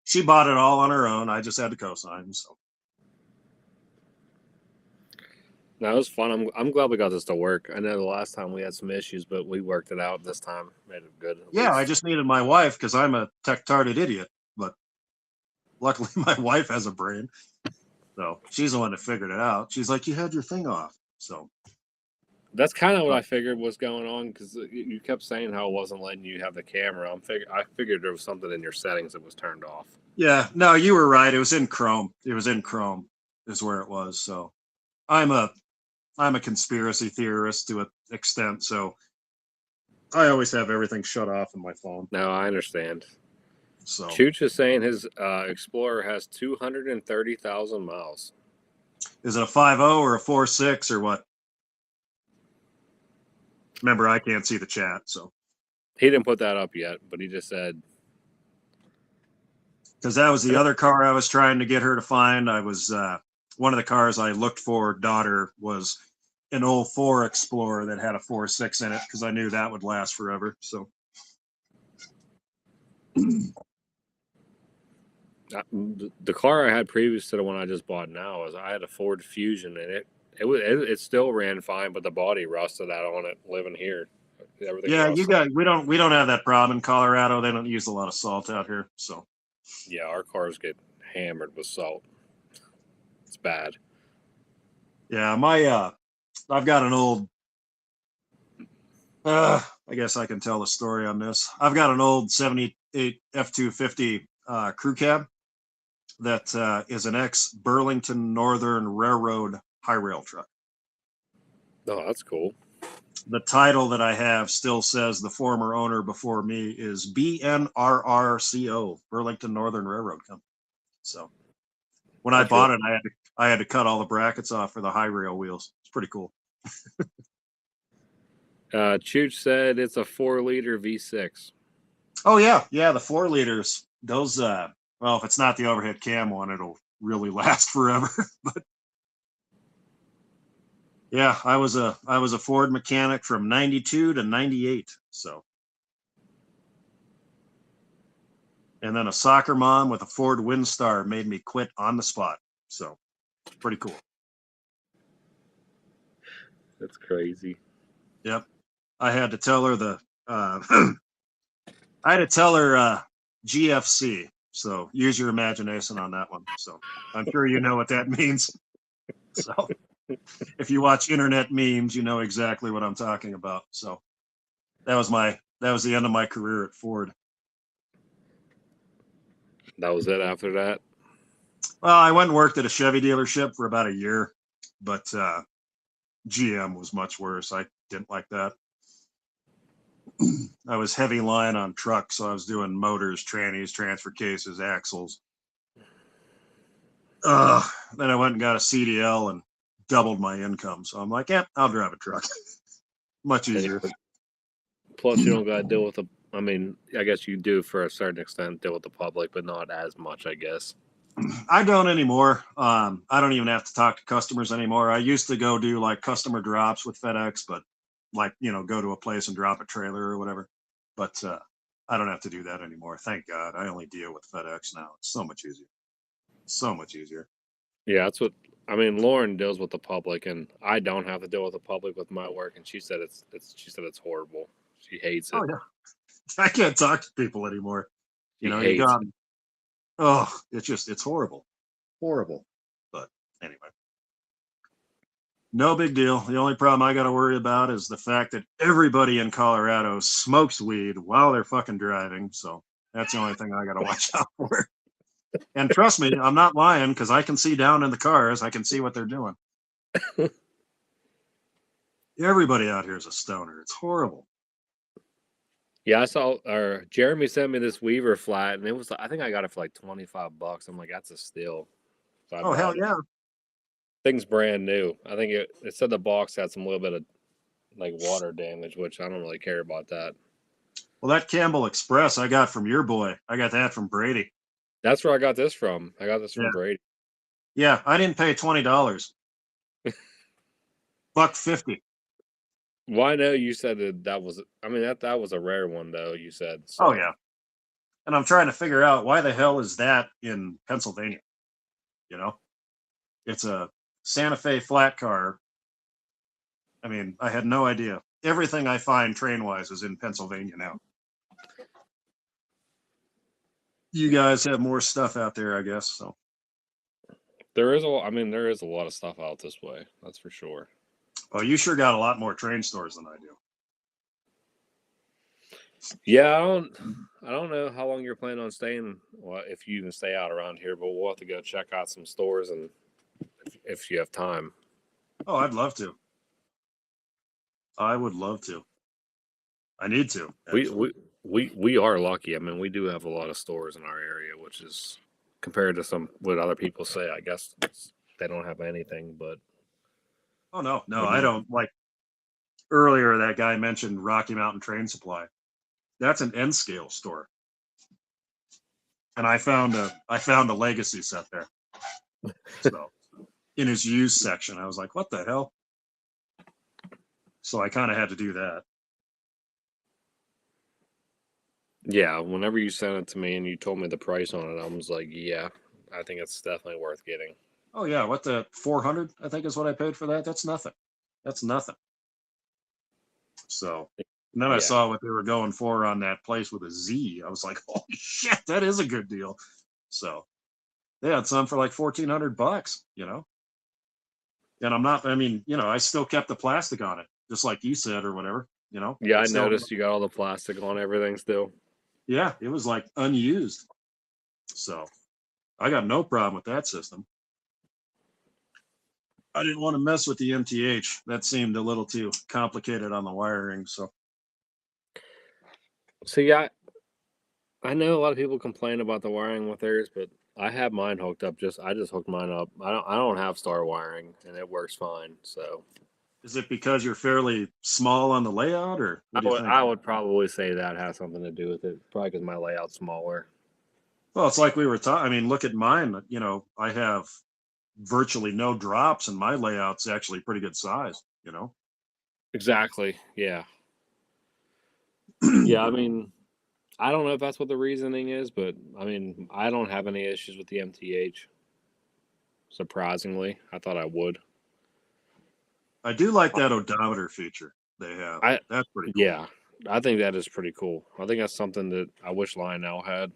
She bought it all on her own. I just had to co-sign. So No, it was fun. I'm glad we got this to work. I know the last time we had some issues, but we worked it out this time. Made it good. yeah, I just needed my wife because I'm a tech-tarded idiot. But luckily, my wife has a brain, so she's the one that figured it out. She's like, "You had your thing off," so. That's kind of what I figured was going on because you kept saying how it wasn't letting you have the camera. I figured there was something in your settings that was turned off. Yeah, no, you were right. It was in Chrome. Is where it was. So I'm a conspiracy theorist to an extent, so I always have everything shut off on my phone. No, I understand. So Chooch is saying his Explorer has 230,000 miles. is it a 5.0 or a 4.6 or what? Remember, I can't see the chat, so. He didn't put that up yet, but he just said. Because that was the other car I was trying to get her to find. I was one of the cars I looked for, daughter, was an 04 Explorer that had a 4.6 in it because I knew that would last forever. So The car I had previous to the one I just bought now I had a Ford Fusion, and it still ran fine, but the body rusted out on it living here. Everything yeah, rusted. we don't have that problem in Colorado. They don't use a lot of salt out here. So Yeah, our cars get hammered with salt. It's bad. yeah, I've got an old. I guess I can tell the story on this. I've got an old 78 F-250 crew cab that is an ex-Burlington Northern Railroad high rail truck. Oh, that's cool. The title that I have still says the former owner before me is BNRRCO, Burlington Northern Railroad Company. So when I bought it, I had to cut all the brackets off for the high rail wheels. It's pretty cool. Chooch said it's a 4-liter V6. Oh yeah, the 4 liters. Those well, if it's not the overhead cam one, it'll really last forever. But yeah, I was a Ford mechanic from 92 to 98. So and then a soccer mom with a Ford Windstar made me quit on the spot. So pretty cool. That's crazy. Yep. I had to tell her I had to tell her GFC. So use your imagination on that one. So I'm sure you know what that means. So if you watch internet memes, you know exactly what I'm talking about. So that was the end of my career at Ford. That was it after that. Well, I went and worked at a Chevy dealership for about a year, but GM was much worse. I didn't like that. I was heavy line on trucks, so I was doing motors, trannies, transfer cases, axles. Then I went and got a CDL and doubled my income. So I'm like, yeah, I'll drive a truck. Much easier. Plus, you don't got to deal with the. I mean, I guess you do for a certain extent deal with the public, but not as much, I guess. I don't anymore. I don't even have to talk to customers anymore. I used to go do like customer drops with FedEx, but like, go to a place and drop a trailer or whatever. But I don't have to do that anymore. Thank God. I only deal with FedEx now. It's so much easier. So much easier. Yeah, that's what I mean. Lauren deals with the public, and I don't have to deal with the public with my work. And she said it's horrible. She hates it. Oh yeah. I can't talk to people anymore. She You hates got, it. oh, it's horrible. Horrible. But anyway. No big deal. The only problem I got to worry about is the fact that everybody in Colorado smokes weed while they're fucking driving. So that's the only thing I got to watch out for. And trust me, I'm not lying because I can see down in the cars. I can see what they're doing. Everybody out here is a stoner. It's horrible. Yeah, I saw. Or Jeremy sent me this Weaver flat, and it was. I think I got it for like $25. I'm like, that's a steal. So I Oh, hell bought it. yeah. Thing's brand new. I think it said the box had some little bit of like water damage, which I don't really care about that. Well, that Campbell Express I got from your boy. I got that from Brady. That's where I got this from. I got this from Yeah. Brady. Yeah, I didn't pay $20. $1.50. Well, I know you said that was. I mean, that was a rare one, though. You said. So. Oh yeah. And I'm trying to figure out why the hell is that in Pennsylvania? It's a Santa Fe flat car. I mean, I had no idea. Everything I find train wise is in Pennsylvania now. You guys have more stuff out there, I guess. So There is there is a lot of stuff out this way. That's for sure. oh, you sure got a lot more train stores than I do. Yeah, I don't know how long you're planning on staying. Well, if you even stay out around here, but we'll have to go check out some stores and if you have time. Oh, I'd love to. I would love to. I need to. We are lucky. I mean, we do have a lot of stores in our area, which is compared to some what other people say. I guess they don't have anything, but Oh no, I don't. Like earlier, that guy mentioned Rocky Mountain Train Supply. That's an N scale store, and I found a legacy set there. So in his used section, I was like, what the hell? So I kind of had to do that. Yeah, whenever you sent it to me and you told me the price on it, I was like, yeah, I think it's definitely worth getting. Oh yeah, what the 400? I think is what I paid for that. That's nothing. That's nothing. So, and then I saw what they were going for on that place with a Z. I was like, holy shit, that is a good deal. So they had some for like $1,400, And I'm not. I mean, I still kept the plastic on it, just like you said or whatever. Yeah, I noticed you got all the plastic on everything still. Yeah, it was like unused. So I got no problem with that system. I didn't want to mess with the MTH. That seemed a little too complicated on the wiring. So yeah, I know a lot of people complain about the wiring with theirs, but I have mine hooked up. I just hooked mine up. I don't have star wiring, and it works fine. So is it because you're fairly small on the layout, or what do you think? I would probably say that has something to do with it. Probably because my layout's smaller. Well, it's like we were talking. I mean, look at mine. I have virtually no drops, and my layout's actually pretty good size. Exactly. Yeah. Yeah. I mean, I don't know if that's what the reasoning is, but I mean, I don't have any issues with the MTH. Surprisingly, I thought I would. I do like that odometer feature. they have. I That's pretty cool. Yeah, I think that is pretty cool. I think that's something that I wish Lionel had.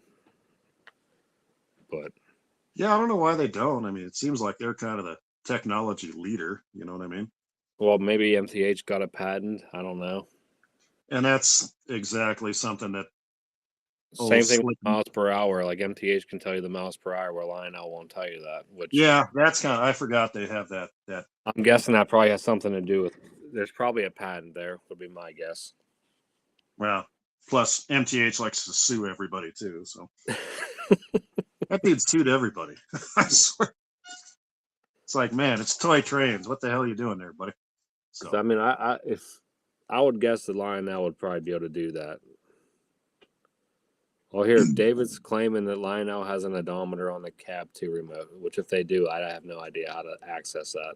But Yeah, I don't know why they don't. I mean, it seems like they're kind of the technology leader. You know what I mean? well, maybe MTH got a patent. I don't know. And that's exactly something that Same old thing with slick. miles per hour. Like MTH can tell you the miles per hour, where Lionel won't tell you that. Which Yeah, that's kind of. I forgot they have that. That I'm guessing that probably has something to do with. There's probably a patent there. Would be my guess. well, plus MTH likes to sue everybody too. So that dude's sued everybody. I swear. It's like, man, it's toy trains. What the hell are you doing there, buddy? Because So I mean, if I would guess that Lionel would probably be able to do that. Well, here David's claiming that Lionel has an odometer on the cab 2 remote. Which, if they do, I have no idea how to access that.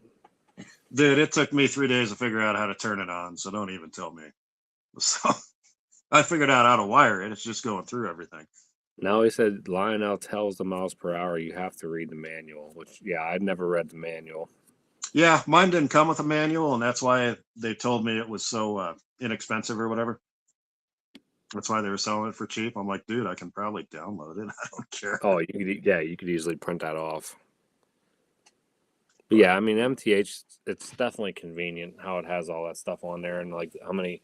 dude, it took me 3 days to figure out how to turn it on. So don't even tell me. So I figured out how to wire it. It's just going through everything. Now he said Lionel tells the miles per hour. You have to read the manual. Which, yeah, I'd never read the manual. Yeah, mine didn't come with a manual, and that's why they told me it was so inexpensive or whatever. That's why they were selling it for cheap. I'm like, dude, I can probably download it. I don't care. Oh, you could easily print that off. But yeah, I mean MTH, it's definitely convenient how it has all that stuff on there, and like how many.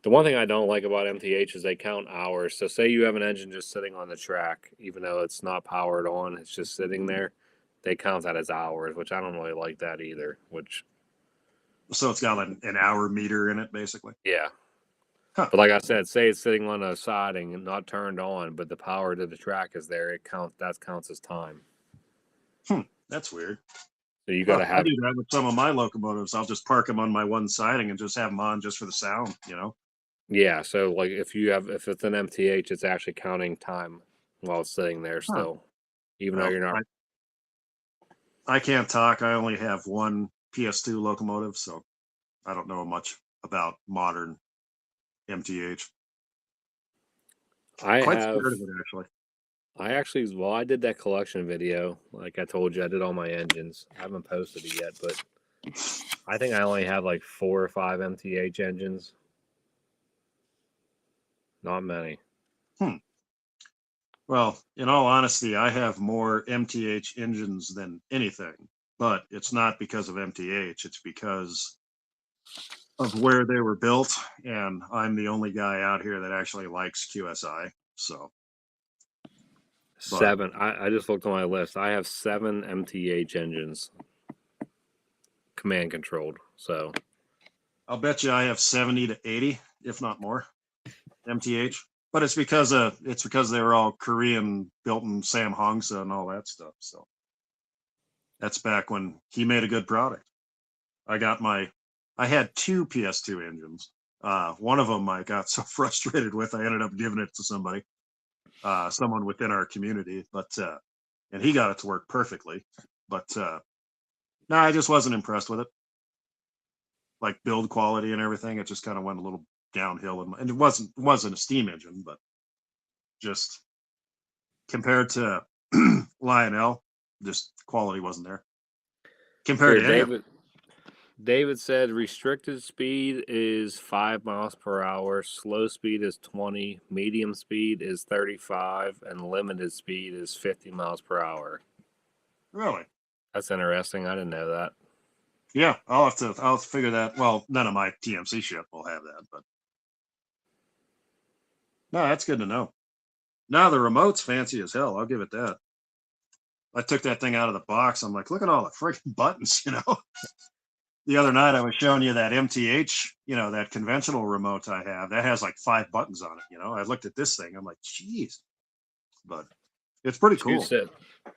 The one thing I don't like about MTH is they count hours. So say you have an engine just sitting on the track, even though it's not powered on, it's just sitting there. They count that as hours, which I don't really like that either. Which, So it's got an hour meter in it, basically. yeah. Huh. But like I said, say it's sitting on a siding and not turned on, but the power to the track is there. That counts as time. That's weird. So you got to I have do that with some of my locomotives. I'll just park them on my one siding and just have them on just for the sound, you know? Yeah, so like if it's an MTH, it's actually counting time while it's sitting there Huh. still, even though Well, you're not. I can't talk. I only have one PS2 locomotive, so I don't know much about modern MTH. I Quite have. scared of it, actually. I did that collection video. Like I told you, I did all my engines. I haven't posted it yet, but I think I only have like 4 or 5 MTH engines. Not many. Well, in all honesty, I have more MTH engines than anything, but it's not because of MTH. It's because of where they were built, and I'm the only guy out here that actually likes QSI. So, but 7. I just looked on my list. I have 7 MTH engines, command controlled. So I'll bet you I have 70 to 80, if not more, MTH. But it's because they were all Korean, built in Sam Hongsa and all that stuff. So that's back when he made a good product. I had 2 PS2 engines. One of them I got so frustrated with, I ended up giving it to somebody, someone within our community, but and he got it to work perfectly. But no, I just wasn't impressed with it. Like build quality and everything, it just kind of went a little downhill, and it wasn't a steam engine, but just compared to Lionel, just quality wasn't there compared here, to any of David said restricted speed is 5 miles per hour, slow speed is 20, medium speed is 35, and limited speed is 50 miles per hour. them. Really? That's interesting. I didn't know that. Yeah, I'll have to figure that. Well, none of my TMC shit will have that, but no, that's good to know. Now the remote's fancy as hell. I'll give it that. I took that thing out of the box. I'm like, look at all the freaking buttons, you know. The other night I was showing you that MTH, that conventional remote I have that has like 5 buttons on it. I looked at this thing. I'm like, geez, but it's pretty cool.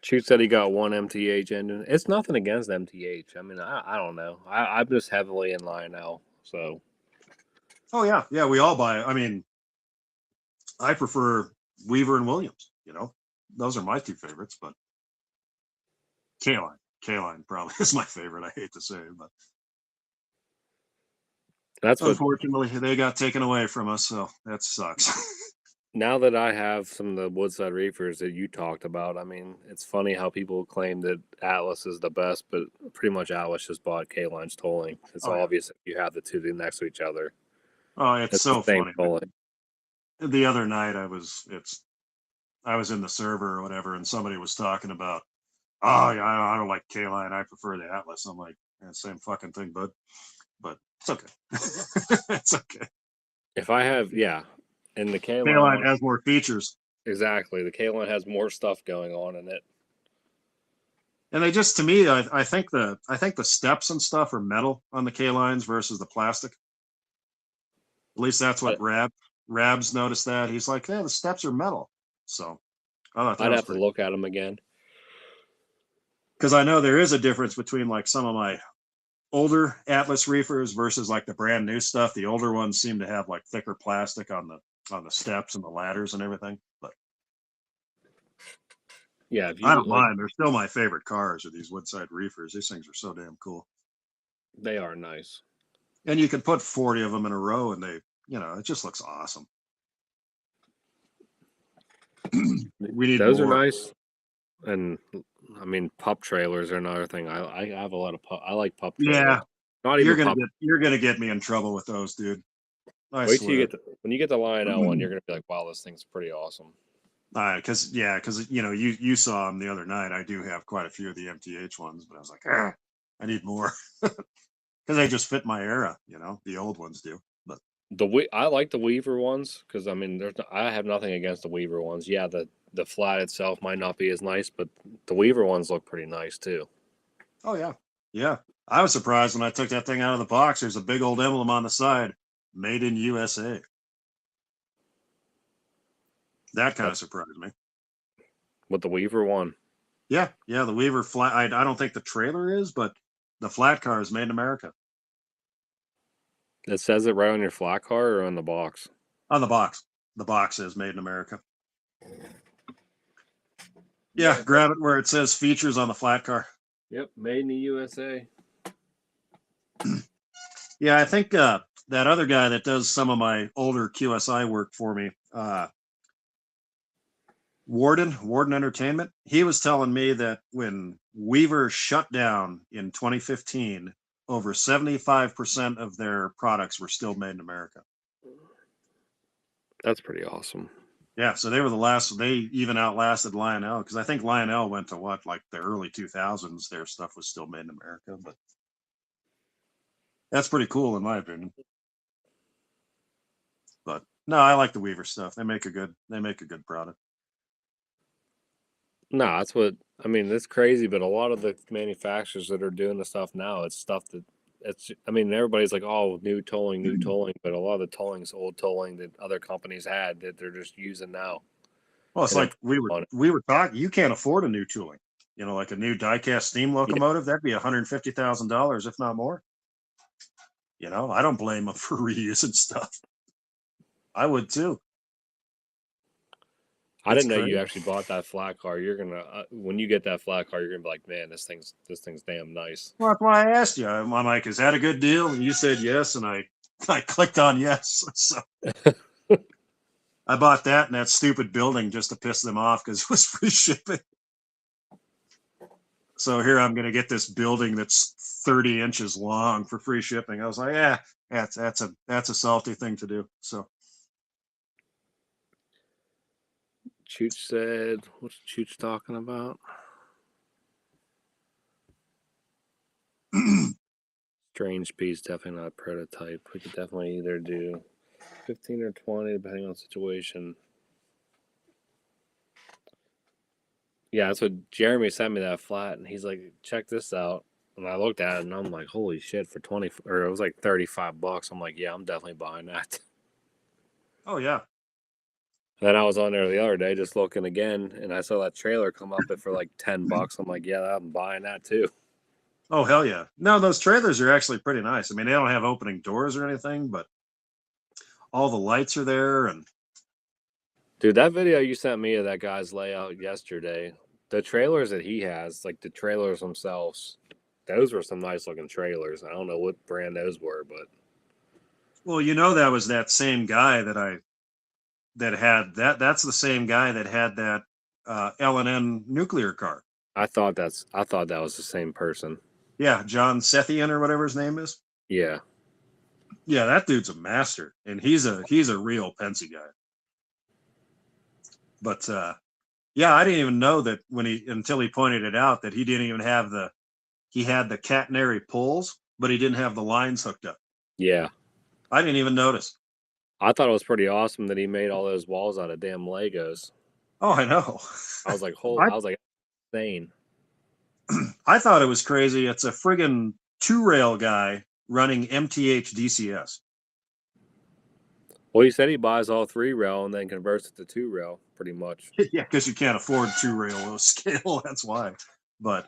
Chute said he got 1 MTH engine. It's nothing against MTH. I mean, I don't know. I'm just heavily in Lionel, so. Oh yeah, yeah. We all buy it. I mean, I prefer Weaver and Williams. Those are my 2 favorites, but K-Line probably is my favorite. I hate to say it, but That's what unfortunately they got taken away from us, so that sucks. Now that I have some of the Woodside reefers that you talked about, I mean, it's funny how people claim that Atlas is the best, but pretty much Atlas just bought K-Line's tolling. It's Oh yeah. obvious if you have the two next to each other. Oh, it's It's the so same funny. tolling. The other night I was in the server or whatever, and somebody was talking about, oh yeah, I don't like K-Line. I prefer the Atlas. I'm like, yeah, same fucking thing, bud. But it's okay. It's okay. If I have, yeah, and the K-Line K-Line one, has more features. exactly. The K-Line has more stuff going on in it. And they just, to me, I think the steps and stuff are metal on the K lines versus the plastic. At least that's what I, Rabs noticed that. He's like, yeah, the steps are metal. So I thought that I'd was have to pretty, look at them again. because I know there is a difference between like some of my older Atlas reefers versus like the brand new stuff. The older ones seem to have like thicker plastic on the steps and the ladders and everything. But Yeah, if I you don't like, mind. They're still my favorite cars are these Woodside reefers. These things are so damn cool. they are nice. And you can put 40 of them in a row and it just looks awesome. We need Those are more. nice, and I mean, pup trailers are another thing. I have a lot of pup. I like pup trailers. Yeah, Not even pup. you're gonna get me in trouble with those, dude. I Wait till you swear. get when you get the Lionel one, you're gonna be like, wow, this thing's pretty awesome. Because you saw them the other night. I do have quite a few of the MTH ones, but I was like, I need more because they just fit my era. The old ones do. But I like the Weaver ones because I mean, I have nothing against the Weaver ones. Yeah, the flat itself might not be as nice, but the Weaver ones look pretty nice too. oh yeah, yeah. I was surprised when I took that thing out of the box. There's a big old emblem on the side, "Made in USA." That kind of That's surprised me. with the Weaver one. Yeah, yeah. The Weaver flat. I don't think the trailer is, but the flat car is made in America. It says it right on your flat car or on the box. On the box. The box says "Made in America." Yeah, grab it where it says features on the flat car. Yep, made in the USA. Yeah, I think that other guy that does some of my older QSI work for me, Warden Entertainment, he was telling me that when Weaver shut down in 2015, over 75% of their products were still made in America. That's pretty awesome. Yeah, so they were the last. They even outlasted Lionel because I think Lionel went to like the early 2000s. Their stuff was still made in America, but that's pretty cool in my opinion. But no, I like the Weaver stuff. They make a good product. No, that's what I mean. It's crazy, but a lot of the manufacturers that are doing the stuff now, it's stuff that it's. I mean, everybody's like, "Oh, new tolling," but a lot of the tolling's old tolling that other companies had that they're just using now. Well, it's And like on it. we were talking. You can't afford a new tooling. Like a new diecast steam Yeah, locomotive. That'd be $150,000, if not more. I don't blame them for reusing stuff. I would too. I It's didn't know you crazy. actually bought that flat car. You're gonna when you get that flat car, you're gonna be like, "Man, this thing's damn nice." Well, that's why I asked you. I'm like, is that a good deal? And you said yes, and I clicked on yes. So I bought that and that stupid building just to piss them off because it was free shipping. So here I'm going to get this building that's 30 inches long for free shipping. I was like, yeah, that's a salty thing to do. So Chooch said, "What's Chooch talking about?" Strange piece, definitely not a prototype. We could definitely either do 15 or 20, depending on the situation. Yeah, that's what Jeremy sent me that flat, and he's like, "Check this out." And I looked at it, and I'm like, "Holy shit!" For 20, or it was like $35. I'm like, "Yeah, I'm definitely buying that." oh yeah, And then I was on there the other day, just looking again, and I saw that trailer come up for like $10. I'm like, "Yeah, I'm buying that too." oh hell yeah. No, those trailers are actually pretty nice. I mean, they don't have opening doors or anything, but all the lights are there, and Dude, that video you sent me of that guy's layout yesterday, the trailers that he has, like the trailers themselves, those were some nice looking trailers. I don't know what brand those were, but well, that was that same guy that that had that. That's the same guy that had that L&N nuclear car. I thought that was the same person. Yeah, John Sethian or whatever his name is. Yeah. Yeah, that dude's a master, and he's a real Pensy guy. But yeah, I didn't even know that until he pointed it out that he didn't even have he had the catenary pulls, but he didn't have the lines hooked up. Yeah. I didn't even notice. I thought it was pretty awesome that he made all those walls out of damn Legos. Oh, I know. I was like, insane. I thought it was crazy. It's a friggin' 2-rail guy running MTH DCS. Well, he said he buys all 3-rail and then converts it to 2-rail, pretty much. Yeah, because you can't afford 2-rail scale. That's why. But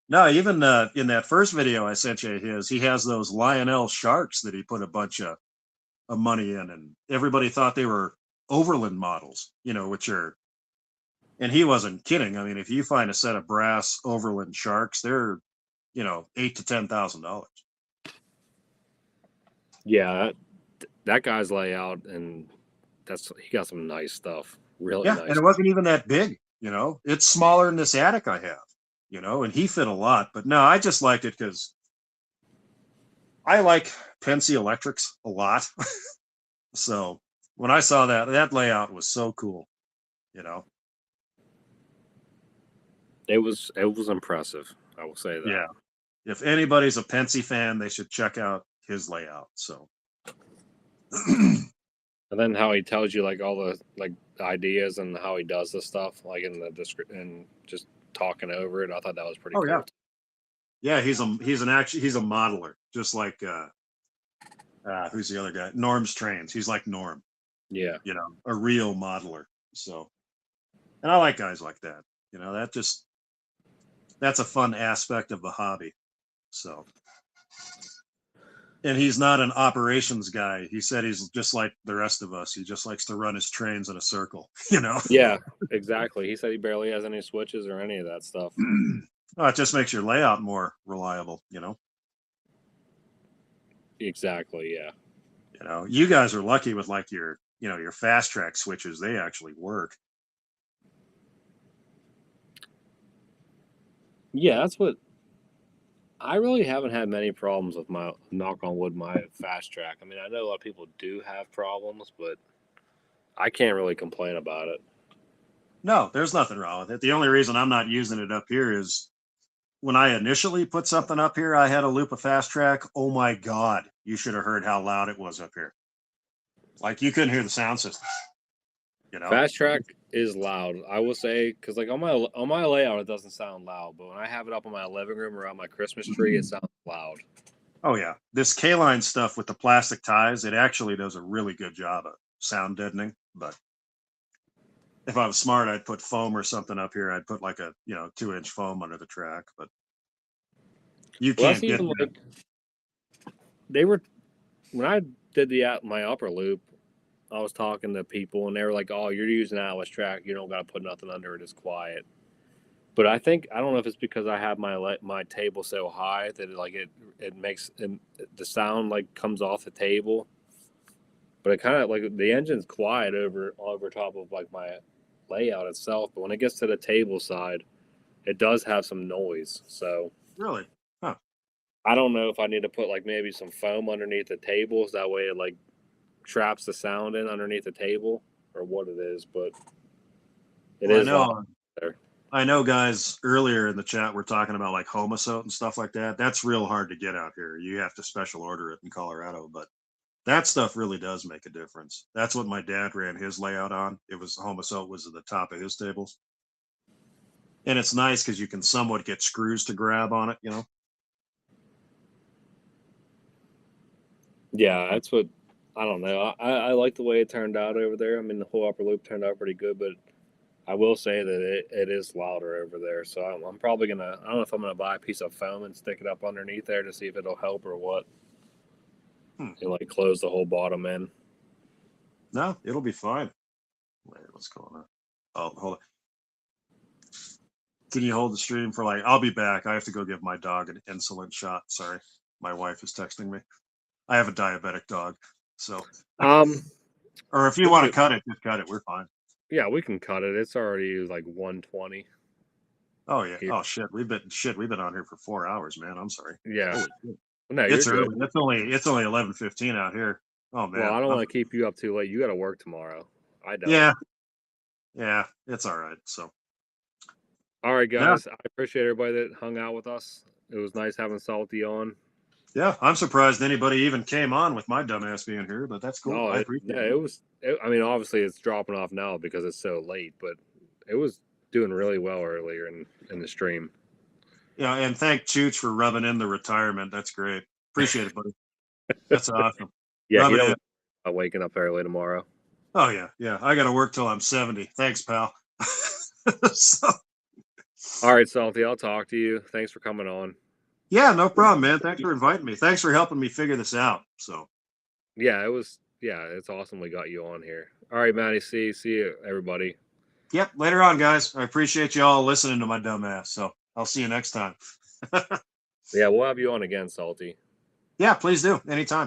no, even in that first video I sent you, he has those Lionel sharks that he put a bunch of money in, and everybody thought they were Overland models, which are. And he wasn't kidding. I mean, if you find a set of brass Overland sharks, they're, $8,000 to $10,000. Yeah, that guy's layout, and he got some nice stuff. Really nice. And it wasn't even that big. It's smaller than this attic I have. And he fit a lot. But no, I just liked it because I like Pensy electrics a lot. So when I saw that layout was so cool. It was impressive. I will say that. Yeah. If anybody's a Pensy fan, they should check out his layout. So. And then how he tells you like all the like ideas and how he does the stuff, like in the description and just talking over it. I thought that was pretty cool. Yeah, he's a modeler, just like who's the other guy? Norm's Trains. He's like Norm. Yeah. A real modeler. So, and I like guys like that. That's a fun aspect of the hobby. So, and he's not an operations guy. He said he's just like the rest of us. He just likes to run his trains in a circle, Yeah, exactly. He said he barely has any switches or any of that stuff. It just makes your layout more reliable, Exactly, yeah. You guys are lucky with like your fast track switches. They actually work. Yeah, that's what I really haven't had many problems with my, knock on wood, my fast track. I mean, I know a lot of people do have problems, but I can't really complain about it. No, there's nothing wrong with it. The only reason I'm not using it up here is when I initially put something up here, I had a loop of fast track. Oh my God, you should have heard how loud it was up here. Like you couldn't hear the sound system. Fast track is loud, I will say, because like on my layout it doesn't sound loud, but when I have it up on my living room around my Christmas tree, it sounds loud. Oh yeah, this K-line stuff with the plastic ties, it actually does a really good job of sound deadening. But if I was smart, I'd put foam or something up here. I'd put like a 2-inch foam under the track, but you can't get that. They were when I did my upper loop, I was talking to people and they were like, "Oh, you're using Atlas track. You don't got to put nothing under it. It's quiet." But I don't know if it's because I have my table so high that it makes the sound like comes off the table. But it kind of like the engine's quiet over top of like my layout itself. But when it gets to the table side, it does have some noise. So really, huh? I don't know if I need to put like maybe some foam underneath the tables. That way it like traps the sound in underneath the table or what it is, but I know guys earlier in the chat were talking about like Homosote and stuff like that. That's real hard to get out here. You have to special order it in Colorado, but that stuff really does make a difference. That's what my dad ran his layout on. It was Homosote was at the top of his tables. And it's nice because you can somewhat get screws to grab on it, Yeah, that's what I don't know. I like the way it turned out over there. I mean, the whole upper loop turned out pretty good, but I will say that it is louder over there. So I'm probably I don't know if I'm gonna buy a piece of foam and stick it up underneath there to see if it'll help or what. And like close the whole bottom in. No, it'll be fine. Wait, what's going on? Oh, hold on. Can you hold the stream for I'll be back. I have to go give my dog an insulin shot. Sorry. My wife is texting me. I have a diabetic dog. So Or if you want to cut it, just cut it. We're fine. Yeah, we can cut it. It's already like 120. Oh yeah. Here. Oh shit. We've been on here for 4 hours, man. I'm sorry. Yeah. Holy shit. No, It's you're early. good. It's only 11:15 out here. Oh man. Well, I don't want to keep you up too late. You got to work tomorrow. I don't. Yeah. Yeah. It's all right. So. All right, Yeah. guys. I appreciate everybody that hung out with us. It was nice having Salty on. Yeah, I'm surprised anybody even came on with my dumbass being here, but that's cool. No, I appreciate yeah, it. it was. I mean, obviously it's dropping off now because it's so late, but it was doing really well earlier in the stream. Yeah, and thank Chooch for rubbing in the retirement. That's great. Appreciate it, buddy. That's awesome. Yeah, Rub you it don't in. know waking up early tomorrow. Oh yeah, yeah. I got to work till I'm 70. Thanks, pal. So, All right, Salty. I'll talk to you. Thanks for coming on. yeah, no problem, man. Thanks for inviting me. Thanks for helping me figure this out. So, Yeah, it was. Yeah, it's awesome we got you on here. All right, Matty. See you, everybody. yep. Later on, guys. I appreciate you all listening to my dumbass. So, I'll see you next time. Yeah, we'll have you on again, Salty. Yeah, please do. Anytime.